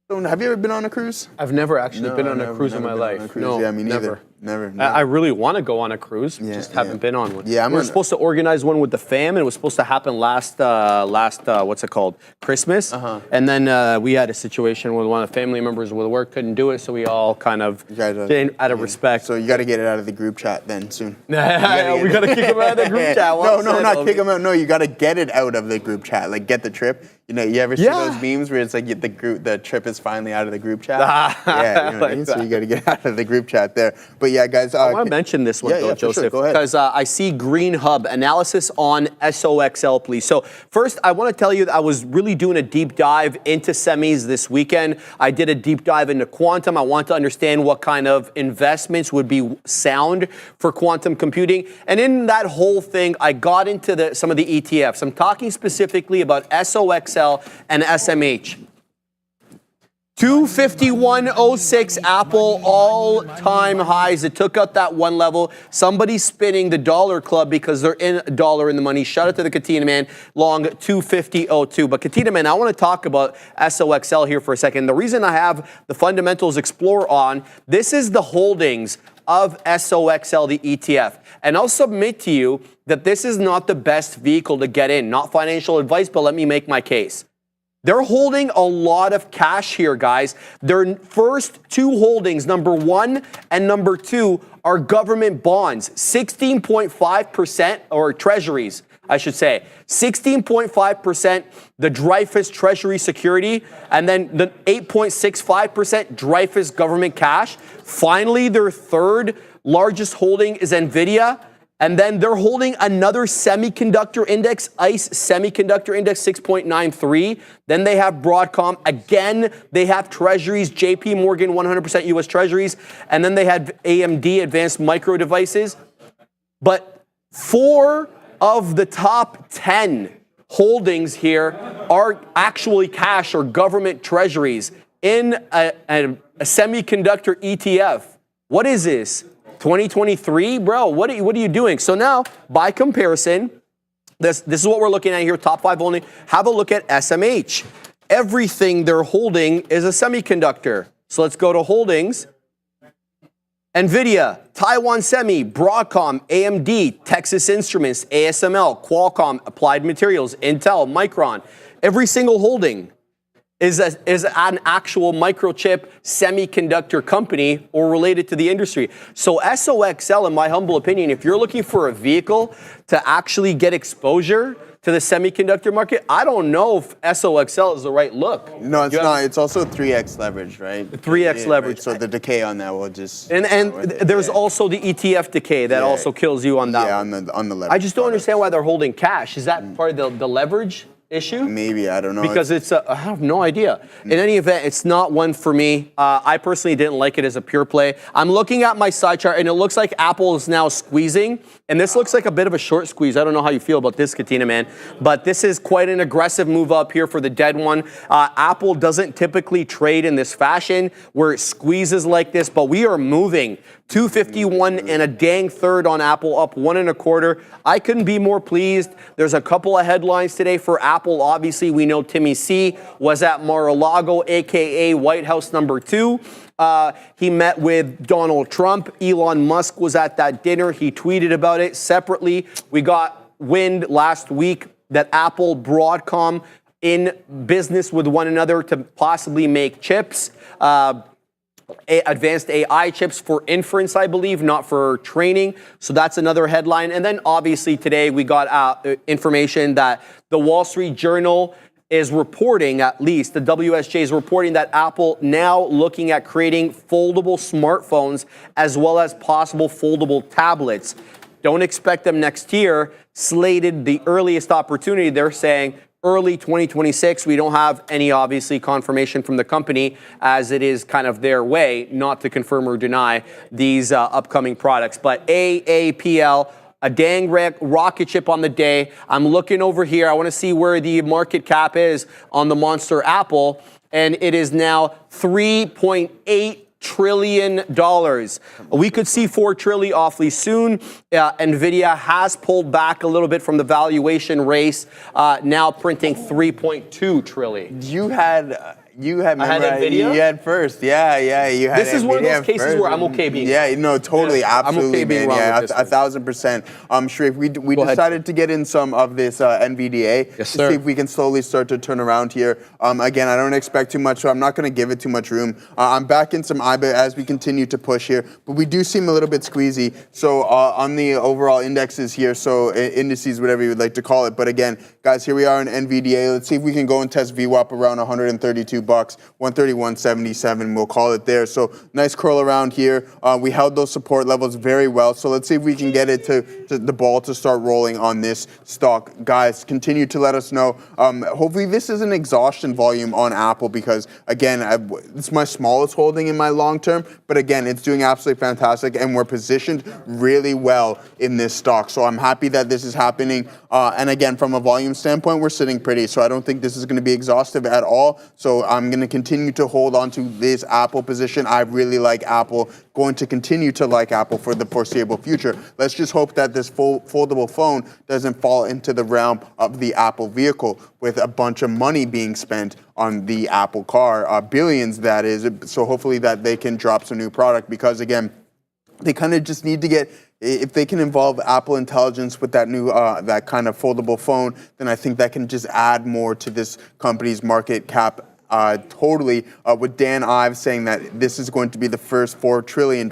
Have you ever been on a cruise? I've never actually been on a cruise in my life. No, yeah, me neither. Never. I really want to go on a cruise, just haven't been on one. Yeah, we were supposed to organize one with the fam, and it was supposed to happen last what's it called, Christmas. And then we had a situation where one of the family members with work couldn't do it, so we all kind of did out of respect. So you got to get it out of the group chat then soon. We got to kick him out of the group chat. No, not kick him out. No, you got to get it out of the group chat. Like get the trip. You know, you ever see those memes where it's like the trip is finally out of the group chat? Yeah, you know what I mean? So you got to get out of the group chat there. But yeah, guys. I want to mention this one, though, Joseph, sure. Go ahead. because I see Green Hub analysis on SOXL, please. So first, I want to tell you that I was really doing a deep dive into semis this weekend. I did a deep dive into quantum. I want to understand what kind of investments would be sound for quantum computing. And in that whole thing, I got into some of the ETFs. I'm talking specifically about SOXL and SMH. 251.06 Apple all-time highs. It took out that one level. Somebody's spinning the dollar club because they're in a dollar in the money. Shout out to the Katina Man, long 250.02. But Katina Man, I want to talk about SOXL here for a second. The reason I have the Fundamentals Explorer on, this is the holdings of SOXL, the ETF. And I'll submit to you that this is not the best vehicle to get in. Not financial advice, but let me make my case. They're holding a lot of cash here, guys. Their first two holdings, number 1 and number 2, are government bonds, 16.5%, or treasuries, I should say. 16.5%, the Dreyfus Treasury Security, and then the 8.65% Dreyfus government cash. Finally, their third largest holding is NVIDIA. And then they're holding another semiconductor index, ICE Semiconductor Index 6.93. Then they have Broadcom. Again, they have treasuries, JP Morgan 100% US treasuries. And then they had AMD, Advanced Micro Devices. But 4 of the top 10 holdings here are actually cash or government treasuries in a semiconductor ETF. What is this? 2023, bro, what are you doing? So now, by comparison, this is what we're looking at here, top 5 only. Have a look at SMH. Everything they're holding is a semiconductor. So let's go to holdings. NVIDIA, Taiwan Semi, Broadcom, AMD, Texas Instruments, ASML, Qualcomm, Applied Materials, Intel, Micron. Every single holding is an actual microchip semiconductor company or related to the industry. So SOXL, in my humble opinion, if you're looking for a vehicle to actually get exposure to the semiconductor market, I don't know if SOXL is the right look. No, it's not. It's also 3x leverage, right? 3x leverage. Right? So the decay on that will just... And there's also the ETF decay that also kills you on that one. On the leverage. I just don't understand why they're holding cash. Is that part of the leverage? issue? Maybe, I don't know. Because I have no idea. In any event, it's not one for me. I personally didn't like it as a pure play. I'm looking at my side chart, and it looks like Apple is now squeezing, and this looks like a bit of a short squeeze. I don't know how you feel about this, Katina, man, but this is quite an aggressive move up here for the dead one. Apple doesn't typically trade in this fashion where it squeezes like this, but we are moving. 251 and a dang third on Apple, up 1 1/4. I couldn't be more pleased. There's a couple of headlines today for Apple. Obviously, we know Timmy C was at Mar-a-Lago, aka White House #2. He met with Donald Trump. Elon Musk was at that dinner. He tweeted about it separately. We got wind last week that Apple, Broadcom in business with one another to possibly make chips. Advanced AI chips for inference, I believe, not for training. So that's another headline. And then obviously today we got information that the Wall Street Journal is reporting, at least the WSJ is reporting, that Apple now looking at creating foldable smartphones as well as possible foldable tablets. Don't expect them next year. Slated the earliest opportunity, they're saying early 2026. We don't have any, obviously, confirmation from the company, as it is kind of their way not to confirm or deny these upcoming products. But AAPL, a dang rocket ship on the day. I'm looking over here. I want to see where the market cap is on the monster Apple, and it is now $3.8 trillion. We could see $4 trillion awfully soon. Nvidia has pulled back a little bit from the valuation race, now printing $3.2 trillion. You had Nvidia? You had first. Yeah. You had This is one of those Nvidia cases first. where I'm okay being Yeah, no, totally, absolutely, I'm okay being man. wrong with this one. 1,000%. Sharif, we Go ahead. decided to get in some of this NVDA Yes, to sir. see if we can slowly start to turn around here. Again, I don't expect too much, so I'm not going to give it too much room. I'm back in some IBA as we continue to push here, but we do seem a little bit squeezy. So on the overall indexes here, so indices, whatever you would like to call it. But again, guys, here we are in NVDA. Let's see if we can go and test VWAP around $132, 131.77. We'll call it there. So nice curl around here. We held those support levels very well. So let's see if we can get it to the ball to start rolling on this stock. Guys, continue to let us know. Hopefully this is an exhaustion volume on Apple, because again, it's my smallest holding in my long term, but again, it's doing absolutely fantastic, and we're positioned really well in this stock. So I'm happy that this is happening. And again, from a volume standpoint, we're sitting pretty. So I don't think this is going to be exhaustive at all. So I'm going to continue to hold on to this Apple position. I really like Apple, going to continue to like Apple for the foreseeable future. Let's just hope that this foldable phone doesn't fall into the realm of the Apple vehicle, with a bunch of money being spent on the Apple car, billions that is. So hopefully that they can drop some new product, because again, they kind of just need to get, if they can involve Apple Intelligence with that new, that kind of foldable phone, then I think that can just add more to this company's market cap. Totally, with Dan Ives saying that this is going to be the first $4 trillion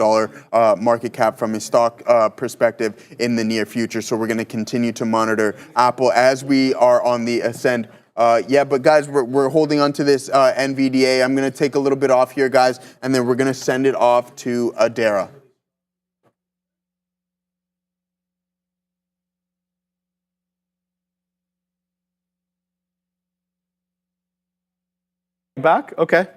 market cap from a stock perspective in the near future. So we're going to continue to monitor Apple as we are on the ascend. But guys, we're holding on to this NVDA. I'm going to take a little bit off here, guys, and then we're going to send it off to Adara. Back? Okay.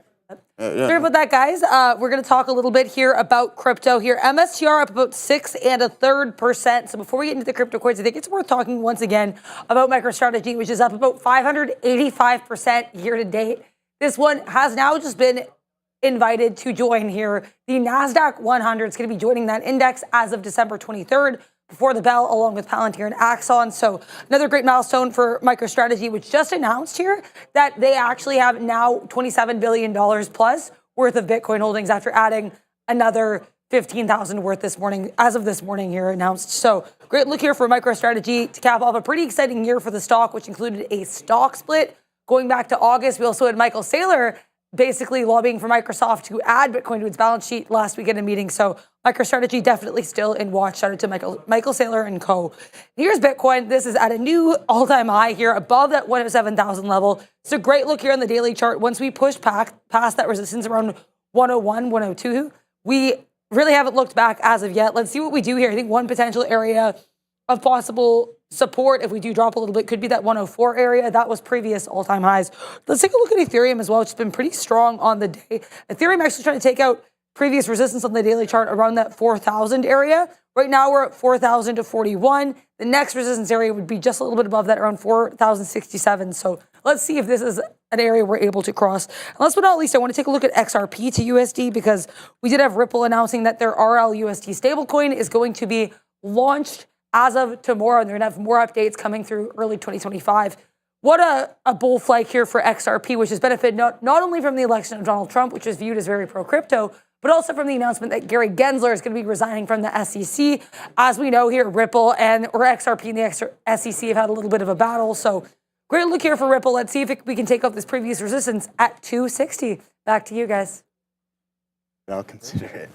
Sorry about that, guys. We're going to talk a little bit here about crypto here. MSTR up about 6 1/3%. So before we get into the crypto coins, I think it's worth talking once again about MicroStrategy, which is up about 585% year to date. This one has now just been invited to join here. The NASDAQ 100 is going to be joining that index as of December 23rd. Before the bell, along with Palantir and Axon. So another great milestone for MicroStrategy, which just announced here that they actually have now $27 billion plus worth of Bitcoin holdings after adding another 15,000 worth this morning, as of this morning here announced. So great look here for MicroStrategy to cap off a pretty exciting year for the stock, which included a stock split going back to August. We also had Michael Saylor basically lobbying for Microsoft to add Bitcoin to its balance sheet last week in a meeting. So MicroStrategy definitely still in watch. Shout out to Michael Saylor and co. Here's Bitcoin. This is at a new all-time high here, above that 107,000 level. It's a great look here on the daily chart. Once we push past that resistance around 101, 102, we really haven't looked back as of yet. Let's see what we do here. I think one potential area of possible support, if we do drop a little bit, could be that 104 area. That was previous all-time highs. Let's take a look at Ethereum as well, which has been pretty strong on the day. Ethereum actually trying to take out previous resistance on the daily chart around that 4,000 area. Right now we're at 4,000 to 41. The next resistance area would be just a little bit above that, around 4,067. So let's see if this is an area we're able to cross. And last but not least, I want to take a look at XRP to USD because we did have Ripple announcing that their RLUSD stablecoin is going to be launched as of tomorrow, and they're going to have more updates coming through early 2025. What a bull flag here for XRP, which has benefited not only from the election of Donald Trump, which is viewed as very pro-crypto, but also from the announcement that Gary Gensler is going to be resigning from the SEC. As we know here, Ripple or XRP and the SEC have had a little bit of a battle. So great look here for Ripple. Let's see if we can take out this previous resistance at 260. Back to you guys. I'll consider it.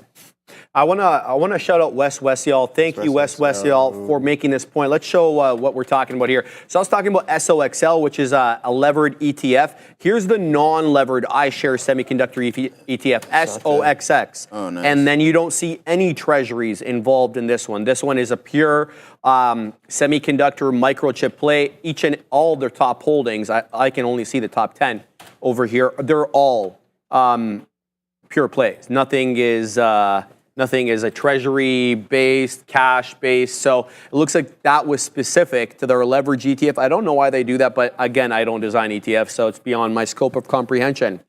I wanna shout out Wes Wesial. Thank you, Wes Wesial, for making this point. Let's show what we're talking about here. So I was talking about SOXL, which is a levered ETF. Here's the non-levered iShares semiconductor ETF, SOXX. Oh, nice. And then you don't see any treasuries involved in this one. This one is a pure semiconductor microchip play. Each and all of their top holdings, I can only see the top 10 over here. They're all pure plays. Nothing is a treasury-based, cash-based. So it looks like that was specific to their leverage ETF. I don't know why they do that, but again, I don't design ETFs, so it's beyond my scope of comprehension.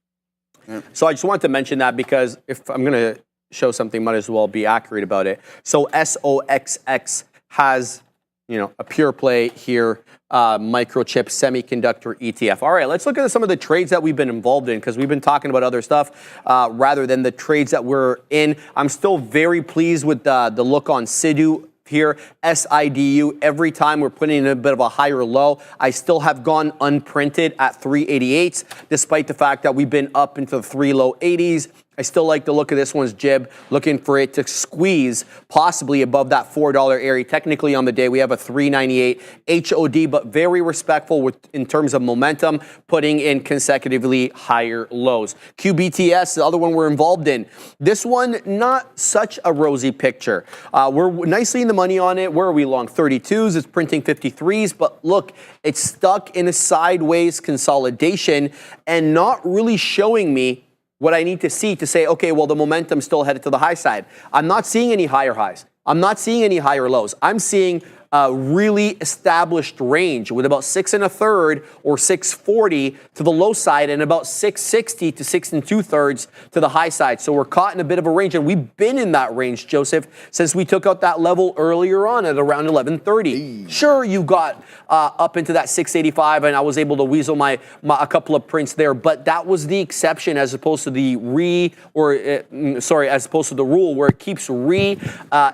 So I just wanted to mention that because if I'm going to show something, might as well be accurate about it. So SOXX has, a pure play here, microchip semiconductor ETF. All right, let's look at some of the trades that we've been involved in because we've been talking about other stuff rather than the trades that we're in. I'm still very pleased with the look on SIDU here, SIDU. Every time we're putting in a bit of a higher low, I still have gone unprinted at 388s, despite the fact that we've been up into the 3 low 80s. I still like the look of this one's jib, looking for it to squeeze possibly above that $4 area. Technically on the day, we have a 398 HOD, but very respectful in terms of momentum, putting in consecutively higher lows. QBTS, the other one we're involved in. This one, not such a rosy picture. We're nicely in the money on it. Where are we long? 32s, it's printing 53s, but look, it's stuck in a sideways consolidation and not really showing me what I need to see to say, okay, well, the momentum's still headed to the high side. I'm not seeing any higher highs. I'm not seeing any higher lows. I'm seeing a really established range with about 6 1/3 or 640 to the low side and about 660 to 6 2/3 to the high side. So we're caught in a bit of a range, and we've been in that range, Joseph, since we took out that level earlier on at around 1130. Sure, you got up into that 685, and I was able to weasel a couple of prints there, but that was the exception as opposed to the as opposed to the rule where it keeps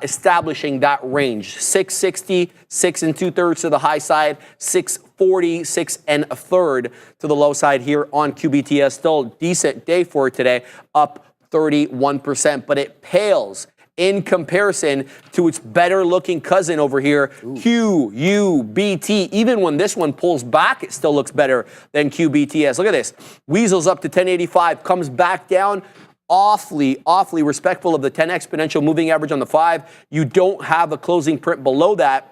establishing that range. 660, 6 2/3 to the high side, 640, 6 1/3 to the low side here on QBTS. Still a decent day for it today, up 31%, but it pales in comparison to its better looking cousin over here, QUBT. Even when this one pulls back, it still looks better than QBTS. Look at this. Weasels up to 1085, comes back down. Awfully respectful of the 10 exponential moving average on the 5. You don't have a closing print below that.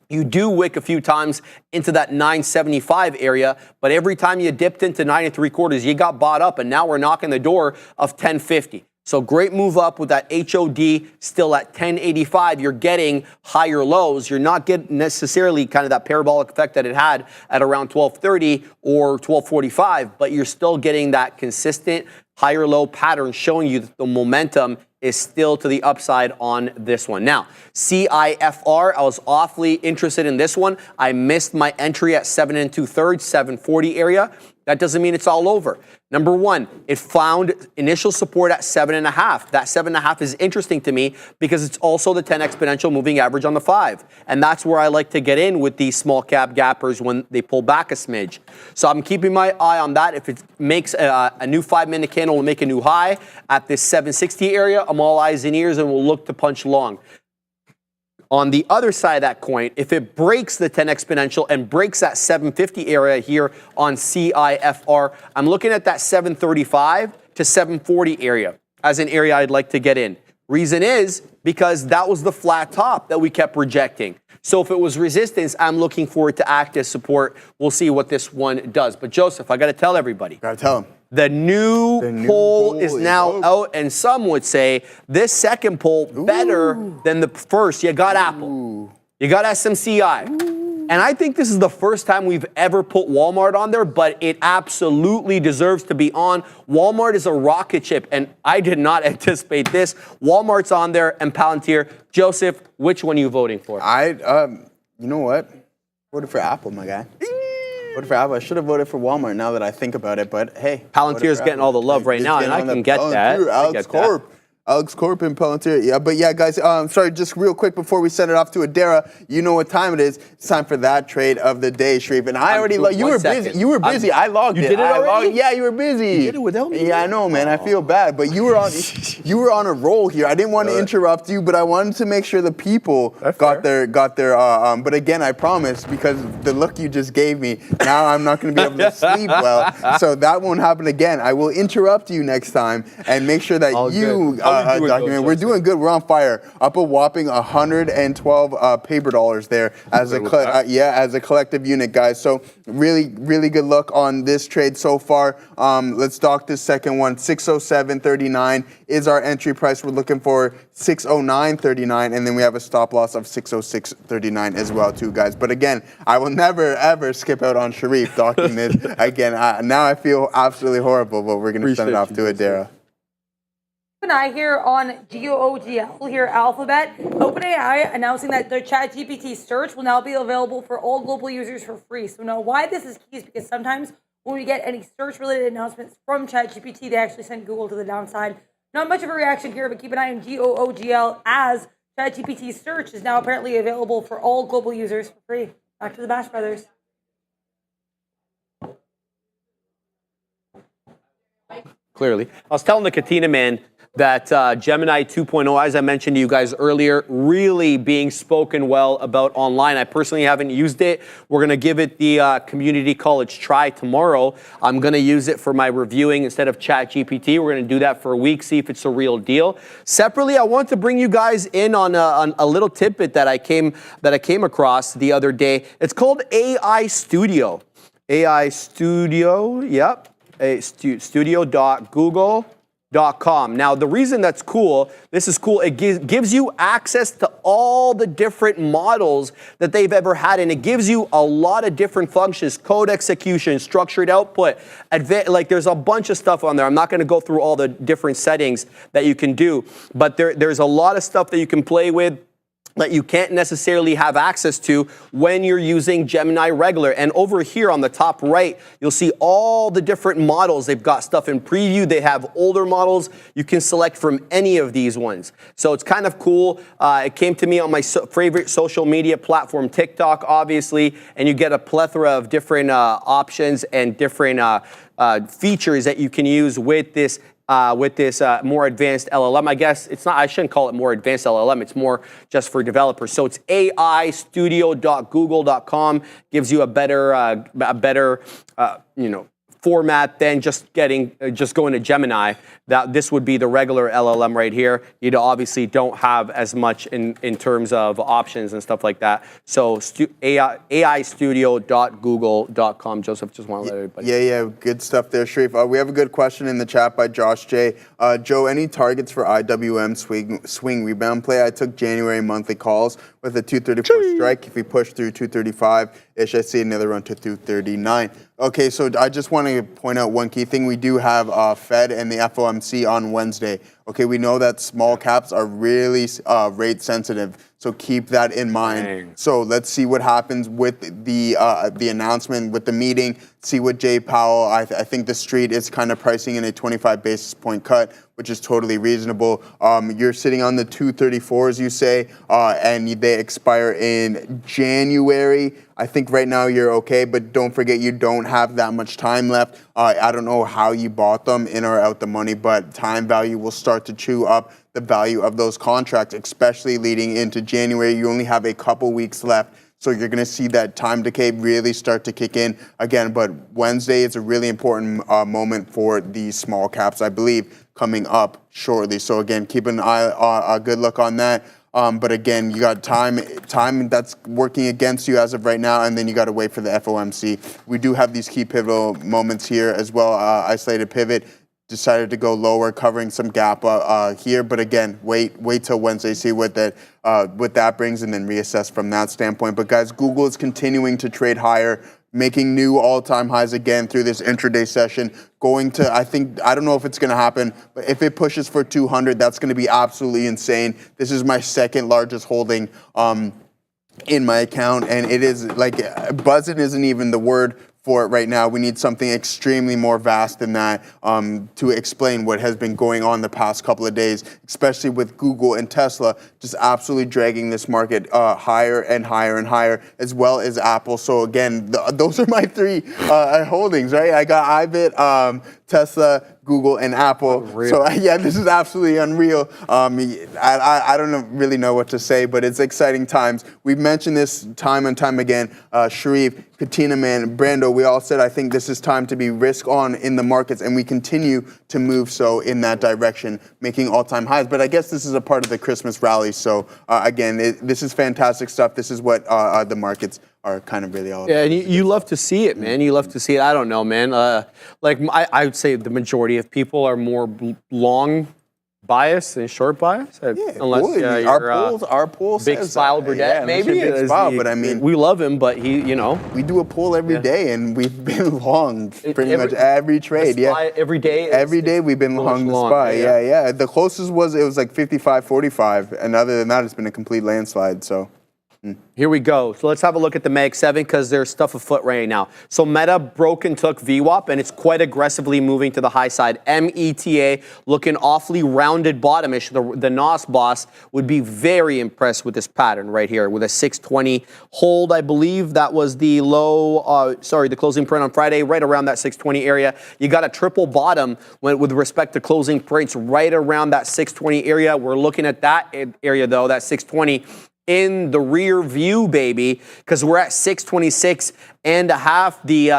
You do wick a few times into that 975 area, but every time you dipped into 9 3/4, you got bought up, and now we're knocking the door of 1050. So great move up with that HOD still at 1085. You're getting higher lows. You're not getting necessarily kind of that parabolic effect that it had at around 1230 or 1245, but you're still getting that consistent higher low pattern showing you that the momentum is still to the upside on this one. Now, CIFR, I was awfully interested in this one. I missed my entry at 7 2/3, 740 area. That doesn't mean it's all over. Number one, it found initial support at 7.5. That 7.5 is interesting to me because it's also the 10 exponential moving average on the 5. And that's where I like to get in with these small cap gappers when they pull back a smidge. So I'm keeping my eye on that. If it makes a new 5-minute candle will make a new high at this 760 area, I'm all eyes and ears and will look to punch long. On the other side of that coin, if it breaks the 10 exponential and breaks that 750 area here on CIFR, I'm looking at that 735 to 740 area as an area I'd like to get in. Reason is because that was the flat top that we kept rejecting. So if it was resistance, I'm looking for it to act as support. We'll see what this one does. But Joseph, I got to tell everybody. Gotta tell him. The new poll is now out, and some would say this second poll better than the first. You got Apple. You got SMCI. And I think this is the first time we've ever put Walmart on there, but it absolutely deserves to be on. Walmart is a rocket ship, and I did not anticipate this. Walmart's on there, and Palantir. Joseph, which one are you voting for? You know what? Voted for Apple, my guy. Voted for Apple. I should have voted for Walmart now that I think about it, but hey. Palantir's getting all the love right now, and I can get that. Alex Corp and Palantir. Yeah, but yeah, guys, sorry, just real quick before we send it off to Adara, you know what time it is. It's time for that trade of the day, Sharif. And I already, you were busy. You were busy. I logged it. You did it already? Yeah, you were busy. You did it without me? Yeah, I know, man. I feel bad. But you were on a roll here. I didn't want to interrupt you, but I wanted to make sure the people got their, but again, I promise, because the look you just gave me, now I'm not going to be able to sleep well. So that won't happen again. I will interrupt you next time and make sure that document. We're doing good. We're on fire. Up a whopping 112 paper dollars there as a collective unit, guys. So really, really good look on this trade so far. Let's dock this second one. 607.39 is our entry price. We're looking for 609.39, and then we have a stop loss of 606.39 as well, too, guys. But again, I will never ever skip out on Sharif docking this. Again, now I feel absolutely horrible, but we're going to send it off to Adara. An eye here on GOOGL here, Alphabet. OpenAI announcing that their ChatGPT search will now be available for all global users for free. So now why this is key is because sometimes when we get any search-related announcements from ChatGPT, they actually send Google to the downside. Not much of a reaction here, but keep an eye on GOOGL as ChatGPT search is now apparently available for all global users for free. Back to the Bash Brothers. Clearly. I was telling the Katina man that Gemini 2.0, as I mentioned to you guys earlier, really being spoken well about online. I personally haven't used it. We're going to give it the community college try tomorrow. I'm going to use it for my reviewing instead of ChatGPT. We're going to do that for a week, see if it's a real deal. Separately, I want to bring you guys in on a little tidbit that I came across the other day. It's called AI Studio. AI Studio, yep. Studio.google.com. Now, the reason that's cool, this is cool, it gives you access to all the different models that they've ever had, and it gives you a lot of different functions, code execution, structured output, like there's a bunch of stuff on there. I'm not going to go through all the different settings that you can do, but there's a lot of stuff that you can play with that you can't necessarily have access to when you're using Gemini regular. And over here on the top right, you'll see all the different models. They've got stuff in preview. They have older models. You can select from any of these ones. So it's kind of cool. It came to me on my favorite social media platform, TikTok, obviously, and you get a plethora of different options and different features that you can use with this more advanced LLM. I guess it's not, I shouldn't call it more advanced LLM. It's more just for developers. So it's aistudio.google.com, gives you a better format than just going to Gemini. That this would be the regular LLM right here. You obviously don't have as much in terms of options and stuff like that. So aistudio.google.com. Joseph, just want to let everybody. Yeah, good stuff there, Sharif. We have a good question in the chat by Josh J. Joe, any targets for IWM swing rebound play? I took January monthly calls with a 234 strike. If we push through 235-ish, I see another run to 239. Okay, so I just want to point out one key thing. We do have Fed and the FOMC on Wednesday. Okay, we know that small caps are really rate sensitive, so keep that in mind. Dang. So let's see what happens with the announcement, with the meeting, see what Jay Powell, I think the street is kind of pricing in a 25 basis point cut, which is totally reasonable. You're sitting on the 234s, you say, and they expire in January. I think right now you're okay, but don't forget you don't have that much time left. I don't know how you bought them in or out the money, but time value will start to chew up the value of those contracts, especially leading into January. You only have a couple weeks left. So you're going to see that time decay really start to kick in again. But Wednesday is a really important moment for the small caps, I believe. coming up shortly. So again, keep an eye, a good look on that. But again, you got time that's working against you as of right now, and then you got to wait for the FOMC. We do have these key pivotal moments here as well. Isolated pivot decided to go lower, covering some gap here. But again, wait till Wednesday, see what that brings, and then reassess from that standpoint. But guys, Google is continuing to trade higher, making new all-time highs again through this intraday session. Going to, I don't know if it's going to happen, but if it pushes for 200, that's going to be absolutely insane. This is my second largest holding in my account, and it is like buzzing isn't even the word for it right now. We need something extremely more vast than that to explain what has been going on the past couple of days, especially with Google and Tesla just absolutely dragging this market higher and higher and higher, as well as Apple. So again, those are my three holdings, right? I got IBIT, Tesla, Google, and Apple. Unreal. So yeah, this is absolutely unreal. I don't really know what to say, but it's exciting times. We've mentioned this time and time again. Sharif, Katina, man, Brando, we all said I think this is time to be risk on in the markets, and we continue to move so in that direction, making all-time highs. But I guess this is a part of the Christmas rally. So again, this is fantastic stuff. This is what the markets are kind of really all about. Yeah, and you love to see it, man. You love to see it. I don't know, man. I would say the majority of people are more long bias than short bias. Unless our poll big says Spile Burdette, maybe. Big Spile, but I mean, we love him, but we do a poll every day, and we've been long pretty much every trade. Every day. Every day we've been long the SPY. Yeah. The closest was like 55-45, and other than that, it's been a complete landslide. So. Here we go. So let's have a look at the Mag 7 because there's stuff afoot right now. So Meta broke and took VWAP, and it's quite aggressively moving to the high side. META looking awfully rounded bottomish. The NOS boss would be very impressed with this pattern right here with a 620 hold. I believe that was the low, the closing print on Friday, right around that 620 area. You got a triple bottom with respect to closing prints right around that 620 area. We're looking at that area though, that 620 in the rear view, baby, because we're at 626 and a half. The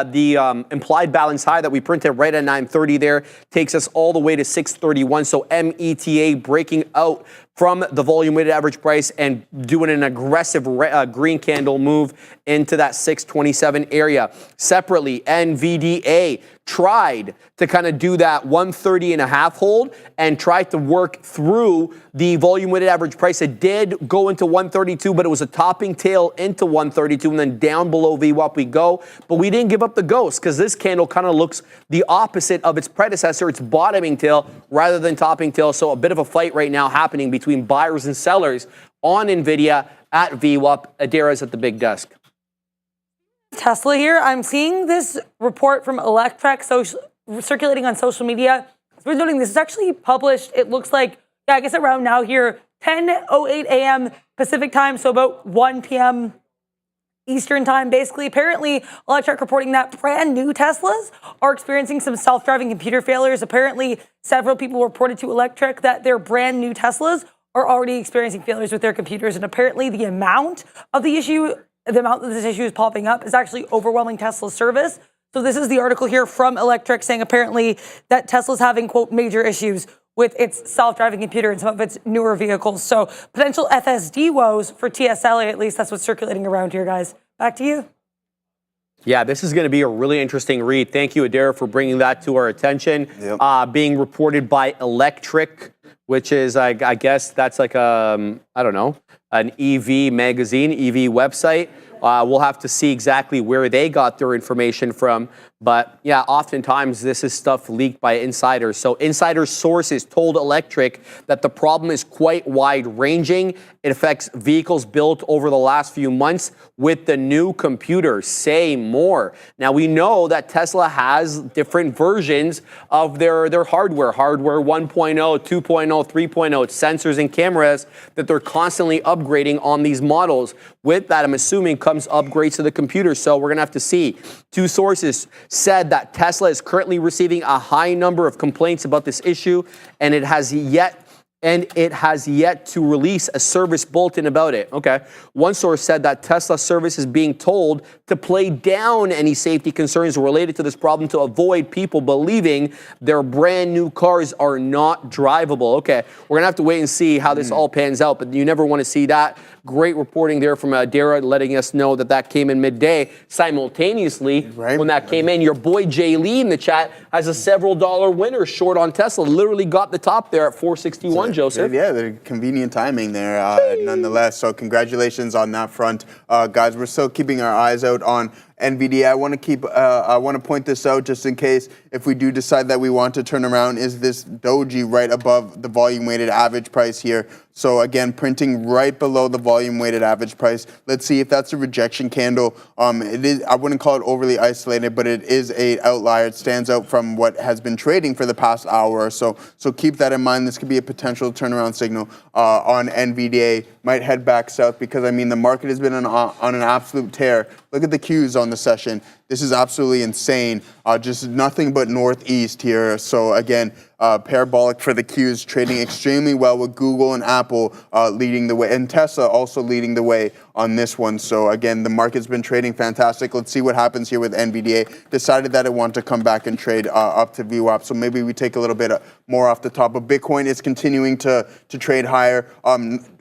implied balance high that we printed right at 930 there takes us all the way to 631. So META breaking out from the volume weighted average price and doing an aggressive green candle move into that 627 area. Separately, NVDA tried to kind of do that 130 and a half hold and tried to work through the volume weighted average price. It did go into 132, but it was a topping tail into 132 and then down below VWAP we go. But we didn't give up the ghost because this candle kind of looks the opposite of its predecessor. It's bottoming tail rather than topping tail. So a bit of a fight right now happening between buyers and sellers on NVIDIA at VWAP. Adara's at the big desk. Tesla here. I'm seeing this report from Electrek circulating on social media. So we're noting this is actually published. It looks like, I guess around now here, 10:08 a.m. Pacific time, so about 1 p.m. Eastern time, basically. Apparently, Electrek reporting that brand new Teslas are experiencing some self-driving computer failures. Apparently, several people reported to Electrek that their brand new Teslas are already experiencing failures with their computers, and apparently the amount that this issue is popping up is actually overwhelming Tesla's service. So this is the article here from Electrek saying apparently that Tesla's having, quote, major issues with its self-driving computer and some of its newer vehicles. So potential FSD woes for TSLA, at least that's what's circulating around here, guys. Back to you. Yeah, this is going to be a really interesting read. Thank you, Adara, for bringing that to our attention. Yep. Being reported by Electrek, which is, I guess that's like an EV magazine, EV website. We'll have to see exactly where they got their information from. But yeah, oftentimes this is stuff leaked by insiders. So insider sources told Electrek that the problem is quite wide-ranging. It affects vehicles built over the last few months with the new computer. Say more. Now we know that Tesla has different versions of their hardware. Hardware 1.0, 2.0, 3.0, sensors and cameras that they're constantly upgrading on these models. With that, I'm assuming comes upgrades to the computer. So we're gonna have to see. Two sources said that Tesla is currently receiving a high number of complaints about this issue, and it has yet and it has yet to release a service bulletin about it. Okay. One source said that Tesla service is being told to play down any safety concerns related to this problem to avoid people believing their brand new cars are not drivable. Okay. We're going to have to wait and see how this all pans out, but you never want to see that. Great reporting there from Dara letting us know that that came in midday. Simultaneously, when that came in, your boy Jay Lee in the chat has a several dollar winner short on Tesla. Literally got the top there at 461, Joseph. Yeah, the convenient timing there, nonetheless. So congratulations on that front, guys. We're still keeping our eyes out on NVDA. I want to point this out just in case if we do decide that we want to turn around, is this doji right above the volume weighted average price here. So again, printing right below the volume weighted average price. Let's see if that's a rejection candle. It is, I wouldn't call it overly isolated, but it is a outlier. It stands out from what has been trading for the past hour or so. So keep that in mind. This could be a potential turnaround signal on NVDA. Might head back south because, I mean, the market has been on an absolute tear. Look at the Qs on the session. This is absolutely insane. Just nothing but northeast here. So again, parabolic for the Qs, trading extremely well with Google and Apple leading the way, and Tesla also leading the way on this one. So again, the market's been trading fantastic. Let's see what happens here with NVDA. Decided that it wanted to come back and trade up to VWAP. So maybe we take a little bit more off the top. But Bitcoin is continuing to trade higher.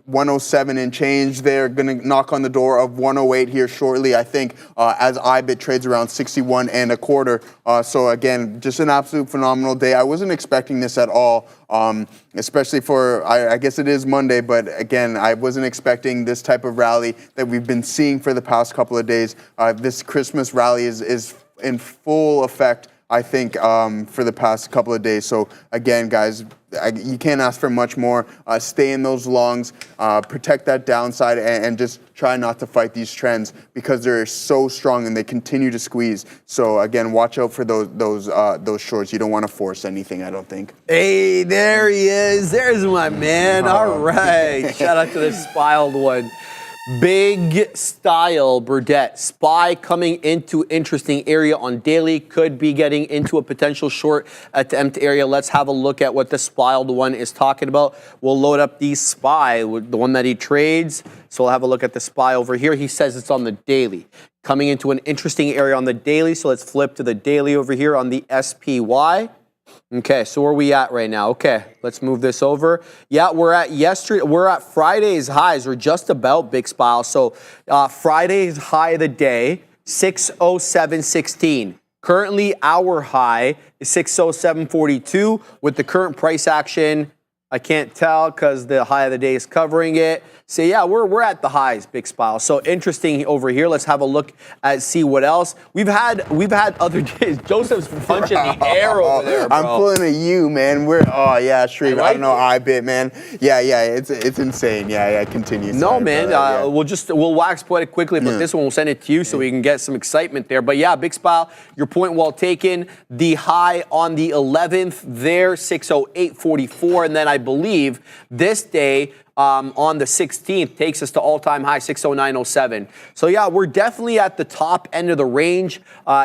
107 and change. They're going to knock on the door of 108 here shortly, I think, as IBIT trades around 61 and a quarter. So again, just an absolute phenomenal day. I wasn't expecting this at all, especially for, I guess it is Monday, but again, I wasn't expecting this type of rally that we've been seeing for the past couple of days. This Christmas rally is in full effect, I think, for the past couple of days. So again, guys, you can't ask for much more. Stay in those longs, protect that downside, and just try not to fight these trends because they're so strong and they continue to squeeze. So again, watch out for those shorts. You don't want to force anything, I don't think. Hey, there he is. There's my man. All right. Shout out to the spiled one. Big style, Burdette. SPY coming into interesting area on daily. Could be getting into a potential short attempt area. Let's have a look at what the spiled one is talking about. We'll load up the SPY, the one that he trades. So we'll have a look at the SPY over here. He says it's on the daily. Coming into an interesting area on the daily. So let's flip to the daily over here on the SPY. Okay, so where are we at right now? Okay, let's move this over. Yeah, we're at Friday's highs. We're just about big spile. So Friday's high of the day, 607.16. Currently, our high is 607.42. With the current price action, I can't tell because the high of the day is covering it. So yeah, we're at the highs, big spile. So interesting over here. Let's have a look at see what else we've had other days. Joseph's punching the air over there, bro. I'm pulling a U, man. Shreve. I don't know, IBIT, man. Yeah, it's insane. Yeah, continue. No, sorry, man. We'll wax poetic quickly, but this one we'll send it to you so we can get some excitement there. But yeah, big spile. Your point well taken. The high on the 11th there, 608.44, and then I believe this day. On the 16th takes us to all-time high 609.07. So yeah, we're definitely at the top end of the range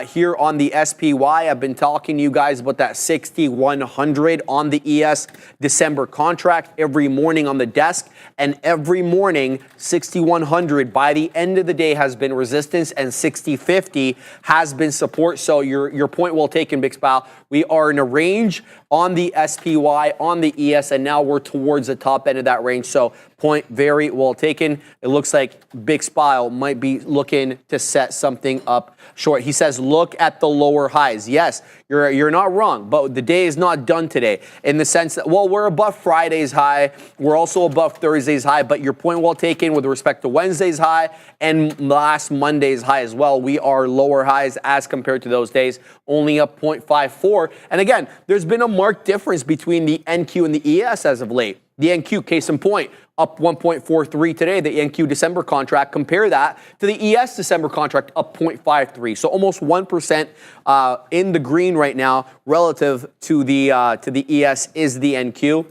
here on the SPY. I've been talking to you guys about that 6,100 on the ES December contract every morning on the desk, and every morning 6,100 by the end of the day has been resistance, and 60.50 has been support. So your point well taken, Big Spile. We are in a range on the SPY, on the ES, and now we're towards the top end of that range. So point very well taken. It looks like Big Spile might be looking to set something up short. He says, look at the lower highs. Yes, you're not wrong, but the day is not done today in the sense that, well, we're above Friday's high. We're also above Thursday's high, but your point well taken with respect to Wednesday's high and last Monday's high as well. We are lower highs as compared to those days, only up 0.54. And again, there's been a marked difference between the NQ and the ES as of late. The NQ, case in point, up 1.43 today, the NQ December contract. Compare that to the ES December contract, up 0.53. So almost 1% in the green right now relative to the ES is the NQ.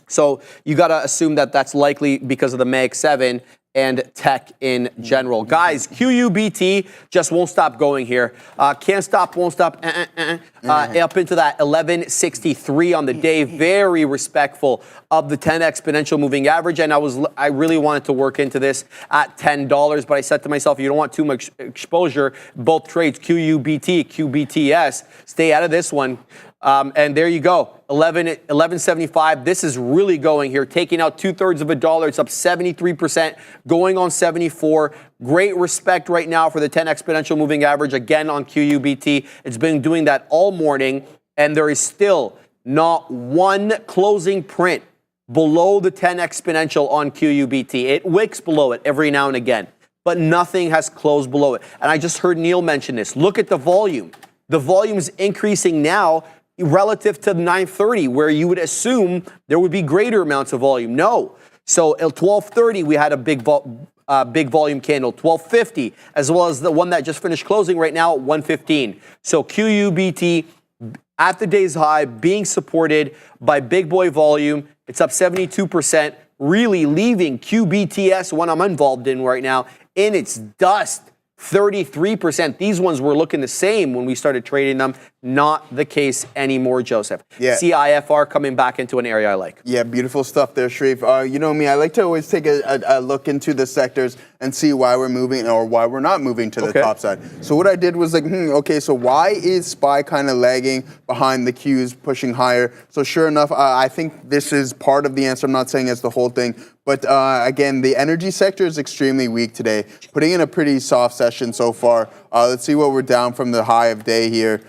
So you got to assume that that's likely because of the MAG 7 and tech in general. Guys, QUBT just won't stop going here. Can't stop, won't stop. Up into that 1163 on the day. Very respectful of the 10 exponential moving average. And I really wanted to work into this at $10, but I said to myself, you don't want too much exposure. Both trades, QUBT, QBTS, stay out of this one. And there you go, 11.75. This is really going here, taking out 2/3 of a dollar. It's up 73%, going on 74. Great respect right now for the 10 exponential moving average again on QUBT. It's been doing that all morning, and there is still not one closing print below the 10 exponential on QUBT. It wicks below it every now and again, but nothing has closed below it. And I just heard Neil mention this. Look at the volume. The volume is increasing now relative to 9:30, where you would assume there would be greater amounts of volume. No. So at 12:30, we had a big volume candle, 12:50, as well as the one that just finished closing right now at 1:15. So QUBT at the day's high, being supported by big boy volume. It's up 72%, really leaving QBTS, one I'm involved in right now, in its dust. 33%. These ones were looking the same when we started trading them. Not the case anymore, Joseph. Yeah. CIFR coming back into an area I like. Yeah, beautiful stuff there, Sharif. You know me, I like to always take a look into the sectors and see why we're moving or why we're not moving to the top side. So what I did was like, okay, so why is SPY kind of lagging behind the Qs, pushing higher? So sure enough, I think this is part of the answer. I'm not saying it's the whole thing. But again, the energy sector is extremely weak today, putting in a pretty soft session so far. Let's see what we're down from the high of day here.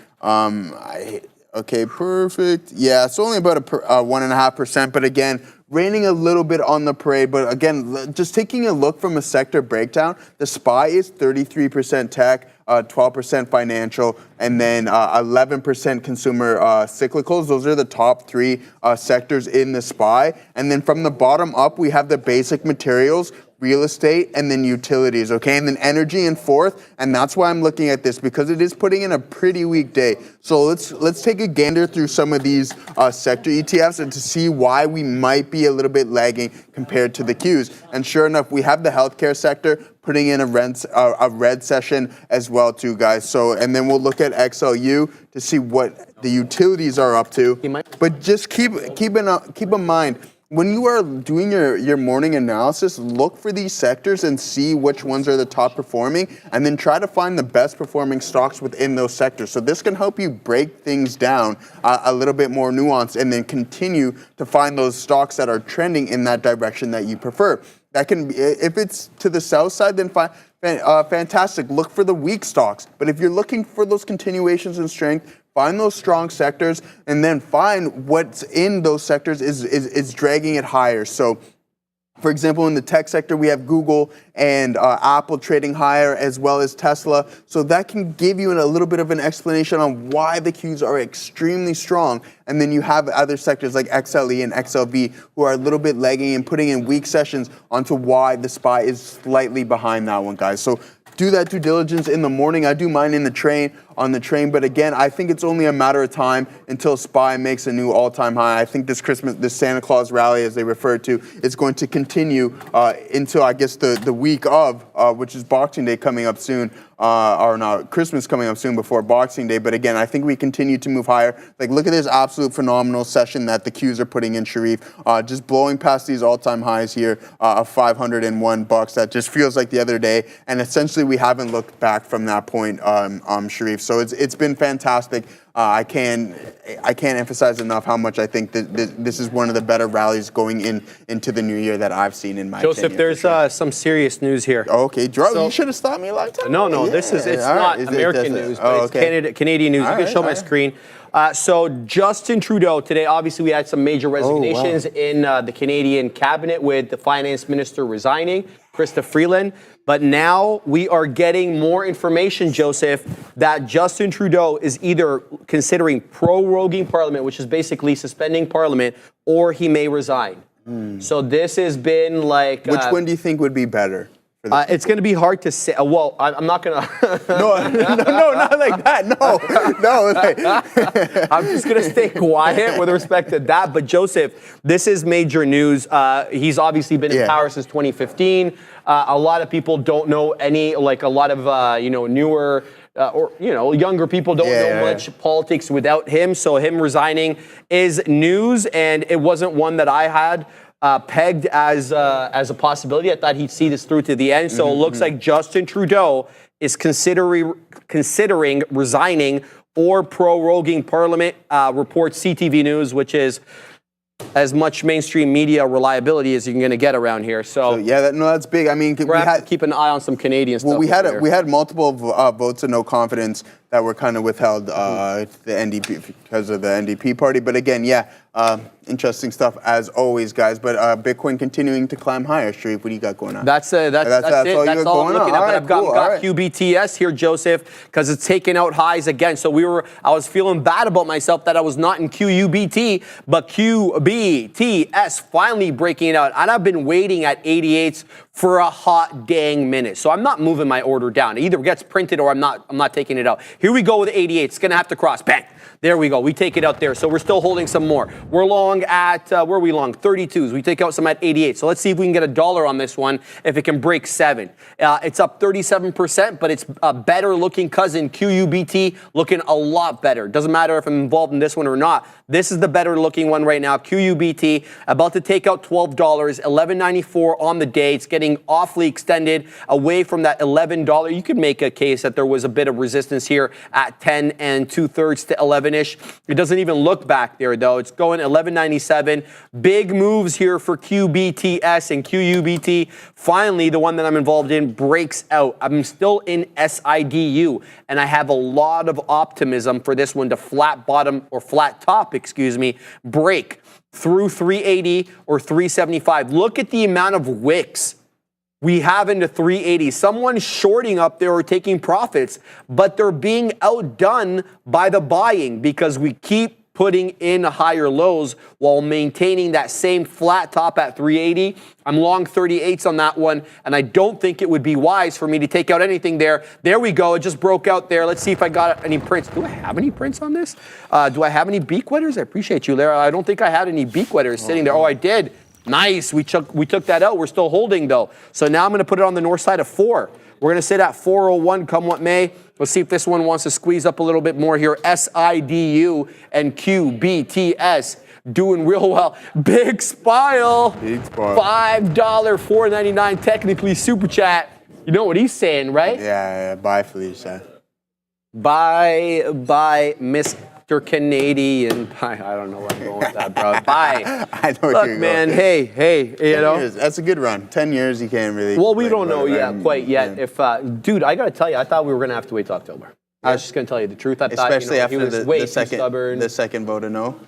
Okay, perfect. Yeah, it's only about 1.5%, but again, raining a little bit on the parade. But again, just taking a look from a sector breakdown, the SPY is 33% tech, 12% financial, and then 11% consumer cyclicals. Those are the top three sectors in the SPY. And then from the bottom up, we have the basic materials, real estate, and then utilities, okay? And then energy in fourth, and that's why I'm looking at this, because it is putting in a pretty weak day. So let's take a gander through some of these sector ETFs and to see why we might be a little bit lagging compared to the Qs. And sure enough, we have the healthcare sector putting in a red session as well too, guys. So, and then we'll look at XLU to see what the utilities are up to. But just keep in mind, when you are doing your morning analysis, look for these sectors and see which ones are the top performing, and then try to find the best performing stocks within those sectors. So this can help you break things down a little bit more nuanced, and then continue to find those stocks that are trending in that direction that you prefer. That can be, if it's to the south side, then fantastic. Look for the weak stocks. But if you're looking for those continuations in strength, find those strong sectors, and then find what's in those sectors is dragging it higher. So, for example, in the tech sector, we have Google and Apple trading higher, as well as Tesla. So that can give you a little bit of an explanation on why the Qs are extremely strong. And then you have other sectors like XLE and XLV who are a little bit lagging and putting in weak sessions onto why the SPY is slightly behind that one, guys. So do that due diligence in the morning. I do mine on the train, but again, I think it's only a matter of time until SPY makes a new all-time high. I think this Santa Claus rally, as they refer to, is going to continue until, I guess, the week of, which is Boxing Day coming up soon, or not, Christmas coming up soon before Boxing Day. But again, I think we continue to move higher. Like, look at this absolute phenomenal session that the Qs are putting in, Sharif. Just blowing past these all-time highs here of $501. That just feels like the other day. And essentially, we haven't looked back from that point, Sharif. So it's been fantastic. I can't emphasize enough how much I think that this is one of the better rallies going into the new year that I've seen in my Joseph, tenure. there's some serious news here. Okay, you should have stopped me a long time. No, Yeah. it's not American news, but it's Canadian news. All You can right, show my all right. screen. So Justin Trudeau, today, obviously we had some major resignations in the Canadian cabinet with the finance minister resigning, Chrystia Freeland. But now we are getting more information, Joseph, that Justin Trudeau is either considering proroguing Parliament, which is basically suspending Parliament, or he may resign. So this has been like... Which one do you think would be better? It's going to be hard to say. Well, I'm not going to. No, not like that. No. I'm just going to stay quiet with respect to that. But Joseph, this is major news. He's obviously been in power since 2015. A lot of people don't know a lot of, newer or, younger people don't know much politics without him. So him resigning is news, and it wasn't one that I had pegged as a possibility. I thought he'd see this through to the end. So it looks like Justin Trudeau is considering resigning or proroguing Parliament, reports CTV News, which is as much mainstream media reliability as you're going to get around here. So that's big. I mean, we have to keep an eye on some Canadian stuff. Well, we had multiple votes of no confidence that were kind of withheld the NDP because of the NDP party. But again, interesting stuff as always, guys. But Bitcoin continuing to climb higher. Sharif, what do you got going on? That's it. That's all I'm looking at. But I've got QBTS here, Joseph, because it's taking out highs again. So I was feeling bad about myself that I was not in QUBT, but QBTS finally breaking it out. And I've been waiting at 88s for a hot dang minute. So I'm not moving my order down. It either gets printed or I'm not taking it out. Here we go with 88. It's going to have to cross. Bang. There we go. We take it out there. So we're still holding some more. We're long at, where are we long? 32s. We take out some at 88. So let's see if we can get $1 on this one, if it can break 7. It's up 37%, but it's a better looking cousin, QUBT, looking a lot better. Doesn't matter if I'm involved in this one or not. This is the better looking one right now. QUBT, about to take out $12, $11.94 on the day. It's getting awfully extended away from that $11. You could make a case that there was a bit of resistance here at 10 2/3 to 11-ish. It doesn't even look back there, though. It's going $11.97. Big moves here for QBTS and QUBT. Finally, the one that I'm involved in breaks out. I'm still in SIDU, and I have a lot of optimism for this one to flat bottom or flat top, break through 380 or 375. Look at the amount of wicks we have into 380. Someone's shorting up there or taking profits, but they're being outdone by the buying because we keep putting in higher lows while maintaining that same flat top at 380. I'm long 38s on that one, and I don't think it would be wise for me to take out anything there. There we go. It just broke out there. Let's see if I got any prints. Do I have any prints on this? Do I have any beak wetters? I appreciate you, Lara. I don't think I had any beak wetters sitting there. Oh, I did. Nice. We took that out. We're still holding, though. So now I'm going to put it on the north side of 4. We're going to sit at 401 come what may. Let's see if this one wants to squeeze up a little bit more here. SIDU and QBTS doing real well. Big smile. $5, $4.99 technically super chat. You know what he's saying, right? Yeah. Bye, Felicia. Bye, Mr. Canadian. I don't know where I'm going with that, bro. Bye. I know. Look, man. Hey. You know. That's a good run. 10 years, you can't really. Well, we don't know quite yet. Yeah. If dude, I gotta tell you, I thought we were gonna have to wait till October. I was just gonna tell you the truth. I thought, especially after he was way too stubborn. The second vote of no.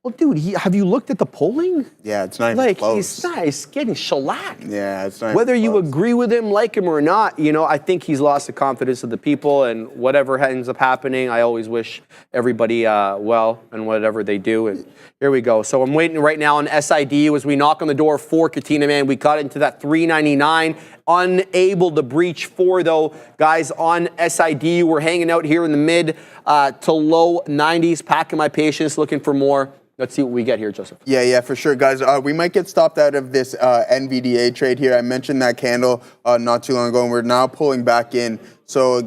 Well, dude, have you looked at the polling? Yeah, it's not even close. He's getting shellacked. Yeah, it's not Whether even you close. agree with him, like him or not, I think he's lost the confidence of the people, and whatever ends up happening, I always wish everybody well and whatever they do. And here we go. So I'm waiting right now on SIDU as we knock on the door for Katina, man. We got into that 399. Unable to breach 4, though. Guys, on SIDU, we're hanging out here in the mid to low 90s, packing my patience, looking for more. Let's see what we get here, Joseph. Yeah, for sure, guys. We might get stopped out of this NVDA trade here. I mentioned that candle not too long ago, and we're now pulling back in. So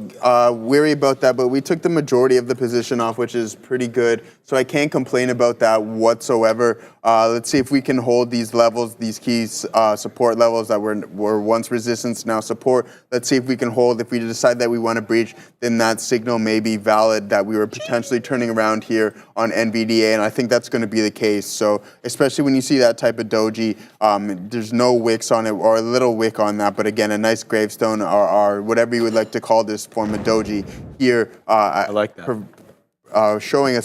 weary about that, but we took the majority of the position off, which is pretty good. So I can't complain about that whatsoever. Let's see if we can hold these levels, these key support levels that were once resistance, now support. Let's see if we can hold. If we decide that we want to breach, then that signal may be valid that we were potentially turning around here on NVDA, and I think that's going to be the case. So especially when you see that type of doji, there's no wicks on it or a little wick on that, but again, a nice gravestone or whatever you would like to call this form of doji here. I like that.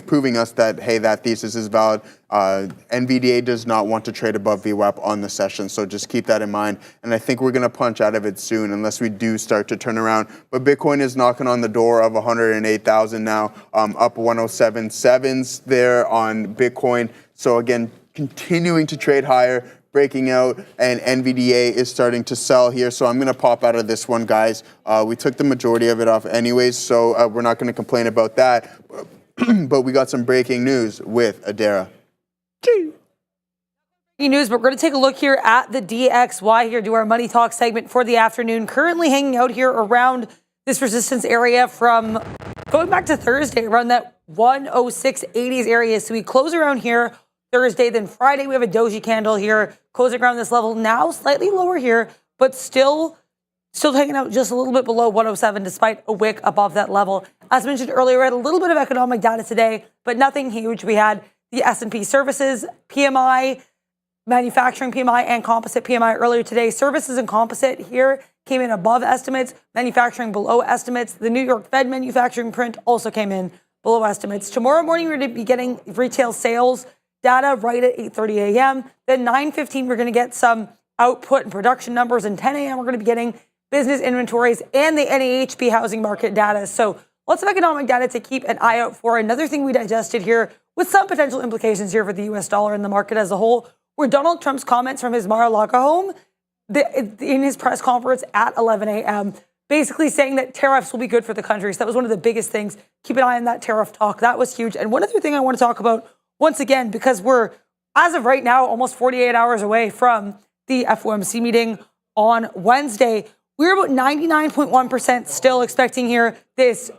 Proving us that, hey, that thesis is valid. NVDA does not want to trade above VWAP on the session, so just keep that in mind. And I think we're going to punch out of it soon unless we do start to turn around. But Bitcoin is knocking on the door of 108,000 now, up 107.7s there on Bitcoin. So again, continuing to trade higher. breaking out, and NVDA is starting to sell here. So I'm going to pop out of this one, guys. We took the majority of it off anyways, so we're not going to complain about that. But we got some breaking news with Adara. News, but we're going to take a look here at the DXY here, do our Money Talk segment for the afternoon. Currently hanging out here around this resistance area from going back to Thursday, around that 106.80s area. So we close around here Thursday, then Friday we have a doji candle here, closing around this level. Now slightly lower here, but still hanging out just a little bit below 107 despite a wick above that level. As mentioned earlier, we had a little bit of economic data today, but nothing huge. We had the S&P services, PMI, manufacturing PMI, and composite PMI earlier today. Services and composite here came in above estimates, manufacturing below estimates. The New York Fed manufacturing print also came in below estimates. Tomorrow morning, we're going to be getting retail sales data right at 8:30 a.m. Then 9:15, we're going to get some output and production numbers. And 10 a.m., we're going to be getting business inventories and the NAHB housing market data. So lots of economic data to keep an eye out for. Another thing we digested here with some potential implications here for the U.S. dollar and the market as a whole were Donald Trump's comments from his Mar-a-Lago home in his press conference at 11 a.m., basically saying that tariffs will be good for the country. So that was one of the biggest things. Keep an eye on that tariff talk. That was huge. And one other thing I want to talk about, once again, because we're, as of right now, almost 48 hours away from the FOMC meeting on Wednesday, we're about 99.1% still expecting here this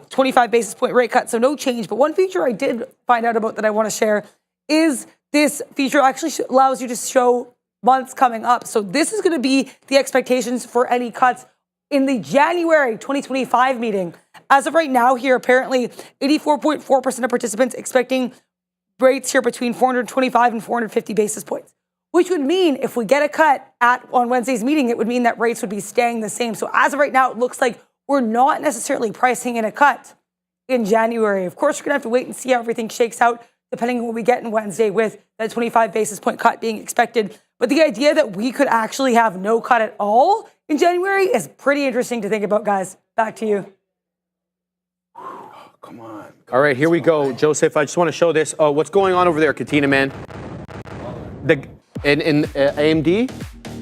25 basis point rate cut. So no change. But one feature I did find out about that I want to share is this feature actually allows you to show months coming up. So this is going to be the expectations for any cuts in the January 2025 meeting. As of right now here, apparently 84.4% of participants expecting rates here between 425 and 450 basis points, which would mean if we get a cut on Wednesday's meeting, it would mean that rates would be staying the same. So as of right now, it looks like we're not necessarily pricing in a cut in January. Of course, we're going to have to wait and see how everything shakes out, depending on what we get in Wednesday with that 25 basis point cut being expected. But the idea that we could actually have no cut at all in January is pretty interesting to think about, guys. Back to you. Oh, come on. All right, here we go, Joseph. I just want to show this. Oh, what's going on over there, Katina, man? In AMD,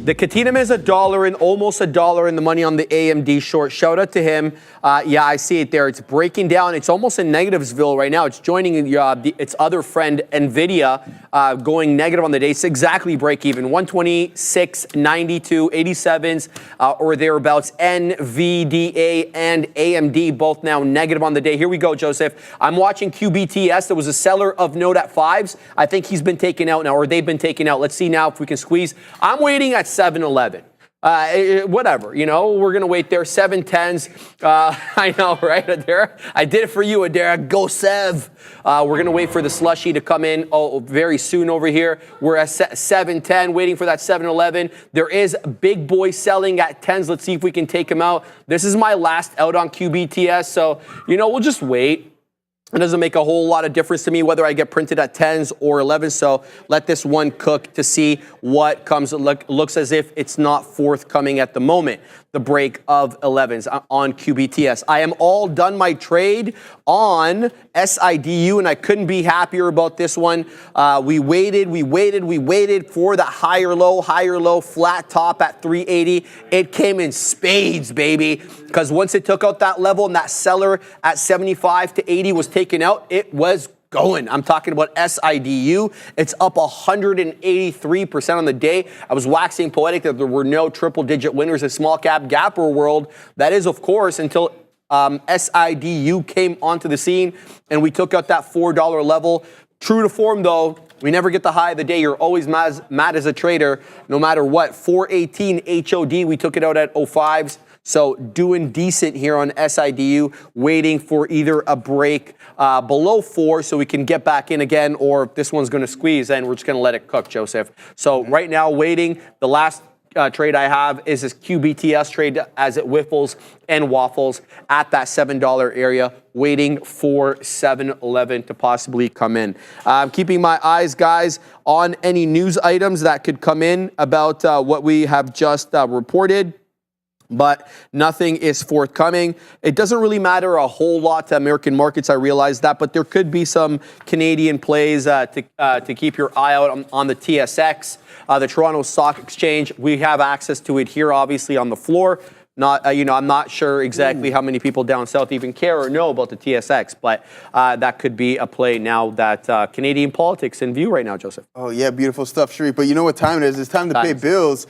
the Katina man is $1 and almost $1 in the money on the AMD short. Shout out to him. Yeah, I see it there. It's breaking down. It's almost in negativesville right now. It's joining its other friend, NVIDIA, going negative on the day. It's exactly break even. 126.92, 87s or thereabouts. NVDA and AMD both now negative on the day. Here we go, Joseph. I'm watching QBTS. There was a seller of note at 5s. I think he's been taken out now, or they've been taken out. Let's see now if we can squeeze. I'm waiting at 7-11. Whatever, we're going to wait there. 7-10s. I know, right, Adara? I did it for you, Adara. Go Sev. We're going to wait for the slushy to come in very soon over here. We're at 7-10, waiting for that 7-11. There is big boy selling at 10s. Let's see if we can take him out. This is my last out on QBTS, so, we'll just wait. It doesn't make a whole lot of difference to me whether I get printed at 10s or 11s, so let this one cook to see what comes. Looks as if it's not forthcoming at the moment, the break of 11s on QBTS. I am all done my trade on SIDU, and I couldn't be happier about this one. We waited for that higher low, flat top at 380. It came in spades, baby, because once it took out that level and that seller at 75 to 80 was taken out, it was going. I'm talking about SIDU. It's up 183% on the day. I was waxing poetic that there were no triple-digit winners in small cap gapper world. That is, of course, until SIDU came onto the scene and we took out that $4 level. True to form, though, we never get the high of the day. You're always mad as a trader, no matter what. 418 HOD, we took it out at 05s. So doing decent here on SIDU, waiting for either a break below 4 so we can get back in again, or if this one's going to squeeze, then we're just going to let it cook, Joseph. So right now, waiting. The last trade I have is this QBTS trade as it whiffles and waffles at that $7 area, waiting for 7-11 to possibly come in. I'm keeping my eyes, guys, on any news items that could come in about what we have just reported. but nothing is forthcoming. It doesn't really matter a whole lot to American markets, I realize that, but there could be some Canadian plays to keep your eye out on the TSX, the Toronto Stock Exchange. We have access to it here, obviously, on the floor. Not, I'm not sure exactly how many people down south even care or know about the TSX, but that could be a play now that Canadian politics in view right now, Joseph. Oh, yeah, beautiful stuff, Sharif. But you know what time it is? It's time to pay bills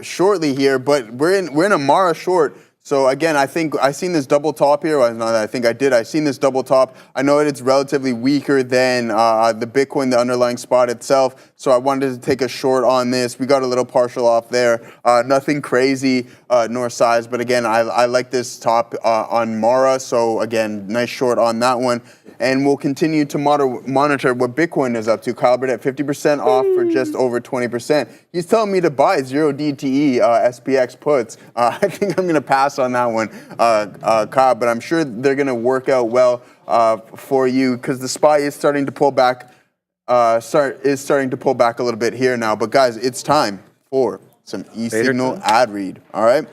shortly here, but we're in a Mara short. So again, I think I seen this double top here. Well, not that I think I did. I seen this double top. I know it's relatively weaker than the Bitcoin, the underlying spot itself. So I wanted to take a short on this. We got a little partial off there. Nothing crazy nor size, but again, I like this top on Mara. So again, nice short on that one. And we'll continue to monitor what Bitcoin is up to. Calibrate at 50% off for just over 20%. He's telling me to buy 0 DTE SPX puts. I think I'm going to pass on that one, Kyle, but I'm sure they're going to work out well for you because the SPY is starting to pull back. Starting to pull back a little bit here now. But guys, it's time for some eSignal ad read. All right,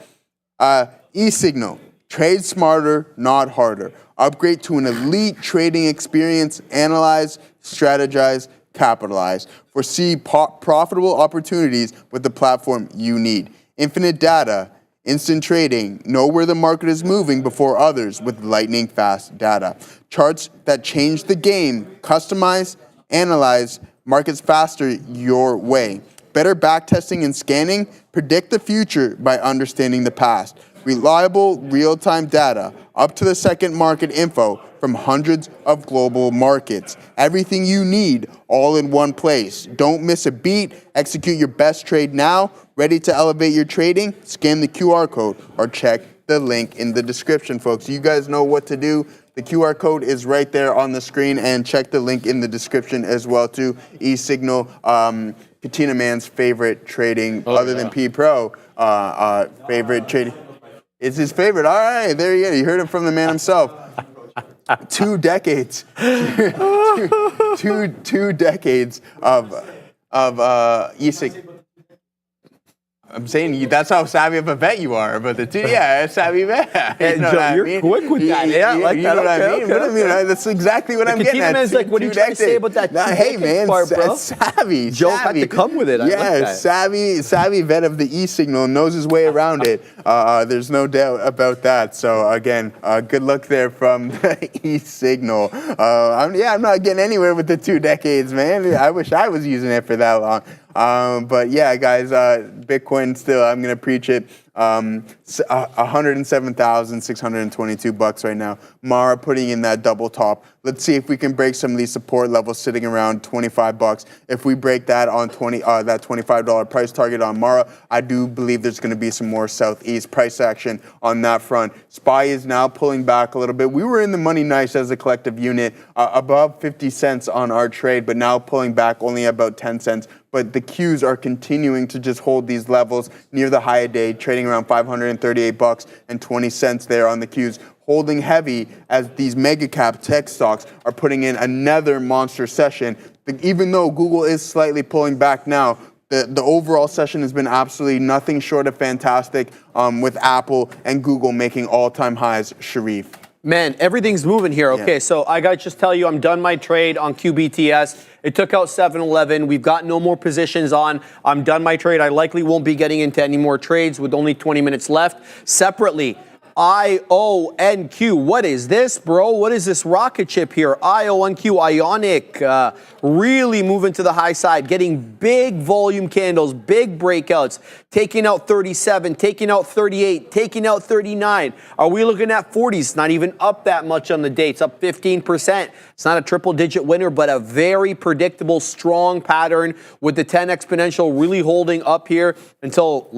eSignal, trade smarter, not harder. Upgrade to an elite trading experience. Analyze, strategize, capitalize. Foresee profitable opportunities with the platform you need. Infinite data, instant trading. Know where the market is moving before others with lightning fast data. Charts that change the game. Customize, analyze, markets faster your way. Better backtesting and scanning. Predict the future by understanding the past. Reliable, real-time data, up-to-the-second market info from hundreds of global markets. Everything you need, all in one place. Don't miss a beat. Execute your best trade now. Ready to elevate your trading? Scan the QR code or check the link in the description, folks. You guys know what to do. The QR code is right there on the screen, and check the link in the description as well, too. eSignal, Katina Man's favorite trading, other than P Pro, favorite trading. It's his favorite. All right, there you go. You heard it from the man himself. 2 decades. two decades of eSignal. I'm saying that's how savvy of a vet you are, but savvy vet. You know Joe, you're quick with that. Yeah, I like you that. know what I mean? Okay. What I mean? That's exactly what I'm getting at. Man's like, what are you trying to say about that? Hey, man, part, bro? savvy. Joe had to come with it. I like that. savvy vet of the eSignal knows his way around it. There's no doubt about that. So again, good luck there from the eSignal. I'm not getting anywhere with the 2 decades, man. I wish I was using it for that long. But yeah, guys, Bitcoin still, I'm going to preach it. $107,622 right now. Mara putting in that double top. Let's see if we can break some of these support levels sitting around $25. If we break that on that $25 price target on Mara, I do believe there's going to be some more southeast price action on that front. SPY is now pulling back a little bit. We were in the money nice as a collective unit, above 50 cents on our trade, but now pulling back only about 10 cents. But the Qs are continuing to just hold these levels near the high of day, trading around $538.20 there on the Qs, holding heavy as these mega cap tech stocks are putting in another monster session. Even though Google is slightly pulling back now, the overall session has been absolutely nothing short of fantastic, with Apple and Google making all-time highs. Sharif. Man, everything's moving here. Okay, Yeah. so I got to just tell you, I'm done my trade on QBTS. It took out 7-Eleven. We've got no more positions on. I'm done my trade. I likely won't be getting into any more trades with only 20 minutes left. Separately, IONQ. What is this, bro? What is this rocket ship here? IONQ, Ionic, really moving to the high side, getting big volume candles, big breakouts, taking out 37, taking out 38, taking out 39. Are we looking at 40s? Not even up that much on the day. It's up 15%. It's not a triple-digit winner, but a very predictable, strong pattern with the 10 exponential really holding up here until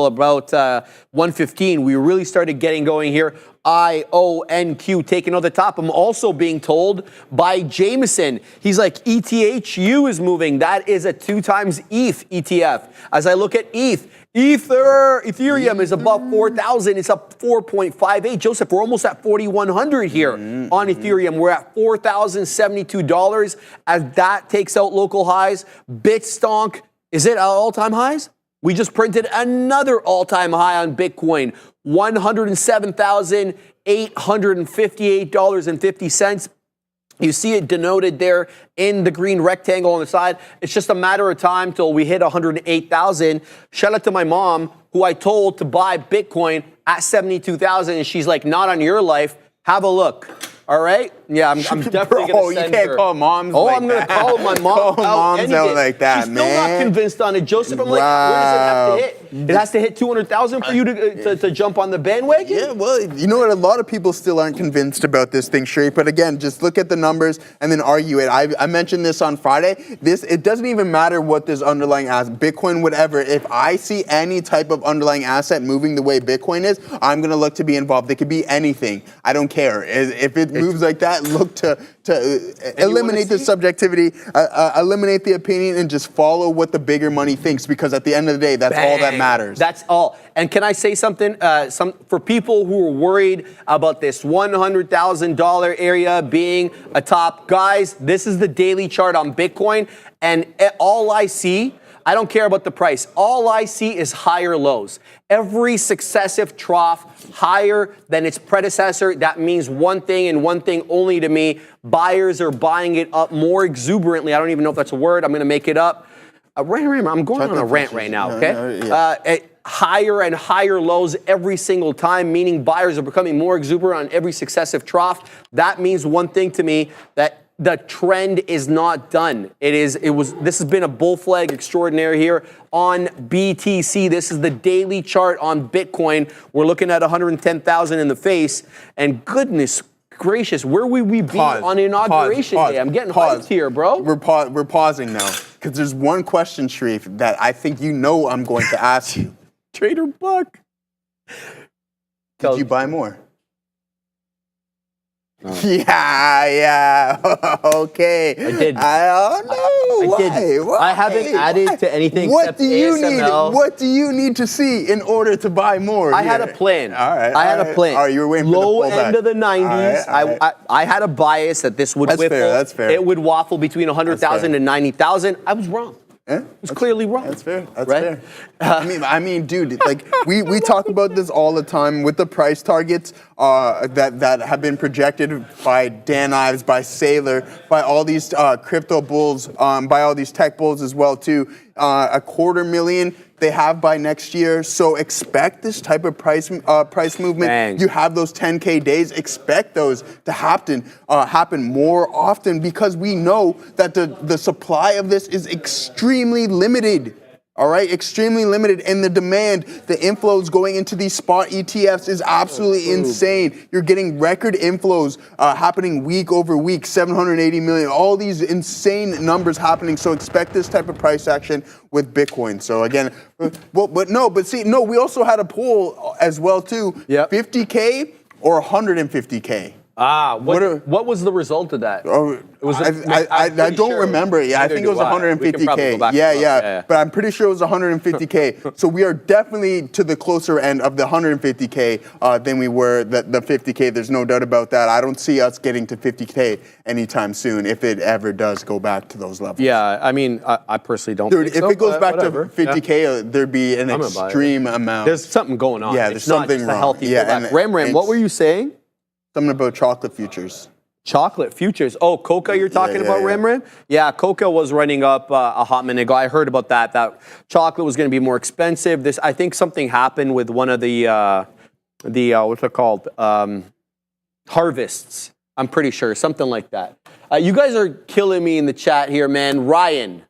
about 115. We really started getting going here. IONQ taking on the top. I'm also being told by Jameson, he's like, ETHU is moving. That is a 2 times ETH ETF. As I look at Ethereum is above 4,000. It's up 4.58. Joseph, we're almost at 4,100 here on Ethereum. We're at $4,072 as that takes out local highs. Bitstonk, is it at all-time highs? We just printed another all-time high on Bitcoin, $107,858.50. You see it denoted there in the green rectangle on the side. It's just a matter of time till we hit 108,000. Shout out to my mom, who I told to buy Bitcoin at 72,000, and she's like, not on your life. Have a look. All right? Yeah, I'm definitely going to send you can't her. call moms Oh, like I'm going to that. call my mom Call out. moms any out day. like that, She's still man. not convinced on it, Joseph. I'm like, where does it have to hit? It has to hit 200,000 for you to jump on the bandwagon? Yeah, well, you know what? A lot of people still aren't convinced about this thing, Sharif. But again, just look at the numbers and then argue it. I mentioned this on Friday. It doesn't even matter what this underlying asset, Bitcoin, whatever. If I see any type of underlying asset moving the way Bitcoin is, I'm going to look to be involved. It could be anything. I don't care. If it moves like that, look to eliminate the subjectivity, eliminate the opinion, and just follow what the bigger money thinks. Because at the end of the day, that's all that matters. That's all. And can I say something? For people who are worried about this $100,000 area being a top, guys, this is the daily chart on Bitcoin, and all I see, I don't care about the price. All I see is higher lows. Every successive trough higher than its predecessor. That means one thing and one thing only to me. Buyers are buying it up more exuberantly. I don't even know if that's a word. I'm going to make it up. I'm going on a rant right now, okay? Higher and higher lows every single time, meaning buyers are becoming more exuberant on every successive trough. That means one thing to me, that the trend is not done. This has been a bull flag extraordinaire here on BTC. This is the daily chart on Bitcoin. We're looking at 110,000 in the face, and goodness gracious, where would we be on Inauguration Day? I'm getting hyped here, bro. We're pausing now because there's one question, Sharif, that I think you know I'm going to ask you. Trader Buck. Did you buy more? Yeah, okay. I did. I don't know. Why? I haven't added to anything except ASML. What do you need to see in order to buy more? I had a plan. All right. I had a plan. All right, you were waiting Low for the pullback. end of the 90s. All right. I had a bias that this would That's whiffle. fair, that's fair. It would waffle between 100,000 and 90,000. I was wrong. Yeah, It's clearly wrong. That's fair. That's right? fair. I mean, dude, like we talk about this all the time with the price targets that have been projected by Dan Ives, by Saylor, by all these crypto bulls, by all these tech bulls as well too. 250,000 they have by next year. So expect this type of price movement. Bang. You have those 10K days. Expect those to happen more often because we know that the supply of this is extremely limited. All right, extremely limited, and the demand, the inflows going into these spot ETFs is absolutely insane. You're getting record inflows happening week over week, 780 million, all these insane numbers happening. So expect this type of price action with Bitcoin. So again, we also had a poll as well too. Yep. 50K or 150K. What was the result of that? I don't remember. Yeah, I think it was 150K. Yeah. But I'm pretty sure it was 150K. So we are definitely to the closer end of the 150K than we were the 50K. There's no doubt about that. I don't see us getting to 50K anytime soon if it ever does go back to those levels. Yeah, I mean, I personally don't Dude, think if so, it goes back whatever. to 50K, there'd be an I'm gonna buy it. extreme amount. There's something going on. Yeah, It's there's not something just wrong. a healthy Yeah, pullback. and Ram, what were you saying? Something about chocolate futures. Chocolate futures. Oh, Coca you're talking about, Ram? Yeah, Coca was running up a hot minute ago. I heard about that chocolate was going to be more expensive. I think something happened with one of the what's it called? Harvests. I'm pretty sure, something like that. You guys are killing me in the chat here, man. Ryan,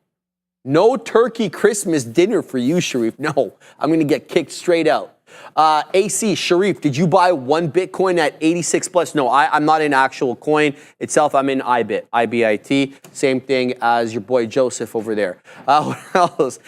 no turkey Christmas dinner for you, Sharif. No, I'm going to get kicked straight out. AC, Sharif, did you buy one Bitcoin at 86 plus? No, I'm not in actual coin itself. I'm in IBIT, IBIT. Same thing as your boy Joseph over there. What else?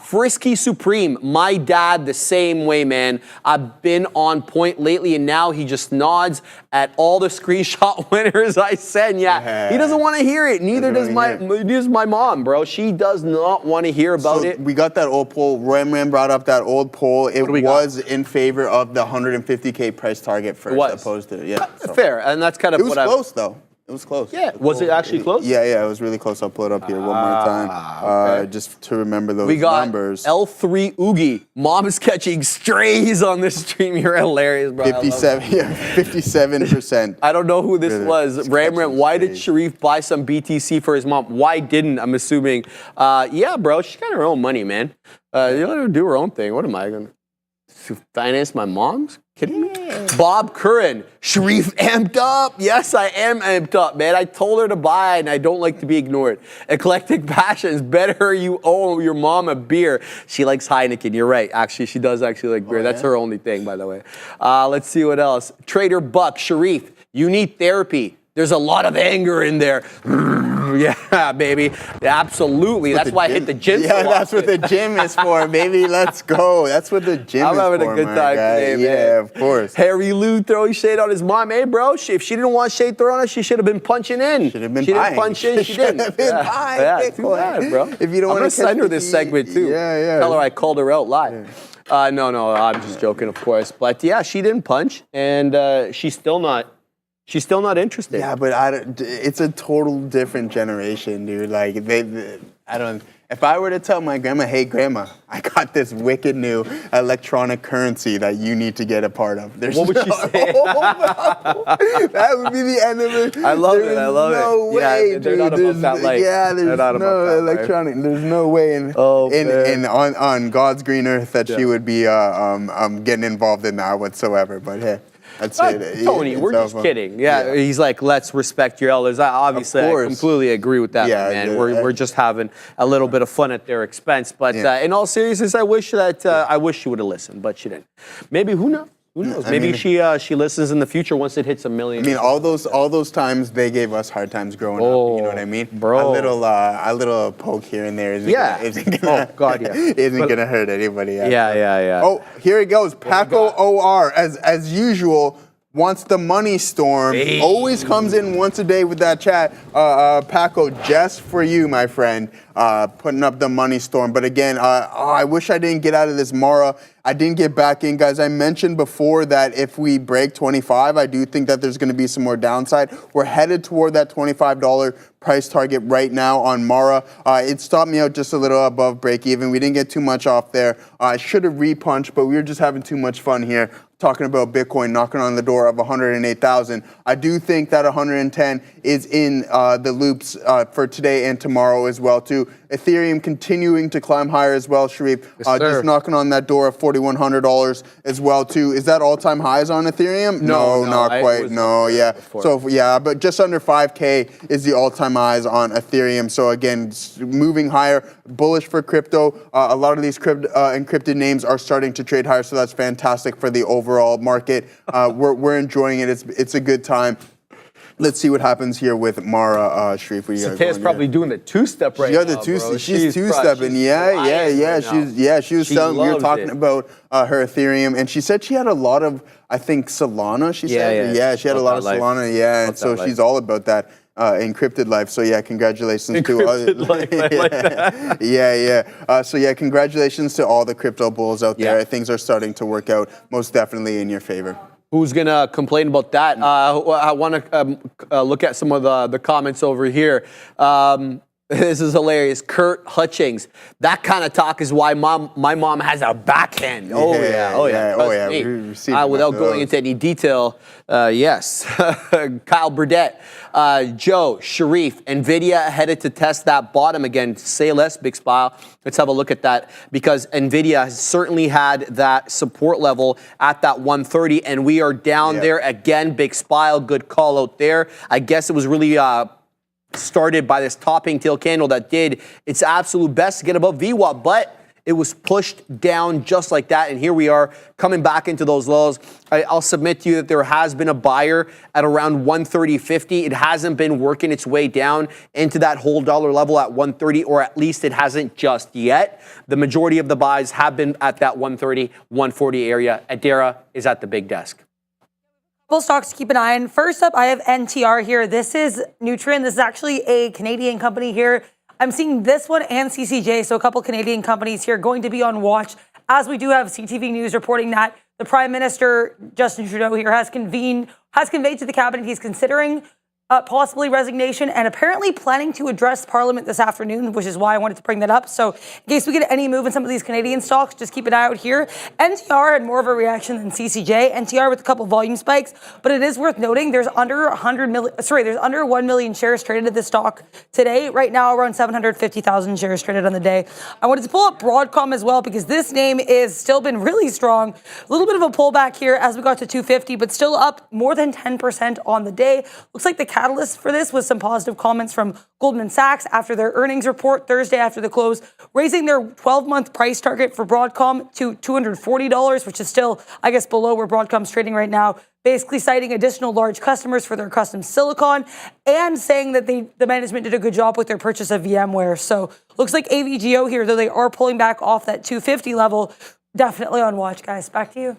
Frisky Supreme, my dad the same way, man. I've been on point lately, and now he just nods at all the screenshot winners I send. Yeah, he doesn't want to hear it. Neither does my mom, bro. She does not want to hear about it. We got that old poll. Ram brought up that old poll. It was in favor of the 150K price target first, opposed to Fair, and that's kind of it was what close though. It was close. Yeah. Was it actually close? Yeah, it was really close. I'll pull it up here one more time, okay. just to remember those We got numbers. L3 Oogie. Mom is catching strays on this stream. You're hilarious, bro. 57%. I don't know who this was. Ram, why did strays. Sharif buy some BTC for his mom? Why didn't? I'm assuming. Yeah, bro, she's got her own money, man. You let her do her own thing. What am I going to finance my mom's? Kidding me? Bob Curran, Sharif amped up. Yes, I am amped up, man. I told her to buy, and I don't like to be ignored. Eclectic Passions, better you owe your mom a beer. She likes Heineken. You're right. Actually, she does actually like beer. That's her only thing, by the way. Let's see what else. Trader Buck, Sharif, you need therapy. There's a lot of anger in there. Yeah, baby. Absolutely. That's why I hit the gym. Yeah, that's what the gym is for, baby. Let's go. That's what the gym I'm is for. having a good time today, man. Yeah, of course. Harry Lou throwing shade on his mom. Hey, bro, if she didn't want shade thrown on her, she should have been punching in. Should have been She buying. didn't punch in. She didn't. Should have been buying. Yeah, too bad, bro. If you don't I'm want gonna to send her this segment too. Yeah. Tell her I called her out live. No, I'm just joking, of course. But yeah, she didn't punch, and she's still not interested. Yeah, but it's a total different generation, dude. Like I don't. If I were to tell my grandma, "Hey, grandma, I got this wicked new electronic currency that you need to get a part of," What would she say? That would be the end of it. I love it. No way, Yeah, dude. they're not about that life. Yeah, They're there's not about no that life. electronic. There's no way on God's green earth that she would be getting involved in that whatsoever. But hey. That's it. Tony, we're just kidding. Yeah, he's like, let's respect your elders. Obviously, I completely agree with that, man. We're just having a little bit of fun at their expense. But in all seriousness, I wish she would have listened, but she didn't. Maybe, who knows? Who knows? Maybe she listens in the future once it hits 1 million. I mean, all those times they gave us hard times growing up. You know what I mean, bro? A little poke here and there isn't gonna hurt anybody. Yeah. Oh, here it goes. Paco OR, as usual, wants the money storm. Hey. Always comes in once a day with that chat. Paco, just for you, my friend, putting up the money storm. But again, I wish I didn't get out of this Mara. I didn't get back in, guys. I mentioned before that if we break 25, I do think that there's going to be some more downside. We're headed toward that $25 price target right now on Mara. It stopped me out just a little above break even. We didn't get too much off there. I should have repunched, but we were just having too much fun here. Talking about Bitcoin knocking on the door of 108,000. I do think that 110 is in the loops for today and tomorrow as well too. Ethereum continuing to climb higher as well, Sharif. Just knocking on that door of $4,100 as well too. Is that all-time highs on Ethereum? No, not quite. But just under 5K is the all-time highs on Ethereum. So again, moving higher, bullish for crypto. A lot of these encrypted names are starting to trade higher, so that's fantastic for the overall market. We're enjoying it. It's a good time. Let's see what happens here with Mara, Sharif. Satea's probably doing the two-step right now, bro. She's two-stepping. She was telling, we were talking about her Ethereum, and she said she had a lot of, I think, Solana, she said. Yeah, she had a lot of Solana, and so she's all about that. Encrypted life. So congratulations to all. Life, I like that. Congratulations to all the crypto bulls out there. Yeah. Things are starting to work out most definitely in your favor. Who's going to complain about that? I want to look at some of the comments over here. This is hilarious. Kurt Hutchings. That kind of talk is why my mom has a backhand. Oh yeah. Without going into any detail, yes. Kyle Burdett. Joe, Sharif, NVIDIA headed to test that bottom again. Say less, Big Smile. Let's have a look at that because NVIDIA has certainly had that support level at that 130, and we are down there again. Big Smile, good call out there. I guess it was really started by this topping tail candle that did its absolute best to get above VWAP, but it was pushed down just like that, and here we are coming back into those lows. I'll submit to you that there has been a buyer at around 130.50. It hasn't been working its way down into that whole dollar level at 130, or at least it hasn't just yet. The majority of the buys have been at that 130, 140 area. Adara is at the big desk. Couple stocks to keep an eye on. First up, I have NTR here. This is Nutrien. This is actually a Canadian company here. I'm seeing this one and CCJ, so a couple Canadian companies here going to be on watch, as we do have CTV News reporting that the Prime Minister, Justin Trudeau here, has conveyed to the cabinet he's considering possibly resignation, and apparently planning to address Parliament this afternoon, which is why I wanted to bring that up. So in case we get any move in some of these Canadian stocks, just keep an eye out here. NTR had more of a reaction than CCJ. NTR with a couple volume spikes, but it is worth noting there's under 1 million shares traded at this stock today. Right now, around 750,000 shares traded on the day. I wanted to pull up Broadcom as well because this name is still been really strong. A little bit of a pullback here as we got to 250, but still up more than 10% on the day. Looks like the catalyst for this was some positive comments from Goldman Sachs after their earnings report Thursday after the close, raising their 12-month price target for Broadcom to $240, which is still, I guess, below where Broadcom's trading right now, basically citing additional large customers for their custom silicon and saying that the management did a good job with their purchase of VMware. So looks like AVGO here, though they are pulling back off that 250 level, definitely on watch, guys. Back to you.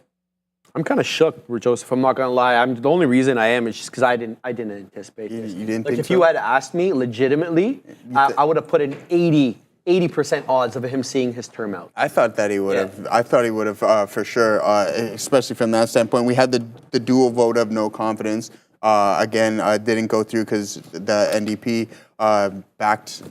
I'm kind of shook, Joseph. I'm not gonna lie. The only reason I am is just because I didn't anticipate this. You didn't like think if so? you had asked me legitimately, I would have put an 80% odds of him seeing his term out. I thought that he would have. I thought he would have for sure, especially from that standpoint. We had the dual vote of no confidence. Again, didn't go through because the NDP backed.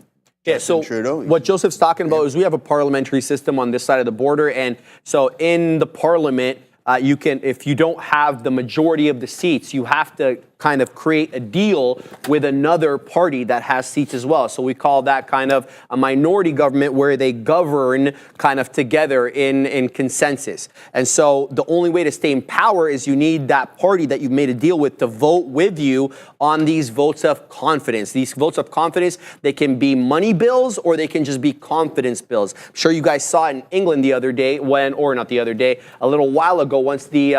Yeah, so Trudeau. What Joseph's talking about is we have a parliamentary system on this side of the border, and so in the parliament, you can, if you don't have the majority of the seats, you have to kind of create a deal with another party that has seats as well. So we call that kind of a minority government where they govern kind of together in consensus. And so the only way to stay in power is you need that party that you've made a deal with to vote with you on these votes of confidence. These votes of confidence, they can be money bills or they can just be confidence bills. I'm sure you guys saw it in England the other day a little while ago, once the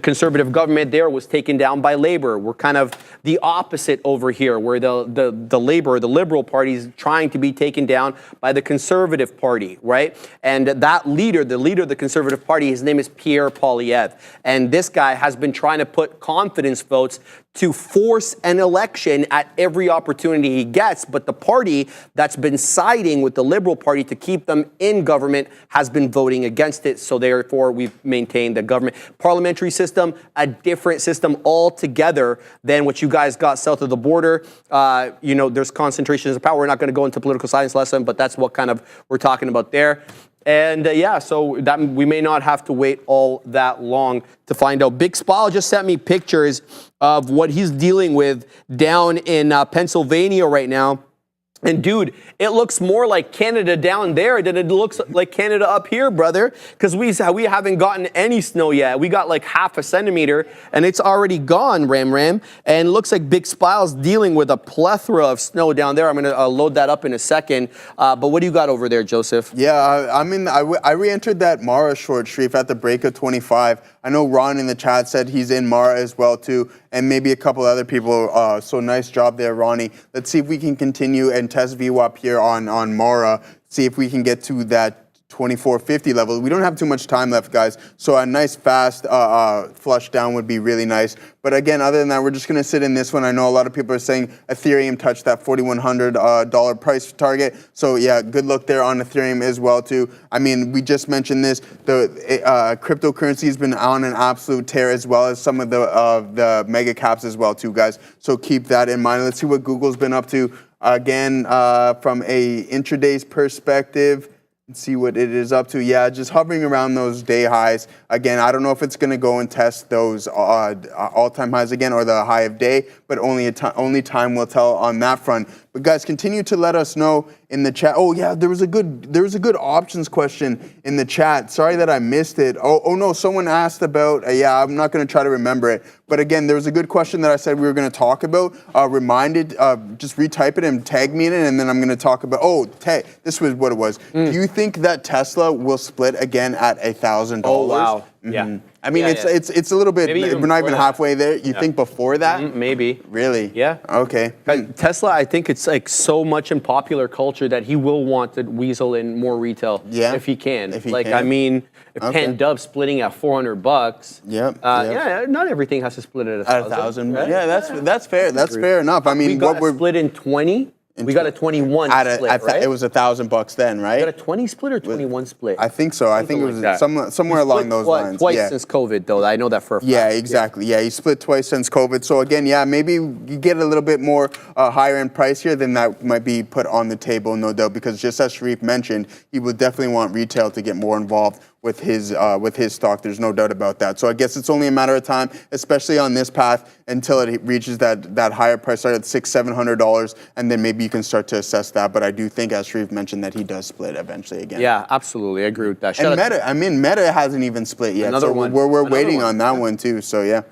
Conservative government there was taken down by Labour. We're kind of the opposite over here, where the Labour, the Liberal Party, is trying to be taken down by the Conservative Party, right? And that leader, the leader of the Conservative Party, his name is Pierre Poilievre. And this guy has been trying to put confidence votes to force an election at every opportunity he gets. But the party that's been siding with the Liberal Party to keep them in government has been voting against it. So therefore, we've maintained the government parliamentary system, a different system altogether than what you guys got south of the border. There's concentrations of power. We're not going to go into political science lesson, but that's what kind of we're talking about there. And so that we may not have to wait all that long to find out. Big Spal just sent me pictures of what he's dealing with down in Pennsylvania right now. And dude, it looks more like Canada down there than it looks like Canada up here, brother. Because we haven't gotten any snow yet. We got like half a centimeter, and it's already gone, Ram. And it looks like Big Spile's dealing with a plethora of snow down there. I'm going to load that up in a second. But what do you got over there, Joseph? Yeah, I re-entered that Mara short streak at the break of 25. I know Ron in the chat said he's in Mara as well, too, and maybe a couple other people. So nice job there, Ronnie. Let's see if we can continue and test VWAP here on Mara, see if we can get to that 2450 level. We don't have too much time left, guys, so a nice fast flush down would be really nice. But again, other than that, we're just going to sit in this one. I know a lot of people are saying Ethereum touched that $4,100 price target. So yeah, good look there on Ethereum as well too. I mean, we just mentioned this. The cryptocurrency has been on an absolute tear, as well as some of the mega caps as well too, guys. So keep that in mind. Let's see what Google's been up to. Again, from a intraday perspective, and see what it is up to. Yeah, just hovering around those day highs. Again, I don't know if it's going to go and test those all-time highs again or the high of day, but only time will tell on that front. But guys, continue to let us know in the chat. Oh yeah, there was a good options question in the chat. Sorry that I missed it. Oh no, someone asked about. Yeah, I'm not going to try to remember it. But again, there was a good question that I said we were going to talk about. Just retype it and tag me in it, and then I'm going to talk about. This was what it was. Do you think that Tesla will split again at $1,000? Oh wow. Mm-hmm. Yeah. I mean, it's a little bit. We're not even halfway there. You think before that? Maybe. Really? Yeah. Okay. Tesla, I think it's like so much in popular culture that he will want to weasel in more retail. Yeah. If he can. If he can. I mean, if Pan Dub splitting at $400. Yep. Yeah. Not everything has to split at $1,000. At $1,000. Right? Yeah, that's fair. That's fair enough. I mean, we got split in 20. We got a 21 split, right? It was $1,000 then, right? We got a 20 split or 21 split? I think so. I think it was like that. somewhere along those lines. Twice yeah. since COVID, though. I know that for a fact. Yeah, exactly. Yeah, he split twice since COVID. So again, yeah, maybe you get a little bit more higher end price here, then that might be put on the table, no doubt. Because just as Sharif mentioned, he would definitely want retail to get more involved with his stock. There's no doubt about that. So I guess it's only a matter of time, especially on this path, until it reaches that higher price, start at $600-700, and then maybe you can start to assess that. But I do think, as Sharif mentioned, that he does split eventually again. Yeah, absolutely. I agree with that. And Meta hasn't even split yet. Another so one. We're waiting on that one too. So yeah.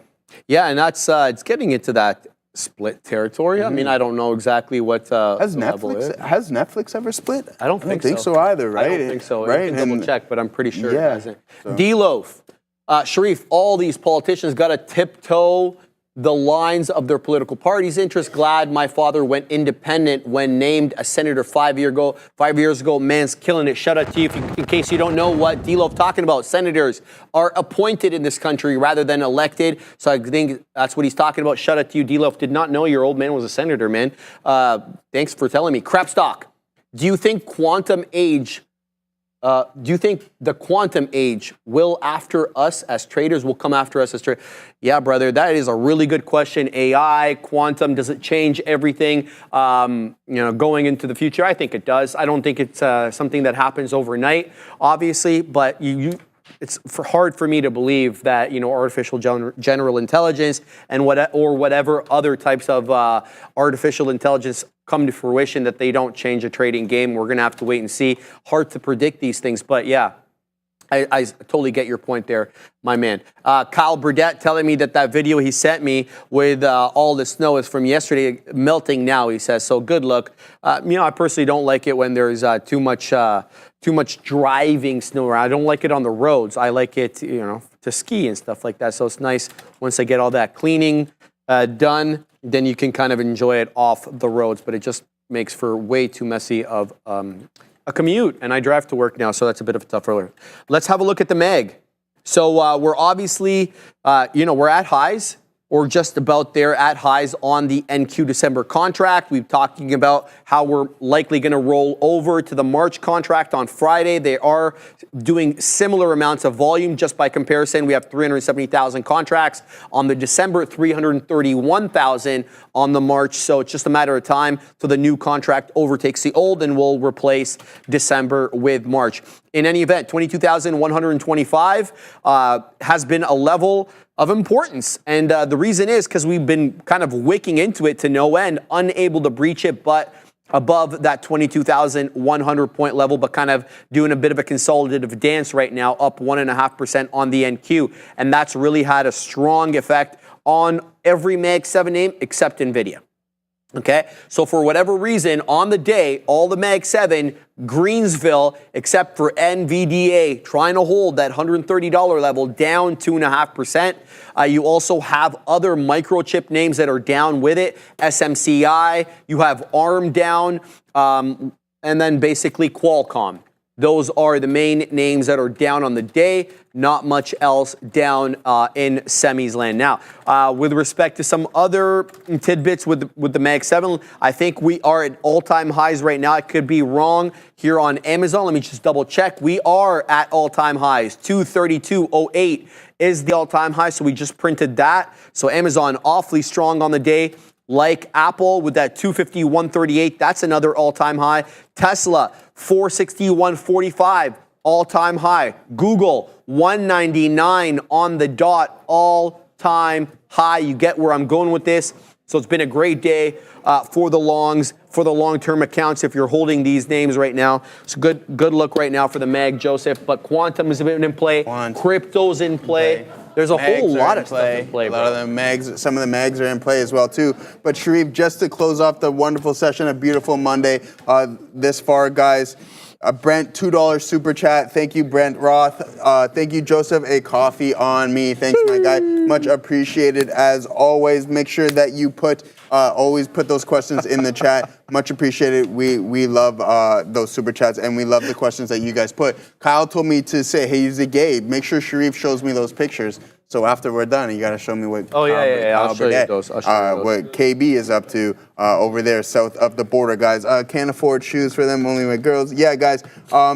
Yeah, and that's it's getting into that split territory. I mean, I don't know exactly what Has the level is. Netflix ever split? I don't think so either, right? I don't think so. Right? I can double check, but I'm pretty sure Yeah, it hasn't. so. D-Loaf, Sharif, all these politicians got to tiptoe the lines of their political party's interest. Glad my father went independent when named a senator 5 years ago. Man's killing it. Shout out to you. In case you don't know what D-Loaf talking about, senators are appointed in this country rather than elected. So I think that's what he's talking about. Shout out to you, D-Loaf. Did not know your old man was a senator, man. Thanks for telling me. Crapstock, do you think do you think the quantum age will after us as traders, will come after us as traders? Yeah, brother, that is a really good question. AI, quantum, does it change everything, going into the future? I think it does. I don't think it's something that happens overnight, obviously, but it's hard for me to believe that, artificial general intelligence and whatever other types of artificial intelligence come to fruition, that they don't change a trading game. We're going to have to wait and see. Hard to predict these things, but yeah, I totally get your point there, my man. Kyle Burdett telling me that video he sent me with all the snow is from yesterday, melting now, he says. So good luck. I personally don't like it when there's too much driving snow around. I don't like it on the roads. I like it, to ski and stuff like that. So it's nice once I get all that cleaning done, then you can kind of enjoy it off the roads. But it just makes for way too messy of a commute. And I drive to work now, so that's a bit of a tougher. Let's have a look at the MEG. So we're obviously, we're at highs, or just about there at highs on the NQ December contract. We've talking about how we're likely going to roll over to the March contract on Friday. They are doing similar amounts of volume. Just by comparison, we have 370,000 contracts on the December, 331,000 on the March. So it's just a matter of time till the new contract overtakes the old and will replace December with March. In any event, 22,125 has been a level of importance. And the reason is because we've been kind of wicking into it to no end, unable to breach it, but above that 22,100 point level, but kind of doing a bit of a consolidative dance right now, up 1.5% on the NQ. And that's really had a strong effect on every Mag 7 name except NVIDIA. Okay, so for whatever reason, on the day, all the Mag 7, Greensville, except for NVDA, trying to hold that $130 level down 2.5%. You also have other microchip names that are down with it. SMCI, you have ARM down, and then basically Qualcomm. Those are the main names that are down on the day. Not much else down in semis land. Now, with respect to some other tidbits with the Mag 7, I think we are at all-time highs right now. I could be wrong here on Amazon. Let me just double check. We are at all-time highs. 232.08 is the all-time high, so we just printed that. So Amazon awfully strong on the day. Like Apple with that 251.38, that's another all-time high. Tesla, 461.45, all-time high. Google, 199 on the dot, all-time high. You get where I'm going with this. So it's been a great day for the longs, for the long-term accounts if you're holding these names right now. It's a good look right now for the Mag, Joseph. But Quantum has been in play. Crypto's in play. There's a whole lot of stuff in play, bro. A lot of the mags, some of the mags are in play as well too. But Sharif, just to close off the wonderful session, a beautiful Monday this far, guys. Brent, $2 super chat. Thank you, Brent Roth. Thank you, Joseph. A coffee on me. Thanks, my guy. Much appreciated as always. Make sure that you always put those questions in the chat. Much appreciated. We love those super chats, and we love the questions that you guys put. Kyle told me to say, hey, he's a gay. Make sure Sharif shows me those pictures So after we're done, you got to show me what. Oh, yeah. I'll show you Burnett, those. I'll show you those. What KB is up to over there south of the border, guys. Can't afford shoes for them, only with girls. Yeah, guys.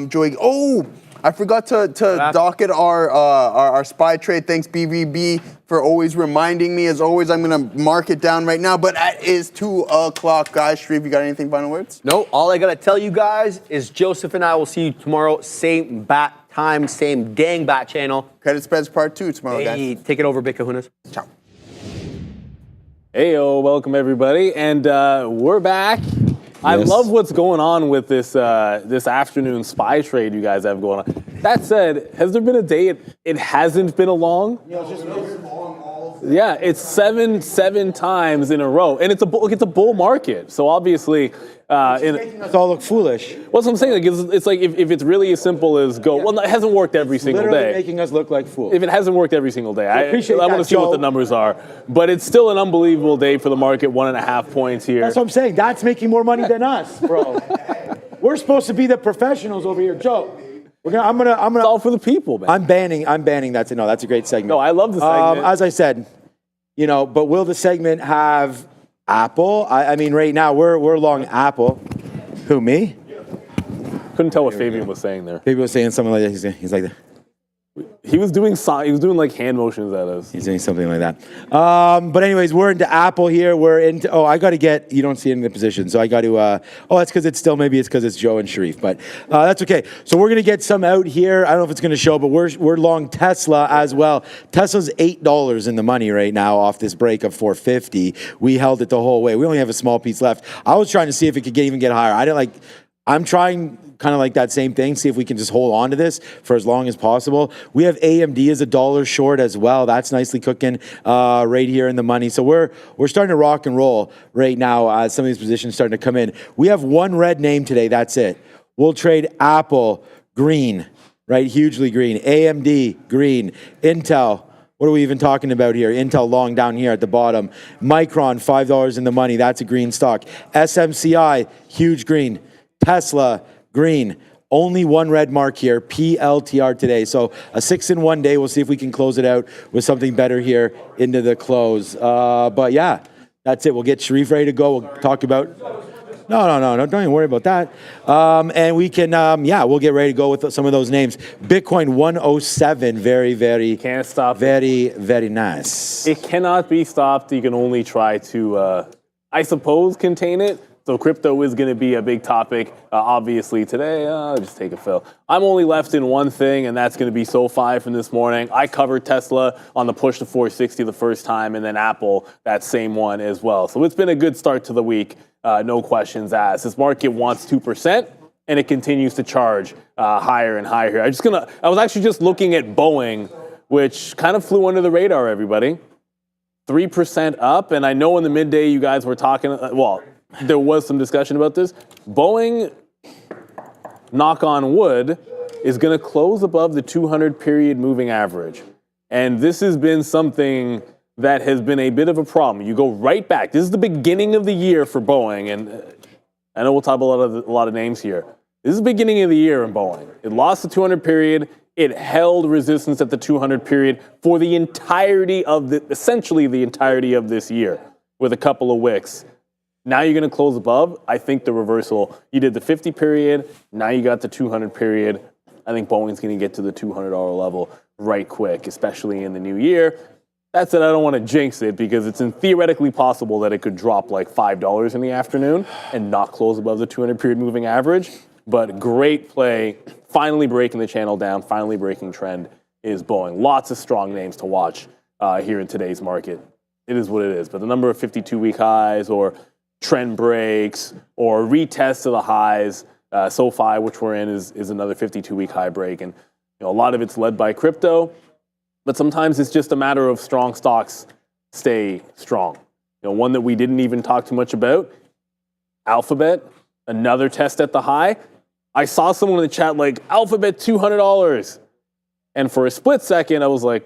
Joey. Oh, I forgot to docket our SPY trade. Thanks, BVB, for always reminding me. As always, I'm going to mark it down right now. But it is 2 o'clock, guys. Shreve, you got anything final words? No, all I got to tell you guys is Joseph and I will see you tomorrow. Same bat time, same dang bat channel. Credit spreads part 2 tomorrow, Hey, guys. take it over, Big Kahunas. Ciao. Heyo, welcome everybody, and we're back. I Yes. love what's going on with this this afternoon SPY trade you guys have going on. That said, has there been a day it hasn't been along? Yeah, it's seven times in a row, and it's a bull market. So obviously, Making us all look foolish. what's I'm saying? Like it's like if it's really as simple as go. Well, it hasn't worked every single Literally day. making us look like fools. If it hasn't worked every single day, I appreciate want to that, see what Joe. the numbers are. But it's still an unbelievable day for the market. 1.5 points here. That's what I'm saying. That's making more money than us, bro. We're supposed to be the professionals over here, Joe. It's all for the people, man. I'm banning that. No, that's a great segment. No, I love the segment. As I said, but will the segment have Apple? I mean, right now we're long Apple. Who, me? Couldn't tell what Fabian was saying there. People were saying something like that. He's like that. He was doing like hand motions at us. He's doing something like that. But anyways, we're into Apple here. We're into, I got to get, you don't see it in the position. So I got to, that's because maybe it's because it's Joe and Sharif, but that's okay. So we're going to get some out here. I don't know if it's going to show, but we're long Tesla as well. Tesla's $8 in the money right now off this break of 450. We held it the whole way. We only have a small piece left. I was trying to see if it could even get higher. I'm trying kind of like that same thing, see if we can just hold on to this for as long as possible. We have AMD as $1 short as well. That's nicely cooking right here in the money. So we're starting to rock and roll right now as some of these positions starting to come in. We have one red name today. That's it. We'll trade Apple, green, right? Hugely green. AMD, green. Intel. What are we even talking about here? Intel long down here at the bottom. Micron, $5 in the money. That's a green stock. SMCI, huge green. Tesla, green. Only one red mark here, PLTR today. So a 6-in-1 day. We'll see if we can close it out with something better here into the close. But yeah, that's it. We'll get Sharif ready to go. We'll talk about... No. Don't even worry about that. And we can, we'll get ready to go with some of those names. Bitcoin 107, very, very... Can't stop it. Very, very nice. It cannot be stopped. You can only try to, I suppose, contain it. So crypto is going to be a big topic, obviously, today. Just take a fill. I'm only left in one thing, and that's going to be SoFi from this morning. I covered Tesla on the push to 460 the first time, and then Apple, that same one as well. So it's been a good start to the week, no questions asked. This market wants 2%, and it continues to charge higher and higher here. I was actually just looking at Boeing, which kind of flew under the radar, everybody. 3% up, and I know in the midday you guys were talking, there was some discussion about this. Boeing, knock on wood, is going to close above the 200 period moving average. And this has been something that has been a bit of a problem. You go right back. This is the beginning of the year for Boeing. And I know we'll talk about a lot of names here. This is the beginning of the year in Boeing. It lost the 200 period. It held resistance at the 200 period for the entirety of essentially the entirety of this year with a couple of wicks. Now you're going to close above. I think the reversal. You did the 50 period. Now you got the 200 period. I think Boeing's going to get to the $200 level right quick, especially in the new year. That said, I don't want to jinx it because it's theoretically possible that it could drop like $5 in the afternoon and not close above the 200 period moving average. But great play. Finally breaking the channel down. Finally breaking trend is Boeing. Lots of strong names to watch here in today's market. It is what it is. But the number of 52-week highs or trend breaks or retests of the highs. SoFi, which we're in, is another 52-week high break. And a lot of it's led by crypto, but sometimes it's just a matter of strong stocks stay strong. One that we didn't even talk too much about, Alphabet, another test at the high. I saw someone in the chat like, Alphabet $200. And for a split second, I was like,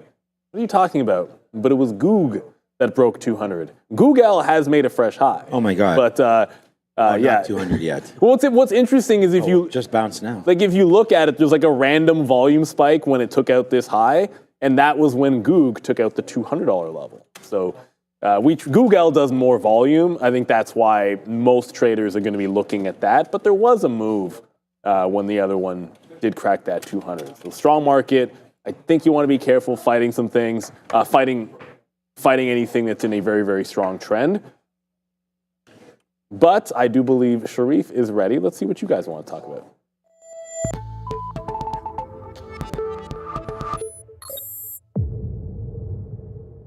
what are you talking about? But it was Goog that broke 200. Google has made a fresh high. Oh my God. But not 200 yet. Well, what's interesting is if you just bounce now. Like if you look at it, there's like a random volume spike when it took out this high, and that was when Goog took out the $200 level. So Google does more volume. I think that's why most traders are going to be looking at that. But there was a move when the other one did crack that 200. So strong market. I think you want to be careful fighting some things, fighting anything that's in a very, very strong trend. But I do believe Sharif is ready. Let's see what you guys want to talk about.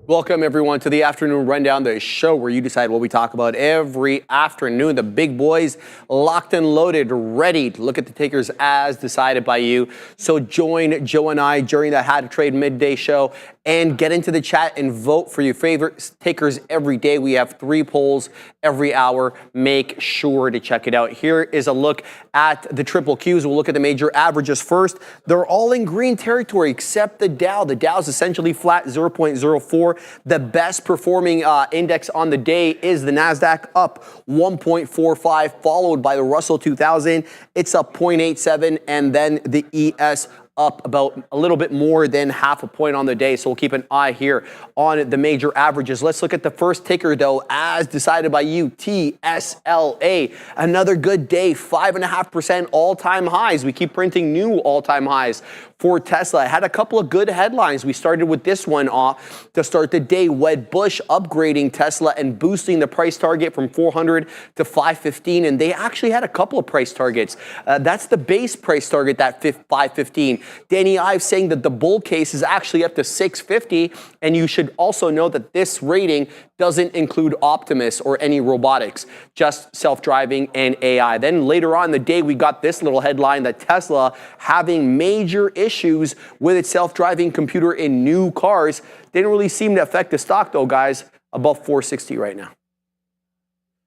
Welcome, everyone, to the Afternoon Rundown, the show where you decide what we talk about every afternoon. The big boys locked and loaded, ready to look at the takers as decided by you. So join Joe and I during the How to Trade midday show and get into the chat and vote for your favorite takers every day. We have 3 polls every hour. Make sure to check it out. Here is a look at the triple Qs. We'll look at the major averages first. They're all in green territory except the Dow. The Dow's essentially flat, 0.04. The best performing index on the day is the NASDAQ, up 1.45, followed by the Russell 2000. It's up 0.87, and then the ES up about a little bit more than half a point on the day. So we'll keep an eye here on the major averages. Let's look at the first ticker, though, as decided by you, TSLA. Another good day, 5.5% all-time highs. We keep printing new all-time highs for Tesla. Had a couple of good headlines. We started with this one off to start the day. Wedbush upgrading Tesla and boosting the price target from 400 to 515. And they actually had a couple of price targets. That's the base price target, that 515. Danny Ives saying that the bull case is actually up to 650. And you should also know that this rating doesn't include Optimus or any robotics, just self-driving and AI. Then later on in the day, we got this little headline that Tesla having major issues with its self-driving computer in new cars. Didn't really seem to affect the stock, though, guys. Above 460 right now.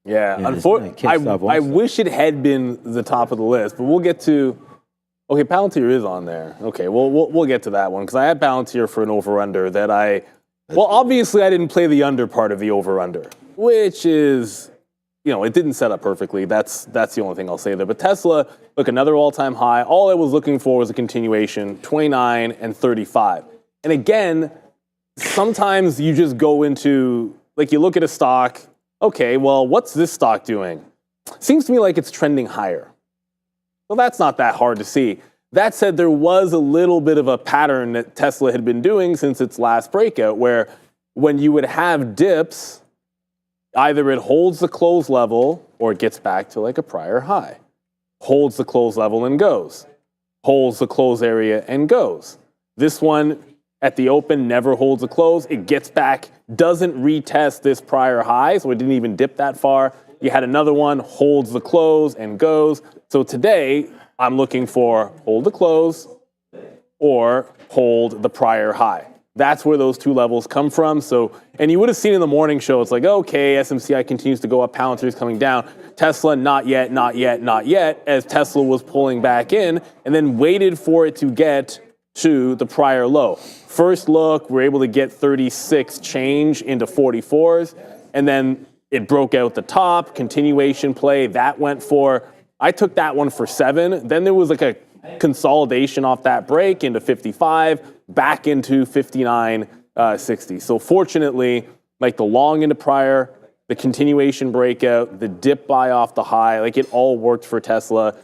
Yeah, I wish it had been the top of the list, but we'll get to. Okay, Palantir is on there. Okay, we'll get to that one because I had Palantir for an over/under that obviously I didn't play the under part of the over/under, which is, it didn't set up perfectly. That's the only thing I'll say there. But Tesla, look, another all-time high. All I was looking for was a continuation, 29 and 35. And again, sometimes you just go into, you look at a stock, okay, well, what's this stock doing? Seems to me like it's trending higher. Well, that's not that hard to see. That said, there was a little bit of a pattern that Tesla had been doing since its last breakout, where when you would have dips, either it holds the close level or it gets back to a prior high. Holds the close level and goes. Holds the close area and goes. This one at the open never holds a close. It gets back, doesn't retest this prior high, so it didn't even dip that far. You had another one, holds the close and goes. So today, I'm looking for hold the close or hold the prior high. That's where those two levels come from. So, and you would have seen in the morning show, it's okay, SMCI continues to go up, Palantir is coming down. Tesla, not yet, not yet, not yet, as Tesla was pulling back in and then waited for it to get to the prior low. First look, we're able to get 36 change into 44s, and then it broke out the top, continuation play, that went for, I took that one for 7. Then there was a consolidation off that break into 55, back into 59.60. So fortunately, the long into prior, the continuation breakout, the dip buy off the high, it all worked for Tesla.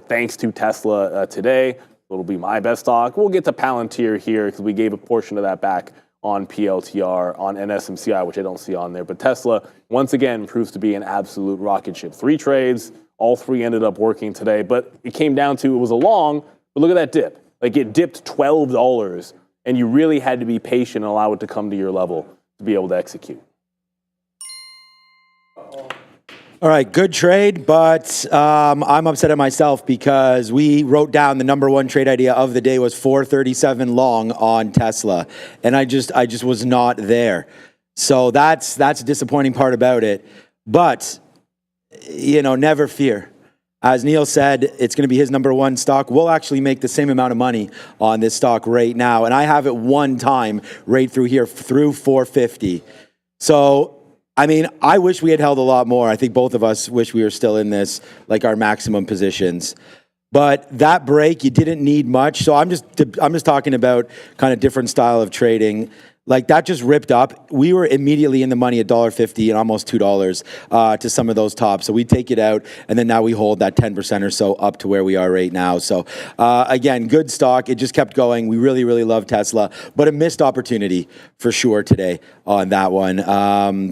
Thanks to Tesla today. It'll be my best stock. We'll get to Palantir here because we gave a portion of that back on PLTR, on NSMCI, which I don't see on there. But Tesla, once again, proves to be an absolute rocket ship. 3 trades, all 3 ended up working today. But it came down to, it was a long, but look at that dip. It dipped $12, and you really had to be patient and allow it to come to your level to be able to execute. All right, good trade, but I'm upset at myself because we wrote down the number 1 trade idea of the day was 437 long on Tesla, and I just was not there. So that's a disappointing part about it. But never fear. As Neil said, it's going to be his number 1 stock. We'll actually make the same amount of money on this stock right now, and I have it one time right through here through 450. So. I wish we had held a lot more. I think both of us wish we were still in this, our maximum positions. But that break, you didn't need much. So I'm just talking about kind of different style of trading. Like that just ripped up. We were immediately in the money at $1.50 and almost $2 to some of those tops. So we take it out, and then now we hold that 10% or so up to where we are right now. So again, good stock. It just kept going. We really, really love Tesla, but a missed opportunity for sure today on that one.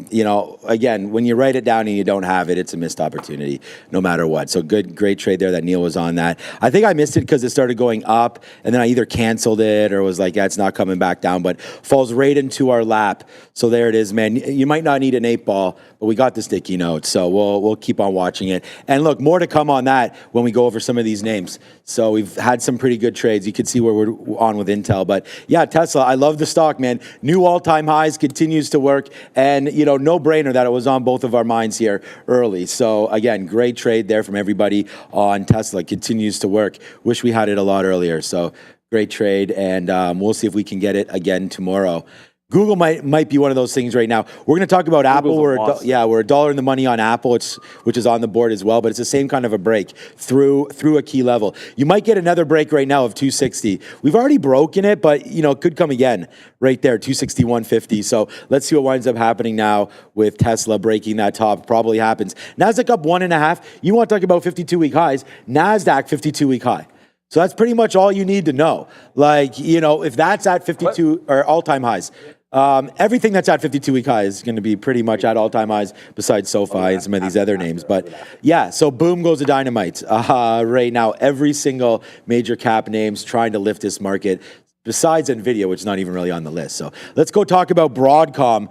You know, again, when you write it down and you don't have it, it's a missed opportunity no matter what. So great trade there that Neil was on that. I think I missed it because it started going up, and then I either canceled it or was like, yeah, it's not coming back down, but falls right into our lap. So there it is, man. You might not need an 8-ball, but we got the sticky notes. So we'll keep on watching it. And look, more to come on that when we go over some of these names. So we've had some pretty good trades. You can see where we're on with Intel. But yeah, Tesla, I love the stock, man. New all-time highs, continues to work. And, you know, no brainer that it was on both of our minds here early. So again, great trade there from everybody on Tesla. Continues to work. Wish we had it a lot earlier. So great trade, and we'll see if we can get it again tomorrow. Google might be one of those things right now. We're going to talk about Apple. We're $1 in the money on Apple, which is on the board as well, but it's the same kind of a break through a key level. You might get another break right now of 260. We've already broken it, but you know, it could come again right there, 261.50. So let's see what winds up happening now with Tesla breaking that top. Probably happens. Nasdaq up 1.5. You want to talk about 52-week highs? Nasdaq 52-week high. So that's pretty much all you need to know. Like, you know, if that's at 52 or all-time highs, everything that's at 52-week high is going to be pretty much at all-time highs besides SoFi and some of these other names. But yeah, so boom goes the dynamite. Right now, every single major cap name's trying to lift this market besides NVIDIA, which is not even really on the list. So let's go talk about Broadcom.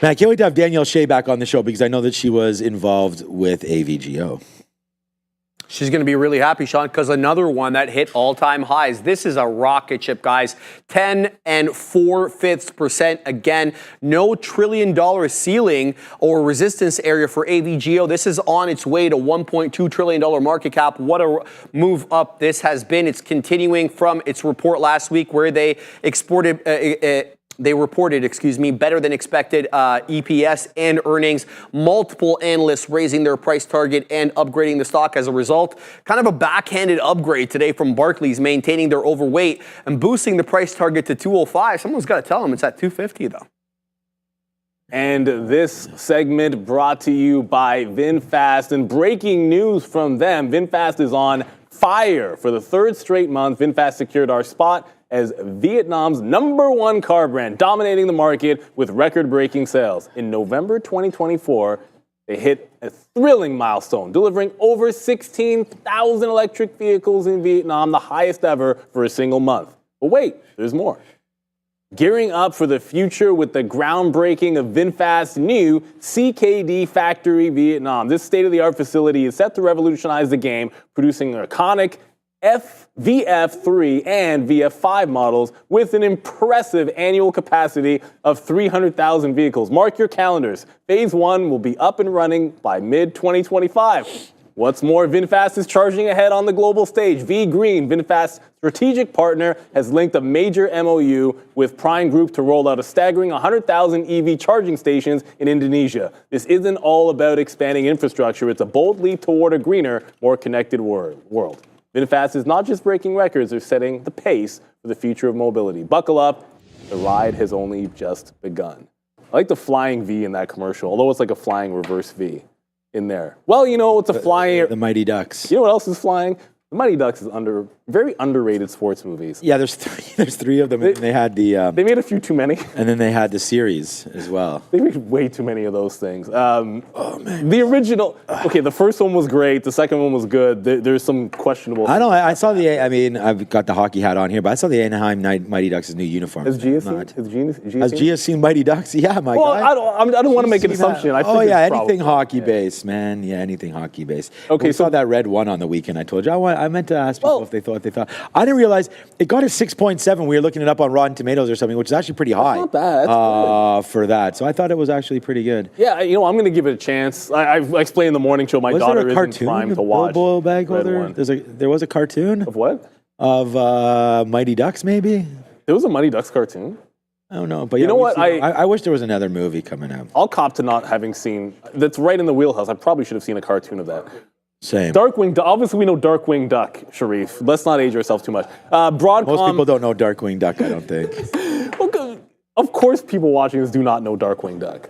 Man, I can't wait to have Danielle Shea back on the show because I know that she was involved with AVGO. She's going to be really happy, Sean, because another one that hit all-time highs. This is a rocket ship, guys. 10 4/5%. Again, no $1 trillion ceiling or resistance area for AVGO. This is on its way to $1.2 trillion market cap. What a move up this has been. It's continuing from its report last week where they reported, better than expected EPS and earnings. Multiple analysts raising their price target and upgrading the stock as a result. Kind of a backhanded upgrade today from Barclays, maintaining their overweight and boosting the price target to 205. Someone's got to tell them it's at 250 though. And this segment brought to you by VinFast. And breaking news from them, VinFast is on fire. For the third straight month, VinFast secured our spot as Vietnam's #1 car brand, dominating the market with record-breaking sales. In November 2024, they hit a thrilling milestone, delivering over 16,000 electric vehicles in Vietnam, the highest ever for a single month. But wait, there's more. Gearing up for the future with the groundbreaking of VinFast's new CKD Factory Vietnam. This state-of-the-art facility is set to revolutionize the game, producing iconic VF3 and VF5 models with an impressive annual capacity of 300,000 vehicles. Mark your calendars. Phase 1 will be up and running by mid-2025. What's more, VinFast is charging ahead on the global stage. V Green, VinFast's strategic partner, has linked a major MOU with Prime Group to roll out a staggering 100,000 EV charging stations in Indonesia. This isn't all about expanding infrastructure. It's a bold leap toward a greener, more connected world. VinFast is not just breaking records, they're setting the pace for the future of mobility. Buckle up, the ride has only just begun. I like the flying V in that commercial, although it's like a flying reverse V in there. Well, you know, it's a flying... The Mighty Ducks. You know what else is flying? The Mighty Ducks is very underrated sports movies. Yeah, there's three of them. They had the... they made a few too many. And then they had the series as well. They made way too many of those things. Oh, man. The original... Okay, the first one was great. The second one was good. There's some questionable... I saw I've got the hockey hat on here, but I saw the Anaheim Mighty Ducks' new uniform. Has Gia seen Mighty Ducks? Yeah, my guy. I don't want to make an assumption. Anything hockey-based, man. Yeah, anything hockey-based. Okay, we saw that red one on the weekend. I told you. I meant to ask people if they thought. I didn't realize it got a 6.7. We were looking it up on Rotten Tomatoes or something, which is actually pretty high. That's not bad. That's for that. So I thought it was actually pretty good. Yeah, you know, I'm going to give it a chance. I explained in the morning show my daughter isn't primed to watch. Bilbo bag holder? There was a cartoon of what? Of Mighty Ducks, maybe. There was a Mighty Ducks cartoon. I don't know, but you know what? I wish there was another movie coming out. I'll cop to not having seen. That's right in the wheelhouse. I probably should have seen a cartoon of that. Same. Darkwing Duck. Obviously, we know Darkwing Duck, Sharif. Let's not age ourselves too much. Broadcom. Most people don't know Darkwing Duck, I don't think. Of course, people watching this do not know Darkwing Duck.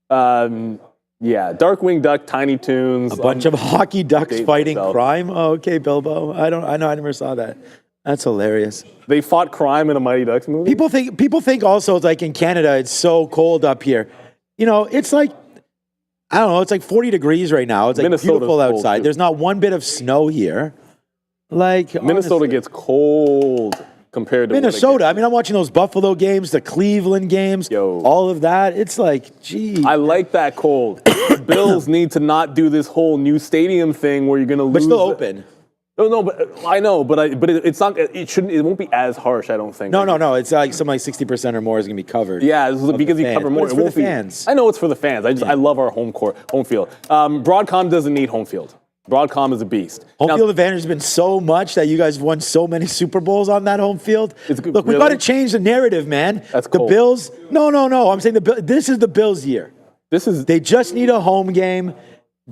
Yeah, Darkwing Duck, Tiny Toons. A bunch of hockey ducks date fighting myself. crime? Oh, okay, Bilbo. I never saw that. That's hilarious. They fought crime in a Mighty Ducks movie. People think also like in Canada it's so cold up here. You know, it's like I don't know, it's like 40 degrees right now. It's like Minnesota's beautiful cold, outside. too. There's not one bit of snow here. Like Minnesota honestly. gets cold compared to Minnesota. I mean, I'm watching those Buffalo games, the Cleveland games, all of that. It's like, gee. I like that cold. The Bills need to not do this whole new stadium thing where you're going to lose. But still open. No, but I know, but it's not. It shouldn't. It won't be as harsh. I don't think. No. It's like something like 60% or more is gonna be covered. Yeah, this is because you fans. cover But more. it's It for won't the be- fans. I know it's for the fans. I love our home field. Broadcom doesn't need home field. Broadcom is a beast. Home Now, field advantage has been so much that you guys won so many Super Bowls on that home field. It's good- Look, we really? got to change the narrative, man. That's the cold. Bills. No. I'm saying this is the Bills' year. This is. They just need a home game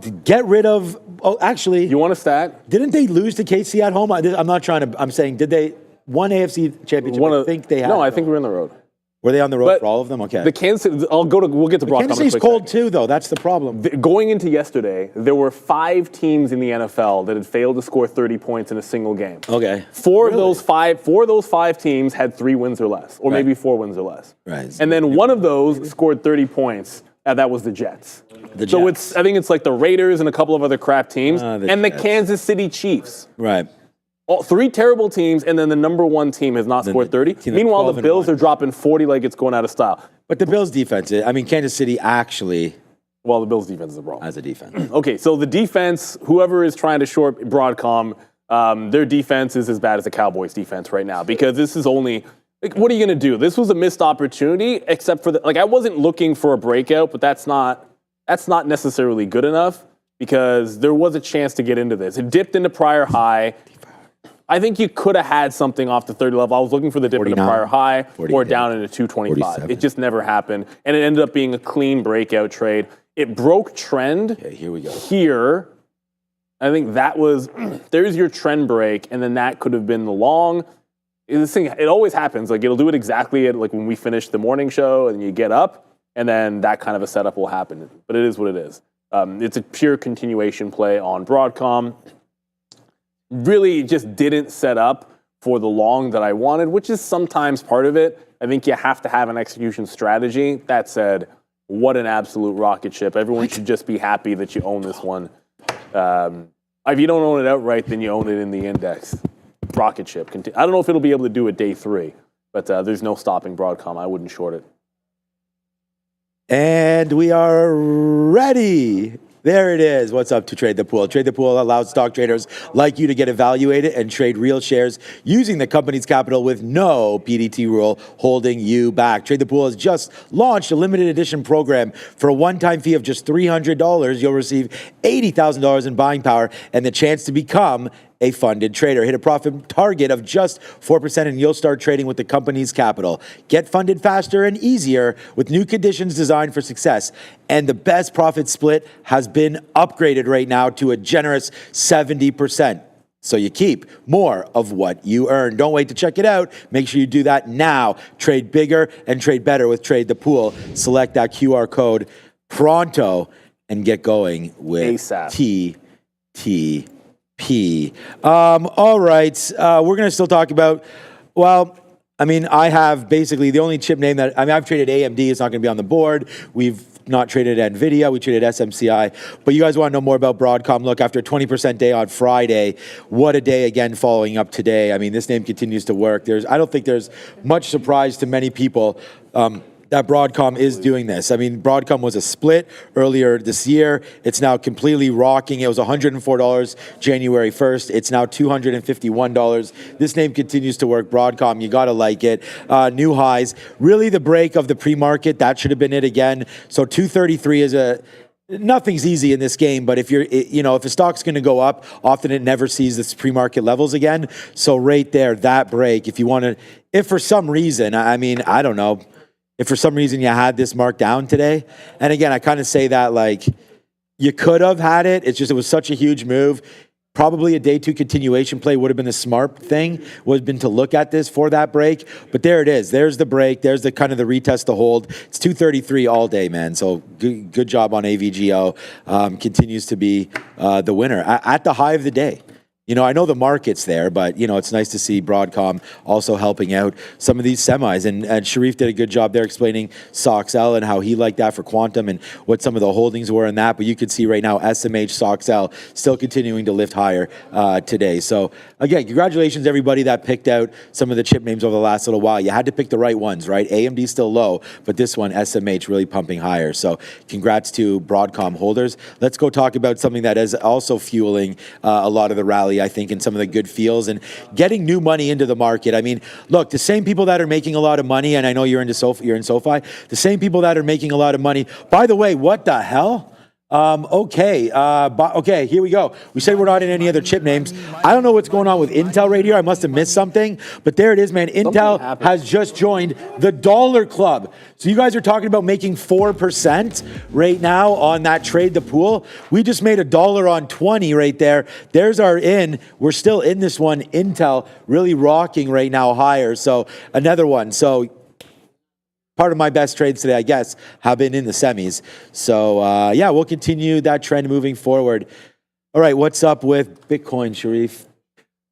to get rid of. Oh, actually, You want a stat? didn't they lose to KC at home? I'm not trying to. I'm saying, did they won AFC championship? I think they had. No, I think we're on the road. Were they on the road But for all of them? Okay. The Kansas. We'll get to Broadcom. Kansas in a City's quick cold second. too, though. That's the problem. Going into yesterday, there were 5 teams in the NFL that had failed to score 30 points in a single game. Okay. Four of those five teams had 3 wins or less, or maybe 4 wins or less. Right. And then one of those scored 30 points, and that was the Jets. So Jets. I think it's like the Raiders and a couple of other crap teams, The and the Jets. Kansas City Chiefs. Right. All 3 terrible teams, and then the number 1 team has not scored 30. team that's Meanwhile, 12 the and Bills 1. are dropping 40 like it's going out of style. But the Bills' defense, I mean, Kansas City actually Well, the Bills' defense is a problem. has a defense. Okay, so the defense, whoever is trying to short Broadcom, their defense is as bad as the Cowboys' defense right now because this is only. Like, what are you going to do? This was a missed opportunity, except for I wasn't looking for a breakout, but that's not necessarily good enough because there was a chance to get into this. It dipped into prior high. I think you could have had something off the 30 level. I was looking for the dip into 49, prior high 48, or down into 225. 47. It just never happened, and it ended up being a clean breakout trade. It broke trend. Okay, here we go. Here, I think that was, there's your trend break, and then that could have been the long. This thing, it always happens. Like, it'll do it exactly at like when we finish the morning show, and you get up, and then that kind of a setup will happen. But it is what it is. It's a pure continuation play on Broadcom. Really just didn't set up for the long that I wanted, which is sometimes part of it. I think you have to have an execution strategy. That said, what an absolute rocket ship. Everyone should just be happy that you own this one. If you don't own it outright, then you own it in the index. Rocket ship. I don't know if it'll be able to do it day 3, but there's no stopping Broadcom. I wouldn't short it. And we are ready. There it is. What's up to Trade the Pool? Trade the Pool allows stock traders like you to get evaluated and trade real shares using the company's capital with no PDT rule holding you back. Trade the Pool has just launched a limited edition program. For a one-time fee of just $300, you'll receive $80,000 in buying power and the chance to become a funded trader. Hit a profit target of just 4% and you'll start trading with the company's capital. Get funded faster and easier with new conditions designed for success. And the best profit split has been upgraded right now to a generous 70%. So you keep more of what you earn. Don't wait to check it out. Make sure you do that now. Trade bigger and trade better with Trade the Pool. Select that QR code pronto and get going with ASAP. TTP. All right. We're going to still talk about, well, I mean, I have basically the only chip name that, I mean, I've traded AMD. It's not going to be on the board. We've not traded NVIDIA. We traded SMCI. But you guys want to know more about Broadcom. Look, after a 20% day on Friday, what a day again following up today. I mean, this name continues to work. I don't think there's much surprise to many people that Broadcom is doing this. I mean, Broadcom was a split earlier this year. It's now completely rocking. It was $104 January 1st. It's now $251. This name continues to work. Broadcom, you gotta like it. New highs. Really the break of the pre-market. That should have been it again. So 233 is nothing's easy in this game, but if a stock's going to go up, often it never sees its pre-market levels again. So right there, that break, if for some reason, I mean, I don't know, if for some reason you had this marked down today, and again, I kind of say that like, You could have had it. It's just, it was such a huge move. Probably a day 2 continuation play would have been the smart thing, would have been to look at this for that break. But there it is. There's the break. There's the kind of the retest to hold. It's 233 all day, man. So good job on AVGO. Continues to be the winner at the high of the day. You know, I know the market's there, but, you know, it's nice to see Broadcom also helping out some of these semis. And Sharif did a good job there explaining SOXL and how he liked that for Quantum and what some of the holdings were in that. But you can see right now, SMH, SOXL still continuing to lift higher today. So, again, congratulations, everybody that picked out some of the chip names over the last little while. You had to pick the right ones, right? AMD still low, but this one, SMH, really pumping higher. So, congrats to Broadcom holders. Let's go talk about something that is also fueling a lot of the rally, I think, in some of the good feels and getting new money into the market. I mean, look, the same people that are making a lot of money, and I know you're in SoFi, the same people that are making a lot of money. By the way, what the hell? Okay, here we go. We said we're not in any other chip names. I don't know what's going on with Intel right here. I must have missed something, but there it is, man. Intel has just joined the Dollar Club. So you guys are talking about making 4% right now on that trade, the pool. We just made $1 on 20 right there. There's our in. We're still in this one. Intel really rocking right now higher. So another one. So part of my best trades today, I guess, have been in the semis. So, yeah, we'll continue that trend moving forward. All right, what's up with Bitcoin, Sharif?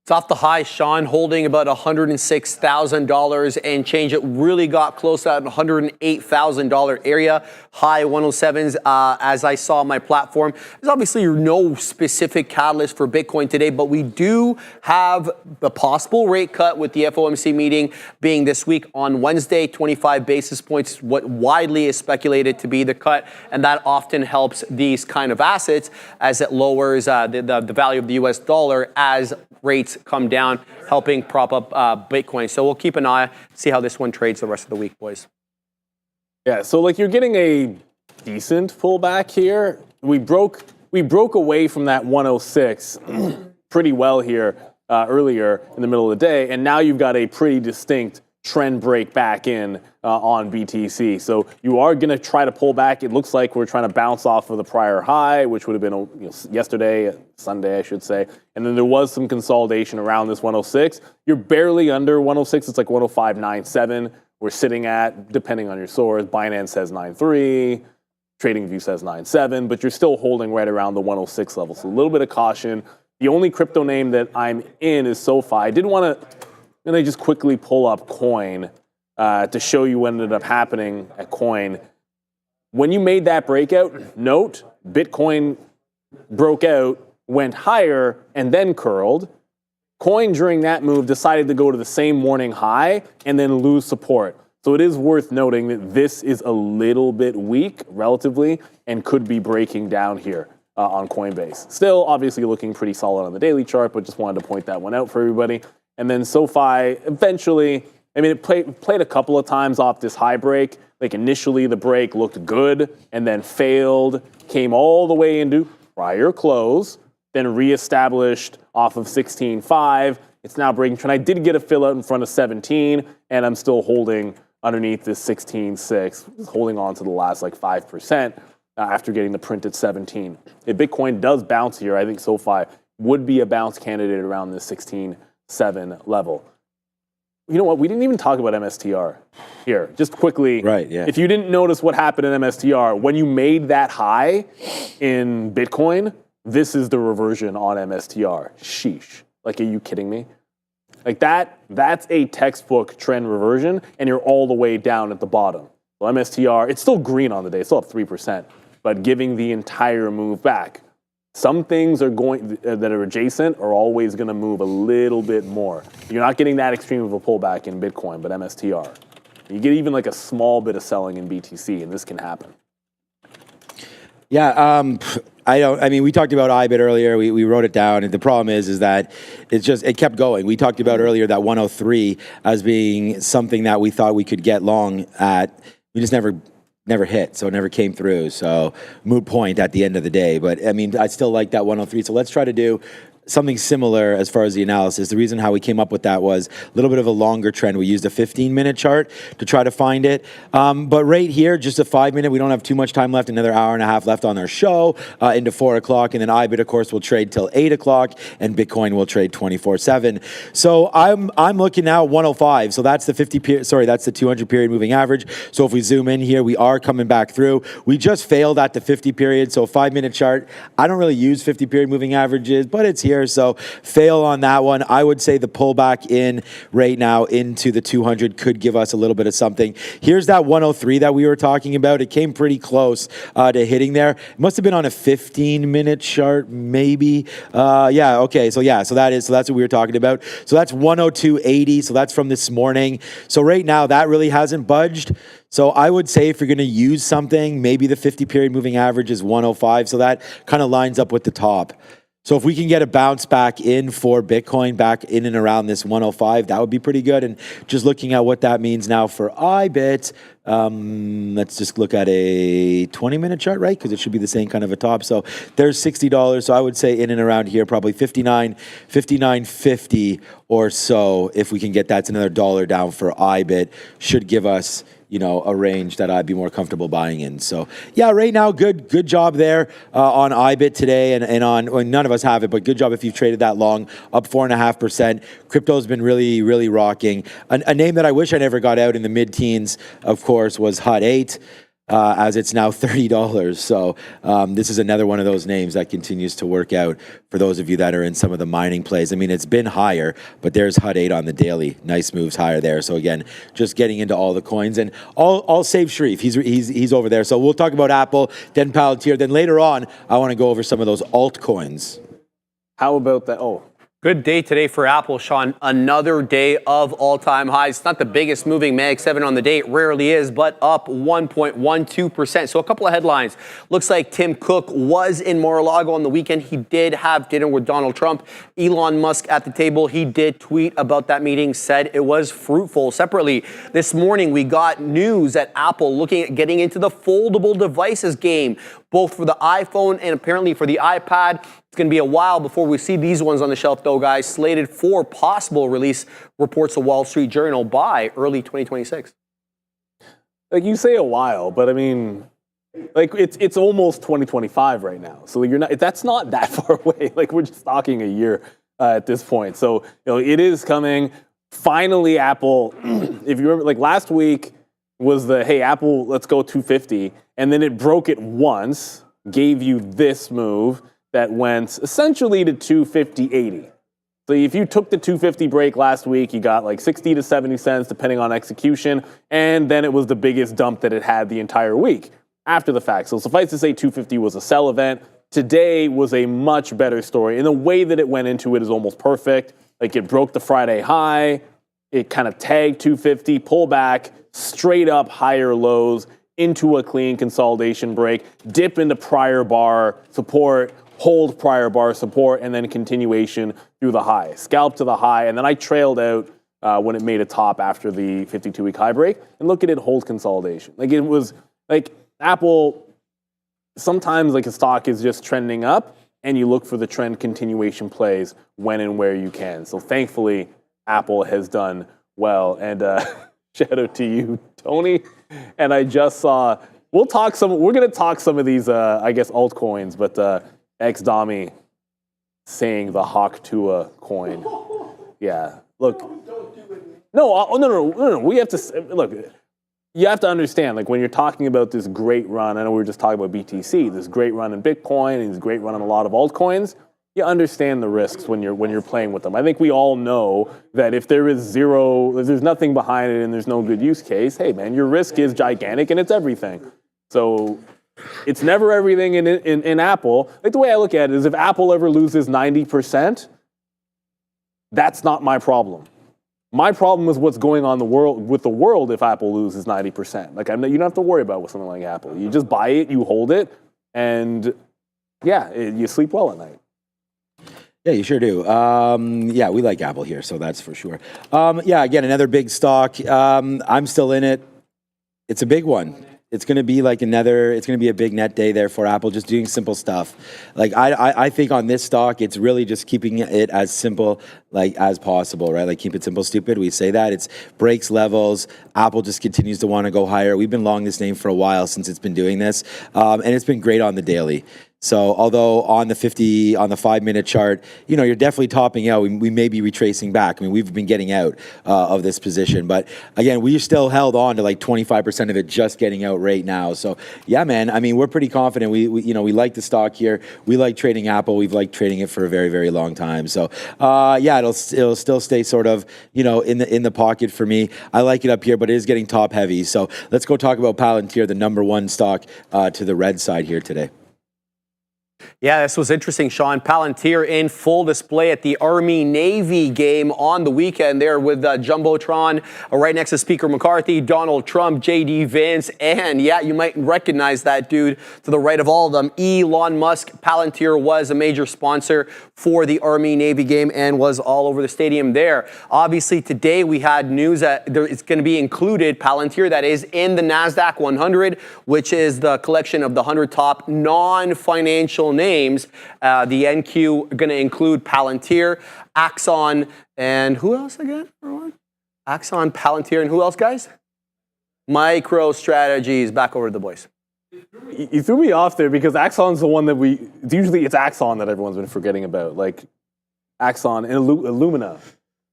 It's off the high, Sean, holding about $106,000 and change. It really got close to that $108,000 area. High 107s, as I saw on my platform. There's obviously no specific catalyst for Bitcoin today, but we do have the possible rate cut with the FOMC meeting being this week on Wednesday. 25 basis points, what widely is speculated to be the cut, and that often helps these kind of assets as it lowers the value of the US dollar as rates come down, helping prop up Bitcoin. So we'll keep an eye, see how this one trades the rest of the week, boys. Yeah, so like you're getting a decent pullback here. We broke away from that 106 pretty well here earlier in the middle of the day, and now you've got a pretty distinct trend break back in on BTC. So you are going to try to pull back. It looks like we're trying to bounce off of the prior high, which would have been yesterday, Sunday, I should say. And then there was some consolidation around this 106. You're barely under 106. It's like 105.97. We're sitting at, depending on your source, Binance says 9.3, TradingView says 9.7, but you're still holding right around the 106 level. So a little bit of caution. The only crypto name that I'm in is SoFi. I did want to just quickly pull up Coin to show you what ended up happening at Coin. When you made that breakout, note Bitcoin broke out, went higher, and then curled. Coin during that move decided to go to the same morning high and then lose support. So it is worth noting that this is a little bit weak relatively and could be breaking down here on Coinbase. Still obviously looking pretty solid on the daily chart, but just wanted to point that one out for everybody. And then SoFi eventually, I mean, it played a couple of times off this high break. Like initially the break looked good and then failed, came all the way into prior close, then reestablished off of 16.5. It's now breaking trend. I did get a fill out in front of 17, and I'm still holding underneath this 16.6, holding on to the last like 5% after getting the print at 17. If Bitcoin does bounce here, I think SoFi would be a bounce candidate around this 16.7 level. You know what? We didn't even talk about MSTR here. Just quickly, right? Yeah. If you didn't notice what happened in MSTR, when you made that high in Bitcoin, this is the reversion on MSTR. Sheesh. Like, are you kidding me? Like that's a textbook trend reversion, and you're all the way down at the bottom. So MSTR, it's still green on the day, it's still up 3%, but giving the entire move back. Some things are going that are adjacent are always going to move a little bit more. You're not getting that extreme of a pullback in Bitcoin, but MSTR. You get even like a small bit of selling in BTC, and this can happen. Yeah, I mean, we talked about IBIT earlier. We wrote it down, and the problem is that it kept going. We talked about earlier that 103 as being something that we thought we could get long at. We just never hit, so it never came through. So moot point at the end of the day. But I mean, I still like that 103. So let's try to do something similar as far as the analysis. The reason how we came up with that was a little bit of a longer trend. We used a 15-minute chart to try to find it. But right here, just a 5-minute, we don't have too much time left, another hour and a half left on our show into 4 o'clock. And then IBIT, of course, will trade till 8 o'clock and Bitcoin will trade 24/7. So I'm looking now at 105. So that's the 200 period moving average. So if we zoom in here, we are coming back through. We just failed at the 50 period. So 5-minute chart. I don't really use 50 period moving averages, but it's here. So fail on that one. I would say the pullback in right now into the 200 could give us a little bit of something. Here's that 103 that we were talking about. It came pretty close to hitting there. It must have been on a 15-minute chart, maybe. Yeah, okay. So that's what we were talking about. So that's 102.80. So that's from this morning. So right now that really hasn't budged. So I would say if you're going to use something, maybe the 50 period moving average is 105. So that kind of lines up with the top. So if we can get a bounce back in for Bitcoin, back in and around this 105, that would be pretty good. And just looking at what that means now for IBIT, let's just look at a 20-minute chart, right? Because it should be the same kind of a top. So there's $60. So I would say in and around here, probably 59.50 or so. If we can get that's another $1 down for IBIT, should give us, you know, a range that I'd be more comfortable buying in. So yeah, right now, good job there on IBIT today and on, well, none of us have it, but good job if you've traded that long, up 4.5%. Crypto's been really, really rocking. A name that I wish I never got out in the mid-teens, of course, was Hut 8. As it's now $30. So this is another one of those names that continues to work out for those of you that are in some of the mining plays. I mean, it's been higher, but there's Hut 8 on the daily. Nice moves higher there. So again, just getting into all the coins. And I'll save Sharif. He's over there. So we'll talk about Apple, then Palantir. Then later on, I want to go over some of those altcoins. How about that? Oh, Good day today for Apple, Sean. Another day of all-time highs. It's not the biggest moving Mag 7 on the day. It rarely is, but up 1.12%. So a couple of headlines. Looks like Tim Cook was in Mar-a-Lago on the weekend. He did have dinner with Donald Trump. Elon Musk at the table. He did tweet about that meeting, said it was fruitful. Separately, this morning we got news at Apple looking at getting into the foldable devices game, both for the iPhone and apparently for the iPad. It's going to be a while before we see these ones on the shelf, though, guys. Slated for possible release, reports the Wall Street Journal, by early 2026. Like, you say a while, but I mean, like, it's almost 2025 right now. So that's not that far away. Like, we're just talking a year at this point. So, you know, it is coming. Finally, Apple, if you remember, like last week was the, hey, Apple, let's go 250. And then it broke it once, gave you this move that went essentially to 250.80. So if you took the 250 break last week, you got like 60 to 70 cents depending on execution, and then it was the biggest dump that it had the entire week after the fact. So suffice to say 250 was a sell event. Today was a much better story, and the way that it went into it is almost perfect. Like, it broke the Friday high, it kind of tagged 250, pull back, straight up higher lows into a clean consolidation break, dip into prior bar support, hold prior bar support, and then continuation through the high. Scalp to the high, and then I trailed out when it made a top after the 52-week high break. And look at it, hold consolidation. Like, it was, like, Apple, sometimes, like, a stock is just trending up, and you look for the trend continuation plays when and where you can. So thankfully, Apple has done well. And shout out to you, Tony. And I just saw, we're going to talk some of these, I guess, altcoins, but ex-Domi saying the Hawk Tua coin. Yeah, look. No. We have to, look, you have to understand, like, when you're talking about this great run, I know we were just talking about BTC, this great run in Bitcoin, and this great run on a lot of altcoins, you understand the risks when you're playing with them. I think we all know that if there's nothing behind it and there's no good use case, hey man, your risk is gigantic and it's everything. So it's never everything in Apple. Like, the way I look at it is, if Apple ever loses 90%, that's not my problem. My problem is what's going on with the world if Apple loses 90%. Like, you don't have to worry about something like Apple. You just buy it, you hold it, and yeah, you sleep well at night. Yeah, you sure do. Yeah, we like Apple here, so that's for sure. Yeah, again, another big stock. I'm still in it. It's a big one. it's going to be like it's going to be a big net day there for Apple, just doing simple stuff. Like I think on this stock, it's really just keeping it as simple like as possible, right? Like keep it simple, stupid. We say that it's breaks levels. Apple just continues to want to go higher. We've been long this name for a while since it's been doing this. And it's been great on the daily. So although on the 5-minute chart, you know, you're definitely topping out. We may be retracing back. I mean, we've been getting out of this position, but again, we still held on to like 25% of it just getting out right now. So yeah, man, I mean, we're pretty confident. We like the stock here. We like trading Apple. We've liked trading it for a very, very long time. So yeah, it'll still stay sort of, you know, in the pocket for me. I like it up here, but it is getting top heavy. So let's go talk about Palantir, the #1 stock to the red side here today. Yeah, this was interesting, Sean. Palantir in full display at the Army-Navy game on the weekend there with Jumbotron right next to Speaker McCarthy, Donald Trump, J.D. Vance, and yeah, you might recognize that dude to the right of all of them, Elon Musk. Palantir was a major sponsor for the Army-Navy game and was all over the stadium there. Obviously, today we had news that it's going to be included, Palantir, that is in the NASDAQ 100, which is the collection of the 100 top non-financial names. The NQ going to include Palantir, Axon, and who else again? Axon, Palantir, and who else, guys? MicroStrategies. Back over to the boys. You threw me off there because Axon's the one that usually it's Axon that everyone's been forgetting about, like Axon and Illumina.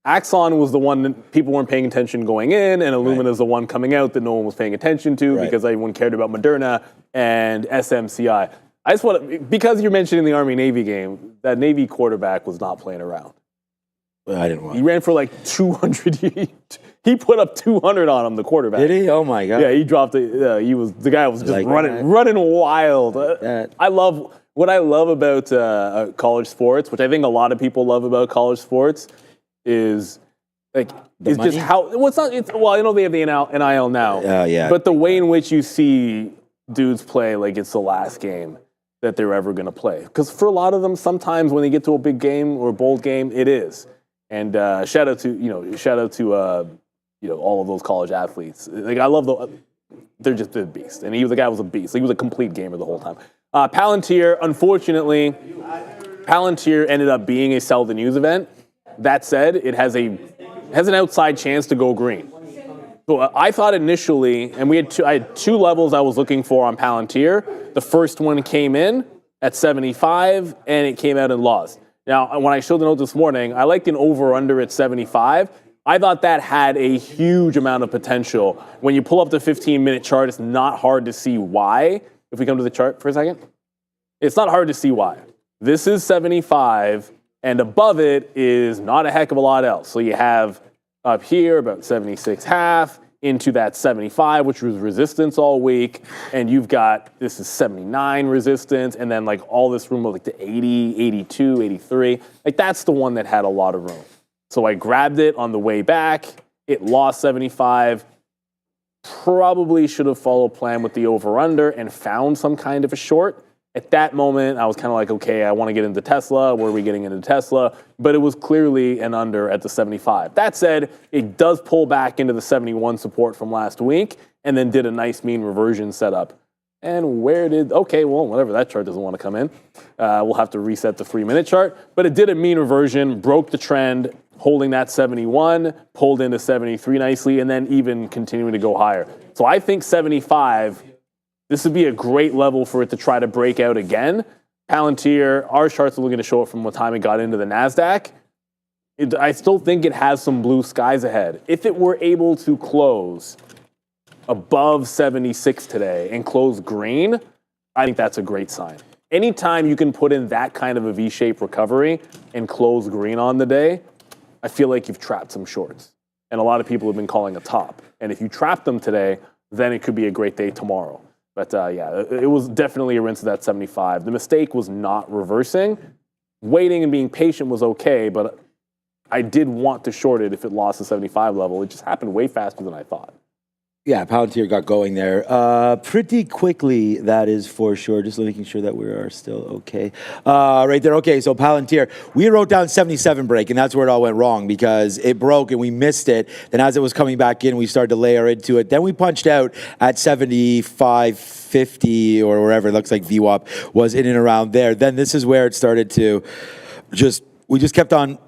Axon was the one that people weren't paying attention going in, and Illumina is the one coming out that no one was paying attention to because everyone cared about Moderna and SMCI. I just want to, because you're mentioning the Army-Navy game, that Navy quarterback was not playing around. I didn't want. He ran for like 200. He put up 200 on him, the quarterback. Did he? Oh my God. Yeah, he dropped it. The guy was just like running wild. What I love about college sports, which I think a lot of people love about college sports, is like it's money? just how. Well, it's not. Well, I know they have the NIL now. Yeah. But the way in which you see dudes play like it's the last game that they're ever going to play. Because for a lot of them, sometimes when they get to a big game or a bold game, it is. And shout out to all of those college athletes. Like I love they're just a beast. And the guy was a beast. He was a complete gamer the whole time. Palantir, unfortunately, ended up being a sell the news event. That said, it has an outside chance to go green. So I thought initially, and I had two levels I was looking for on Palantir. The first one came in at 75, and it came out and lost. Now, when I showed the note this morning, I liked an over-under at 75. I thought that had a huge amount of potential. When you pull up the 15-minute chart, it's not hard to see why. If we come to the chart for a second, it's not hard to see why. This is 75, and above it is not a heck of a lot else. So you have up here about 76.5 into that 75, which was resistance all week, and you've got this is 79 resistance, and then like all this room of like the 80, 82, 83. Like that's the one that had a lot of room. So I grabbed it on the way back. It lost 75. Probably should have followed plan with the over-under and found some kind of a short. At that moment, I was kind of like, okay, I want to get into Tesla. Where are we getting into Tesla? But it was clearly an under at the 75. That said, it does pull back into the 71 support from last week and then did a nice mean reversion setup. And whatever, that chart doesn't want to come in. We'll have to reset the 3-minute chart. But it did a mean reversion, broke the trend, holding that 71, pulled into 73 nicely, and then even continuing to go higher. So I think 75... this would be a great level for it to try to break out again. Palantir, our charts are looking to show it from what time it got into the NASDAQ. I still think it has some blue skies ahead. If it were able to close above 76 today and close green, I think that's a great sign. Anytime you can put in that kind of a V-shaped recovery and close green on the day, I feel like you've trapped some shorts. And a lot of people have been calling a top. And if you trap them today, then it could be a great day tomorrow. But it was definitely a rinse of that 75. The mistake was not reversing. Waiting and being patient was okay, but I did want to short it if it lost the 75 level. It just happened way faster than I thought. Yeah, Palantir got going there pretty quickly, that is for sure. Just making sure that we are still okay. Right there, okay, so Palantir. We wrote down 77 break, and that's where it all went wrong because it broke and we missed it. Then as it was coming back in, we started to layer into it. Then we punched out at 75.50 or wherever. It looks like VWAP was in and around there. Then this is where it started to we just kept on.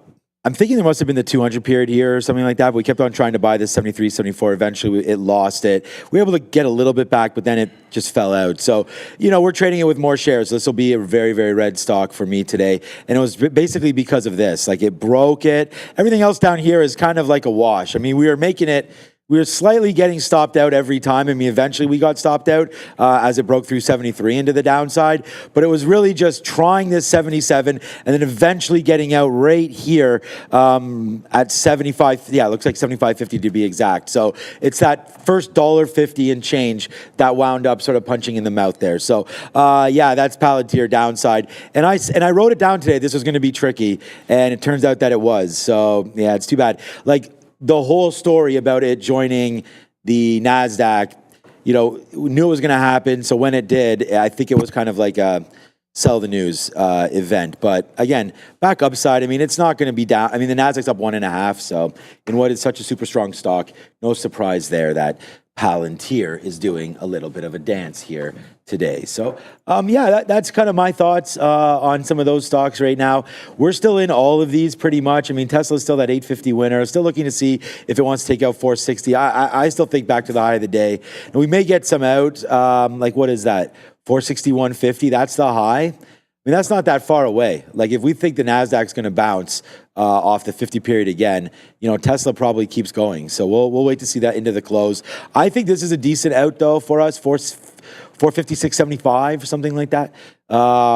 I'm thinking there must have been the 200 period here or something like that, but we kept on trying to buy this 73, 74. Eventually, it lost it. We were able to get a little bit back, but then it just fell out. So, we're trading it with more shares. This will be a very, very red stock for me today. And it was basically because of this. Like, it broke it. Everything else down here is kind of like a wash. I mean, we were slightly getting stopped out every time. I mean, eventually we got stopped out as it broke through 73 into the downside. But it was really just trying this 77 and then eventually getting out right here at 75. Yeah, it looks like 75.50 to be exact. So it's that first $1.50 and change that wound up sort of punching in the mouth there. So yeah, that's Palantir downside. And I wrote it down today. This was going to be tricky, and it turns out that it was. So yeah, it's too bad. Like, the whole story about it joining the NASDAQ, we knew it was going to happen. So when it did, I think it was kind of like a sell the news event. But again, back upside, I mean, it's not going to be down. I mean, the NASDAQ's up 1.5. So in what is such a super strong stock, no surprise there that Palantir is doing a little bit of a dance here today. So, yeah, that's kind of my thoughts on some of those stocks right now. We're still in all of these pretty much. I mean, Tesla's still that 850 winner. Still looking to see if it wants to take out 460. I still think back to the high of the day. And we may get some out. Like, what is that? 461.50. That's the high. I mean, that's not that far away. Like, if we think the NASDAQ's going to bounce off the 50 period again, Tesla probably keeps going. So we'll wait to see that into the close. I think this is a decent out, though, for us, 456.75, something like that,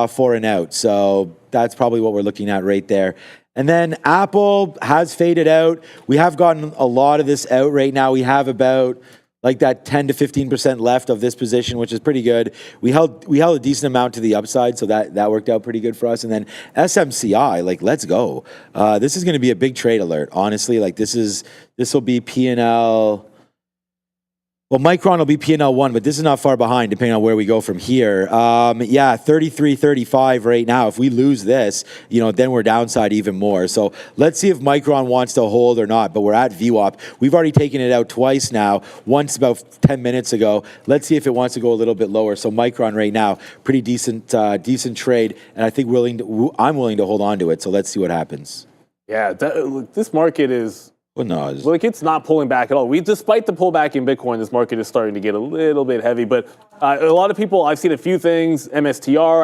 for an out. So that's probably what we're looking at right there. And then Apple has faded out. We have gotten a lot of this out right now. We have about like that 10 to 15% left of this position, which is pretty good. We held a decent amount to the upside, so that worked out pretty good for us. And then SMCI, like, let's go. This is going to be a big trade alert, honestly. Like, this will be P&L. Well, Micron will be P&L 1, but this is not far behind, depending on where we go from here. Yeah, 33.35 right now. If we lose this, then we're downside even more. So let's see if Micron wants to hold or not, but we're at VWAP. We've already taken it out twice now, once about 10 minutes ago. Let's see if it wants to go a little bit lower. So Micron right now, pretty decent trade, and I think I'm willing to hold on to it. So let's see what happens. Yeah, this market is... Well, no, it's not pulling back at all. Despite the pullback in Bitcoin, this market is starting to get a little bit heavy. But a lot of people, I've seen a few things. MSTR,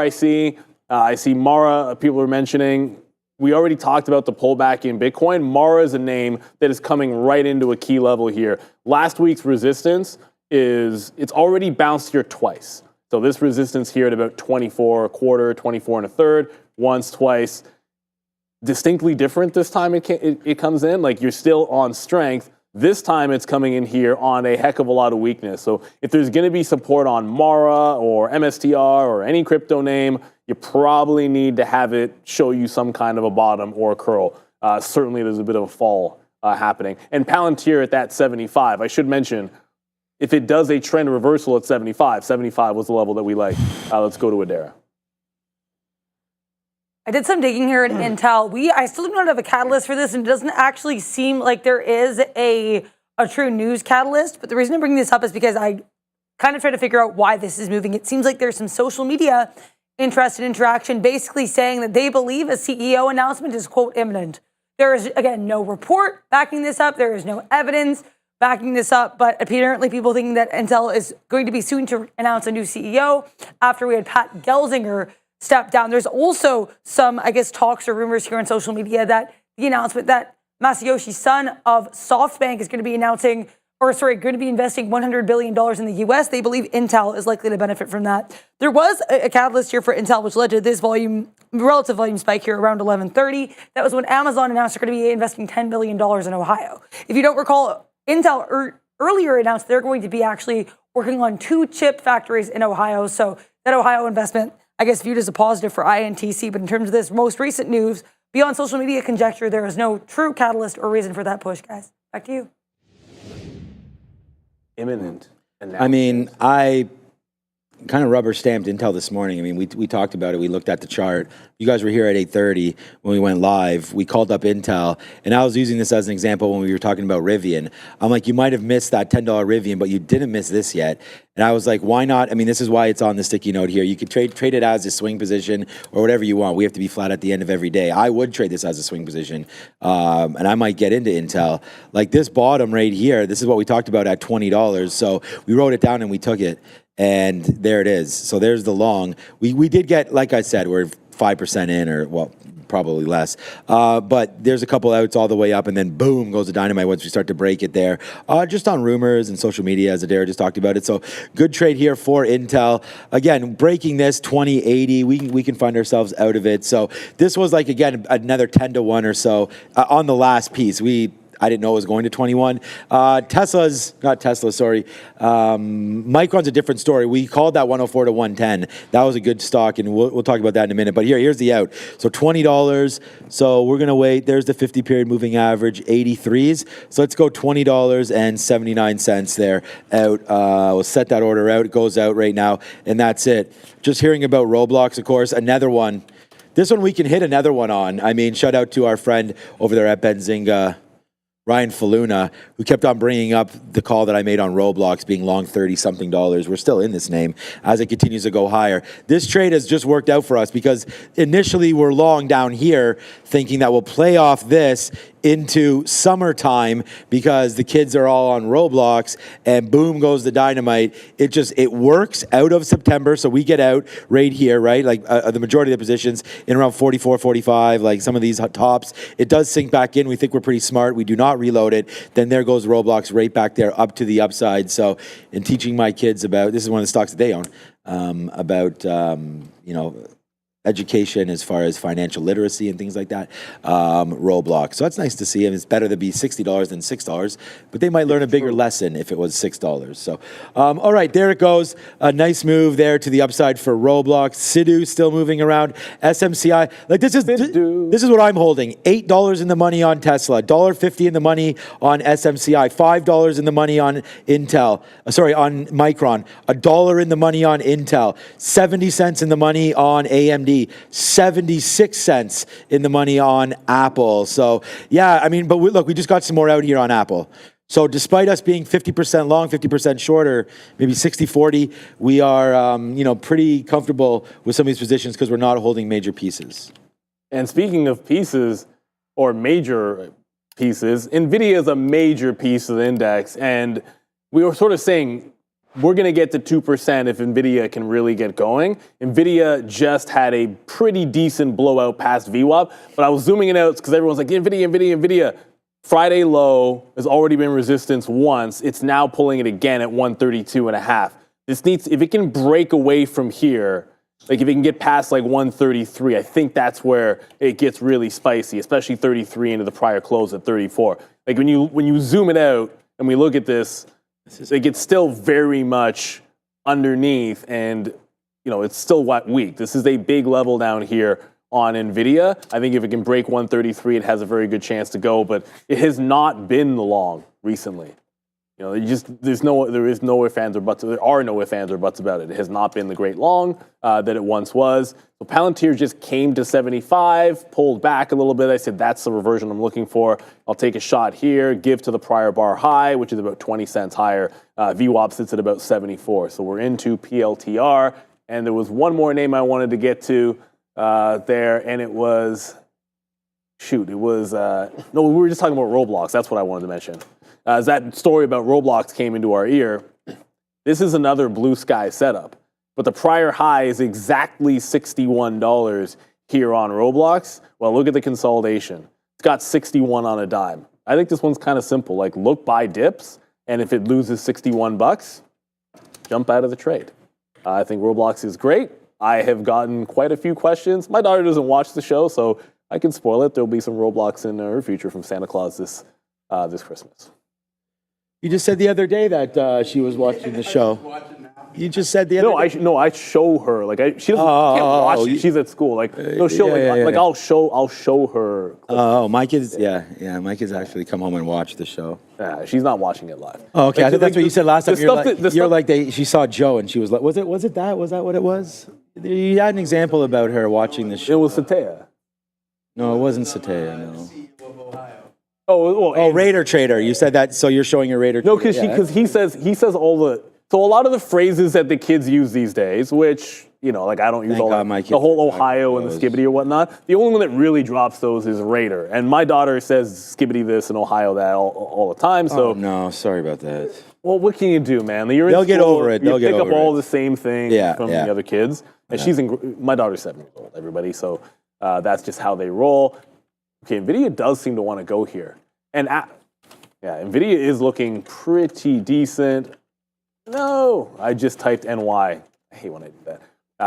I see Mara. People are mentioning. We already talked about the pullback in Bitcoin. Mara is a name that is coming right into a key level here. Last week's resistance it's already bounced here twice. So this resistance here at about 24 a quarter, 24 and a third, once, twice. Distinctly different this time it comes in. Like, you're still on strength. This time it's coming in here on a heck of a lot of weakness. So if there's going to be support on Mara or MSTR or any crypto name, you probably need to have it show you some kind of a bottom or a curl. Certainly there's a bit of a fall happening. And Palantir at that 75. I should mention, if it does a trend reversal at 75 was the level that we like. Let's go to Adara. I did some digging here at Intel. I still do not have a catalyst for this, and it doesn't actually seem like there is a true news catalyst. But the reason I'm bringing this up is because I kind of try to figure out why this is moving. It seems like there's some social media interest and interaction basically saying that they believe a CEO announcement is, quote, imminent. There is, again, no report backing this up. There is no evidence backing this up. But apparently people thinking that Intel is going to be soon to announce a new CEO after we had Pat Gelsinger step down. There's also some, I guess, talks or rumors here on social media that the announcement that Masayoshi Son of SoftBank is going to be going to be investing $100 billion in the US. They believe Intel is likely to benefit from that. There was a catalyst here for Intel, which led to this relative volume spike here around 11:30. That was when Amazon announced they're going to be investing $10 billion in Ohio. If you don't recall, Intel earlier announced they're going to be actually working on 2 chip factories in Ohio. So that Ohio investment, I guess, viewed as a positive for INTC. But in terms of this most recent news, beyond social media conjecture, there is no true catalyst or reason for that push, guys. Back to you. imminent. I mean, I kind of rubber stamped Intel this morning. I mean, we talked about it. We looked at the chart. You guys were here at 8:30 when we went live. We called up Intel, and I was using this as an example when we were talking about Rivian. I'm like, you might have missed that $10 Rivian, but you didn't miss this yet. And I was like, why not? I mean, this is why it's on the sticky note here. You could trade it as a swing position or whatever you want. We have to be flat at the end of every day. I would trade this as a swing position, and I might get into Intel. Like this bottom right here, this is what we talked about at $20. So we wrote it down and we took it. And there it is. So there's the long. We did get, like I said, we're 5% in, or well, probably less. But there's a couple outs all the way up, and then boom goes the dynamite once we start to break it there. Just on rumors and social media, as Adair just talked about it. So good trade here for Intel. Again, breaking this 2080, we can find ourselves out of it. So this was like, again, another 10 to 1 or so on the last piece. I didn't know it was going to 21. Micron's a different story. We called that 104 to 110. That was a good stock, and we'll talk about that in a minute. But here's the out. So $20. So we're going to wait. There's the 50-period moving average, 83s. So let's go $20.79 there out. We'll set that order out. It goes out right now, and that's it. Just hearing about Roblox, of course, another one. This one we can hit another one on. I mean, shout out to our friend over there at Benzinga, Ryan Faluna, who kept on bringing up the call that I made on Roblox being long $30-something. We're still in this name as it continues to go higher. This trade has just worked out for us because initially we're long down here thinking that we'll play off this into summertime because the kids are all on Roblox, and boom goes the dynamite. It works out of September, so we get out right here, right? Like the majority of the positions in around 44, 45, like some of these tops. It does sink back in. We think we're pretty smart. We do not reload it. Then there goes Roblox right back there up to the upside. So in teaching my kids about, this is one of the stocks that they own, about, education as far as financial literacy and things like that, Roblox. So that's nice to see. And it's better to be $60 than $6, but they might learn a bigger lesson if it was $6. So, all right, there it goes. A nice move there to the upside for Roblox. Sidhu still moving around. SMCI, like this is what I'm holding. $8 in the money on Tesla, $1.50 in the money on SMCI, $5 in the money on Intel, on Micron, $1 in the money on Intel, 70 cents in the money on AMD, 76 cents in the money on Apple. So, yeah, I mean, but we just got some more out here on Apple. So despite us being 50% long, 50% shorter, maybe 60-40, we are, pretty comfortable with some of these positions because we're not holding major pieces. And speaking of pieces or major pieces, NVIDIA is a major piece of the index. And we were sort of saying, we're going to get to 2% if NVIDIA can really get going. NVIDIA just had a pretty decent blowout past VWAP, but I was zooming it out because everyone's like, NVIDIA. Friday low has already been resistance once. It's now pulling it again at 132.5. This needs, if it can break away from here, like if it can get past like 133, I think that's where it gets really spicy, especially 33 into the prior close at 34. Like when you zoom it out and we look at this, like it's still very much underneath, and it's still weak. This is a big level down here on NVIDIA. I think if it can break 133, it has a very good chance to go, but it has not been the long recently. There is no ifs, ands, or buts. There are no ifs, ands, or buts about it. It has not been the great long that it once was. So Palantir just came to 75, pulled back a little bit. I said, that's the reversion I'm looking for. I'll take a shot here, give to the prior bar high, which is about 20 cents higher. VWAP sits at about 74. So we're into PLTR. And there was one more name I wanted to get to there, and it was, we were just talking about Roblox. That's what I wanted to mention. As that story about Roblox came into our ear, this is another blue sky setup. But the prior high is exactly $61 here on Roblox. Well, look at the consolidation. It's got 61 on a dime. I think this one's kind of simple. Like, look, buy dips, and if it loses $61, jump out of the trade. I think Roblox is great. I have gotten quite a few questions. My daughter doesn't watch the show, so I can spoil it. There'll be some Roblox in her future from Santa Claus this Christmas. You just said the other day that she was watching the show. You just said the other day. I show her. Like she doesn't can't watch it. She's at school. Like she'll I'll show her. Oh, my kids, my kids actually come home and watch the show. Yeah, she's not watching it live. Oh, okay, I think that's what you said last time. She saw Joe and she was like, was it that? Was that what it was? You had an example about her watching the show. It was Sataya. No, it wasn't Sataya, no. Oh, Raider Trader. You said that, so you're showing your Raider Trader. No, because he says all the. So a lot of the phrases that the kids use these days, which, I don't use all my kids the whole don't Ohio and the skibbity or whatnot. The only one that really drops those is Raider. And my daughter says skibbity this and Ohio that all the time. So no, sorry about that. Well, what can you do, man? They'll get over it. You pick up all the same things from the other kids. And my daughter's 7 years old, everybody. So that's just how they roll. Okay, NVIDIA does seem to want to go here. And NVIDIA is looking pretty decent. No, I just typed NY. I hate when I do that.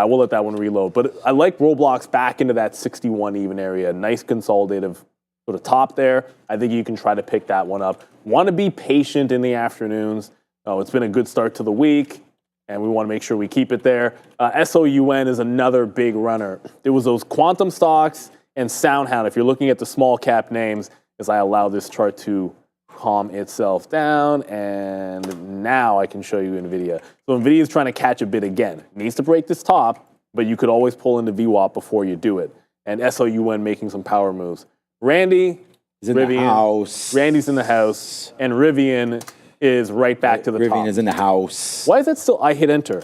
We'll let that one reload. But I like Roblox back into that 61 even area. Nice consolidative sort of top there. I think you can try to pick that one up. Want to be patient in the afternoons. It's been a good start to the week, and we want to make sure we keep it there. SOUN is another big runner. It was those quantum stocks and SoundHound. If you're looking at the small cap names, as I allow this chart to calm itself down, and now I can show you NVIDIA. So NVIDIA is trying to catch a bid again. It needs to break this top, but you could always pull into VWAP before you do it. And SOUN making some power moves. Randy is in the house. Randy's in the house, and Rivian is right back to the top. Rivian is in the house. Why is that still? I hit enter.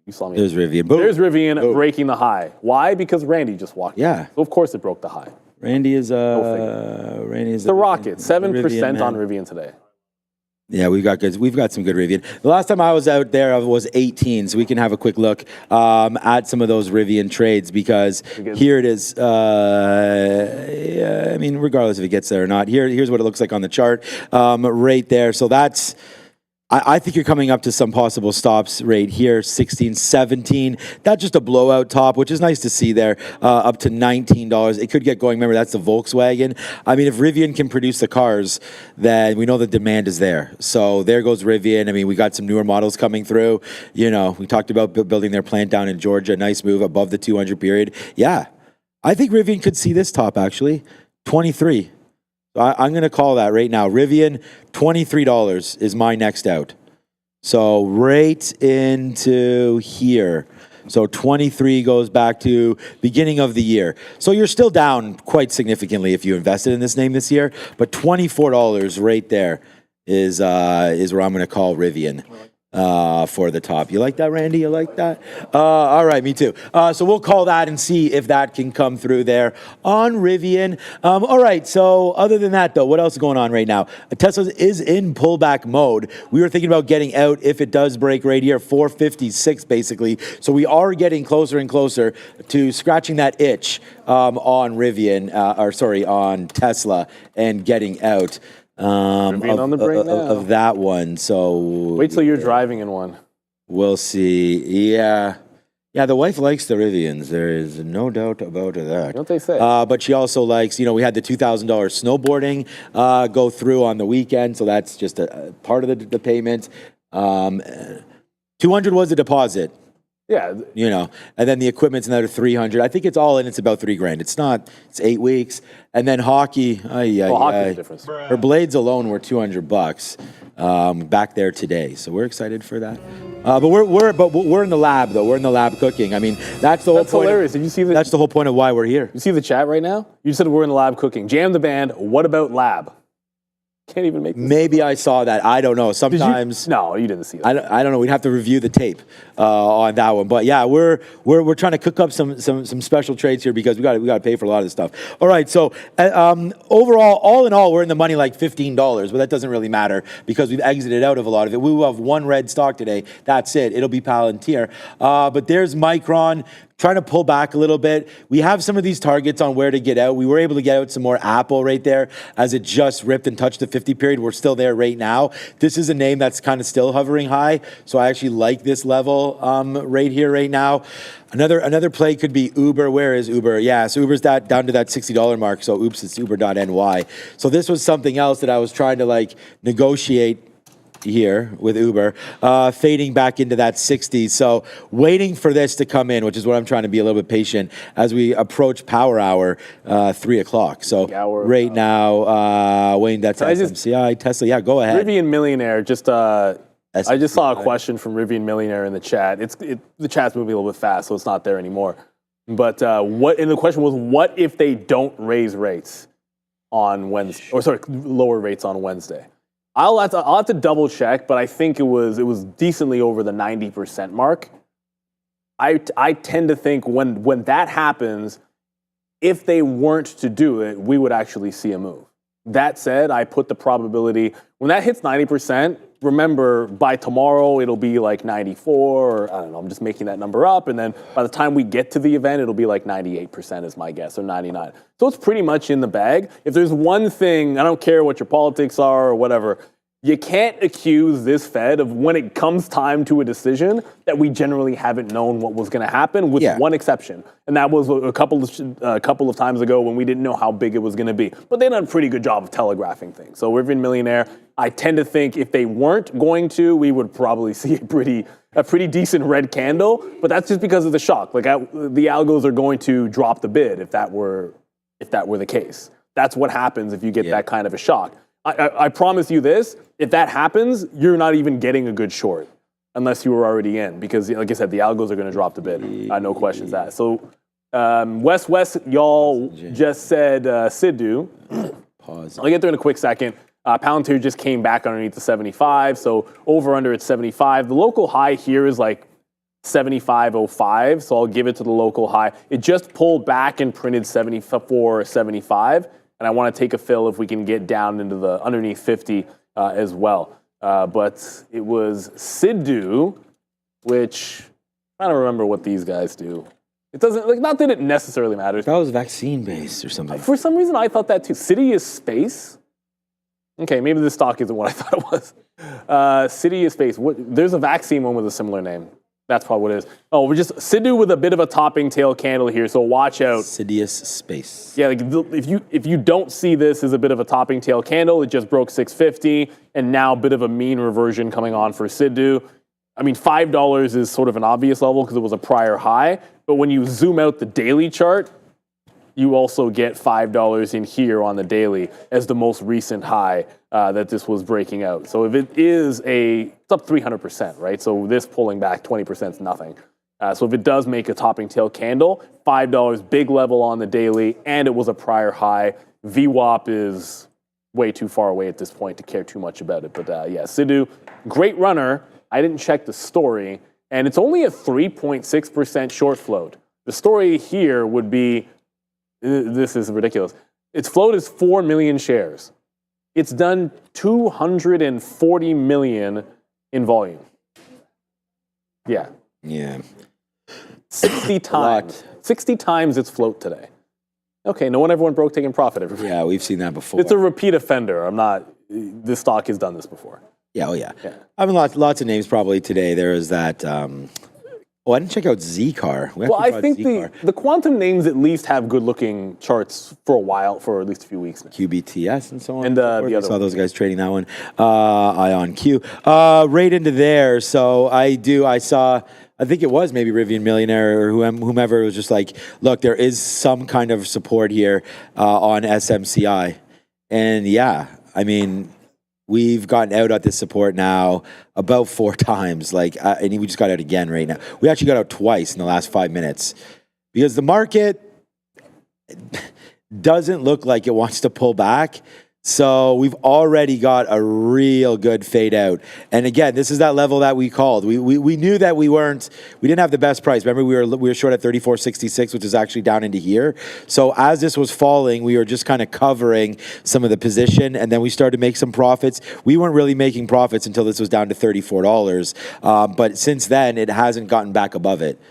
You saw me. There's Rivian. Boom. There's Rivian breaking the high. Why? Because Randy just walked. Yeah. So of course it broke the high. Randy is the rocket. 7% on Rivian today. Yeah, we've got some good Rivian. The last time I was out there was 18, so we can have a quick look at some of those Rivian trades because here it is. Regardless if it gets there or not, here's what it looks like on the chart right there. So that's. I think you're coming up to some possible stops right here, 16, 17. That's just a blowout top, which is nice to see there, up to $19. It could get going. Remember, that's the Volkswagen. I mean, if Rivian can produce the cars, then we know the demand is there. So there goes Rivian. I mean, we got some newer models coming through. We talked about building their plant down in Georgia. Nice move above the 200 period. Yeah, I think Rivian could see this top, actually, 23. I'm going to call that right now. Rivian, $23 is my next out. So right into here. So 23 goes back to beginning of the year. So you're still down quite significantly if you invested in this name this year. But $24 right there is where I'm going to call Rivian. For the top. You like that, Randy? You like that? All right, me too. So we'll call that and see if that can come through there on Rivian. All right, so other than that, though, what else is going on right now? Tesla is in pullback mode. We were thinking about getting out if it does break right here, 456 basically. So we are getting closer and closer to scratching that itch on Rivian, on Tesla and getting out. Of that one. So wait till you're driving in one. We'll see. Yeah, the wife likes the Rivians. There is no doubt about that. Don't they say? But she also likes, we had the $2,000 snowboarding go through on the weekend, so that's just a part of the payment. 200 was a deposit. Yeah. And then the equipment's another 300. I think it's all in, it's about $3,000. It's 8 weeks. And then hockey, hockey's different. Her blades alone were $200 back there today. So we're excited for that. But we're in the lab though. We're in the lab cooking. I mean, that's the whole point. Hilarious. Did you see that's the whole point of why we're here. You see the chat right now? You said we're in the lab cooking. Jam the band. What about lab? Can't even make this. Maybe I saw that. I don't know. Sometimes. No, you didn't see that. I don't know. We'd have to review the tape on that one. But yeah, we're trying to cook up some special trades here because we got to pay for a lot of this stuff. All right. So overall, all in all, we're in the money like $15, but that doesn't really matter because we've exited out of a lot of it. We will have one red stock today. That's it. It'll be Palantir. But there's Micron. Trying to pull back a little bit. We have some of these targets on where to get out. We were able to get out some more Apple right there as it just ripped and touched the 50 period. We're still there right now. This is a name that's kind of still hovering high. So I actually like this level right here, right now. Another play could be Uber. Where is Uber? Yeah, so Uber's down to that $60 mark. So oops, it's uber.ny. So this was something else that I was trying to negotiate here with Uber, fading back into that 60. So waiting for this to come in, which is what I'm trying to be a little bit patient as we approach power hour, 3 o'clock. So right now, Wayne, that's SMCI, Tesla. Yeah, go ahead. Rivian Millionaire, I just saw a question from Rivian Millionaire in the chat. The chat's moving a little bit fast, so it's not there anymore. But the question was, what if they don't raise rates on Wednesday, lower rates on Wednesday? I'll have to double check, but I think it was decently over the 90% mark. I tend to think when that happens, if they weren't to do it, we would actually see a move. That said, I put the probability, when that hits 90%, remember, by tomorrow, it'll be like 94, or I don't know, I'm just making that number up. And then by the time we get to the event, it'll be like 98% is my guess, or 99. So it's pretty much in the bag. If there's one thing, I don't care what your politics are or whatever, you can't accuse this Fed of, when it comes time to a decision, that we generally haven't known what was going to happen, with one exception. And that was a couple of times ago when we didn't know how big it was going to be. But they done a pretty good job of telegraphing things. So Rivian Millionaire, I tend to think if they weren't going to, we would probably see a pretty decent red candle. But that's just because of the shock. Like the algos are going to drop the bid if that were the case. That's what happens if you get that kind of a shock. I promise you this, if that happens, you're not even getting a good short unless you were already in, because like I said, the algos are going to drop the bid. No questions asked. So West, y'all just said Sidhu. Pause. I'll get there in a quick second. Palantir just came back underneath the 75, so over under at 75. The local high here is like 75.05, so I'll give it to the local high. It just pulled back and printed 74.75. And I want to take a fill if we can get down into the underneath 50 as well. But it was Sidhu, which I don't remember what these guys do. It doesn't, not that it necessarily matters. That was vaccine-based or something. For some reason, I thought that too. City is space. Okay, maybe the stock isn't what I thought it was. City is space. There's a vaccine one with a similar name. That's probably what it is. Oh, we're just Sidhu with a bit of a topping tail candle here, so watch out. Sidious space. Yeah, like if you don't see this as a bit of a topping tail candle, it just broke 650, and now a bit of a mean reversion coming on for Sidhu. I mean, $5 is sort of an obvious level because it was a prior high, but when you zoom out the daily chart, you also get $5 in here on the daily as the most recent high that this was breaking out. So if it is it's up 300%, right? So this pulling back 20% is nothing. So if it does make a topping tail candle, $5, big level on the daily, and it was a prior high. VWAP is way too far away at this point to care too much about it. But yeah, Sidhu, great runner. I didn't check the story, and it's only a 3.6% short float. The story here would be, this is ridiculous. Its float is 4 million shares. It's done 240 million in volume. Yeah. Yeah. 60 times. 60 times its float today. Okay, no one ever broke taking profit. Everybody. Yeah, we've seen that before. It's a repeat offender. This stock has done this before. Yeah, oh yeah. I mean, lots of names probably today. There is that. I didn't check out Zcar. Well, I think the quantum names at least have good-looking charts for a while, for at least a few weeks now. QBTS and so on. And the other I saw those guys trading that one. IonQ. Right into there. So I think it was maybe Rivian Millionaire or whomever was just like, look, there is some kind of support here on SMCI. And yeah, I mean, we've gotten out at this support now about 4 times, and we just got out again right now. We actually got out twice in the last 5 minutes because the market doesn't look like it wants to pull back. So we've already got a real good fade out. And again, this is that level that we called. We knew that we didn't have the best price. Remember, we were short at 34.66, which is actually down into here. So as this was falling, we were just kind of covering some of the position, and then we started to make some profits. We weren't really making profits until this was down to $34. But since then, it hasn't gotten back above it.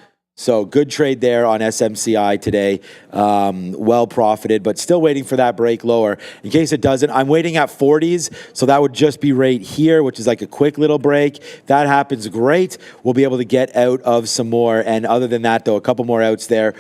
So good trade there on SMCI today. Well profited, but still waiting for that break lower. In case it doesn't, I'm waiting at 40s. So that would just be right here, which is like a quick little break. If that happens, great. We'll be able to get out of some more. And other than that, though, a couple more outs there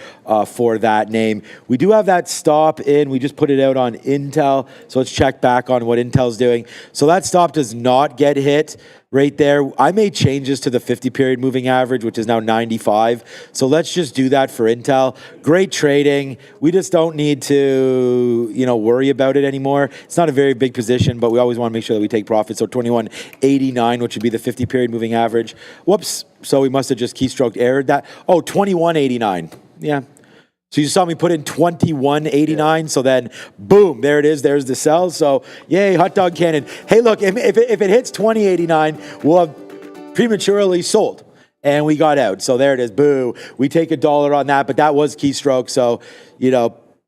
for that name. We do have that stop in. We just put it out on Intel. So let's check back on what Intel's doing. So that stop does not get hit. Right there, I made changes to the 50-period moving average, which is now 95. So let's just do that for Intel. Great trading. We just don't need to, worry about it anymore. It's not a very big position, but we always want to make sure that we take profit. So 21.89, which would be the 50-period moving average. Whoops. So we must have just keystroke errored that. Oh, 21.89. Yeah. So you saw me put in 21.89. So then, boom, there it is. There's the sell. So yay, hot dog cannon. Hey, look, if it hits 20.89, we'll have prematurely sold. And we got out. So there it is. Boo. We take $1 on that, but that was keystroke. So,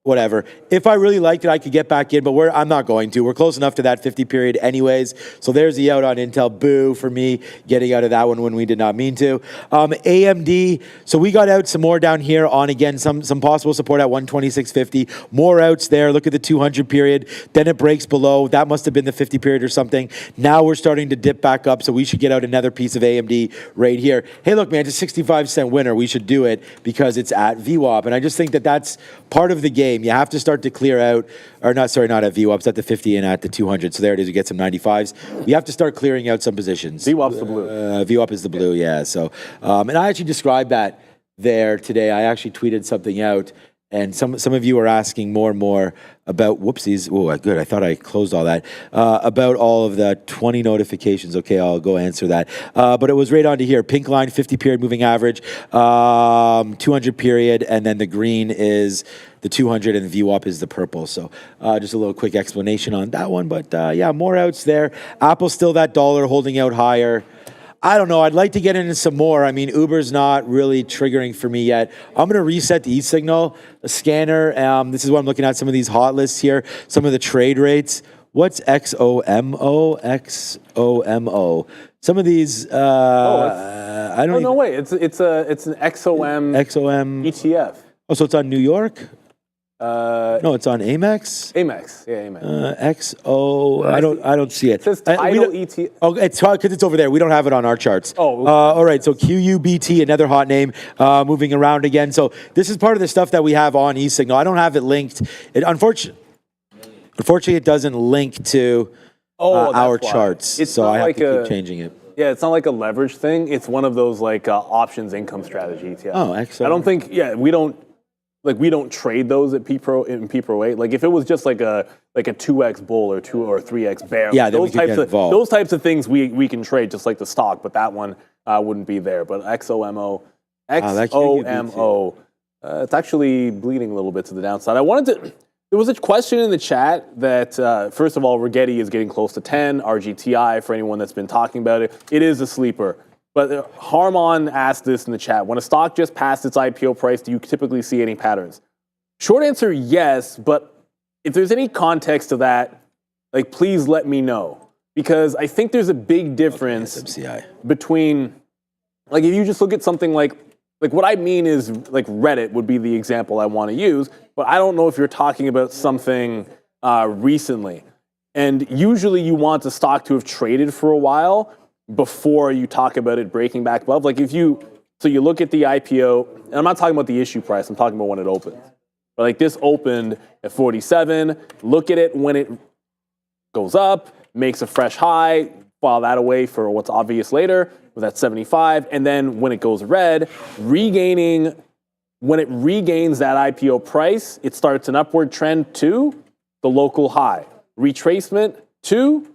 whatever. If I really liked it, I could get back in, but I'm not going to. We're close enough to that 50 period anyways. So there's the out on Intel. Boo for me getting out of that one when we did not mean to. AMD. So we got out some more down here on, again, some possible support at 126.50. More outs there. Look at the 200 period. Then it breaks below. That must have been the 50 period or something. Now we're starting to dip back up. So we should get out another piece of AMD right here. Hey, look, man, it's a 65-cent winner. We should do it because it's at VWAP. And I just think that that's part of the game. You have to start to clear out, or not at VWAP, it's at the 50 and at the 200. So there it is, you get some 95s. You have to start clearing out some positions. VWAP's the blue. VWAP is the blue, yeah. So, and I actually described that there today. I actually tweeted something out, and some of you are asking more and more about, whoopsies, oh, good, I thought I closed all that, about all of the 20 notifications. Okay, I'll go answer that. But it was right onto here, pink line, 50 period moving average, 200 period, and then the green is the 200 and the VWAP is the purple. So just a little quick explanation on that one. But yeah, more outs there. Apple's still that dollar holding out higher. I don't know. I'd like to get into some more. I mean, Uber's not really triggering for me yet. I'm going to reset the e-signal, the scanner. This is what I'm looking at, some of these hot lists here, some of the trade rates. What's XOMO? XOMO. Some of these, I don't no way. It's an XOM ETF. Oh, so it's on New York? No, it's on Amex. Amex, yeah, Amex. XO. I don't see it. It says title ETF. Oh, it's because it's over there. We don't have it on our charts. Oh, okay. All right. So QUBT, another hot name, moving around again. So this is part of the stuff that we have on eSignal. I don't have it linked. Unfortunately, it doesn't link to our charts. It's so not I have like to keep changing it. Yeah, it's not like a leverage thing. It's one of those like options income strategy ETF. Oh, excellent. I don't think. Yeah, we don't trade those at P-Pro 8. Like if it was just like a 2x bull or 2 or 3x bear. Yeah, those types of things we can trade just like the stock, but that one wouldn't be there. But XOMO, it's actually bleeding a little bit to the downside. There was a question in the chat that, first of all, Rigetti is getting close to 10, RGTI, for anyone that's been talking about it. It is a sleeper. But Harmon asked this in the chat. When a stock just passed its IPO price, do you typically see any patterns? Short answer, yes. But if there's any context to that, please let me know. Because I think there's a big difference between, if you just look at something like what I mean is, Reddit would be the example I want to use. But I don't know if you're talking about something recently. And usually you want the stock to have traded for a while before you talk about it breaking back above. So you look at the IPO, and I'm not talking about the issue price, I'm talking about when it opens. But this opened at 47, look at it when it goes up, makes a fresh high, file that away for what's obvious later, with that 75, and then when it goes red, when it regains that IPO price, it starts an upward trend to the local high. Retracement to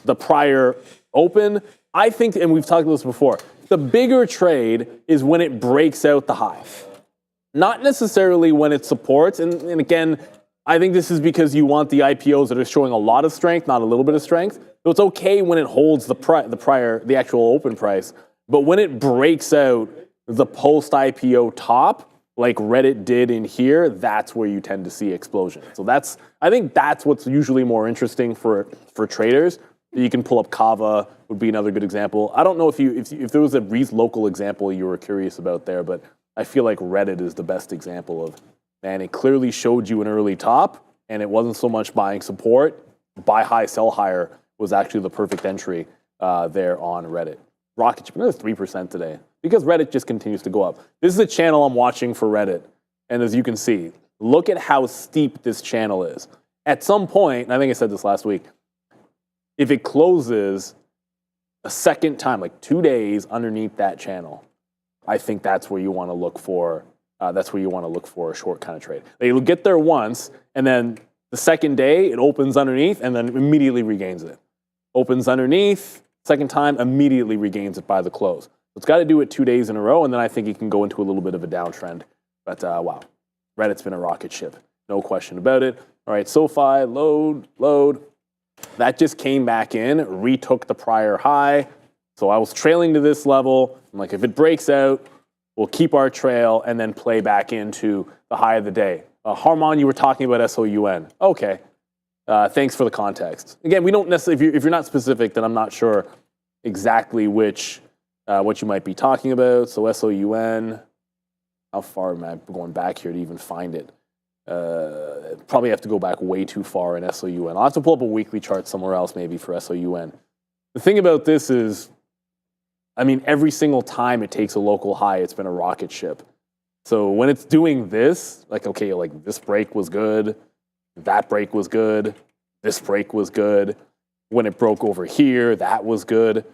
the prior open. I think, and we've talked about this before, the bigger trade is when it breaks out the high. Not necessarily when it supports, and again, I think this is because you want the IPOs that are showing a lot of strength, not a little bit of strength. So it's okay when it holds the actual open price, but when it breaks out the post-IPO top, like Reddit did in here, that's where you tend to see explosion. So I think that's what's usually more interesting for traders. You can pull up Kava, would be another good example. I don't know if there was a local example you were curious about there, but I feel like Reddit is the best example of, man, it clearly showed you an early top, and it wasn't so much buying support. Buy high, sell higher was actually the perfect entry there on Reddit. Rocket ship, another 3% today, because Reddit just continues to go up. This is a channel I'm watching for Reddit, and as you can see, look at how steep this channel is. At some point, and I think I said this last week, if it closes a second time, like 2 days underneath that channel, I think that's where you want to look for. That's where you want to look for a short kind of trade. They'll get there once, and then the second day it opens underneath, and then immediately regains it. Opens underneath, second time, immediately regains it by the close. So it's got to do it 2 days in a row, and then I think it can go into a little bit of a downtrend. But wow, Reddit's been a rocket ship, no question about it. All right, SoFi, load. That just came back in, retook the prior high. So I was trailing to this level. I'm like, if it breaks out, we'll keep our trail and then play back into the high of the day. Harmon, you were talking about SOUN. Okay, thanks for the context. Again, we don't necessarily, if you're not specific, then I'm not sure exactly what you might be talking about. So SOUN, how far am I going back here to even find it? Probably have to go back way too far in SOUN. I'll have to pull up a weekly chart somewhere else maybe for SOUN. The thing about this is, I mean, every single time it takes a local high, it's been a rocket ship. So when it's doing this, like, okay, like this break was good, that break was good, this break was good. When it broke over here, that was good.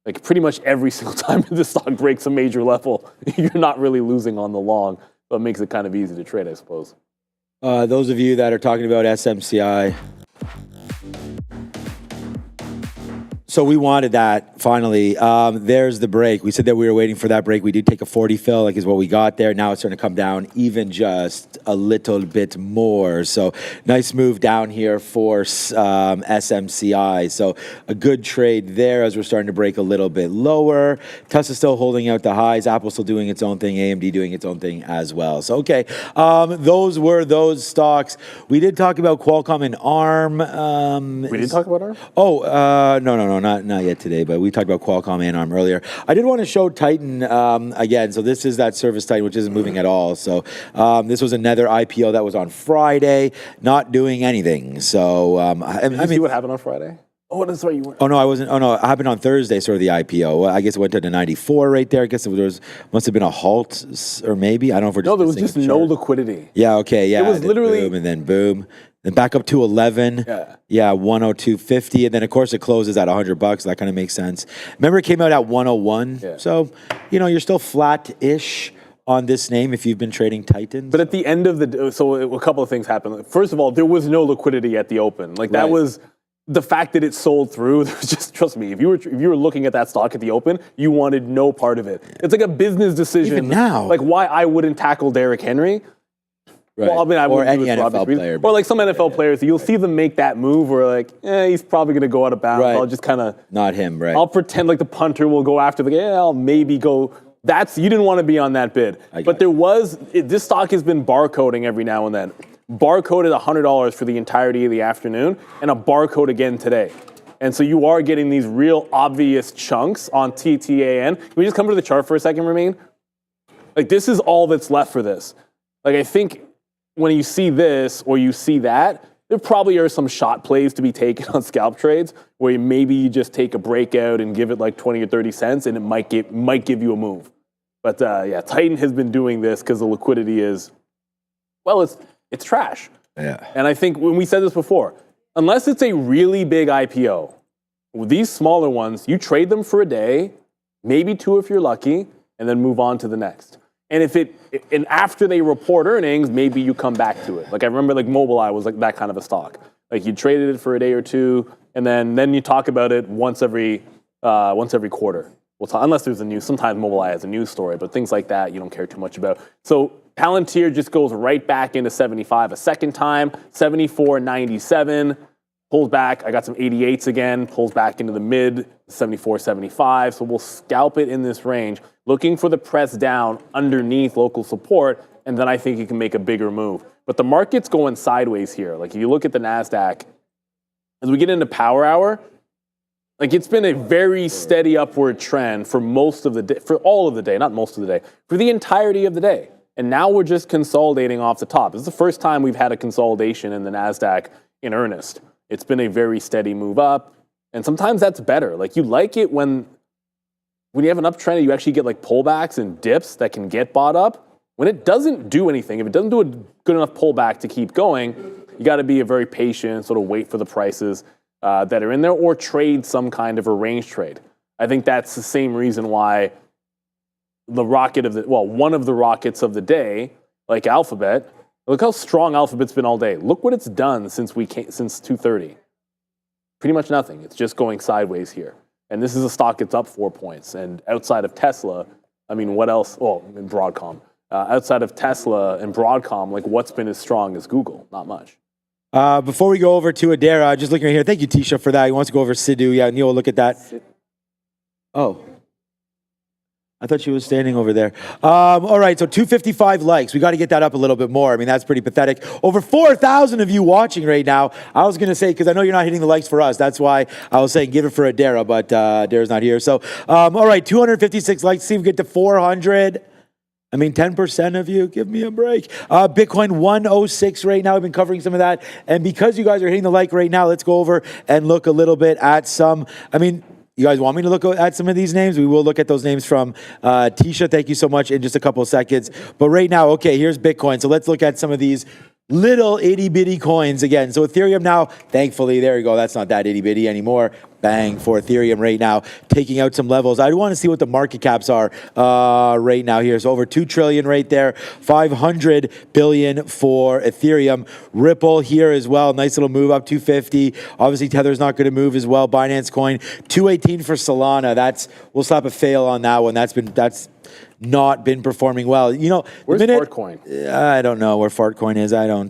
Like pretty much every single time this stock breaks a major level, you're not really losing on the long. So it makes it kind of easy to trade, I suppose. Those of you that are talking about SMCI, so we wanted that finally. There's the break. We said that we were waiting for that break. We did take a 40 fill, like is what we got there. Now it's starting to come down even just a little bit more. So nice move down here for SMCI. So a good trade there as we're starting to break a little bit lower. Tesla still holding out the highs. Apple still doing its own thing. AMD doing its own thing as well. So okay, those were those stocks. We did talk about Qualcomm and ARM. We did talk about ARM? Oh, no. Not yet today, but we talked about Qualcomm and ARM earlier. I did want to show Titan again. So this is that service Titan, which isn't moving at all. So this was another IPO that was on Friday, not doing anything. So Did you see what happened on Friday? Oh, that's right. You weren't. Oh no, I wasn't. Oh no, it happened on Thursday. Sort of the IPO. Well, I guess it went to the 94 right there. I guess must have been a halt, or maybe I don't know if we're just No, there was just no liquidity. Yeah. Okay. Yeah. It was literally boom, and then boom. Then back up to 11. Yeah, 102.50. And then, of course, it closes at $100. That kind of makes sense. Remember, it came out at 101. Yeah. So, you're still flat-ish on this name if you've been trading Titans. But at the end of the day, so a couple of things happened. First of all, there was no liquidity at the open. Like that was the fact that it sold through. There was just, trust me, if you were looking at that stock at the open, you wanted no part of it. It's like a business decision. Even now. Like why I wouldn't tackle Derrick Henry. Right. Well, I mean, I or wouldn't any do it for NFL obvious player. reasons. Or like some NFL players, you'll see them make that move where like, he's probably going to go out of bounds. Right. I'll just kind of... Not him, right. I'll pretend like the punter will go after I'll maybe go... You didn't want to be on that bid. But there was... this stock has been barcoding every now and then. Barcoded $100 for the entirety of the afternoon and a barcode again today. And so you are getting these real obvious chunks on TTAN. Can we just come to the chart for a second, Ramin? Like this is all that's left for this. Like I think... when you see this or you see that, there probably are some shot plays to be taken on scalp trades where maybe you just take a breakout and give it like 20 or 30 cents and it might give you a move. But Titan has been doing this because the liquidity is, well, it's trash. Yeah. And I think when we said this before, unless it's a really big IPO, these smaller ones, you trade them for a day, maybe two if you're lucky, and then move on to the next. And after they report earnings, maybe you come back to it. Like I remember like Mobileye was like that kind of a stock. Like you traded it for a day or two, and then you talk about it once every quarter. Unless there's a news. Sometimes Mobileye has a news story, but things like that you don't care too much about. So Palantir just goes right back into 75 a second time, 74.97. Pulls back. I got some 88s again. Pulls back into the mid 74, 75. So we'll scalp it in this range, looking for the press down underneath local support, and then I think you can make a bigger move. But the market's going sideways here. Like if you look at the NASDAQ, as we get into power hour, Like it's been a very steady upward trend for most of the day, for all of the day, not most of the day, for the entirety of the day. And now we're just consolidating off the top. This is the first time we've had a consolidation in the NASDAQ in earnest. It's been a very steady move up. And sometimes that's better. Like you like it when you have an uptrend, you actually get like pullbacks and dips that can get bought up. When it doesn't do anything, if it doesn't do a good enough pullback to keep going, you got to be a very patient, sort of wait for the prices that are in there or trade some kind of a range trade. I think that's the same reason why one of the rockets of the day, like Alphabet, look how strong Alphabet's been all day. Look what it's done since 2:30. Pretty much nothing. It's just going sideways here. And this is a stock that's up 4 points. And outside of Tesla, I mean, what else? Well, in Broadcom. Outside of Tesla and Broadcom, like what's been as strong as Google? Not much. Before we go over to Adara, just looking right here. Thank you, Tisha, for that. He wants to go over Sidhu. Yeah, Neil, look at that. Oh. I thought she was standing over there. All right, so 255 likes. We got to get that up a little bit more. I mean, that's pretty pathetic. Over 4,000 of you watching right now. I was going to say, because I know you're not hitting the likes for us. That's why I was saying give it for Adara, but Adara's not here. So, all right, 256 likes. See if we get to 400. I mean, 10% of you, give me a break. Bitcoin 106 right now. I've been covering some of that. And because you guys are hitting the like right now, let's go over and look a little bit at some. I mean, you guys want me to look at some of these names? We will look at those names from Tisha. Thank you so much in just a couple of seconds. But right now, okay, here's Bitcoin. So let's look at some of these little itty bitty coins again. So Ethereum now, thankfully, there you go. That's not that itty bitty anymore. Bang for Ethereum right now, taking out some levels. I want to see what the market caps are right now here. So over 2 trillion right there, 500 billion for Ethereum. Ripple here as well, nice little move up, 250. Obviously Tether's not going to move as well. Binance Coin, 218 for Solana. We'll slap a fail on that one. That's not been performing well. You know, where's Fartcoin? I don't know where Fartcoin is. I know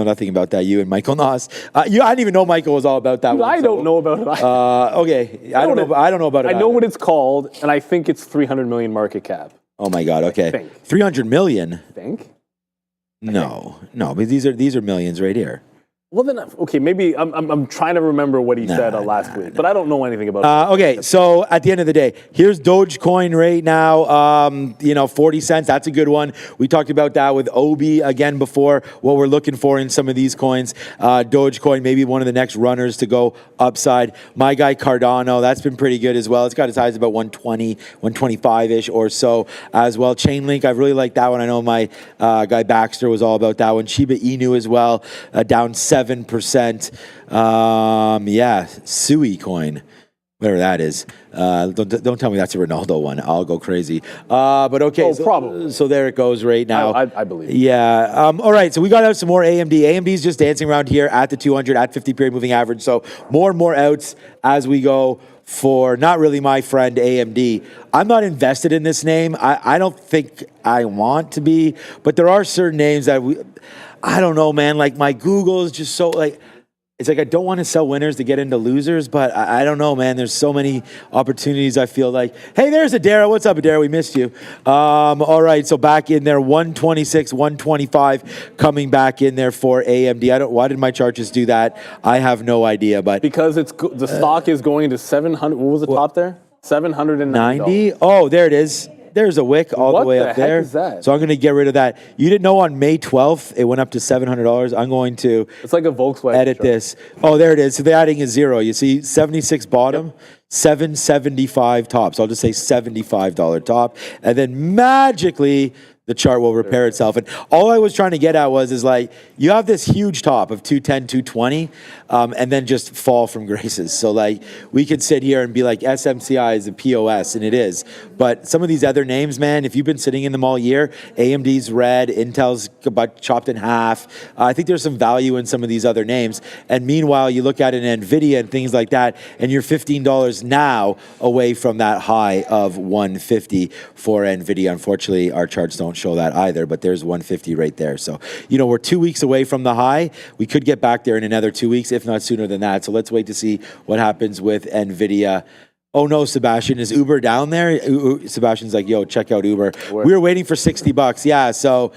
nothing about that. You and Michael Noss. I didn't even know Michael was all about that one. I don't know about it. Okay, I don't know about it. I know what it's called, and I think it's 300 million market cap. Oh my God. Okay, I think. 300 million. Think? No, but these are millions right here. Well then, okay, maybe I'm trying to remember what he said last week, but I don't know anything about it. Okay, so at the end of the day, here's Dogecoin right now. 40 cents. That's a good one. We talked about that with Obi again before. What we're looking for in some of these coins. Dogecoin, maybe one of the next runners to go upside. My guy Cardano, that's been pretty good as well. It's got its highs about 120, 125-ish or so as well. Chainlink, I really like that one. I know my guy Baxter was all about that one. Shiba Inu as well, down 7%. Sui coin, whatever that is. Don't tell me that's a Ronaldo one. I'll go crazy. But okay, probably. So there it goes right now. I believe. Yeah. All right. So we got out some more AMD. AMD's just dancing around here at the 200 at 50 period moving average. So more and more outs as we go. For not really my friend AMD. I'm not invested in this name. I don't think I want to be, but there are certain names that I don't know, man. Like my Google is just so like, it's like I don't want to sell winners to get into losers, but I don't know, man. There's so many opportunities. I feel like, hey, there's Adara. What's up, Adara? We missed you. All right, so back in there, 126, 125, coming back in there for AMD. Why did my chart just do that? I have no idea, but because the stock is going to 700. What was the top there? 790. Oh, there it is. There's a wick all the way up there. What the heck is that? So I'm going to get rid of that. You didn't know on May 12th, it went up to $700. I'm going to It's like a Volkswagen edit chart. this. Oh, there it is. So they're adding a zero. You see 76 bottom, 775 top. So I'll just say $75 top. And then magically, the chart will repair itself. And all I was trying to get at is like, you have this huge top of 210, 220, and then just fall from graces. So like, we could sit here and be like, SMCI is a POS, and it is. But some of these other names, man, if you've been sitting in them all year, AMD's red, Intel's about chopped in half. I think there's some value in some of these other names. And meanwhile, you look at an NVIDIA and things like that, and you're $15 now away from that high of 150 for NVIDIA. Unfortunately, our charts don't show that either, but there's 150 right there. So, we're 2 weeks away from the high. We could get back there in another 2 weeks, if not sooner than that. So let's wait to see what happens with NVIDIA. Oh no, Sebastian, is Uber down there? Sebastian's like, yo, check out Uber. We were waiting for $60. Yeah, so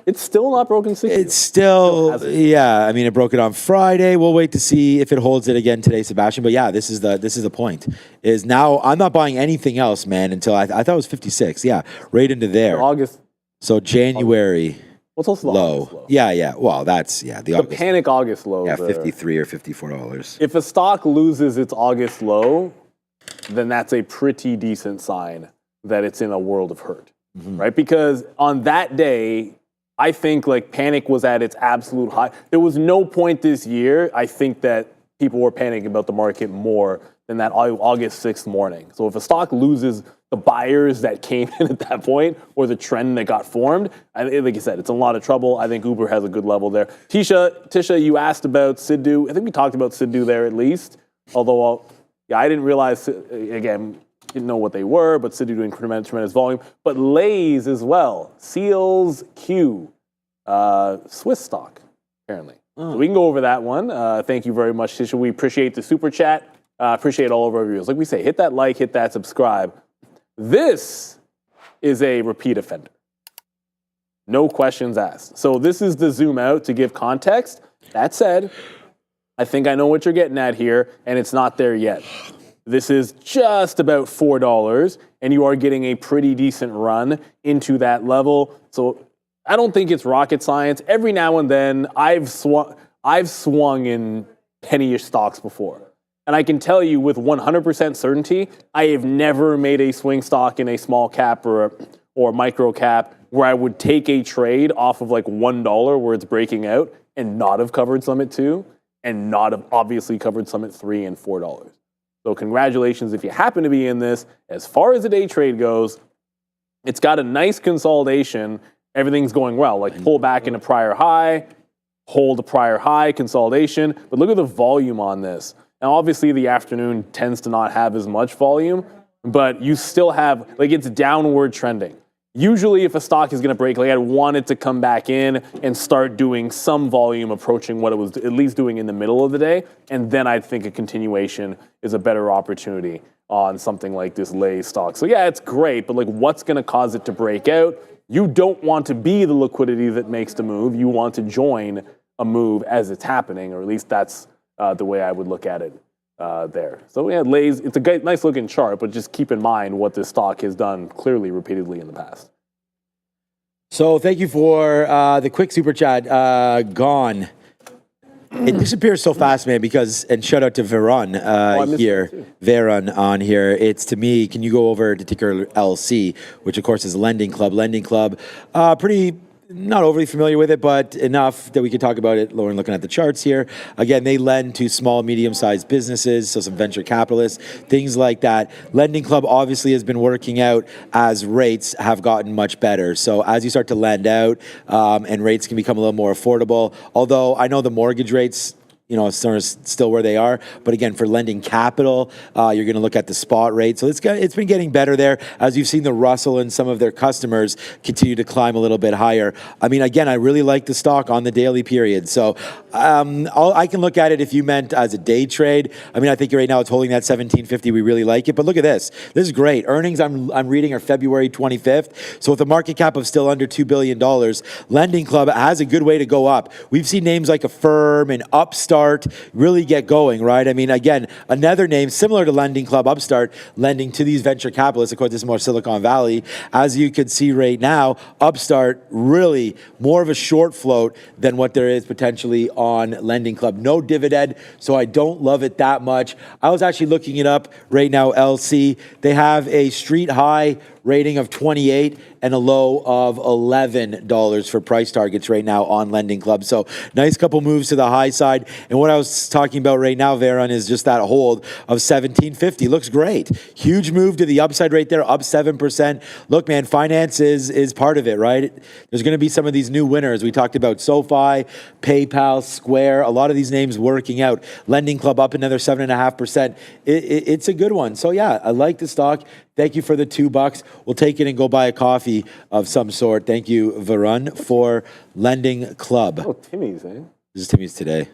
It's still not broken 60. It's still, hasn't. yeah. I mean, it broke it on Friday. We'll wait to see if it holds it again today, Sebastian. But yeah, this is the point. Is now I'm not buying anything else, man, until I thought it was 56. Yeah, right into there. August. So January What's also the low. August low? Yeah. Well, that's the The August. panic August low. Yeah, $53 or $54. If a stock loses its August low, then that's a pretty decent sign that it's in a world of hurt, right? Because on that day, I think like panic was at its absolute high. There was no point this year, I think, that people were panicking about the market more than that August 6th morning. So if a stock loses the buyers that came in at that point or the trend that got formed, like you said, it's in a lot of trouble. I think Uber has a good level there. Tisha, you asked about Sidhu. I think we talked about Sidhu there at least, although I didn't realize, again, didn't know what they were, but Sidhu doing tremendous volume. But Lay's as well. Seals Q, Swiss stock, apparently. So we can go over that one. Thank you very much, Tisha. We appreciate the super chat. Appreciate all of our viewers. Like we say, hit that like, hit that subscribe. This is a repeat offender. No questions asked. So this is the zoom out to give context. That said, I think I know what you're getting at here, and it's not there yet. This is just about $4, and you are getting a pretty decent run into that level. So I don't think it's rocket science. Every now and then, I've swung in penny-ish stocks before. And I can tell you with 100% certainty, I have never made a swing stock in a small cap or micro cap where I would take a trade off of like $1 where it's breaking out and not have covered some at 2 and not have obviously covered some at $3 and $4. So congratulations if you happen to be in this. As far as the day trade goes, it's got a nice consolidation. Everything's going well. Like pull back in a prior high, hold a prior high, consolidation. But look at the volume on this. Now, obviously, the afternoon tends to not have as much volume, but you still have, like, it's downward trending. Usually, if a stock is going to break, like, I'd want it to come back in and start doing some volume approaching what it was at least doing in the middle of the day, and then I'd think a continuation is a better opportunity on something like this Lay's stock. So, yeah, it's great, but, like, what's going to cause it to break out? You don't want to be the liquidity that makes the move. You want to join a move as it's happening, or at least that's the way I would look at it there. So yeah, Lay's, it's a nice looking chart, but just keep in mind what this stock has done clearly repeatedly in the past. So thank you for the quick super chat. Gone. It disappears so fast, man, because, and shout out to Veron here, Veron on here. It's to me, can you go over to ticker LC, which of course is Lending Club. Lending Club, pretty, not overly familiar with it, but enough that we could talk about it. Lauren, looking at the charts here. Again, they lend to small, medium-sized businesses, so some venture capitalists, things like that. Lending Club obviously has been working out as rates have gotten much better. So as you start to lend out and rates can become a little more affordable, although I know the mortgage rates, you know, still where they are. But again, for lending capital, you're going to look at the spot rate. So it's been getting better there as you've seen the Russell and some of their customers continue to climb a little bit higher. I mean, again, I really like the stock on the daily period. So I can look at it if you meant as a day trade. I mean, I think right now it's holding that 1750. We really like it. But look at this. This is great. Earnings I'm reading are February 25th. So with a market cap of still under $2 billion, Lending Club has a good way to go up. We've seen names like Affirm and Upstart really get going, right? I mean, again, another name similar to Lending Club, Upstart, lending to these venture capitalists. Of course, this is more Silicon Valley. As you can see right now, Upstart really more of a short float than what there is potentially on Lending Club. No dividend, so I don't love it that much. I was actually looking it up right now, LC. They have a street high rating of 28 and a low of $11 for price targets right now on Lending Club. So nice couple moves to the high side. And what I was talking about right now, Veron, is just that hold of 1750. Looks great. Huge move to the upside right there, up 7%. Look, man, finance is part of it, right? There's going to be some of these new winners. We talked about SoFi, PayPal, Square, a lot of these names working out. Lending Club up another 7.5%. It's a good one. So yeah, I like the stock. Thank you for the $2. We'll take it and go buy a coffee of some sort. Thank you, Varun, for Lending Club. Oh, Timmy's, eh? This is Timmy's today.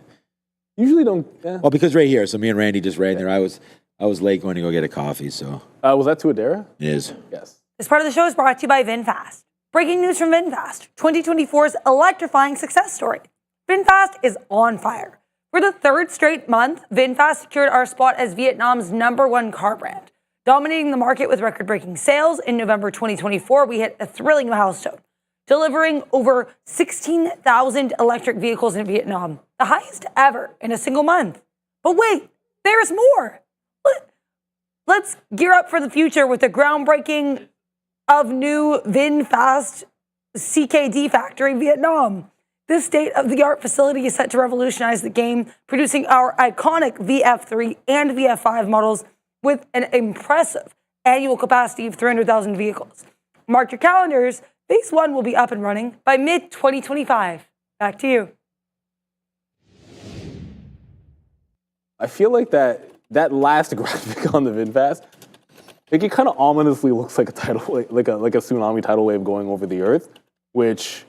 Usually don't. Yeah. Well, because right here. So me and Randy just ran there. I was late going to go get a coffee. So was that to Adara? it is. Yes. This part of the show is brought to you by VinFast. Breaking news from VinFast, 2024's electrifying success story. VinFast is on fire. For the third straight month, VinFast secured our spot as Vietnam's #1 car brand. Dominating the market with record-breaking sales, in November 2024, we hit a thrilling milestone, delivering over 16,000 electric vehicles in Vietnam, the highest ever in a single month. But wait, there's more. Let's gear up for the future with the groundbreaking of new VinFast CKD factory in Vietnam. This state-of-the-art facility is set to revolutionize the game, producing our iconic VF3 and VF5 models with an impressive annual capacity of 300,000 vehicles. Mark your calendars. Phase 1 will be up and running by mid-2025. Back to you. I feel like that last graphic on the VinFast, like it kind of ominously looks like a tidal wave, like a tsunami tidal wave going over the Earth, which,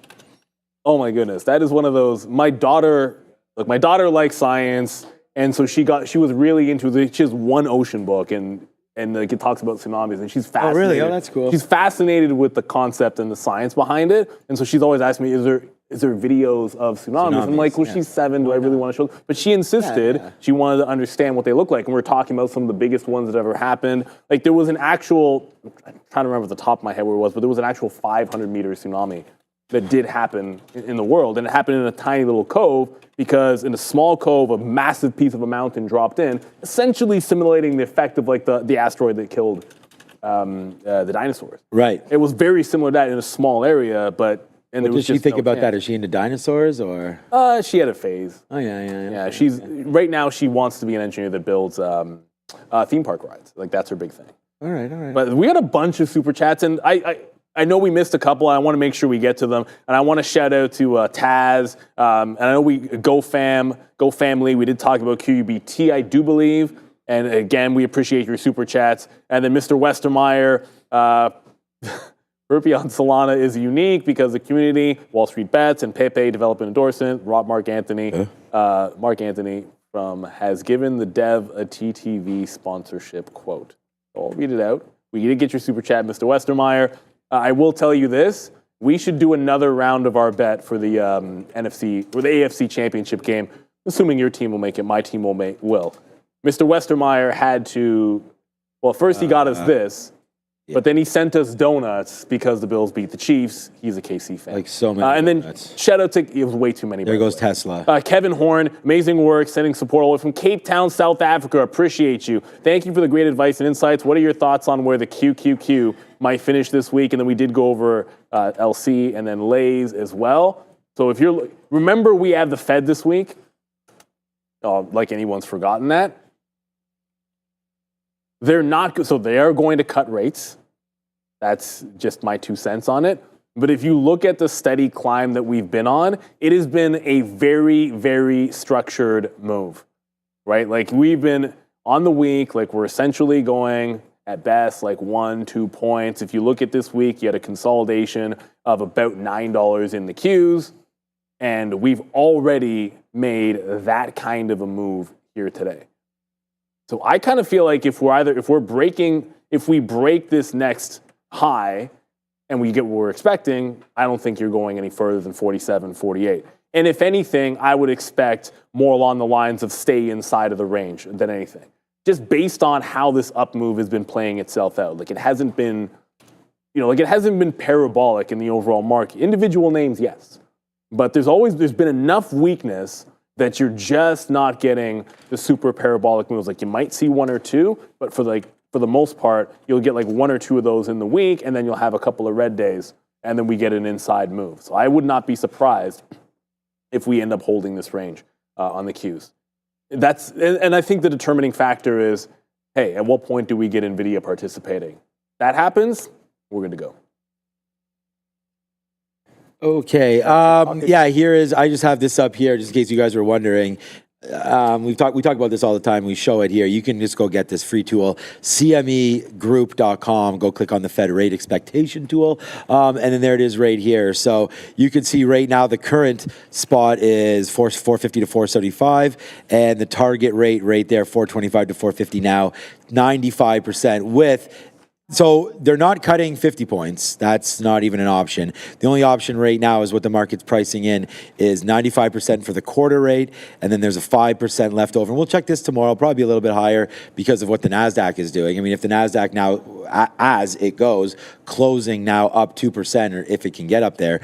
oh my goodness, that is one of those. My daughter likes science, and so she was really into she has one ocean book, and like it talks about tsunamis, and she's fascinated. Oh, really? Oh, that's cool. She's fascinated with the concept and the science behind it, and so she's always asking me, is there videos of tsunamis? I'm like, well, she's 7. Do I really want to show? But she insisted. She wanted to understand what they look like, and we're talking about some of the biggest ones that ever happened. Like there was an actual, I'm trying to remember at the top of my head where it was, but there was an actual 500-meter tsunami that did happen in the world, and it happened in a tiny little cove because in a small cove, a massive piece of a mountain dropped in, essentially simulating the effect of like the asteroid that killed the dinosaurs. Right. It was very similar to that in a small area, but. And What does she think about that? Is she into dinosaurs or? She had a phase. Oh yeah. Yeah, she's right now. She wants to be an engineer that builds theme park rides. Like that's her big thing. All right. But we had a bunch of super chats, and I know we missed a couple. I want to make sure we get to them, and I want to shout out to Taz. And I know Go Family. We did talk about QUBT, I do believe, and again we appreciate your super chats. And then Mr. Westermeyer. Rupee on Solana is unique because the community, Wall Street Bets, and Pepe development endorsement. Mark Anthony has given the dev a TTV sponsorship quote. So I'll read it out. We did get your super chat, Mr. Westermeyer. I will tell you this: we should do another round of our bet for the NFC or the AFC Championship game. Assuming your team will make it, my team will. Mr. Westermeyer had to. Well, first he got us this. But then he sent us donuts because the Bills beat the Chiefs. He's a KC fan. Like so many And then donuts. shout out to, it was way too many. There goes Tesla. Kevin Horn, amazing work, sending support all the way from Cape Town, South Africa. Appreciate you. Thank you for the great advice and insights. What are your thoughts on where the QQQ might finish this week? And then we did go over LC and then Lays as well. So remember we have the Fed this week. Like anyone's forgotten that. They are going to cut rates. That's just my 2 cents on it. But if you look at the steady climb that we've been on, it has been a very, very structured move, right? Like we've been on the week, like we're essentially going at best like 1-2 points. If you look at this week, you had a consolidation of about $9 in the Qs, and we've already made that kind of a move here today. So I kind of feel like if we break this next high and we get what we're expecting, I don't think you're going any further than 47, 48. And if anything, I would expect more along the lines of stay inside of the range than anything. Just based on how this up move has been playing itself out. Like it hasn't been parabolic in the overall market. Individual names, yes. But there's been enough weakness that you're just not getting the super parabolic moves. Like you might see 1 or 2, but for the most part, you'll get like 1 or 2 of those in the week, and then you'll have a couple of red days, and then we get an inside move. So I would not be surprised if we end up holding this range on the Qs. And I think the determining factor is, hey, at what point do we get NVIDIA participating? That happens, we're good to go. Okay. I just have this up here just in case you guys were wondering. We talk about this all the time. We show it here. You can just go get this free tool, cmegroup.com. Go click on the Fed rate expectation tool. And then there it is right here. So you can see right now the current spot is 450 to 475, and the target rate right there, 425 to 450 now, 95% with So they're not cutting 50 points. That's not even an option. The only option right now is what the market's pricing in is 95% for the quarter rate, and then there's a 5% left over. And we'll check this tomorrow, probably be a little bit higher because of what the NASDAQ is doing. I mean, if the NASDAQ now, as it goes, closing now up 2%, or if it can get up there,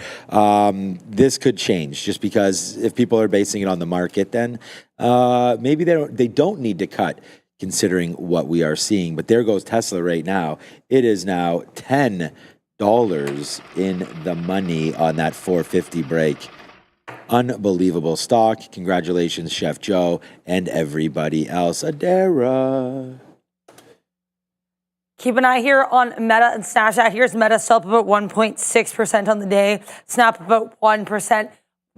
this could change just because if people are basing it on the market, then maybe they don't need to cut, considering what we are seeing. But there goes Tesla right now. It is now $10 in the money on that 450 break. Unbelievable stock. Congratulations, Chef Joe and everybody else. Adara. Keep an eye here on Meta and Snapchat. Here's Meta still up about 1.6% on the day. Snap about 1%.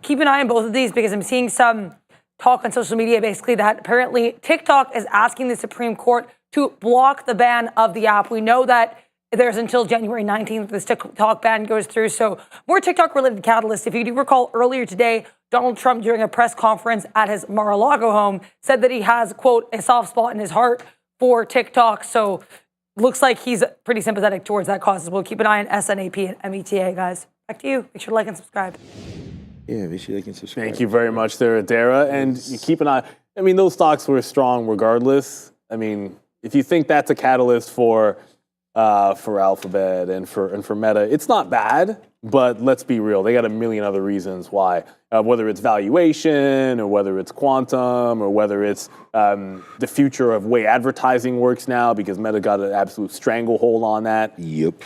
Keep an eye on both of these because I'm seeing some talk on social media basically that apparently TikTok is asking the Supreme Court to block the ban of the app. We know that there's until January 19th this TikTok ban goes through. So more TikTok related catalysts. If you do recall earlier today, Donald Trump during a press conference at his Mar-a-Lago home said that he has, quote, a soft spot in his heart for TikTok. So looks like he's pretty sympathetic towards that cause as well. Keep an eye on SNAP and META, guys. Back to you. Make sure to like and subscribe. Yeah, make sure they can subscribe. Thank you very much there, Adara. And you keep an eye. I mean, those stocks were strong regardless. I mean, if you think that's a catalyst for Alphabet and for Meta, it's not bad. But let's be real. They got a million other reasons why, whether it's valuation or whether it's quantum or whether it's the future of way advertising works now because Meta got an absolute stranglehold on that. Yep.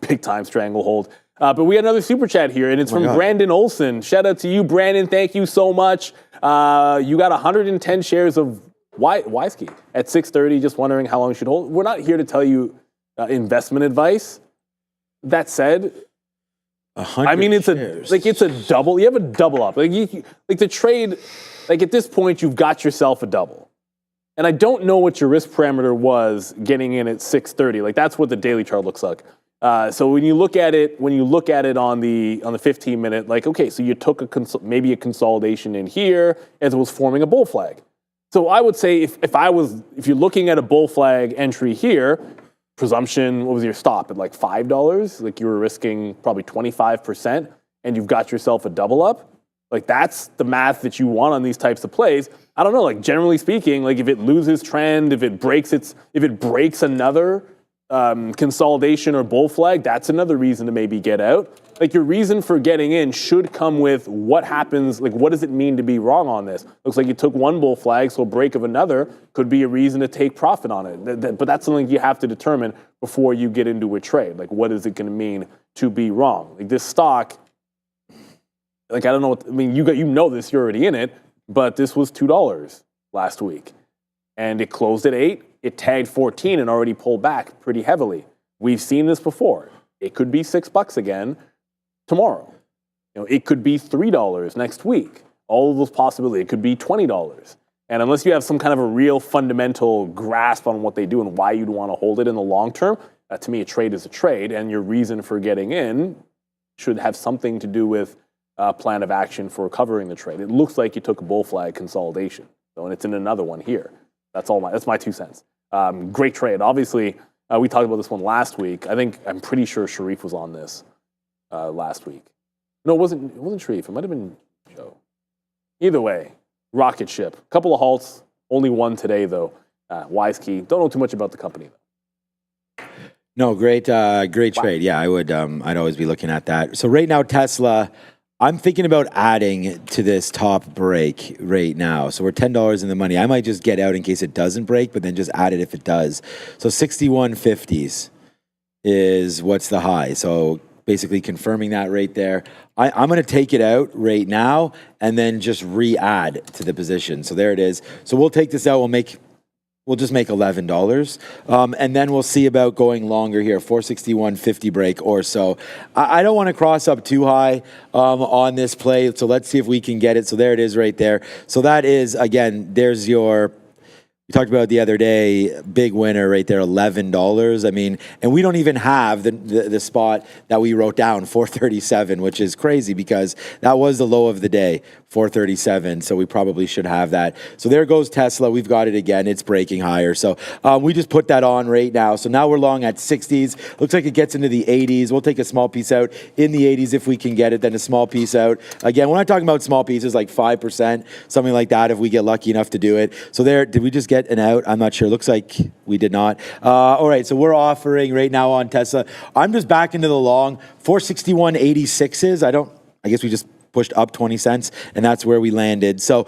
Big time stranglehold. But we got another super chat here, and it's from Brandon Olson. Shout out to you, Brandon. Thank you so much. You got 110 shares of Wisky at 630. Just wondering how long you should hold. We're not here to tell you investment advice. That said, I mean, it's a double. You have a double up. Like the trade. Like at this point, you've got yourself a double. And I don't know what your risk parameter was getting in at 630. Like that's what the daily chart looks like. So when you look at it on the 15-minute, like okay, so you took maybe a consolidation in here as it was forming a bull flag. So I would say if you're looking at a bull flag entry here, presumption, what was your stop at like $5? Like you were risking probably 25%, and you've got yourself a double up. Like that's the math that you want on these types of plays. I don't know. Like generally speaking, like if it loses trend, if it breaks another consolidation or bull flag, that's another reason to maybe get out. Like your reason for getting in should come with what happens, like what does it mean to be wrong on this? Looks like you took one bull flag, so a break of another could be a reason to take profit on it. But that's something you have to determine before you get into a trade. Like what is it going to mean to be wrong? Like this stock, like I don't know, you know this, you're already in it, but this was $2 last week. And it closed at 8. It tagged 14 and already pulled back pretty heavily. We've seen this before. It could be $6 again tomorrow. It could be $3 next week. All of those possibilities. It could be $20. And unless you have some kind of a real fundamental grasp on what they do and why you'd want to hold it in the long term, to me, a trade is a trade, and your reason for getting in should have something to do with a plan of action for covering the trade. It looks like you took a bull flag consolidation, and it's in another one here. That's my 2 cents. Great trade. Obviously, we talked about this one last week. I'm pretty sure Sharif was on this last week. No, it wasn't Sharif. It might have been Joe. Either way, rocket ship. Couple of halts. Only one today, though. Wisky. Don't know too much about the company, though. No, great trade. Yeah, I'd always be looking at that. So right now, Tesla, I'm thinking about adding to this top break right now. So we're $10 in the money. I might just get out in case it doesn't break, but then just add it if it does. So 61.50s is what's the high. So basically confirming that right there. I'm going to take it out right now and then just re-add to the position. So there it is. So we'll take this out. We'll just make $11. And then we'll see about going longer here, 461.50 break or so. I don't want to cross up too high on this play. So let's see if we can get it. So there it is right there. So that is, again, there's your, we talked about it the other day, big winner right there, $11. I mean, and we don't even have the spot that we wrote down, 437, which is crazy because that was the low of the day, 437. So we probably should have that. So there goes Tesla. We've got it again. It's breaking higher. So we just put that on right now. So now we're long at 60s. Looks like it gets into the 80s. We'll take a small piece out in the 80s if we can get it, then a small piece out. Again, we're not talking about small pieces like 5%, something like that if we get lucky enough to do it. So there, did we just get an out? I'm not sure. Looks like we did not. All right, so we're offering right now on Tesla. I'm just back into the long. 461.86s. I guess we just pushed up 20 cents, and that's where we landed. So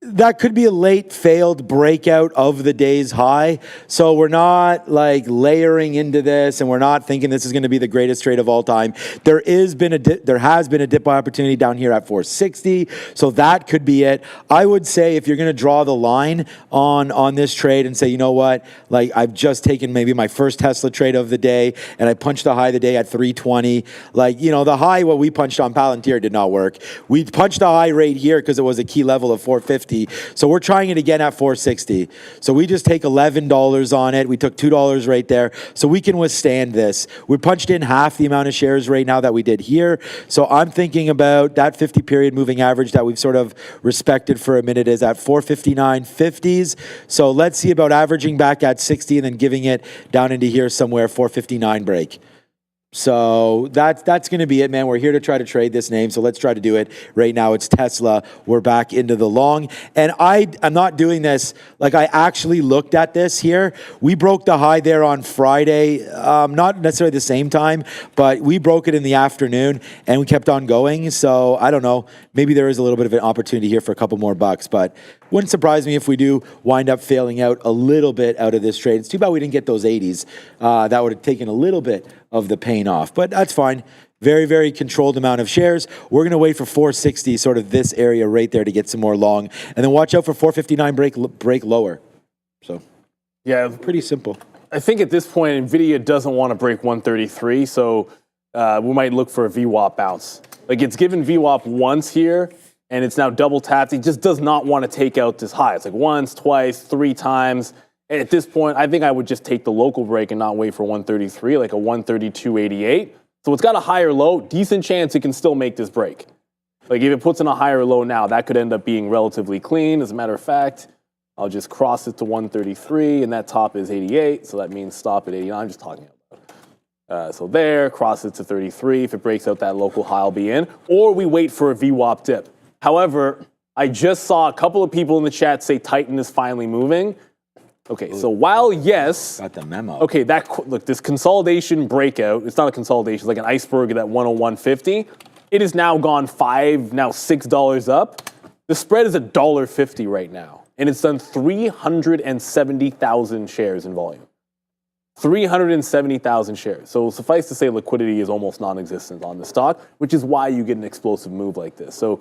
that could be a late failed breakout of the day's high. So we're not like layering into this, and we're not thinking this is going to be the greatest trade of all time. There has been a dip opportunity down here at 460. So that could be it. I would say if you're going to draw the line on this trade and say, you know what, like I've just taken maybe my first Tesla trade of the day, and I punched the high of the day at 320. Like, the high what we punched on Palantir did not work. We punched the high right here because it was a key level of 450. So we're trying it again at 460. So we just take $11 on it. We took $2 right there. So we can withstand this. We punched in half the amount of shares right now that we did here. So I'm thinking about that 50 period moving average that we've sort of respected for a minute is at 459.50s. So let's see about averaging back at 60 and then giving it down into here somewhere, 459 break. So that's going to be it, man. We're here to try to trade this name, so let's try to do it. Right now it's Tesla. We're back into the long. And I'm not doing this, like I actually looked at this here. We broke the high there on Friday, not necessarily the same time, but we broke it in the afternoon and we kept on going. So I don't know, maybe there is a little bit of an opportunity here for a couple more bucks, but wouldn't surprise me if we do wind up failing out a little bit out of this trade. It's too bad we didn't get those 80s. That would have taken a little bit of the pain off, but that's fine. Very, very controlled amount of shares. We're going to wait for 460, sort of this area right there to get some more long. And then watch out for 459 break lower. So, yeah, pretty simple. I think at this point, NVIDIA doesn't want to break 133, so we might look for a VWAP bounce. Like it's given VWAP once here, and it's now double tapped. It just does not want to take out this high. It's like once, twice, 3 times. And at this point, I think I would just take the local break and not wait for 133, like a 132.88. So it's got a higher low, decent chance it can still make this break. Like if it puts in a higher low now, that could end up being relatively clean. As a matter of fact, I'll just cross it to 133, and that top is 88, so that means stop at 89. I'm just talking about. So there, cross it to 33. If it breaks out that local high, I'll be in. Or we wait for a VWAP dip. However, I just saw a couple of people in the chat say Titan is finally moving. Okay, so while yes, got the memo. Okay, look, this consolidation breakout, it's not a consolidation, it's like an iceberg at that 101.50. It has now gone $6 up. The spread is $1.50 right now, and it's done 370,000 shares in volume. 370,000 shares. So suffice to say, liquidity is almost non-existent on the stock, which is why you get an explosive move like this. So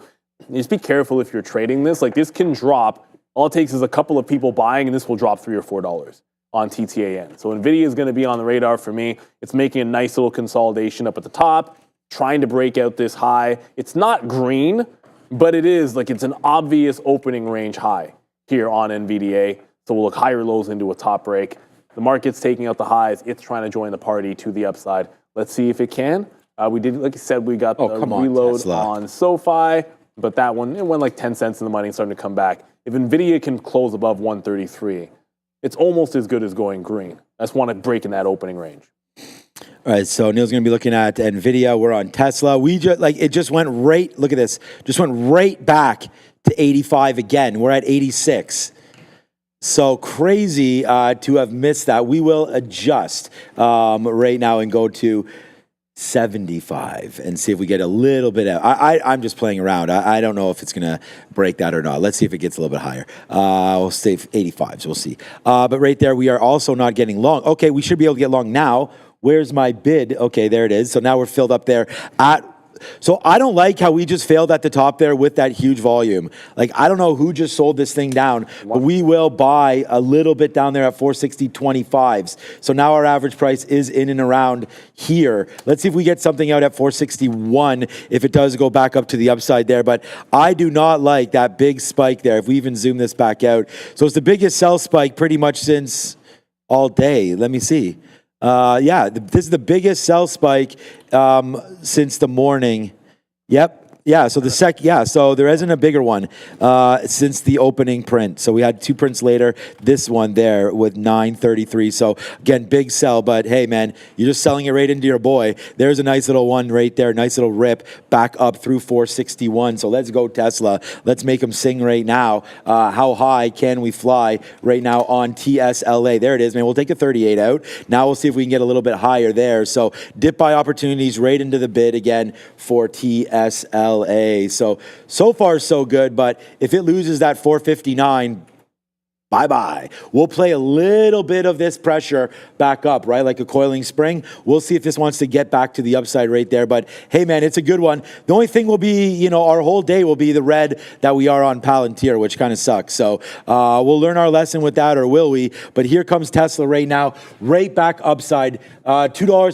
just be careful if you're trading this. Like this can drop. All it takes is a couple of people buying, and this will drop $3 or $4 on TTAN. So NVIDIA is going to be on the radar for me. It's making a nice little consolidation up at the top, trying to break out this high. It's not green, but it is like it's an obvious opening range high here on NVDA. So we'll look higher lows into a top break. The market's taking out the highs. It's trying to join the party to the upside. Let's see if it can. We did, like I said, we got the reload on SoFi, but that one, it went like 10 cents in the money and starting to come back. If NVIDIA can close above 133, it's almost as good as going green. I just want to break in that opening range. All right, so Neil's going to be looking at NVIDIA. We're on Tesla. It just went right, look at this, just went right back to 85 again. We're at 86. So crazy to have missed that. We will adjust right now and go to 75 and see if we get a little bit out. I'm just playing around. I don't know if it's going to break that or not. Let's see if it gets a little bit higher. We'll say 85, so we'll see. But right there, we are also not getting long. Okay, we should be able to get long now. Where's my bid? Okay, there it is. So now we're filled up there at... So I don't like how we just failed at the top there with that huge volume. Like, I don't know who just sold this thing down, but we will buy a little bit down there at 460.25s. So now our average price is in and around here. Let's see if we get something out at 461 if it does go back up to the upside there. But I do not like that big spike there if we even zoom this back out. So it's the biggest sell spike pretty much since all day. Let me see. Yeah, this is the biggest sell spike since the morning. Yep, Yeah, so so there isn't a bigger one since the opening print. So we had 2 prints later, this one there with 933. So again, big sell, but hey man, you're just selling it right into your boy. There's a nice little one right there, nice little rip back up through 461. So let's go Tesla. Let's make them sing right now. How high can we fly right now on TSLA? There it is, man. We'll take a 38 out. Now we'll see if we can get a little bit higher there. So dip buy opportunities right into the bid again for TSLA. So far so good, but if it loses that 459, bye-bye. We'll play a little bit of this pressure back up, right? Like a coiling spring. We'll see if this wants to get back to the upside right there. But hey, man, it's a good one. The only thing will be, our whole day will be the red that we are on Palantir, which kind of sucks. So we'll learn our lesson with that, or will we? But here comes Tesla right now, right back upside. $2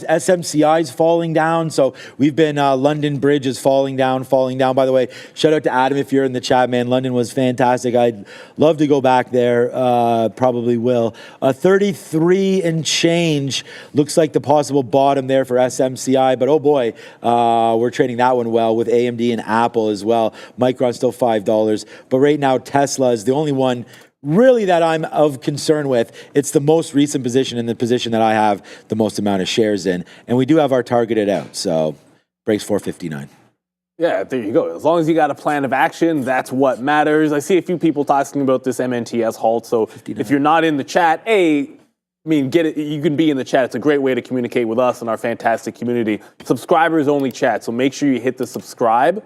SMCI is falling down. So we've been, London Bridge is falling down. By the way, shout out to Adam if you're in the chat, man. London was fantastic. I'd love to go back there. Probably will. 33 and change looks like the possible bottom there for SMCI, but oh boy, we're trading that one well with AMD and Apple as well. Micron still $5, but right now Tesla is the only one really that I'm of concern with. It's the most recent position and the position that I have the most amount of shares in, and we do have our targeted out, so breaks 459. Yeah, there you go. As long as you got a plan of action, that's what matters. I see a few people talking about this MNTS halt. So 59. If you're not in the chat, get it. You can be in the chat. It's a great way to communicate with us and our fantastic community. Subscribers only chat. So make sure you hit the subscribe,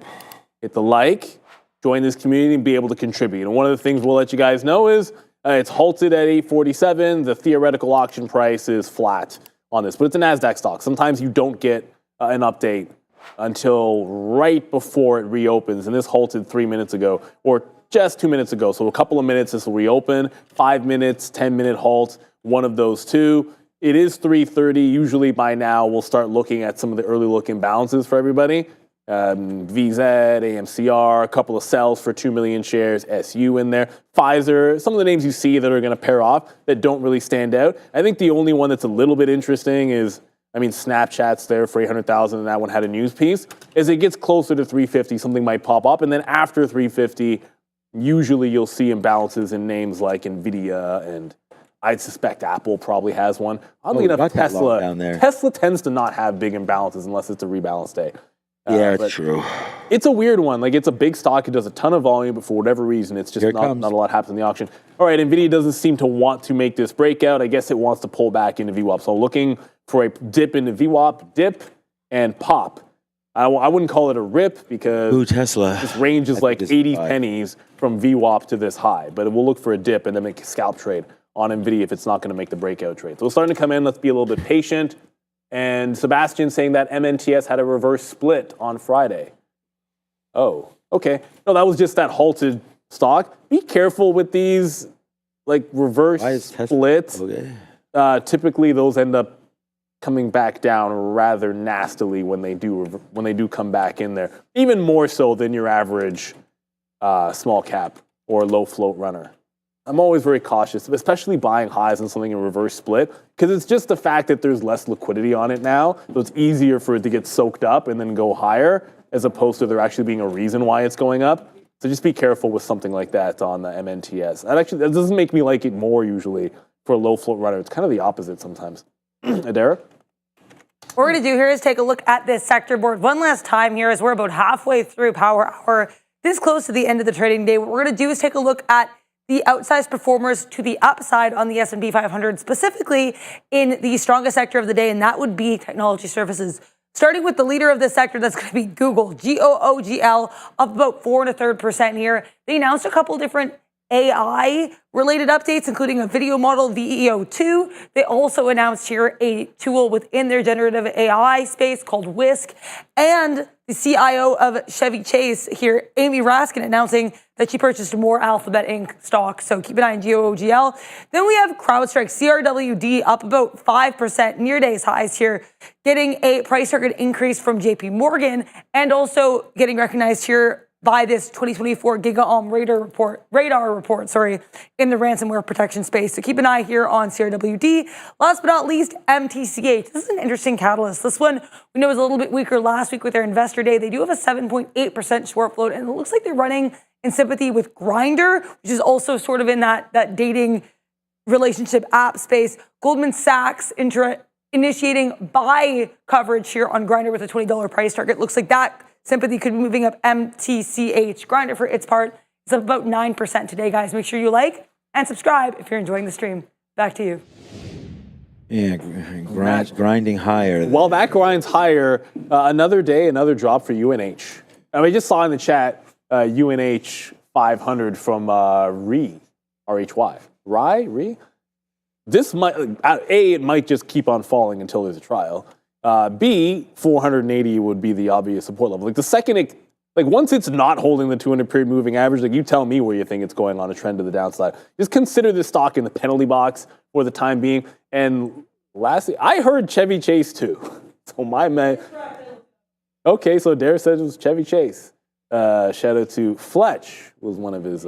hit the like, join this community and be able to contribute. And one of the things we'll let you guys know is it's halted at 847. The theoretical auction price is flat on this, but it's a NASDAQ stock. Sometimes you don't get an update until right before it reopens, and this halted 3 minutes ago, or just 2 minutes ago. So a couple of minutes, this will reopen. 5 minutes, 10-minute halt, one of those two. It is 3:30. Usually by now, we'll start looking at some of the early look imbalances for everybody. VZ, AMCR, a couple of sells for 2 million shares, SU in there. Pfizer, some of the names you see that are going to pair off that don't really stand out. I think the only one that's a little bit interesting is, Snapchat's there for 800,000, and that one had a news piece. As it gets closer to 350, something might pop up, and then after 350, usually you'll see imbalances in names like NVIDIA, and I'd suspect Apple probably has one. Oddly enough, Tesla tends to not have big imbalances unless it's a rebalance day. Yeah, it's true. It's a weird one. Like, it's a big stock. It does a ton of volume, but for whatever reason, it's just not a lot happens in the auction. All right, NVIDIA doesn't seem to want to make this breakout. I guess it wants to pull back into VWAP. So looking for a dip into VWAP, dip, and pop. I wouldn't call it a rip because Tesla. This range is like 80 pennies from VWAP to this high. But we'll look for a dip and then make a scalp trade on NVIDIA if it's not going to make the breakout trade. So it's starting to come in. Let's be a little bit patient. And Sebastian saying that MNTS had a reverse split on Friday. Oh, okay. No, that was just that halted stock. Be careful with these reverse splits. Okay. Typically, those end up coming back down rather nastily when they do come back in there. Even more so than your average small cap or low float runner. I'm always very cautious, especially buying highs on something in reverse split, because it's just the fact that there's less liquidity on it now, so it's easier for it to get soaked up and then go higher, as opposed to there actually being a reason why it's going up. So just be careful with something like that on the MNTS. That doesn't make me like it more usually for a low float runner. It's kind of the opposite sometimes. Adara? What we're going to do here is take a look at this sector board one last time here as we're about halfway through Power Hour. This close to the end of the trading day. What we're going to do is take a look at the outsized performers to the upside on the S&P 500, specifically in the strongest sector of the day, and that would be technology services. Starting with the leader of this sector, that's going to be Google, GOOGL, up about 4.33% here. They announced a couple different AI-related updates, including a video model, VEO2. They also announced here a tool within their generative AI space called Whisk. And the CIO of Chevy Chase here, Amy Raskin, announcing that she purchased more Alphabet Inc. stock. So keep an eye on GOOGL. Then we have CrowdStrike, CRWD, up about 5%, near day's highs here, getting a price target increase from JP Morgan, and also getting recognized here by this 2024 GigaOM radar report, in the ransomware protection space. So keep an eye here on CRWD. Last but not least, MTCH. This is an interesting catalyst. This one we know was a little bit weaker last week with their investor day. They do have a 7.8% short float, and it looks like they're running in sympathy with Grindr, which is also sort of in that dating relationship app space. Goldman Sachs initiating buy coverage here on Grindr with a $20 price target. Looks like that sympathy could be moving up MTCH. Grindr, for its part, is up about 9% today, guys. Make sure you like and subscribe if you're enjoying the stream. Back to you. Yeah, grinding higher. While that grinds higher, another day, another drop for UNH. I mean, just saw in the chat UNH 500 from RHY. Rye? This might, A, it might just keep on falling until there's a trial. B, 480 would be the obvious support level. Like the second it, like once it's not holding the 200 period moving average, like you tell me where you think it's going on a trend to the downside. Just consider this stock in the penalty box for the time being. And lastly, I heard Chevy Chase too. So my man. Okay, so Dare said it was Chevy Chase. Shout out to Fletch, was one of his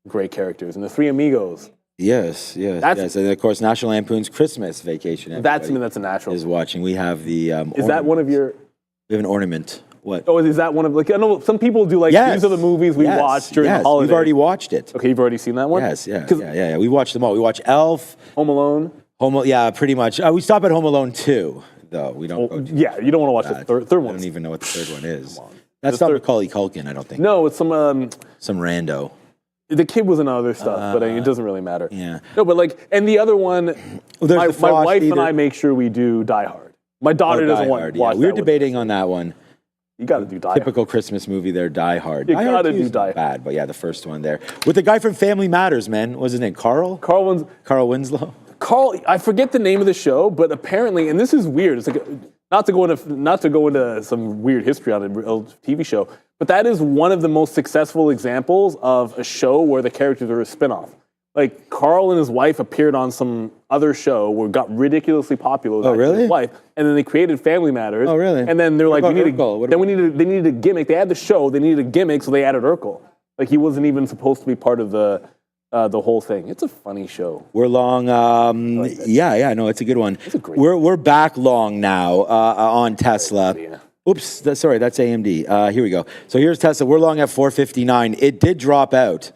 great characters, and the Three Amigos. Yes. And of course, National Lampoon's Christmas Vacation. That's a natural. Is watching. We have the. Is that one of your? We have an ornament. What? Oh, is that one of, like, I know some people do, like, these are the movies we watched during the holidays. We've already watched it. Okay, you've already seen that one? Yes, yeah. We watched them all. We watched Elf. Home Alone? Yeah, pretty much. We stop at Home Alone 2, though. We don't go to yeah, you don't want to watch the third one. I don't even know what the third one is. That's not Macaulay Culkin, I don't think. No, it's some rando. The kid was in other stuff, but it doesn't really matter. Yeah. No, but, like, and the other one, my wife and I make sure we do Die Hard. My daughter doesn't want to watch that. We're debating on that one. You got to do Die Hard. Typical Christmas movie there, Die Hard. You got to do Die Hard. Bad, but yeah, the first one there. With the guy from Family Matters, man. What's his name? Carl Winslow? I forget the name of the show, but apparently, and this is weird, it's like, not to go into some weird history on a TV show, but that is one of the most successful examples of a show where the characters are a spinoff. Like, Carl and his wife appeared on some other show where it got ridiculously popular with his wife, and then they created Family Matters. Oh, really? And then they're like, they needed a gimmick. They had the show, they needed a gimmick, so they added Urkel. Like, he wasn't even supposed to be part of the whole thing. It's a funny show. We're long. No, it's a good one. It's a great we're back long now on Tesla. Oops, that's AMD. Here we go. So here's Tesla. We're long at 459. It did drop out.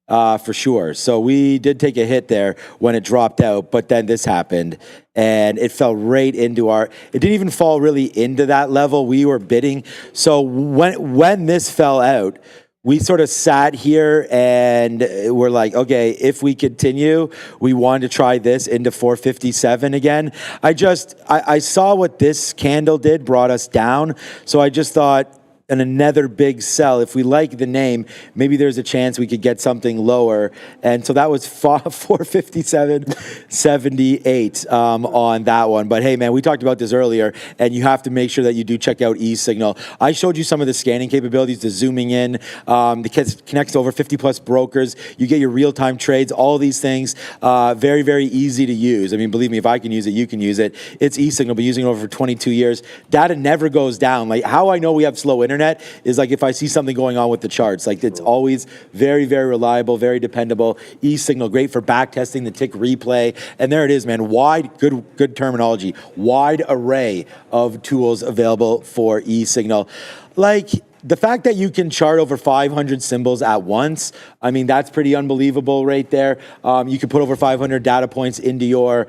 For sure. So we did take a hit there when it dropped out, but then this happened and it fell right into it didn't even fall really into that level we were bidding. So when this fell out, we sort of sat here and we're like, okay, if we continue, we want to try this into 457 again. I saw what this candle did, brought us down. So I just thought, and another big sell. If we like the name, maybe there's a chance we could get something lower. And so that was 457.78 on that one. But hey, man, we talked about this earlier, and you have to make sure that you do check out eSignal. I showed you some of the scanning capabilities, the zooming in, because it connects to over 50 plus brokers. You get your real-time trades, all these things, very, very easy to use. I mean, believe me, if I can use it, you can use it. It's eSignal, been using it over for 22 years. Data never goes down. Like, how I know we have slow internet is like if I see something going on with the charts. Like, it's always very, very reliable, very dependable. eSignal, great for back testing, the tick replay. And there it is, man. Good terminology. Wide array of tools available for eSignal. Like, the fact that you can chart over 500 symbols at once, I mean, that's pretty unbelievable right there. You can put over 500 data points into your,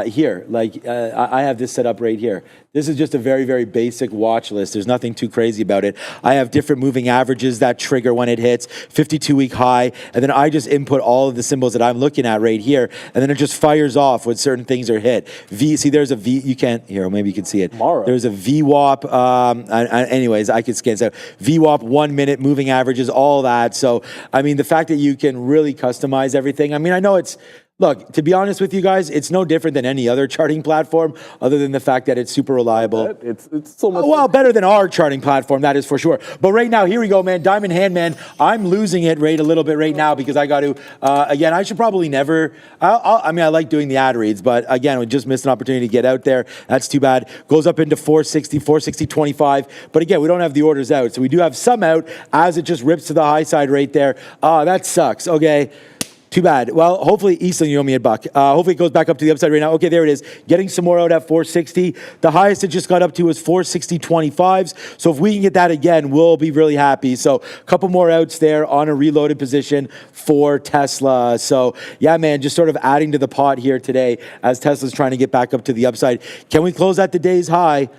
here. Like, I have this set up right here. This is just a very, very basic watch list. There's nothing too crazy about it. I have different moving averages that trigger when it hits, 52-week high, and then I just input all of the symbols that I'm looking at right here, and then it just fires off when certain things are hit. See, there's a V, you can't, here, maybe you can see it. Tomorrow. There's a VWAP, anyways, I can scan. So VWAP, 1 minute, moving averages, all that. So, I mean, the fact that you can really customize everything, I mean, I know it's Look, to be honest with you guys, it's no different than any other charting platform other than the fact that it's super reliable. It's so much. Well, better than our charting platform, that is for sure. But right now, here we go, man. Diamond Hand, man. I'm losing it a little bit right now because I got to, again, I should probably never, I mean, I like doing the ad reads, but again, we just missed an opportunity to get out there. That's too bad. Goes up into 460, 460.25. But again, we don't have the orders out. So we do have some out as it just rips to the high side right there. That sucks. Okay. Too bad. Well, hopefully, Eastland, you owe me a buck. Hopefully, it goes back up to the upside right now. Okay, there it is. Getting some more out at 460. The highest it just got up to was 460.25s. So if we can get that again, we'll be really happy. So a couple more outs there on a reloaded position for Tesla. So yeah, man, just sort of adding to the pot here today as Tesla's trying to get back up to the upside. Can we close at the day's high?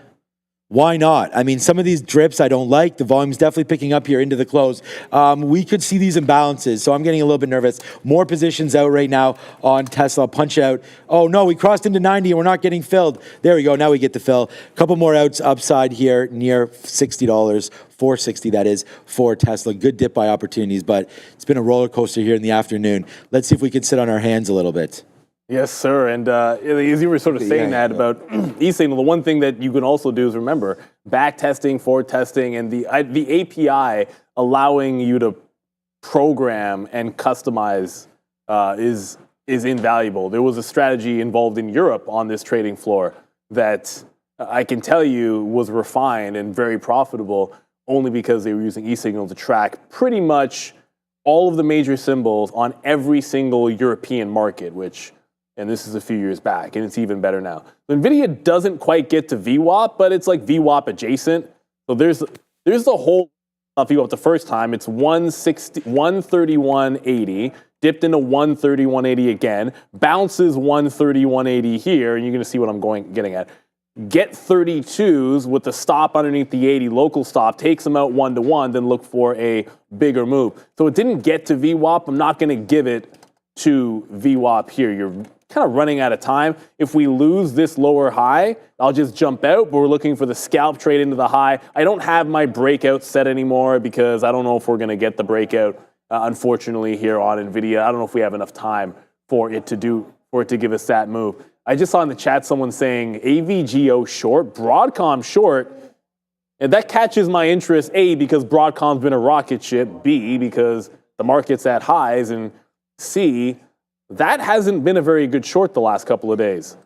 Why not? I mean, some of these drips I don't like. The volume's definitely picking up here into the close. We could see these imbalances, so I'm getting a little bit nervous. More positions out right now on Tesla. Punch out. Oh, no, we crossed into 90 and we're not getting filled. There we go. Now we get the fill. A couple more outs upside here near $60, 460 that is, for Tesla. Good dip by opportunities, but it's been a roller coaster here in the afternoon. Let's see if we can sit on our hands a little bit. Yes, sir. And as you were sort of saying that about e-signal, the one thing that you can also do is remember back testing, forward testing, and the API allowing you to program and customize is invaluable. There was a strategy involved in Europe on this trading floor that I can tell you was refined and very profitable only because they were using e-signal to track pretty much all of the major symbols on every single European market, and this is a few years back, and it's even better now. NVIDIA doesn't quite get to VWAP, but it's like VWAP adjacent. So there's the whole VWAP the first time. It's 131.80, dipped into 131.80 again, bounces 131.80 here, and you're going to see what I'm getting at. Get 32s with the stop underneath the 80, local stop, takes them out 1-to-1, then look for a bigger move. So it didn't get to VWAP. I'm not going to give it to VWAP here. You're kind of running out of time. If we lose this lower high, I'll just jump out, but we're looking for the scalp trade into the high. I don't have my breakout set anymore because I don't know if we're going to get the breakout, unfortunately, here on NVIDIA. I don't know if we have enough time for it to give us that move. I just saw in the chat someone saying AVGO short, Broadcom short, and that catches my interest, A, because Broadcom's been a rocket ship, B, because the market's at highs, and C, that hasn't been a very good short the last couple of days.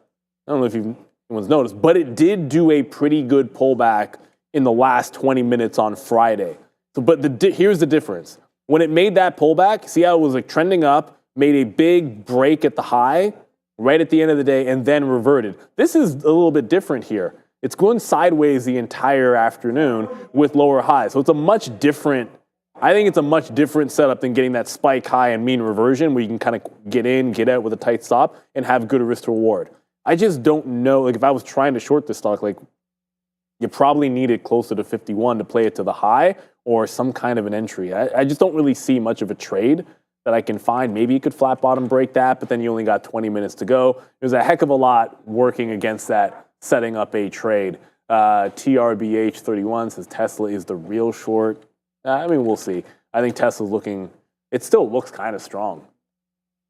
I don't know if anyone's noticed, but it did do a pretty good pullback in the last 20 minutes on Friday. So, but here's the difference. When it made that pullback, see how it was like trending up, made a big break at the high right at the end of the day, and then reverted. This is a little bit different here. It's going sideways the entire afternoon with lower highs. So it's a much different setup than getting that spike high and mean reversion where you can kind of get in, get out with a tight stop and have good risk to reward. I just don't know, like if I was trying to short this stock, like you probably need it closer to 51 to play it to the high or some kind of an entry. I just don't really see much of a trade that I can find. Maybe you could flat bottom break that, but then you only got 20 minutes to go. There's a heck of a lot working against that, setting up a trade. TRBH31 says Tesla is the real short. I mean, we'll see. I think Tesla's it still looks kind of strong.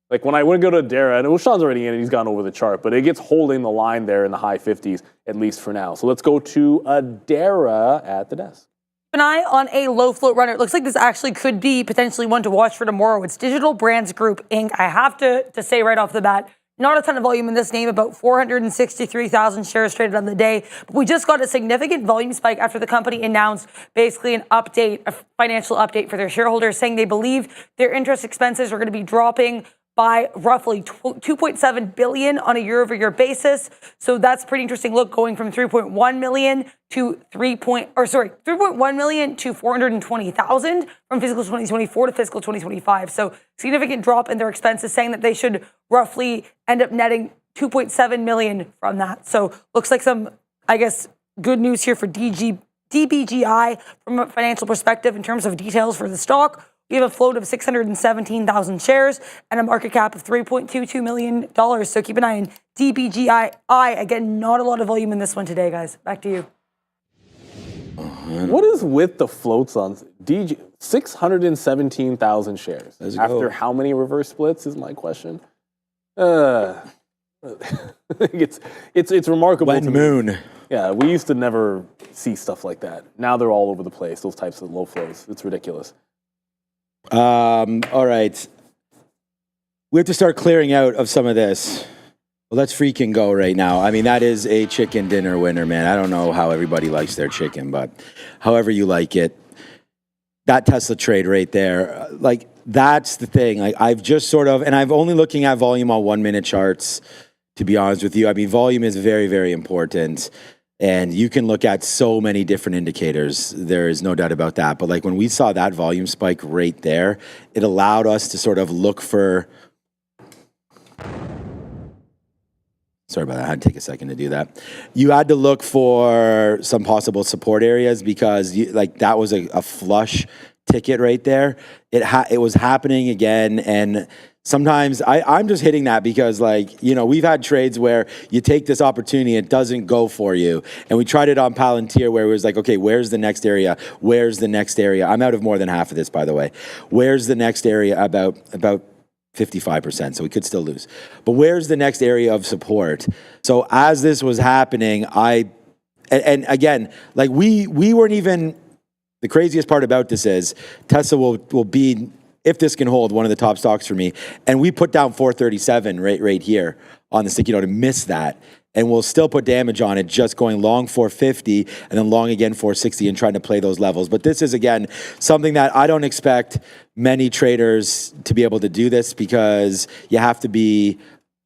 Like when I would go to Adara, and Sean's already in it, he's gone over the chart, but it gets holding the line there in the high 50s, at least for now. So let's go to Adara at the desk. An eye on a low float runner. It looks like this actually could be potentially one to watch for tomorrow. It's Digital Brands Group, Inc. I have to say right off the bat, not a ton of volume in this name, about 463,000 shares traded on the day. But we just got a significant volume spike after the company announced basically a financial update for their shareholders, saying they believe their interest expenses are going to be dropping by roughly 2.7 billion on a year-over-year basis. So that's pretty interesting look, going from 3.1 million to 3.1 million to 420,000 from fiscal 2024 to fiscal 2025. So significant drop in their expenses, saying that they should roughly end up netting 2.7 million from that. So looks like some, I guess, good news here for DBGI from a financial perspective in terms of details for the stock. We have a float of 617,000 shares and a market cap of $3.22 million. So keep an eye on DBGI. Again, not a lot of volume in this one today, guys. Back to you. What is with the floats on DG? 617,000 shares. After how many reverse splits is my question. It's remarkable When to me. moon. Yeah, we used to never see stuff like that. Now they're all over the place, those types of low flows. It's ridiculous. All right. We have to start clearing out of some of this. Well, let's freaking go right now. I mean, that is a chicken dinner winner, man. I don't know how everybody likes their chicken, but however you like it, that Tesla trade right there, like, that's the thing. Like, I've just sort of, and I'm only looking at volume on 1 minute charts, to be honest with you. I mean, volume is very, very important. And you can look at so many different indicators. There is no doubt about that. But like when we saw that volume spike right there, it allowed us to sort of look for, sorry about that, I had to take a second to do that. You had to look for some possible support areas because like that was a flush ticket right there. It was happening again, and sometimes I'm just hitting that because, like, you know, we've had trades where you take this opportunity, it doesn't go for you. And we tried it on Palantir where it was like, okay, where's the next area? Where's the next area? I'm out of more than half of this, by the way. Where's the next area? About 55%, so we could still lose. But where's the next area of support? So as this was happening, and again, like we weren't even, the craziest part about this is Tesla will be, if this can hold, one of the top stocks for me. And we put down 437 right here on the sticky note and miss that. And we'll still put damage on it, just going long 450 and then long again 460 and trying to play those levels. But this is, again, something that I don't expect many traders to be able to do this because you have to be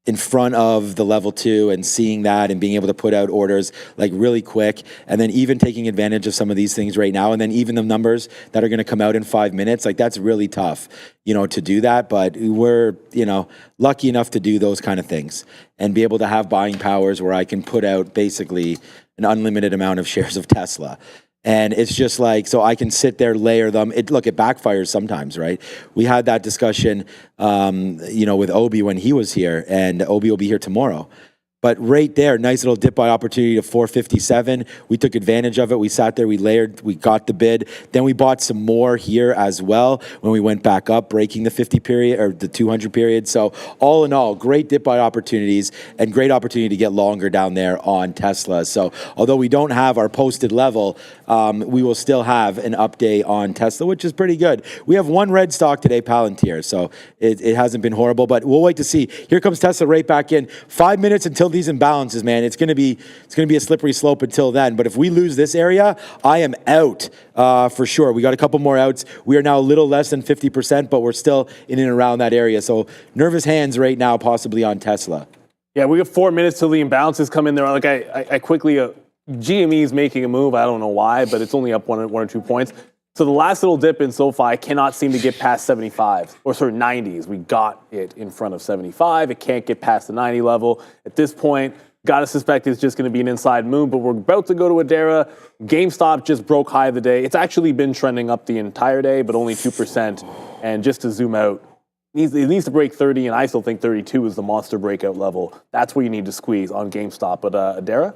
in front of the level 2 and seeing that and being able to put out orders like really quick, and then even taking advantage of some of these things right now, and then even the numbers that are going to come out in 5 minutes, like that's really tough, you know, to do that. But we're, you know, lucky enough to do those kind of things and be able to have buying powers where I can put out basically an unlimited amount of shares of Tesla. And it's just like, so I can sit there, layer them. Look, it backfires sometimes, right? We had that discussion, you know, with Obi when he was here, and Obi will be here tomorrow. But right there, nice little dip buy opportunity to 457. We took advantage of it. We sat there, we layered, we got the bid. Then we bought some more here as well when we went back up, breaking the 50 period or the 200 period. So all in all, great dip buy opportunities and great opportunity to get longer down there on Tesla. So although we don't have our posted level, we will still have an update on Tesla, which is pretty good. We have one red stock today, Palantir. So it hasn't been horrible, but we'll wait to see. Here comes Tesla right back in. 5 minutes until these imbalances, man. It's gonna be a slippery slope until then. But if we lose this area, I am out for sure. We got a couple more outs. We are now a little less than 50%, but we're still in and around that area. So nervous hands right now, possibly on Tesla. Yeah, we have 4 minutes till the imbalances come in there. Like I quickly, GME is making a move. I don't know why, but it's only up one or 2 points. So the last little dip in SoFi cannot seem to get past 75, or sorry, 90s. We got it in front of 75. It can't get past the 90 level. At this point, gotta suspect it's just gonna be an inside move, but we're about to go to Adara. GameStop just broke high of the day. It's actually been trending up the entire day, but only 2%. And just to zoom out, it needs to break 30, and I still think 32 is the monster breakout level. That's where you need to squeeze on GameStop. But Adara?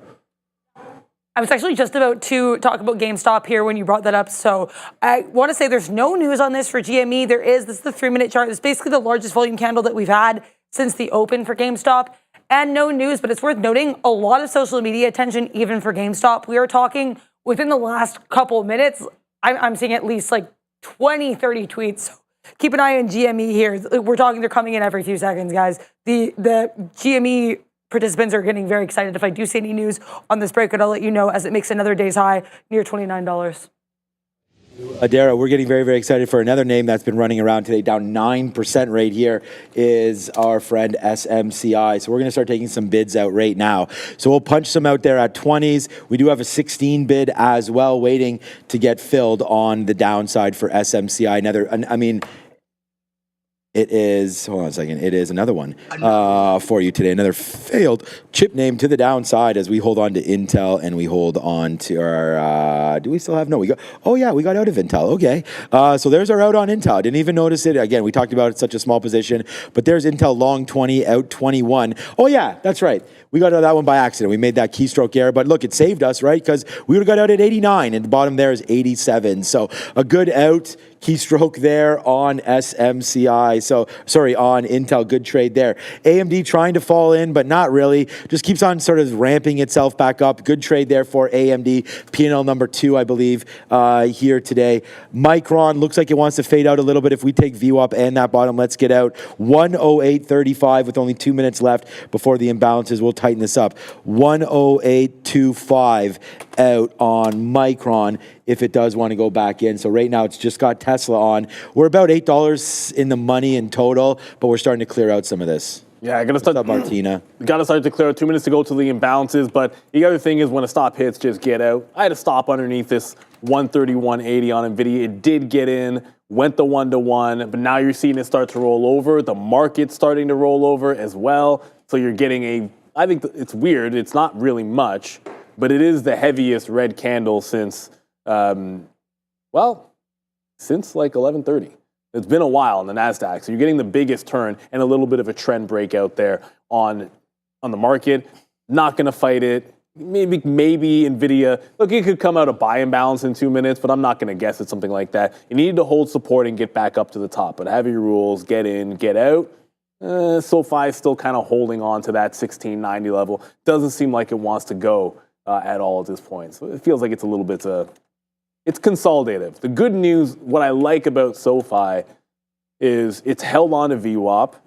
I was actually just about to talk about GameStop here when you brought that up. So I want to say there's no news on this for GME. This is the 3 minute chart. It's basically the largest volume candle that we've had since the open for GameStop. And no news, but it's worth noting a lot of social media attention even for GameStop. We are talking within the last couple of minutes, I'm seeing at least like 20, 30 tweets. So keep an eye on GME here. We're talking, they're coming in every few seconds, guys. The GME participants are getting very excited. If I do see any news on this breakout, I'll let you know as it makes another day's high near $29. Adara, we're getting very, very excited for another name that's been running around today, down 9% right here, is our friend SMCI. So we're going to start taking some bids out right now. So we'll punch some out there at 20s. We do have a 16 bid as well waiting to get filled on the downside for SMCI. It is, hold on a second, it is another one for you today. Another failed chip name to the downside as we hold on to Intel and we hold on to our, do we still have, no, we got out of Intel, okay. So there's our out on Intel. Didn't even notice it. Again, we talked about it, such a small position, but there's Intel long 20, out 21. Oh yeah, that's right. We got out of that one by accident. We made that keystroke error, but look, it saved us, right? Because we would have got out at 89 and the bottom there is 87. So a good out, keystroke there on SMCI. So, sorry, on Intel. Good trade there. AMD trying to fall in, but not really. Just keeps on sort of ramping itself back up. Good trade there for AMD. P&L number 2, I believe, here today. Micron looks like it wants to fade out a little bit. If we take view up and that bottom, let's get out. 108.35 with only 2 minutes left before the imbalances. We'll tighten this up. 108.25 out on Micron if it does want to go back in. So right now it's just got Tesla on. We're about $8 in the money in total, but we're starting to clear out some of this. Yeah, I gotta start. What's up, Martina? Gotta start to clear out. 2 minutes to go to the imbalances, but the other thing is when a stop hits, just get out. I had a stop underneath this 131.80 on NVIDIA. It did get in, went the 1-to-1, but now you're seeing it start to roll over. The market's starting to roll over as well. So you're getting I think it's weird. It's not really much, but it is the heaviest red candle since, since like 11:30. It's been a while on the NASDAQ. So you're getting the biggest turn and a little bit of a trend breakout there on the market. Not going to fight it. Maybe NVIDIA. Look, it could come out a buy imbalance in 2 minutes, but I'm not going to guess at something like that. You need to hold support and get back up to the top. But have your rules, get in, get out. SoFi is still kind of holding on to that 1690 level. Doesn't seem like it wants to go at all at this point. So it feels like it's a little bit it's consolidative. The good news, what I like about SoFi is it's held on to VWAP. I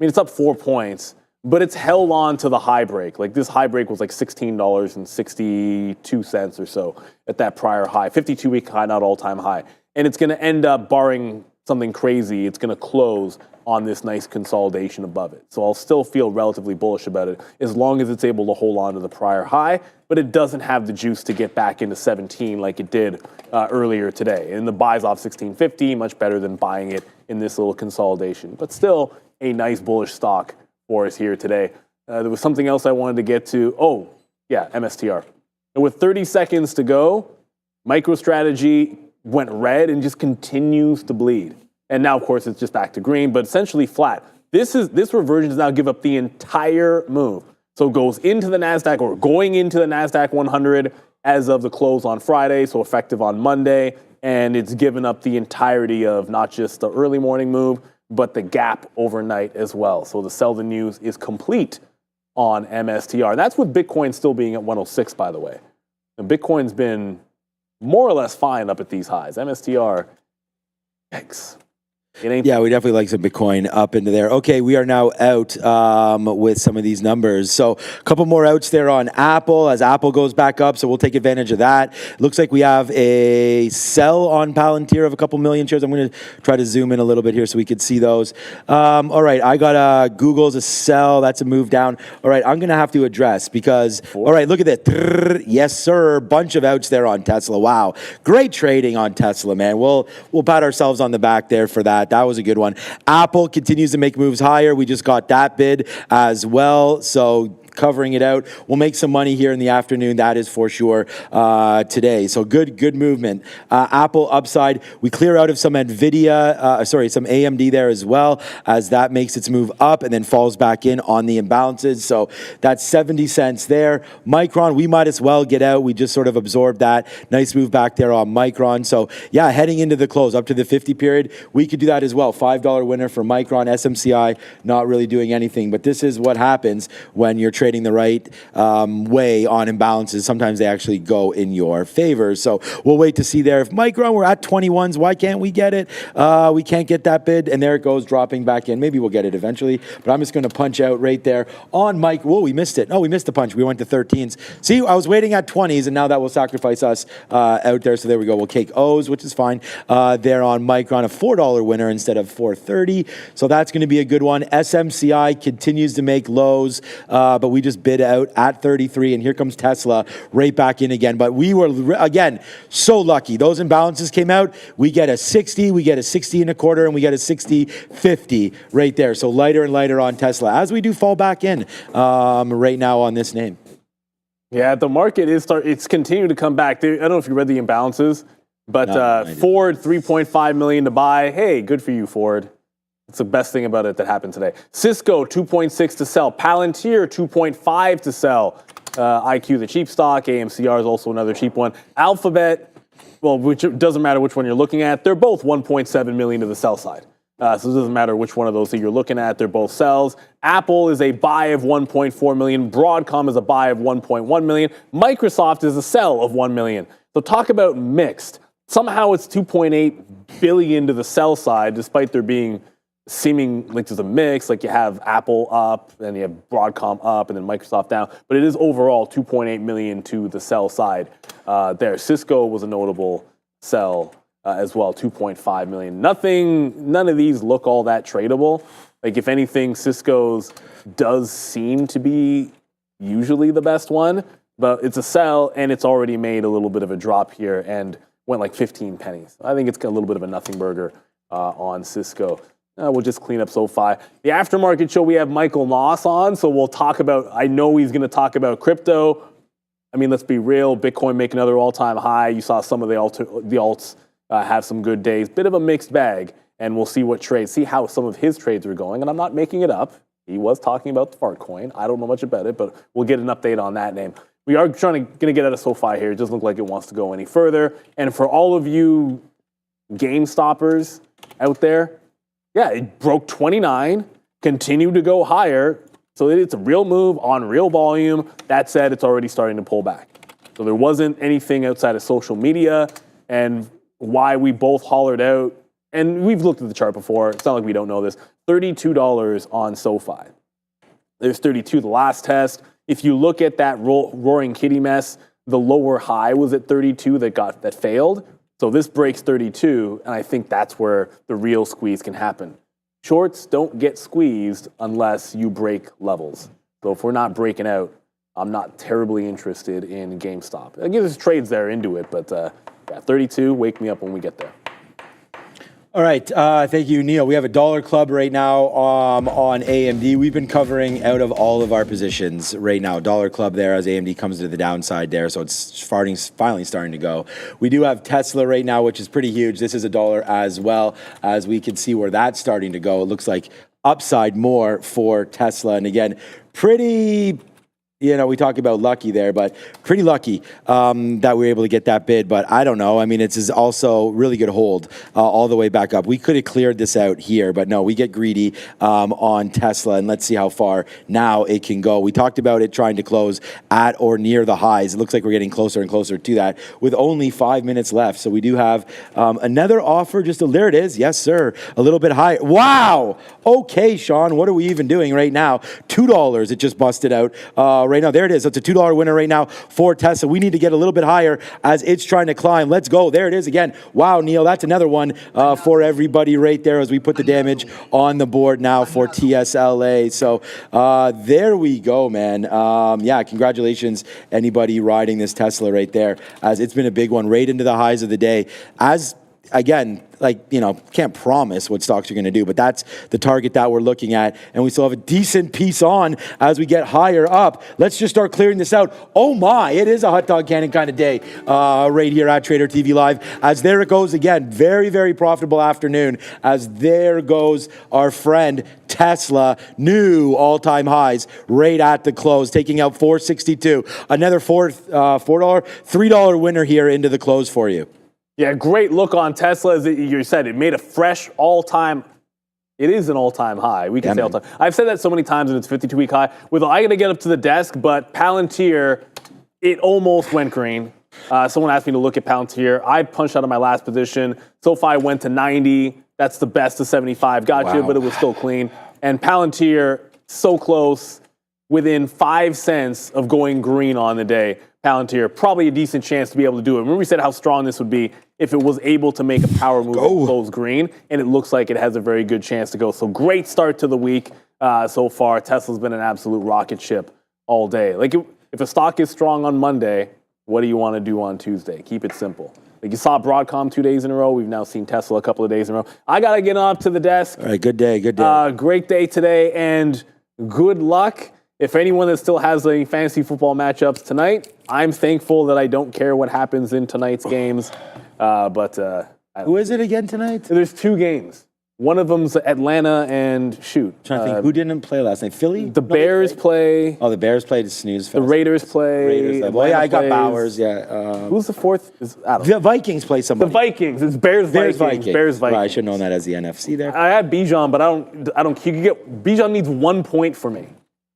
mean, it's up 4 points, but it's held on to the high break. Like this high break was like $16.62 or so at that prior high, 52-week high, not all-time high. And it's going to end up, barring something crazy, it's going to close on this nice consolidation above it. So I'll still feel relatively bullish about it as long as it's able to hold on to the prior high, but it doesn't have the juice to get back into 17 like it did earlier today. And the buy's off 1650, much better than buying it in this little consolidation. But still a nice bullish stock for us here today. There was something else I wanted to get to. Oh, yeah, MSTR. And with 30 seconds to go, MicroStrategy went red and just continues to bleed. And now, of course, it's just back to green, but essentially flat. This reversion does now give up the entire move. So it goes into the NASDAQ or going into the NASDAQ 100 as of the close on Friday, so effective on Monday. And it's given up the entirety of not just the early morning move, but the gap overnight as well. So the sell the news is complete on MSTR. And that's with Bitcoin still being at 106, by the way. And Bitcoin's been more or less fine up at these highs. MSTR, yikes. Yeah, we definitely like some Bitcoin up into there. Okay, we are now out with some of these numbers. So a couple more outs there on Apple as Apple goes back up. So we'll take advantage of that. Looks like we have a sell on Palantir of a couple million shares. I'm going to try to zoom in a little bit here so we could see those. All right, I got Google's a sell. That's a move down. All right, I'm going to have to address because, all right, look at that. Yes, sir. Bunch of outs there on Tesla. Wow. Great trading on Tesla, man. We'll pat ourselves on the back there for that. That was a good one. Apple continues to make moves higher. We just got that bid as well. So covering it out. We'll make some money here in the afternoon. That is for sure today. So good movement. Apple upside. We clear out of some NVIDIA, some AMD there as well as that makes its move up and then falls back in on the imbalances. So that's 70 cents there. Micron, we might as well get out. We just sort of absorbed that. Nice move back there on Micron. So yeah, heading into the close up to the 50 period, we could do that as well. $5 winner for Micron. SMCI not really doing anything, but this is what happens when you're trading the right way on imbalances. Sometimes they actually go in your favor. So we'll wait to see there. If Micron, we're at 21s, why can't we get it? We can't get that bid, and there it goes, dropping back in. Maybe we'll get it eventually, but I'm just going to punch out right there on Mike. Whoa, we missed it. No, we missed the punch. We went to 13s. See, I was waiting at 20s, and now that will sacrifice us out there. So there we go. We'll take O's, which is fine. There on Micron, a $4 winner instead of $4.30. So that's going to be a good one. SMCI continues to make lows, but we just bid out at 33, and here comes Tesla right back in again. But we were, again, so lucky. Those imbalances came out. We get a 60, we get a 60 and a quarter, and we get a 60.50 right there. So lighter and lighter on Tesla as we do fall back in right now on this name. Yeah, the market it's continuing to come back. I don't know if you read the imbalances, but Ford, 3.5 million to buy. Hey, good for you, Ford. It's the best thing about it that happened today. Cisco, 2.6 to sell. Palantir, 2.5 to sell. IQ, the cheap stock. AMCR is also another cheap one. Alphabet, well, which it doesn't matter which one you're looking at. They're both 1.7 million to the sell side. So it doesn't matter which one of those that you're looking at. They're both sells. Apple is a buy of 1.4 million. Broadcom is a buy of 1.1 million. Microsoft is a sell of 1 million. So talk about mixed. Somehow it's 2.8 billion to the sell side, despite there being seeming like there's a mix. Like you have Apple up, and you have Broadcom up, and then Microsoft down. But it is overall 2.8 million to the sell side there. Cisco was a notable sell as well, 2.5 million. None of these look all that tradable. Like if anything, Cisco's does seem to be usually the best one, but it's a sell and it's already made a little bit of a drop here and went like 15 pennies. I think it's got a little bit of a nothing burger on Cisco. We'll just clean up SoFi. The aftermarket show, we have Michael Noss on, so we'll talk about, I know he's going to talk about crypto. I mean, let's be real, Bitcoin make another all-time high. You saw some of the alts have some good days. Bit of a mixed bag, and we'll see what trades, see how some of his trades are going. And I'm not making it up. He was talking about the fart coin. I don't know much about it, but we'll get an update on that name. We are going to get out of SoFi here. It doesn't look like it wants to go any further. And for all of you game stoppers out there, yeah, it broke 29, continued to go higher. So it's a real move on real volume. That said, it's already starting to pull back. So there wasn't anything outside of social media and why we both hollered out. And we've looked at the chart before. It's not like we don't know this. $32 on SoFi. There's 32 the last test. If you look at that roaring kitty mess, the lower high was at 32 that failed. So this breaks 32, and I think that's where the real squeeze can happen. Shorts don't get squeezed unless you break levels. So if we're not breaking out, I'm not terribly interested in GameStop. I guess there's trades there into it, but yeah, 32, wake me up when we get there. All right, thank you, Neil. We have a dollar club right now on AMD. We've been covering out of all of our positions right now. Dollar club there as AMD comes to the downside there, so it's finally starting to go. We do have Tesla right now, which is pretty huge. This is a dollar as well, as we can see where that's starting to go. It looks like upside more for Tesla, and again, pretty... You know, we talk about lucky there, but pretty lucky that we were able to get that bid. But I don't know. I mean, it's also really good hold all the way back up. We could have cleared this out here, but no, we get greedy on Tesla, and let's see how far now it can go. We talked about it trying to close at or near the highs. It looks like we're getting closer and closer to that with only 5 minutes left. So we do have another offer. There it is. Yes, sir. A little bit higher. Wow. Okay, Sean, what are we even doing right now? $2. It just busted out right now. There it is. It's a $2 winner right now for Tesla. We need to get a little bit higher as it's trying to climb. Let's go. There it is again. Wow, Neil, that's another one for everybody right there as we put the damage on the board now for TSLA. So there we go, man. Yeah, congratulations, anybody riding this Tesla right there, as it's been a big one right into the highs of the day. As again, like, you know, can't promise what stocks are going to do, but that's the target that we're looking at. And we still have a decent piece on as we get higher up. Let's just start clearing this out. Oh my, it is a hot dog cannon kind of day right here at Trader TV Live. As there it goes again, very, very profitable afternoon. As there goes our friend Tesla, new all-time highs right at the close, taking out $4.62. Another $3 winner here into the close for you. Yeah, great look on Tesla. As you said, it made a fresh all-time. It is an all-time high. We can say all-time. I've said that so many times, and it's 52-week high. I got to get up to the desk, but Palantir, it almost went green. Someone asked me to look at Palantir. I punched out of my last position. SoFi went to 90. That's the best of 75. Got you, but it was still clean. And Palantir, so close, within 5 cents of going green on the day. Palantir, probably a decent chance to be able to do it. Remember we said how strong this would be if it was able to make a power move and close green, and it looks like it has a very good chance to go. So great start to the week so far. Tesla's been an absolute rocket ship all day. Like if a stock is strong on Monday, what do you want to do on Tuesday? Keep it simple. Like you saw Broadcom 2 days in a row. We've now seen Tesla a couple of days in a row. I got to get up to the desk. All right, good day, good day. Great day today, and good luck. If anyone that still has any fantasy football matchups tonight, I'm thankful that I don't care what happens in tonight's games. Who is it again tonight? There's 2 games. One of them's Atlanta and shoot. Trying to think, who didn't play last night? Philly? The Bears play. Oh, the Bears played snooze fest. The Raiders play. Well, yeah, I got plays. Bowers. Yeah. Who's the fourth? I don't know. The Vikings play somebody. The Vikings. It's Bears Vikings. Bears Vikings. Well, I should have known that as the NFC there. I had Bijan, but I don't. You could get Bijan needs 1 point for me.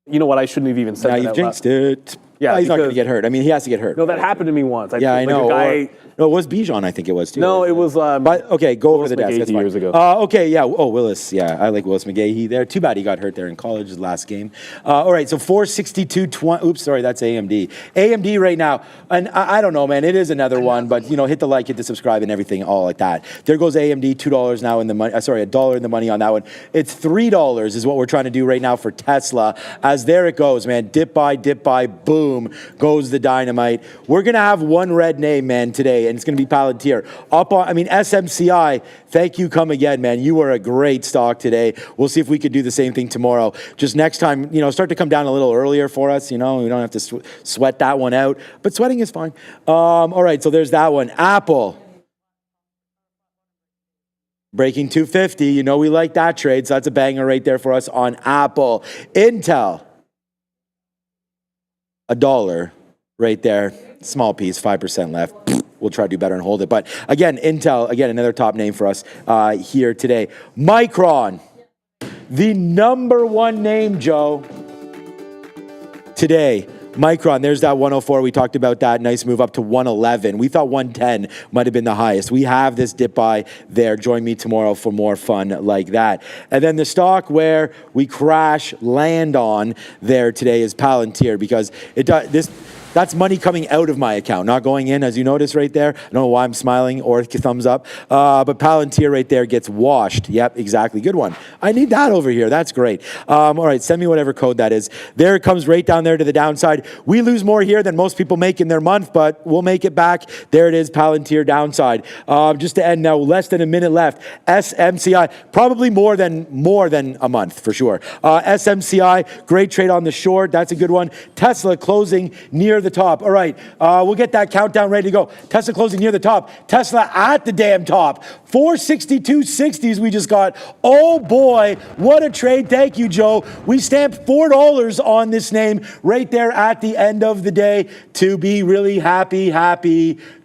You know what? I shouldn't have even said Now that. you've out jinxed loud. it. Yeah, he's not going to because- get hurt. I mean, he has to get hurt. No, that happened to me once. Yeah, I know. A guy, No, it was Bijan, I think it was too. no, it was. But okay, go over Willis the desk. McGahee That's fine. years ago. Okay, yeah. Oh, Willis. Yeah, I like Willis McGahee there. Too bad he got hurt there in college his last game. All right, so 462.20. Oops, sorry, that's AMD. AMD right now, and I don't know, man. It is another one, but hit the like, hit the subscribe, and everything, all like that. There goes AMD. $2 now in the money. Sorry, $1 in the money on that one. It's $3 is what we're trying to do right now for Tesla. As there it goes, man. Dip by, boom goes the dynamite. We're gonna have one red name, man, today, and it's gonna be Palantir. SMCI, thank you, come again, man. You are a great stock today. We'll see if we could do the same thing tomorrow. Just next time, start to come down a little earlier for us. We don't have to sweat that one out, but sweating is fine. All right, so there's that one. Apple. Breaking 250. We like that trade, so that's a banger right there for us on Apple. Intel. $1 right there. Small piece, 5% left. We'll try to do better and hold it. But again, Intel, another top name for us here today. Micron, the number one name, Joe, today. Micron, there's that 104. We talked about that. Nice move up to 111. We thought 110 might have been the highest. We have this dip buy there. Join me tomorrow for more fun like that. And then the stock where we crash land on there today is Palantir, because that's money coming out of my account, not going in, as you notice right there. I don't know why I'm smiling or thumbs up. But Palantir right there gets washed. Yep, exactly. Good one. I need that over here. That's great. All right, send me whatever code that is. There it comes right down there to the downside. We lose more here than most people make in their month, but we'll make it back. There it is, Palantir downside. Just to end now, less than a minute left. SMCI, probably more than a month for sure. SMCI, great trade on the short. That's a good one. Tesla closing near the top. All right, we'll get that countdown ready to go. Tesla closing near the top. Tesla at the damn top. 462.60s we just got. Oh boy, what a trade. Thank you, Joe. We stamped $4 on this name right there at the end of the day to be really happy.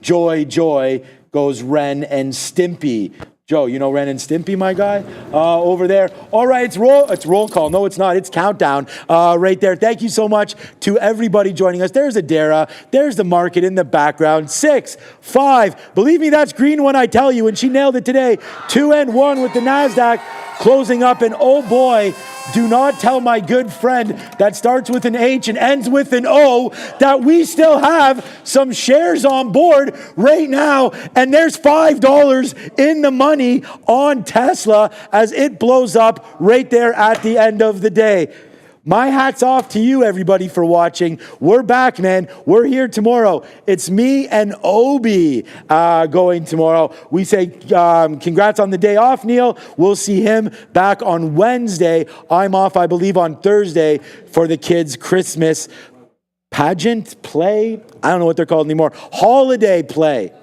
Joy goes Ren and Stimpy. Joe, you know Ren and Stimpy, my guy? Over there. All right, it's roll call. No, it's not. It's countdown right there. Thank you so much to everybody joining us. There's Adara. There's the market in the background. 6, 5. Believe me, that's green when I tell you, and she nailed it today. 2 and 1 with the NASDAQ closing up, and oh boy, do not tell my good friend that starts with an H and ends with an O that we still have some shares on board right now, and there's $5 in the money on Tesla as it blows up right there at the end of the day. My hat's off to you, everybody, for watching. We're back, man. We're here tomorrow. It's me and Obi going tomorrow. We say congrats on the day off, Neil. We'll see him back on Wednesday. I'm off, I believe, on Thursday for the kids' Christmas pageant play. I don't know what they're called anymore. Holiday play.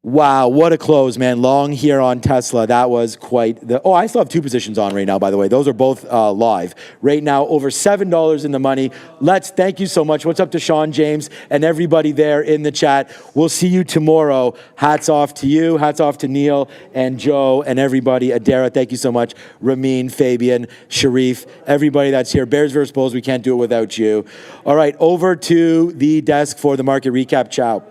Wow, what a close, man. Long here on Tesla. That was quite the... Oh, I still have 2 positions on right now, by the way. Those are both live. Right now, over $7 in the money. Thank you so much. What's up to Sean James and everybody there in the chat. We'll see you tomorrow. Hats off to you. Hats off to Neil and Joe and everybody. Adara, thank you so much. Ramin, Fabian, Sharif, everybody that's here. Bears versus Bulls, we can't do it without you. All right, over to the desk for the market recap. Ciao.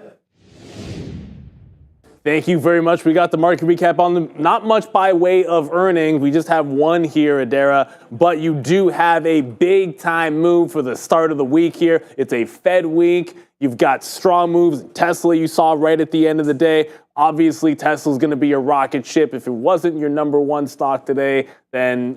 Thank you very much. We got the market recap on them. Not much by way of earnings. We just have one here, Adara. But you do have a big time move for the start of the week here. It's a Fed week. You've got strong moves. Tesla, you saw right at the end of the day. Obviously, Tesla's going to be a rocket ship. If it wasn't your number 1 stock today, then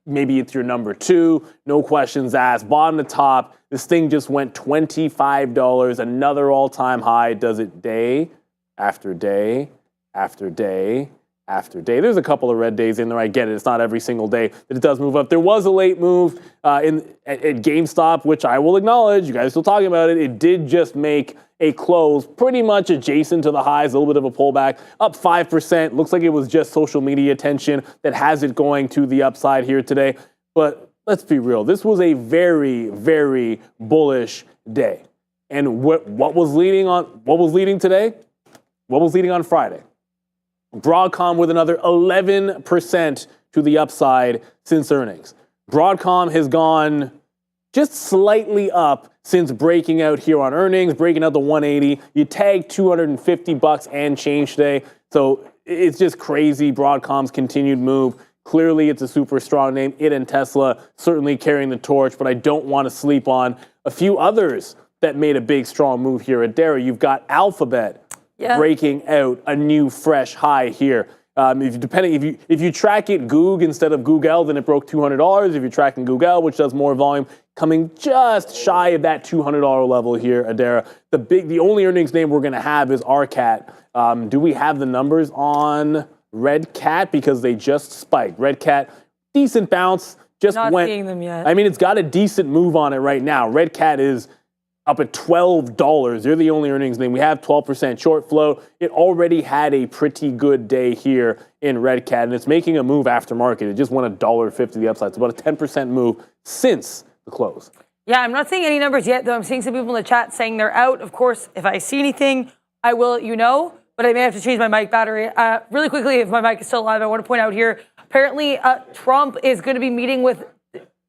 maybe it's your number 2. No questions asked. Bottom to top, this thing just went $25. Another all-time high. Does it day after day, after day, after day. There's a couple of red days in there. I get it. It's not every single day that it does move up. There was a late move at GameStop, which I will acknowledge. You guys are still talking about it. It did just make a close pretty much adjacent to the highs, a little bit of a pullback, up 5%. Looks like it was just social media attention that has it going to the upside here today. But let's be real, this was a very, very bullish day. And what was leading today? What was leading on Friday? Broadcom with another 11% to the upside since earnings. Broadcom has gone just slightly up since breaking out here on earnings, breaking out the 180. You tag $250 and change today. So it's just crazy. Broadcom's continued move. Clearly, it's a super strong name. It and Tesla certainly carrying the torch, but I don't want to sleep on a few others that made a big, strong move here at Dara. You've got Alphabet breaking out a new, fresh high here. If you track it Goog instead of Google, then it broke $200. If you're tracking Google, which does more volume, coming just shy of that $200 level here, Adara. The only earnings name we're going to have is RCAT. Do we have the numbers on Red Cat? Because they just spiked. Red Cat, decent bounce. Not seeing them yet. I mean, it's got a decent move on it right now. Red Cat is up at $12. They're the only earnings name. We have 12% short flow. It already had a pretty good day here in Red Cat, and it's making a move after market. It just went $1.50 to the upside. It's about a 10% move since the close. Yeah, I'm not seeing any numbers yet, though. I'm seeing some people in the chat saying they're out. Of course, if I see anything, I will let you know, but I may have to change my mic battery. Really quickly, if my mic is still alive, I want to point out here, apparently Trump is going to be meeting with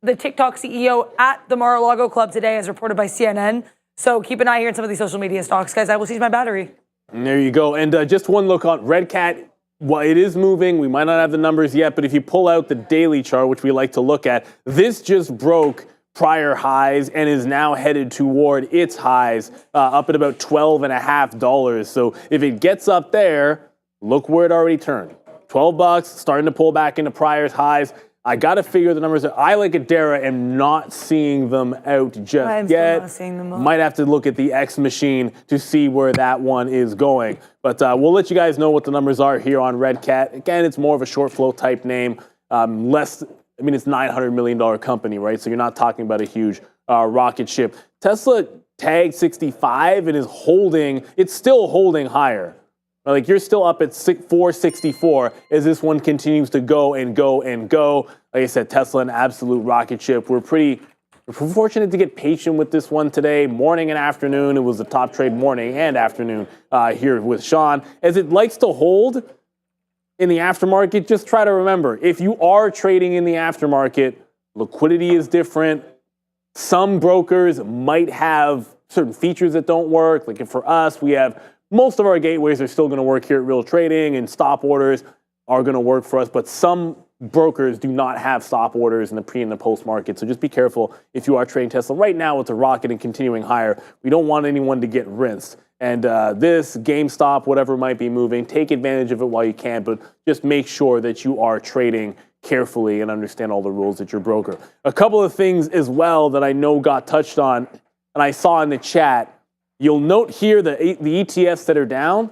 the TikTok CEO at the Mar-a-Lago Club today, as reported by CNN. So keep an eye here on some of these social media stocks, guys. I will change my battery. And there you go. And just one look on Red Cat. Well, it is moving. We might not have the numbers yet, but if you pull out the daily chart, which we like to look at, this just broke prior highs and is now headed toward its highs, up at about $12.50. So if it gets up there, look where it already turned. $12, starting to pull back into prior highs. I got to figure the numbers out. I, like Adara, am not seeing them out just yet. Still not seeing them out. Might have to look at the X machine to see where that one is going. But we'll let you guys know what the numbers are here on Red Cat. Again, it's more of a short flow type name. It's $900 million company, right? So you're not talking about a huge rocket ship. Tesla tagged 65 and is holding. It's still holding higher. Like, you're still up at 464 as this one continues to go and go and go. Like I said, Tesla, an absolute rocket ship. We're fortunate to get patient with this one today, morning and afternoon. It was the top trade morning and afternoon here with Sean. As it likes to hold in the aftermarket, just try to remember, if you are trading in the aftermarket, liquidity is different. Some brokers might have certain features that don't work. Like, for us, we have most of our gateways are still going to work here at Real Trading, and stop orders are going to work for us. But some brokers do not have stop orders in the pre and the post market. So just be careful if you are trading Tesla. Right now, it's a rocket and continuing higher. We don't want anyone to get rinsed. And this, GameStop, whatever might be moving, take advantage of it while you can. But just make sure that you are trading carefully and understand all the rules at your broker. A couple of things as well that I know got touched on, and I saw in the chat. You'll note here the ETFs that are down.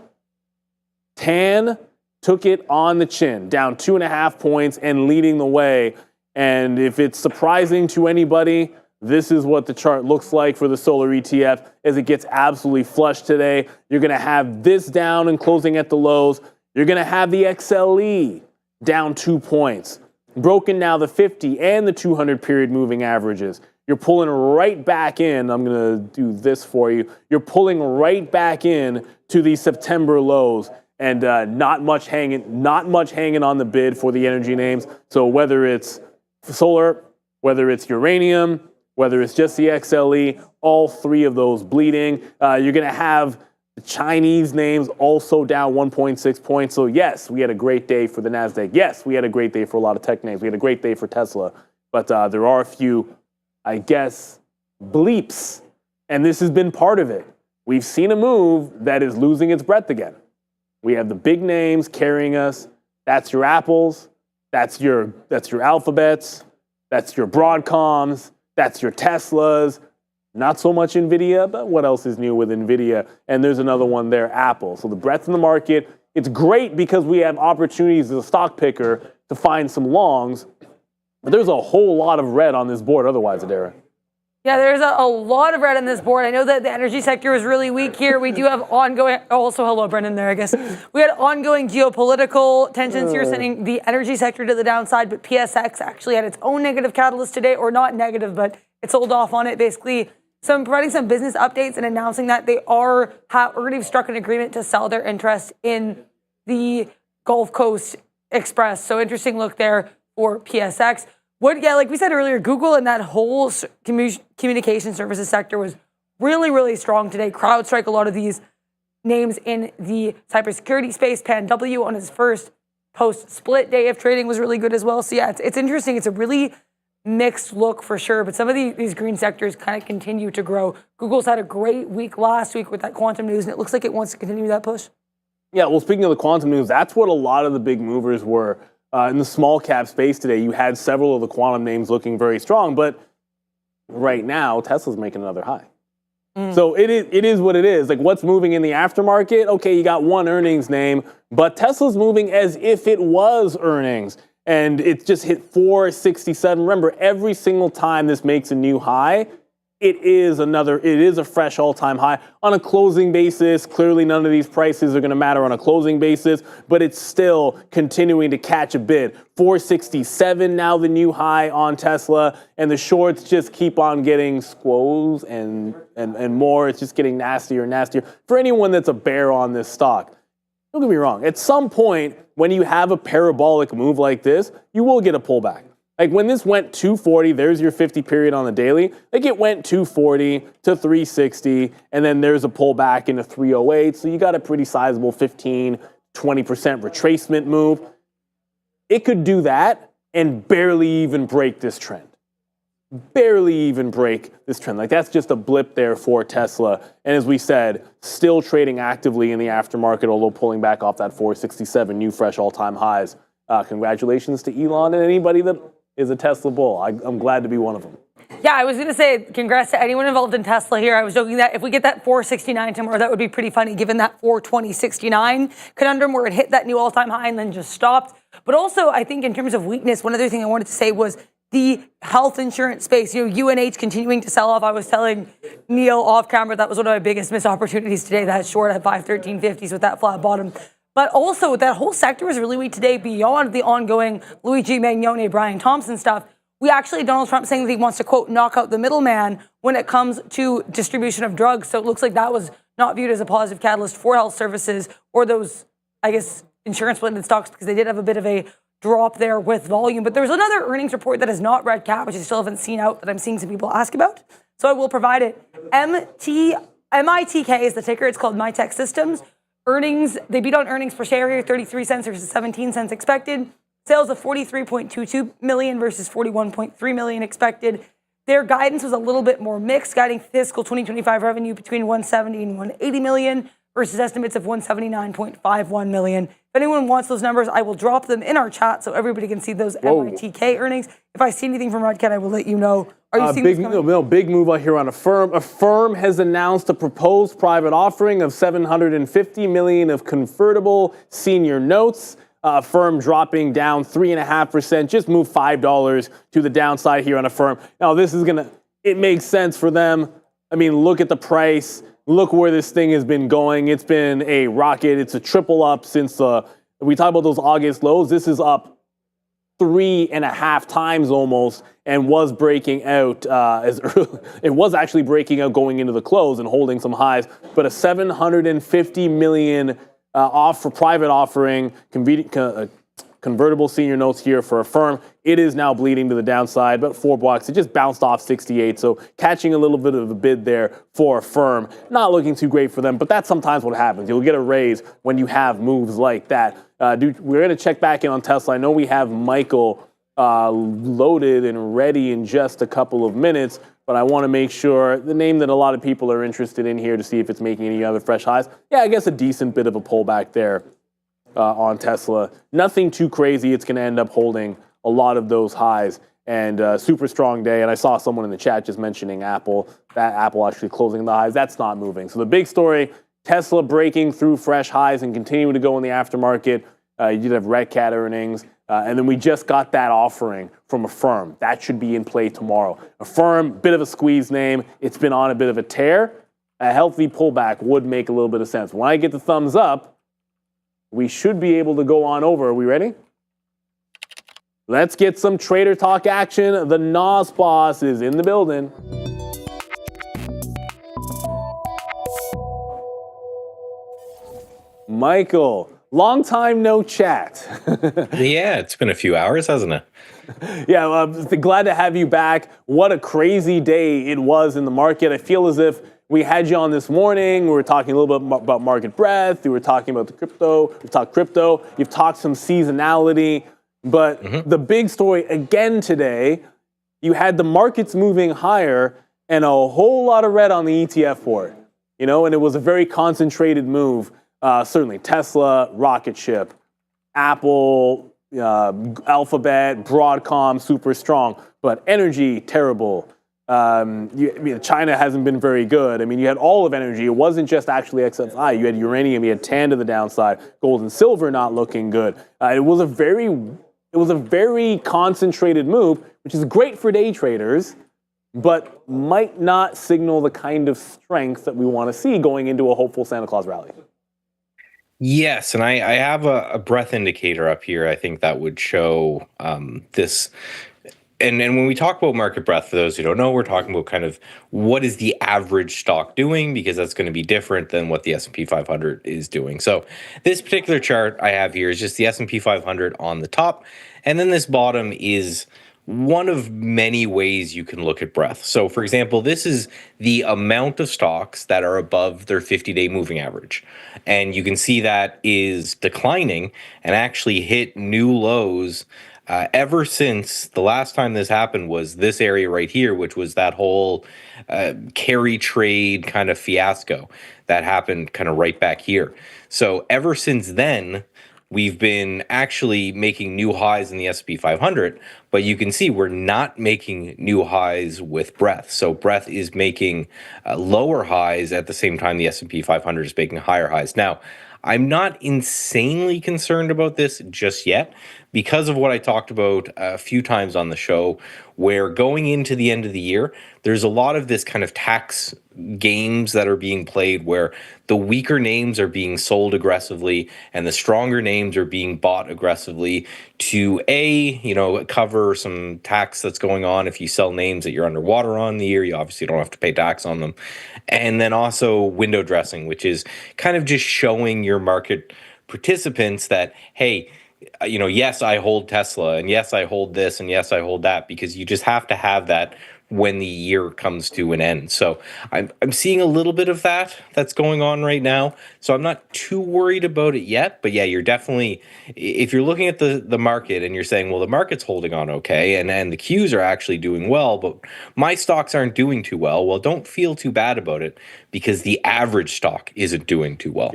TAN took it on the chin, down 2.5 points and leading the way. And if it's surprising to anybody, this is what the chart looks like for the solar ETF as it gets absolutely flushed today. You're going to have this down and closing at the lows. You're going to have the XLE down 2 points. Broken now the 50 and the 200 period moving averages. You're pulling right back in. I'm going to do this for you. You're pulling right back in to the September lows, and not much hanging on the bid for the energy names. So whether it's solar, whether it's uranium, whether it's just the XLE, all three of those bleeding. You're going to have the Chinese names also down 1.6 points. So yes, we had a great day for the NASDAQ. Yes, we had a great day for a lot of tech names. We had a great day for Tesla. But there are a few, I guess, bleeps, and this has been part of it. We've seen a move that is losing its breath again. We have the big names carrying us. That's your Apples, that's your Alphabets, that's your Broadcoms, that's your Teslas. Not so much NVIDIA, but what else is new with NVIDIA? And there's another one there, Apple. So the breadth in the market, it's great because we have opportunities as a stock picker to find some longs. But there's a whole lot of red on this board otherwise, Adara. Yeah, there's a lot of red on this board. I know that the energy sector is really weak here. We do have ongoing, also hello, Brendan there, I guess. We had ongoing geopolitical tensions here sending the energy sector to the downside, but PSX actually had its own negative catalyst today, or not negative, but it sold off on it. Basically, providing some business updates and announcing that they are already struck an agreement to sell their interest in the Gulf Coast Express. So interesting look there for PSX. Like we said earlier, Google and that whole communication services sector was really, really strong today. CrowdStrike, a lot of these names in the cybersecurity space. PanW on his first post-split day of trading was really good as well. So yeah, it's interesting. It's a really mixed look for sure, but some of these green sectors kind of continue to grow. Google's had a great week last week with that quantum news, and it looks like it wants to continue that push. Yeah, well, speaking of the quantum news, that's what a lot of the big movers were. In the small cap space today, you had several of the quantum names looking very strong, but right now, Tesla's making another high. So it is what it is. Like, what's moving in the aftermarket? Okay, you got one earnings name, but Tesla's moving as if it was earnings. And it just hit 467. Remember, every single time this makes a new high, it is a fresh all-time high. On a closing basis, clearly none of these prices are going to matter on a closing basis, but it's still continuing to catch a bid. 467 now the new high on Tesla, and the shorts just keep on getting squoze and more. It's just getting nastier and nastier. For anyone that's a bear on this stock, don't get me wrong, at some point when you have a parabolic move like this, you will get a pullback. Like when this went 240, there's your 50 period on the daily. Like it went 240 to 360, and then there's a pullback into 308. So you got a pretty sizable 15, 20% retracement move. It could do that and barely even break this trend. Barely even break this trend. Like that's just a blip there for Tesla. And as we said, still trading actively in the aftermarket, although pulling back off that 467 new fresh all-time highs. Congratulations to Elon and anybody that is a Tesla bull. I'm glad to be one of them. Yeah, I was going to say congrats to anyone involved in Tesla here. I was joking that if we get that 469 tomorrow, that would be pretty funny given that 420.69 conundrum where it hit that new all-time high and then just stopped. But also, I think in terms of weakness, one other thing I wanted to say was the health insurance space. UNH continuing to sell off. I was telling Neil off camera that was one of my biggest missed opportunities today, that short at 513.50s with that flat bottom. But also, that whole sector was really weak today beyond the ongoing Luigi Magnone, Brian Thompson stuff. We actually, Donald Trump saying that he wants to, quote, knock out the middleman when it comes to distribution of drugs. So it looks like that was not viewed as a positive catalyst for health services or those, I guess, insurance-blended stocks, because they did have a bit of a drop there with volume. But there's another earnings report that is not red cap, which I still haven't seen out, that I'm seeing some people ask about. So I will provide it. MITK is the ticker. It's called MiTech Systems. Earnings, they beat on earnings per share here, 33 cents versus 17 cents expected. Sales of 43.22 million versus 41.3 million expected. Their guidance was a little bit more mixed, guiding fiscal 2025 revenue between 170 and 180 million versus estimates of 179.51 million. If anyone wants those numbers, I will drop them in our chat so everybody can see those MITK earnings. If I see anything from Redcat, I will let you know. Are you seeing this coming? No, big move out here on Affirm. Affirm has announced a proposed private offering of $750 million of convertible senior notes. Affirm dropping down 3.5%, just move $5 to the downside here on Affirm. Now this is it makes sense for them. I mean, look at the price. Look where this thing has been going. It's been a rocket. It's a triple up since we talk about those August lows. This is up 3.5 times almost, and was breaking out as early. It was actually breaking out going into the close and holding some highs, but a $750 million private offering, convertible senior notes here for Affirm. It is now bleeding to the downside, but $4. It just bounced off 68, so catching a little bit of a bid there for Affirm. Not looking too great for them, but that's sometimes what happens. You'll get a raise when you have moves like that. We're going to check back in on Tesla. I know we have Michael loaded and ready in just a couple of minutes, but I want to make sure the name that a lot of people are interested in here to see if it's making any other fresh highs. Yeah, I guess a decent bit of a pullback there on Tesla. Nothing too crazy. It's going to end up holding a lot of those highs, and super strong day. And I saw someone in the chat just mentioning Apple, that Apple actually closing the highs. That's not moving. So the big story, Tesla breaking through fresh highs and continuing to go in the aftermarket. You did have Redcat earnings. And then we just got that offering from Affirm. That should be in play tomorrow. Affirm, bit of a squeeze name. It's been on a bit of a tear. A healthy pullback would make a little bit of sense. When I get the thumbs up, we should be able to go on over. Are we ready? Let's get some trader talk action. The NOS boss is in the building. Michael, long time no chat. Yeah, it's been a few hours, hasn't it? Yeah, glad to have you back. What a crazy day it was in the market. I feel as if we had you on this morning. We were talking a little bit about market breadth. We were talking about the crypto. We've talked crypto. You've talked some seasonality. But the big story again today, you had the markets moving higher and a whole lot of red on the ETF board. You know, and it was a very concentrated move. Certainly Tesla, rocket ship, Apple, Alphabet, Broadcom, super strong, but energy, terrible. China hasn't been very good. I mean, you had all of energy. It wasn't just actually XFI. You had uranium, you had TAN to the downside, gold and silver not looking good. It was a very concentrated move, which is great for day traders, but might not signal the kind of strength that we want to see going into a hopeful Santa Claus rally. Yes, and I have a breadth indicator up here. I think that would show this. And when we talk about market breadth, for those who don't know, we're talking about kind of what is the average stock doing, because that's going to be different than what the S&P 500 is doing. So this particular chart I have here is just the S&P 500 on the top, and then this bottom is one of many ways you can look at breadth. So for example, this is the amount of stocks that are above their 50-day moving average. And you can see that is declining and actually hit new lows ever since the last time this happened was this area right here, which was that whole carry trade kind of fiasco that happened kind of right back here. So ever since then, we've been actually making new highs in the S&P 500, but you can see we're not making new highs with breadth. So breadth is making lower highs at the same time the S&P 500 is making higher highs. Now, I'm not insanely concerned about this just yet because of what I talked about a few times on the show, where going into the end of the year, there's a lot of this kind of tax games that are being played where the weaker names are being sold aggressively and the stronger names are being bought aggressively to cover some tax that's going on. If you sell names that you're underwater on the year, you obviously don't have to pay tax on them. And then also window dressing, which is kind of just showing your market participants that, hey, yes, I hold Tesla, and yes, I hold this, and yes, I hold that, because you just have to have that when the year comes to an end. So I'm seeing a little bit of that's going on right now. So I'm not too worried about it yet. But yeah, you're definitely, if you're looking at the market and you're saying, well, the market's holding on okay, and the Qs are actually doing well, but my stocks aren't doing too well, well, don't feel too bad about it because the average stock isn't doing too well.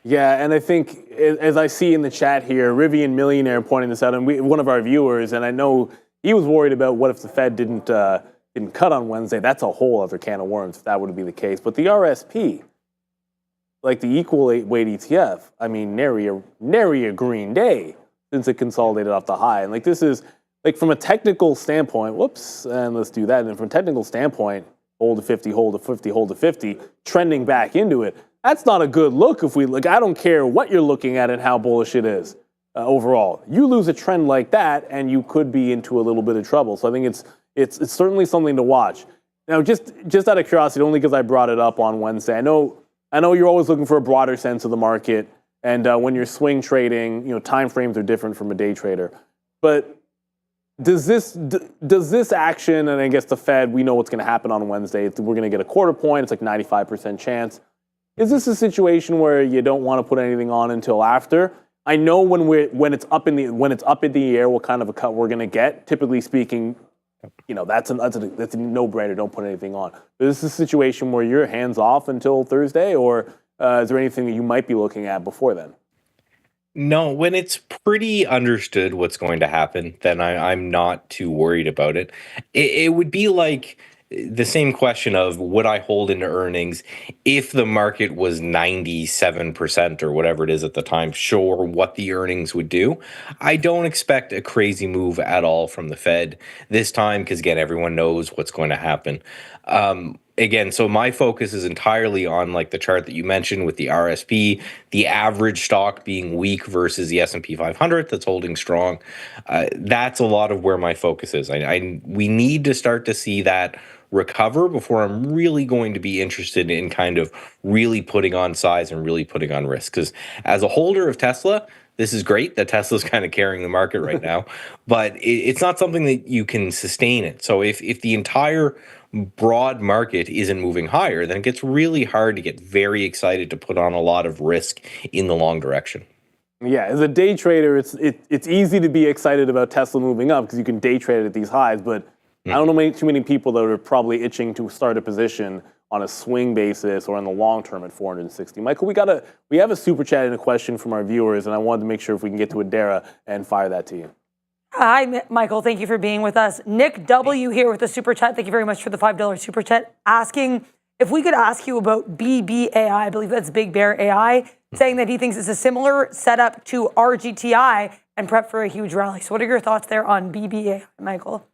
Yeah, and I think, as I see in the chat here, Rivian Millionaire pointing this out, and one of our viewers, and I know he was worried about what if the Fed didn't cut on Wednesday. That's a whole other can of worms if that would be the case. But the RSP, like the equal weight ETF, I mean, nary a green day since it consolidated off the high. And like this is, like from a technical standpoint, and let's do that. And from a technical standpoint, hold to 50, hold to 50, hold to 50, trending back into it. That's not a good look if we look. I don't care what you're looking at and how bullish it is overall. You lose a trend like that and you could be into a little bit of trouble. So I think it's certainly something to watch. Now, just out of curiosity, only because I brought it up on Wednesday, I know you're always looking for a broader sense of the market. And when you're swing trading, time frames are different from a day trader. But does this action, and I guess the Fed, we know what's going to happen on Wednesday. We're going to get a quarter point. It's like 95% chance. Is this a situation where you don't want to put anything on until after? I know when it's up in the air, what kind of a cut we're going to get. Typically speaking, that's a no-brainer. Don't put anything on. But is this a situation where you're hands off until Thursday, or is there anything that you might be looking at before then? No, when it's pretty understood what's going to happen, then I'm not too worried about it. It would be like the same question of would I hold into earnings if the market was 97% or whatever it is at the time, sure, what the earnings would do. I don't expect a crazy move at all from the Fed this time because, again, everyone knows what's going to happen. Again, so my focus is entirely on like the chart that you mentioned with the RSP, the average stock being weak versus the S&P 500 that's holding strong. That's a lot of where my focus is. We need to start to see that recover before I'm really going to be interested in kind of really putting on size and really putting on risk. Because as a holder of Tesla, this is great that Tesla's kind of carrying the market right now, but it's not something that you can sustain it. So if the entire broad market isn't moving higher, then it gets really hard to get very excited to put on a lot of risk in the long direction. Yeah, as a day trader, it's easy to be excited about Tesla moving up because you can day trade at these highs, but I don't know too many people that are probably itching to start a position on a swing basis or in the long term at 460. Michael, we have a super chat and a question from our viewers, and I wanted to make sure if we can get to Adara and fire that to you. Hi, Michael. Thank you for being with us. Nick W. here with the super chat. Thank you very much for the $5 super chat. Asking if we could ask you about BBAI, I believe that's Big Bear AI, saying that he thinks it's a similar setup to RGTI and prep for a huge rally. So what are your thoughts there on BBAI, Michael?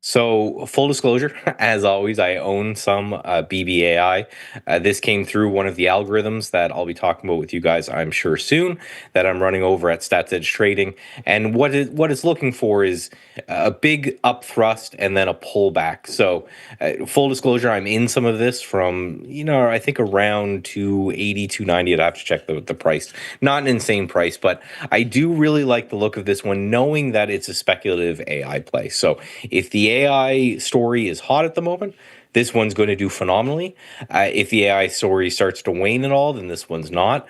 So full disclosure, as always, I own some BBAI. This came through one of the algorithms that I'll be talking about with you guys, I'm sure soon, that I'm running over at Stats Edge Trading. And what it's looking for is a big up thrust and then a pullback. So full disclosure, I'm in some of this from, I think around 280, 290. I'd have to check the price. Not an insane price, but I do really like the look of this one, knowing that it's a speculative AI play. So if the AI story is hot at the moment, this one's going to do phenomenally. If the AI story starts to wane at all, then this one's not.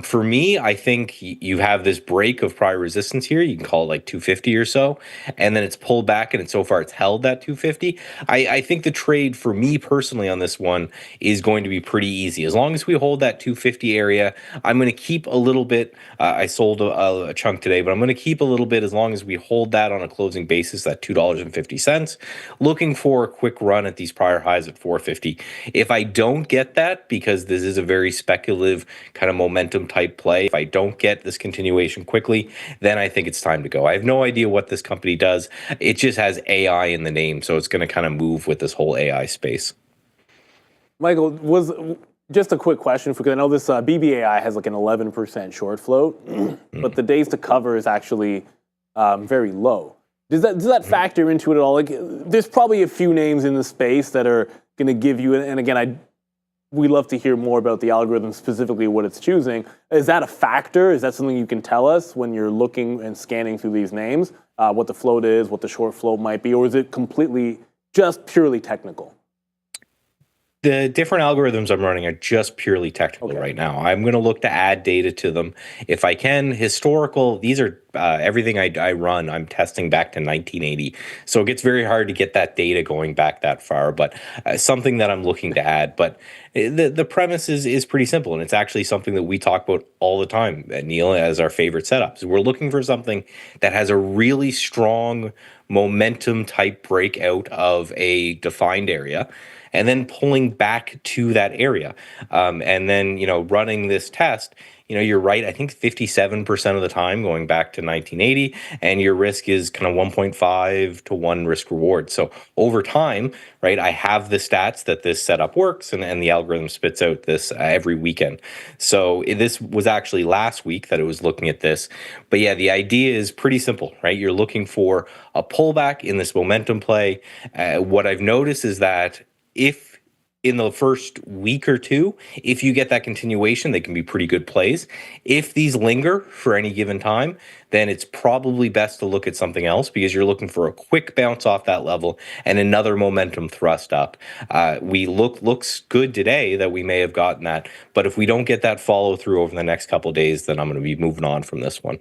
For me, I think you have this break of prior resistance here. You can call it like 250 or so, and then it's pulled back, and so far it's held that 250. I think the trade for me personally on this one is going to be pretty easy. As long as we hold that 250 area, I'm going to keep a little bit. I sold a chunk today, but I'm going to keep a little bit as long as we hold that on a closing basis, that $2.50. Looking for a quick run at these prior highs at 450. If I don't get that, because this is a very speculative kind of momentum type play, if I don't get this continuation quickly, then I think it's time to go. I have no idea what this company does. It just has AI in the name, so it's going to kind of move with this whole AI space. Michael, was just a quick question because I know this BBAI has like an 11% short float, but the days to cover is actually very low. Does that factor into it at all? Like, there's probably a few names in the space that are going to give you, and again, we love to hear more about the algorithm, specifically what it's choosing. Is that a factor? Is that something you can tell us when you're looking and scanning through these names, what the float is, what the short float might be, or is it completely just purely technical? The different algorithms I'm running are just purely technical right now. I'm going to look to add data to them. If I can, historical, these are everything I run, I'm testing back to 1980. So it gets very hard to get that data going back that far, but something that I'm looking to add. But the premise is pretty simple, and it's actually something that we talk about all the time, Neil, as our favorite setups. We're looking for something that has a really strong momentum type breakout of a defined area, and then pulling back to that area. And then, running this test, you're right, I think 57% of the time going back to 1980, and your risk is kind of 1.5 to 1 risk reward. So over time, right, I have the stats that this setup works, and the algorithm spits out this every weekend. So this was actually last week that it was looking at this. But yeah, the idea is pretty simple, right? You're looking for a pullback in this momentum play. What I've noticed is that if in the first week or two, if you get that continuation, they can be pretty good plays. If these linger for any given time, then it's probably best to look at something else because you're looking for a quick bounce off that level and another momentum thrust up. Looks good today that we may have gotten that, but if we don't get that follow through over the next couple of days, then I'm going to be moving on from this one.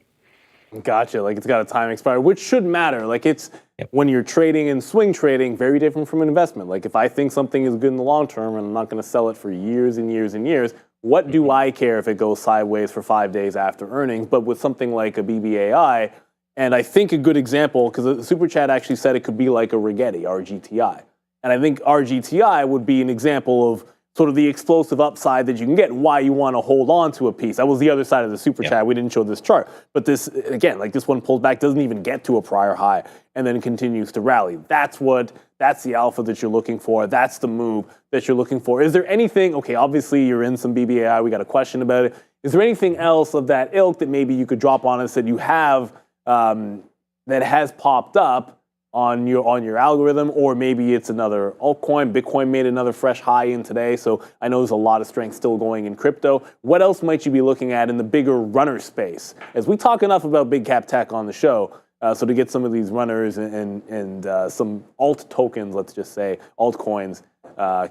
Gotcha. Like it's got a time expiry, which should matter. Like it's when you're trading and swing trading, very different from an investment. Like if I think something is good in the long term and I'm not going to sell it for years and years and years, what do I care if it goes sideways for 5 days after earnings? But with something like a BBAI, and I think a good example, because the Super Chat actually said it could be like a Rigetti, RGTI. And I think RGTI would be an example of sort of the explosive upside that you can get and why you want to hold on to a piece. That was the other side of the super chat. We didn't show this chart. But this, again, like this one pulls back, doesn't even get to a prior high and then continues to rally. That's the alpha that you're looking for. That's the move that you're looking for. Is there anything, okay, obviously you're in some BBAI, we got a question about it. Is there anything else of that ilk that maybe you could drop on us that you have that has popped up on your algorithm, or maybe it's another altcoin? Bitcoin made another fresh high in today, so I know there's a lot of strength still going in crypto. What else might you be looking at in the bigger runner space? As we talk enough about big cap tech on the show, so to get some of these runners and some alt tokens, let's just say, altcoins,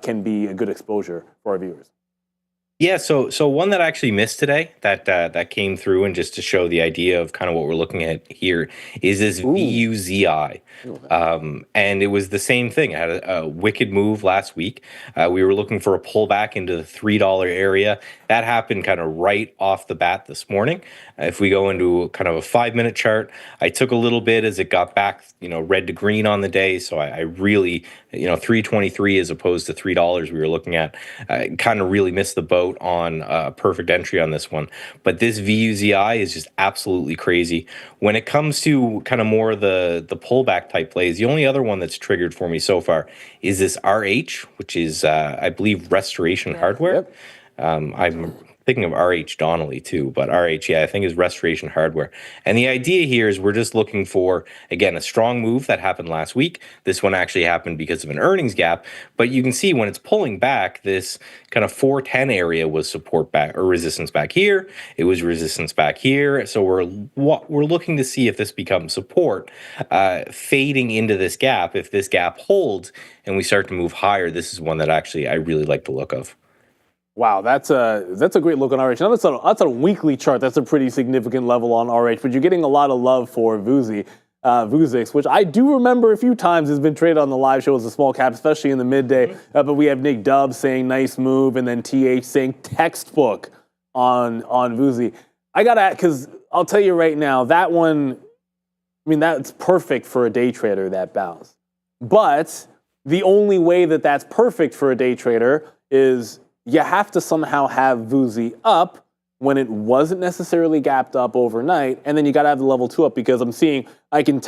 can be a good exposure for our viewers. Yeah, so one that I actually missed today that came through, and just to show the idea of kind of what we're looking at here, is this VUZI. And it was the same thing. It had a wicked move last week. We were looking for a pullback into the $3 area. That happened kind of right off the bat this morning. If we go into kind of a 5-minute chart, I took a little bit as it got back, red to green on the day. So I really, 323 as opposed to $3 we were looking at, kind of really missed the boat on a perfect entry on this one. But this VUZI is just absolutely crazy. When it comes to kind of more the pullback type plays, the only other one that's triggered for me so far is this RH, which is, I believe, Restoration Hardware. I'm thinking of RH Donnelly too, but RH, I think is Restoration Hardware. And the idea here is we're just looking for, again, a strong move that happened last week. This one actually happened because of an earnings gap, but you can see when it's pulling back, this kind of 410 area was support back or resistance back here. It was resistance back here. So we're looking to see if this becomes support, fading into this gap. If this gap holds and we start to move higher, this is one that actually I really like the look of. Wow, that's a great look on RH. Now that's on a weekly chart. That's a pretty significant level on RH. But you're getting a lot of love for Vuzix, which I do remember a few times has been traded on the live show as a small cap, especially in the midday. But we have Nick Dubbs saying nice move, and then TH saying textbook on Vuzi. I gotta, because I'll tell you right now, that one, I mean, that's perfect for a day trader, that bounce. But the only way that that's perfect for a day trader is you have to somehow have Vuzi up when it wasn't necessarily gapped up overnight, and then you got to have the level 2 up, because I can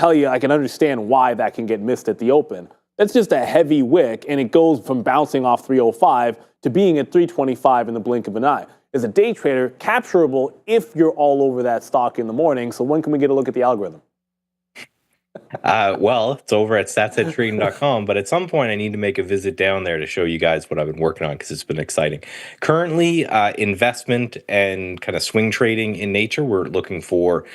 understand why that can get missed at the open. That's just a heavy wick, and it goes from bouncing off 305 to being at 325 in the blink of an eye. As a day trader, capturable if you're all over that stock in the morning. So when can we get a look at the algorithm? Well, it's over at stats@trading.com, but at some point I need to make a visit down there to show you guys what I've been working on, because it's been exciting. Currently, investment and kind of swing trading in nature, we're looking for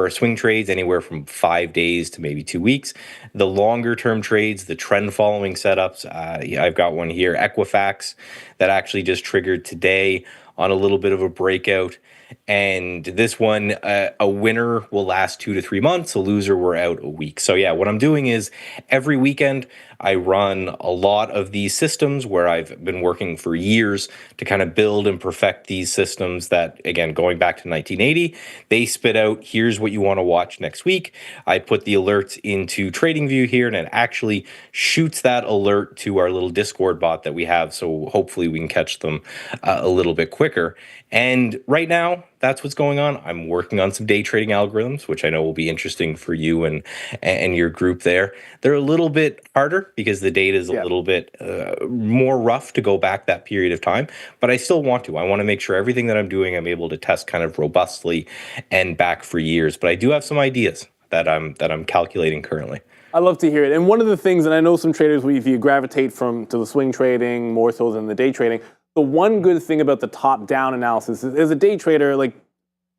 swing trades anywhere from 5 days to maybe 2 weeks. The longer term trades, the trend following setups, I've got one here, Equifax, that actually just triggered today on a little bit of a breakout. And this one, a winner will last 2 to 3 months. A loser, we're out a week. So yeah, what I'm doing is every weekend I run a lot of these systems where I've been working for years to kind of build and perfect these systems that, again, going back to 1980, they spit out, here's what you want to watch next week. I put the alerts into TradingView here, and it actually shoots that alert to our little Discord bot that we have. So hopefully we can catch them a little bit quicker. And right now, that's what's going on. I'm working on some day trading algorithms, which I know will be interesting for you and your group there. They're a little bit harder because the data is a little bit more rough to go back that period of time, but I still want to. I want to make sure everything that I'm doing, I'm able to test kind of robustly and back for years. But I do have some ideas that I'm calculating currently. I love to hear it. And one of the things, and I know some traders, if you gravitate to the swing trading more so than the day trading, the one good thing about the top-down analysis is, as a day trader, like,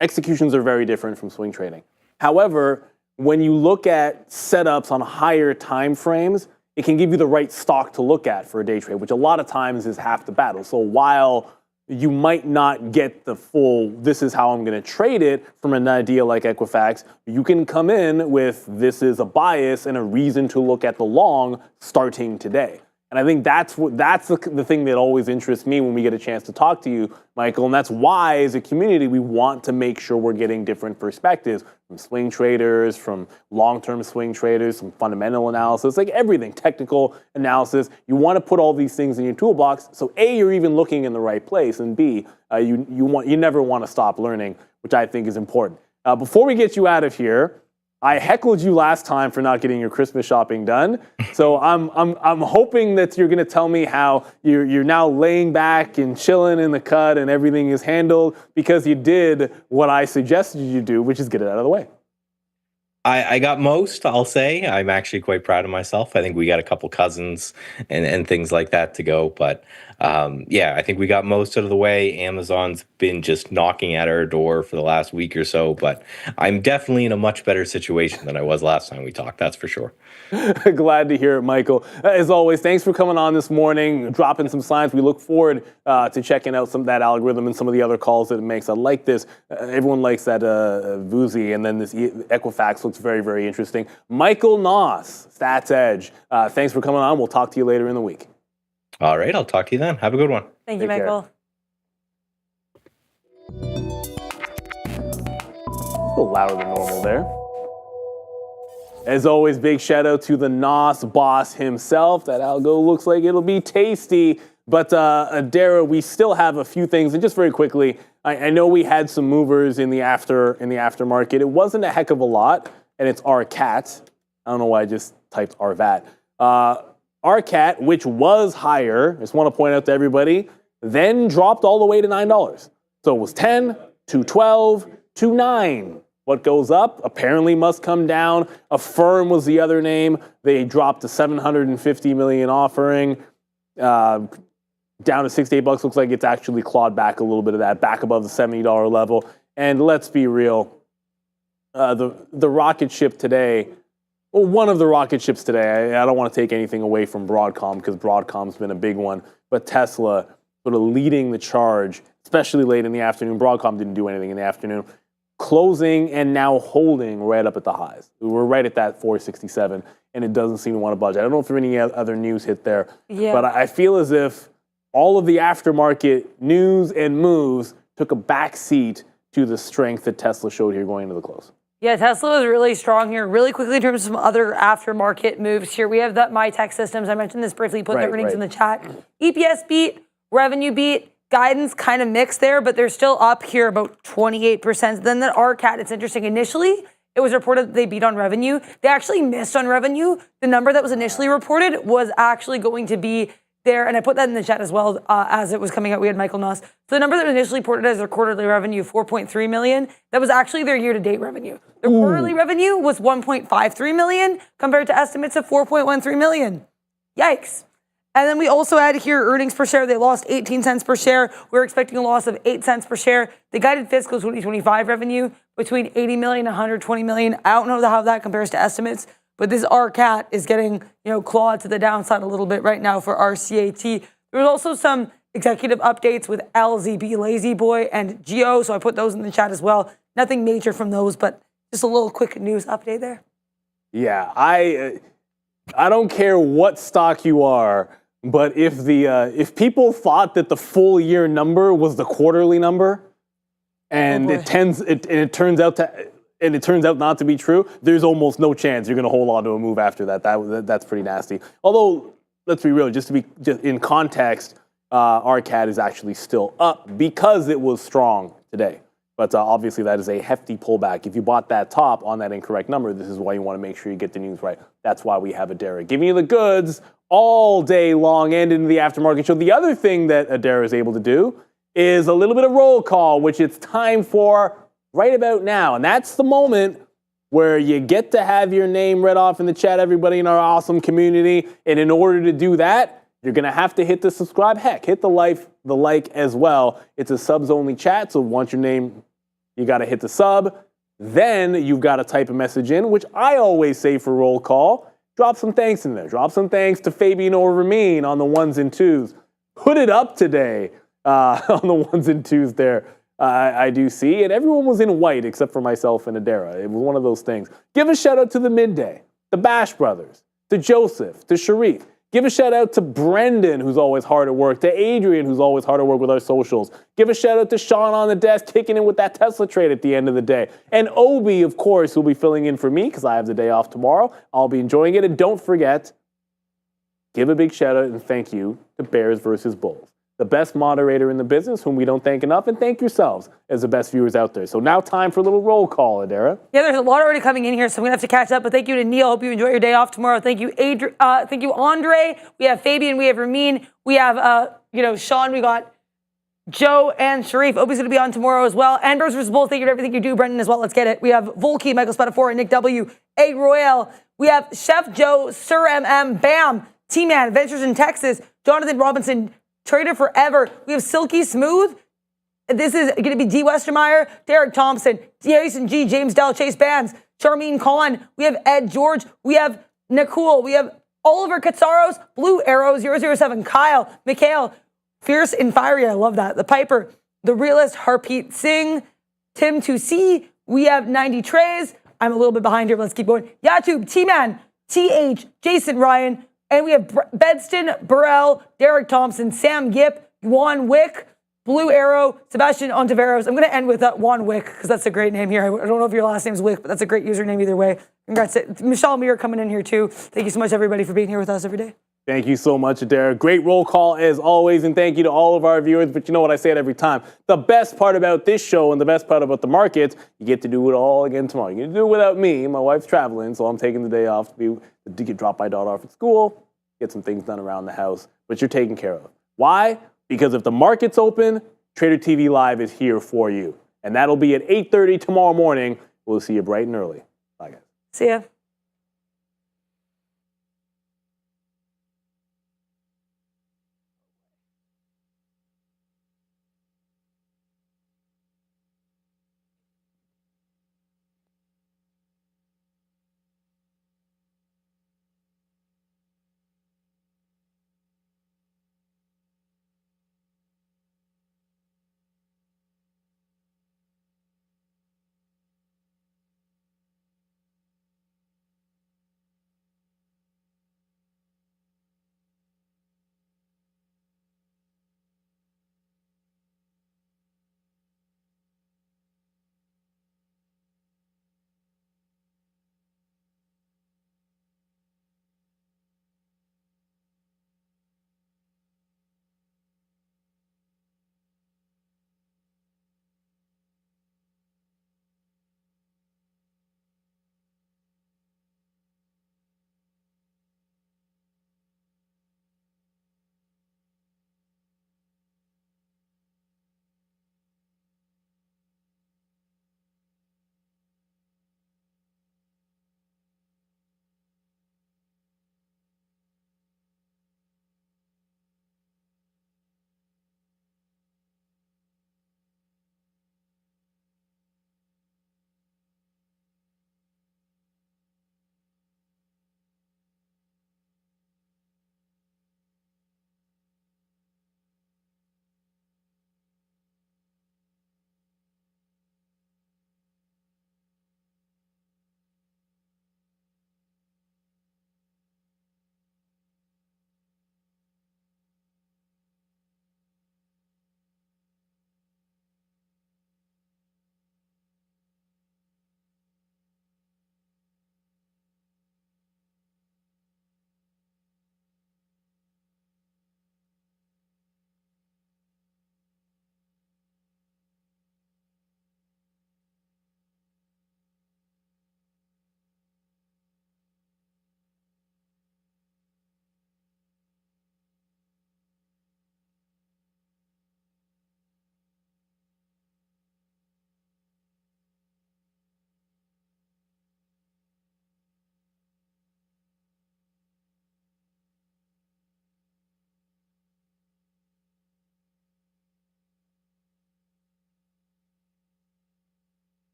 executions are very different from swing trading. However, when you look at setups on higher time frames, it can give you the right stock to look at for a day trade, which a lot of times is half the battle. So while you might not get the full, this is how I'm going to trade it from an idea like Equifax, you can come in with, this is a bias and a reason to look at the long starting today. And I think that's the thing that always interests me when we get a chance to talk to you, Michael. And that's why, as a community, we want to make sure we're getting different perspectives from swing traders, from long-term swing traders, some fundamental analysis, like everything, technical analysis. You want to put all these things in your toolbox. So A, you're even looking in the right place, and B, you never want to stop learning, which I think is important. Before we get you out of here, I heckled you last time for not getting your Christmas shopping done. So I'm hoping that you're going to tell me how you're now laying back and chilling in the cut and everything is handled because you did what I suggested you do, which is get it out of the way. I got most, I'll say. I'm actually quite proud of myself. I think we got a couple cousins and things like that to go. But yeah, I think we got most out of the way. Amazon's been just knocking at our door for the last week or so. But I'm definitely in a much better situation than I was last time we talked, that's for sure. Glad to hear it, Michael. As always, thanks for coming on this morning, dropping some signs. We look forward to checking out some of that algorithm and some of the other calls that it makes. I like this. Everyone likes that Vuzi, and then this Equifax looks very, very interesting. Michael Noss, Stats Edge. Thanks for coming on. We'll talk to you later in the week. All right, I'll talk to you then. Have a good one. Thank you, Take care. Michael. A little louder than normal there. As always, big shout out to the Noss boss himself. That algo looks like it'll be tasty. But Adara, we still have a few things. And just very quickly, I know we had some movers in the aftermarket. It wasn't a heck of a lot, and it's RCAT. I don't know why I just typed RVAT. RCAT, which was higher, I just want to point out to everybody, then dropped all the way to $9. So it was 10 to 12 to 9. What goes up apparently must come down. Affirm was the other name. They dropped to $750 million offering, down to $68. Looks like it's actually clawed back a little bit of that, back above the $70 level. And let's be real, the rocket ship today, well, one of the rocket ships today, I don't want to take anything away from Broadcom because Broadcom's been a big one, but Tesla sort of leading the charge, especially late in the afternoon. Broadcom didn't do anything in the afternoon. Closing and now holding right up at the highs. We're right at that 467, and it doesn't seem to want to budge. I don't know if there are any other news hit there, but I feel as if all of the aftermarket news and moves took a backseat to the strength that Tesla showed here going into the close. Yeah, Tesla is really strong here. Really quickly in terms of some other aftermarket moves here, we have that MyTech Systems. I mentioned this briefly, put the earnings in the chat. EPS beat, revenue beat, guidance kind of mixed there, but they're still up here about 28%. Then the RCAT, it's interesting. Initially, it was reported that they beat on revenue. They actually missed on revenue. The number that was initially reported was actually going to be there, and I put that in the chat as well as it was coming out. We had Michael Noss. So the number that was initially reported as their quarterly revenue, $4.3 million, that was actually their year-to-date revenue. Their quarterly revenue was $1.53 million compared to estimates of $4.13 million. Yikes. And then we also had here earnings per share. They lost 18 cents per share. We were expecting a loss of 8 cents per share. They guided fiscal 2025 revenue between 80 million and 120 million. I don't know how that compares to estimates, but this RCAT is getting, clawed to the downside a little bit right now for RCAT. There was also some executive updates with LZB, Lazy Boy, and Geo, so I put those in the chat as well. Nothing major from those, but just a little quick news update there. Yeah, I don't care what stock you are, but if people thought that the full year number was the quarterly number, and it turns out not to be true, there's almost no chance you're going to hold on to a move after that. That's pretty nasty. Although, let's be real, just in context, RCAT is actually still up because it was strong today. But obviously that is a hefty pullback. If you bought that top on that incorrect number, this is why you want to make sure you get the news right. That's why we have Adara giving you the goods all day long and into the aftermarket show. The other thing that Adara is able to do is a little bit of roll call, which it's time for right about now. And that's the moment where you get to have your name read off in the chat, everybody in our awesome community. And in order to do that, you're going to have to hit the subscribe. Heck, hit the like as well. It's a subs only chat, so once your name, you got to hit the sub. Then you've got to type a message in, which I always say for roll call. Drop some thanks in there. Drop some thanks to Fabian or Ramin on the ones and twos. Put it up today on the ones and twos there. I do see. And everyone was in white except for myself and Adara. It was one of those things. Give a shout out to the Midday, the Bash Brothers, to Joseph, to Sharif. Give a shout out to Brendan, who's always hard at work, to Adrian, who's always hard at work with our socials. Give a shout out to Sean on the desk, kicking in with that Tesla trade at the end of the day. And Obi, of course, who'll be filling in for me because I have the day off tomorrow. I'll be enjoying it. And don't forget, give a big shout out and thank you to Bears versus Bulls, the best moderator in the business, whom we don't thank enough, and thank yourselves as the best viewers out there. So now time for a little roll call, Adara. Yeah, there's a lot already coming in here, so I'm gonna have to catch up. But thank you to Neil. Hope you enjoy your day off tomorrow. Thank you, thank you, Andre. We have Fabian. We have Ramin. We have Sean. We got Joe and Sharif. Obi's gonna be on tomorrow as well. And Bears versus Bulls. Thank you to everything you do, Brendan, as well. Let's get it. We have Volky, Michael Spatafor, Nick W, A Royale. We have Chef Joe, Sir MM, Bam, T-Man, Ventures in Texas, Jonathan Robinson, Trader Forever. We have Silky Smooth. This is going to be D. Westermeyer, Derek Thompson, Jason G, James Dell, Chase Bands, Charmine Khan. We have Ed George. We have Nicole. We have Oliver Katsaros, Blue Arrow 007, Kyle, Mikhail, Fierce and Fiery. I love that. The Piper, The Realist, Harpreet Singh, Tim 2C. We have 90 Trays. I'm a little bit behind here, but let's keep going. Yatube, T-Man, TH, Jason Ryan. And we have Bedston, Burrell, Derek Thompson, Sam Gipp, Juan Wick, Blue Arrow, Sebastian Ontiveros. I'm going to end with Juan Wick because that's a great name here. I don't know if your last name is Wick, but that's a great username either way. Congrats. Michelle Meir coming in here too. Thank you so much, everybody, for being here with us every day. Thank you so much, Adara. Great roll call as always, and thank you to all of our viewers. But you know what, I say it every time. The best part about this show and the best part about the markets, you get to do it all again tomorrow. You get to do it without me. My wife's traveling, so I'm taking the day off to get drop my daughter off at school, get some things done around the house, but you're taken care of. Why? Because if the market's open, Trader TV Live is here for you. And that'll be at 8:30 tomorrow morning. We'll see you bright and early. Bye, guys. See ya.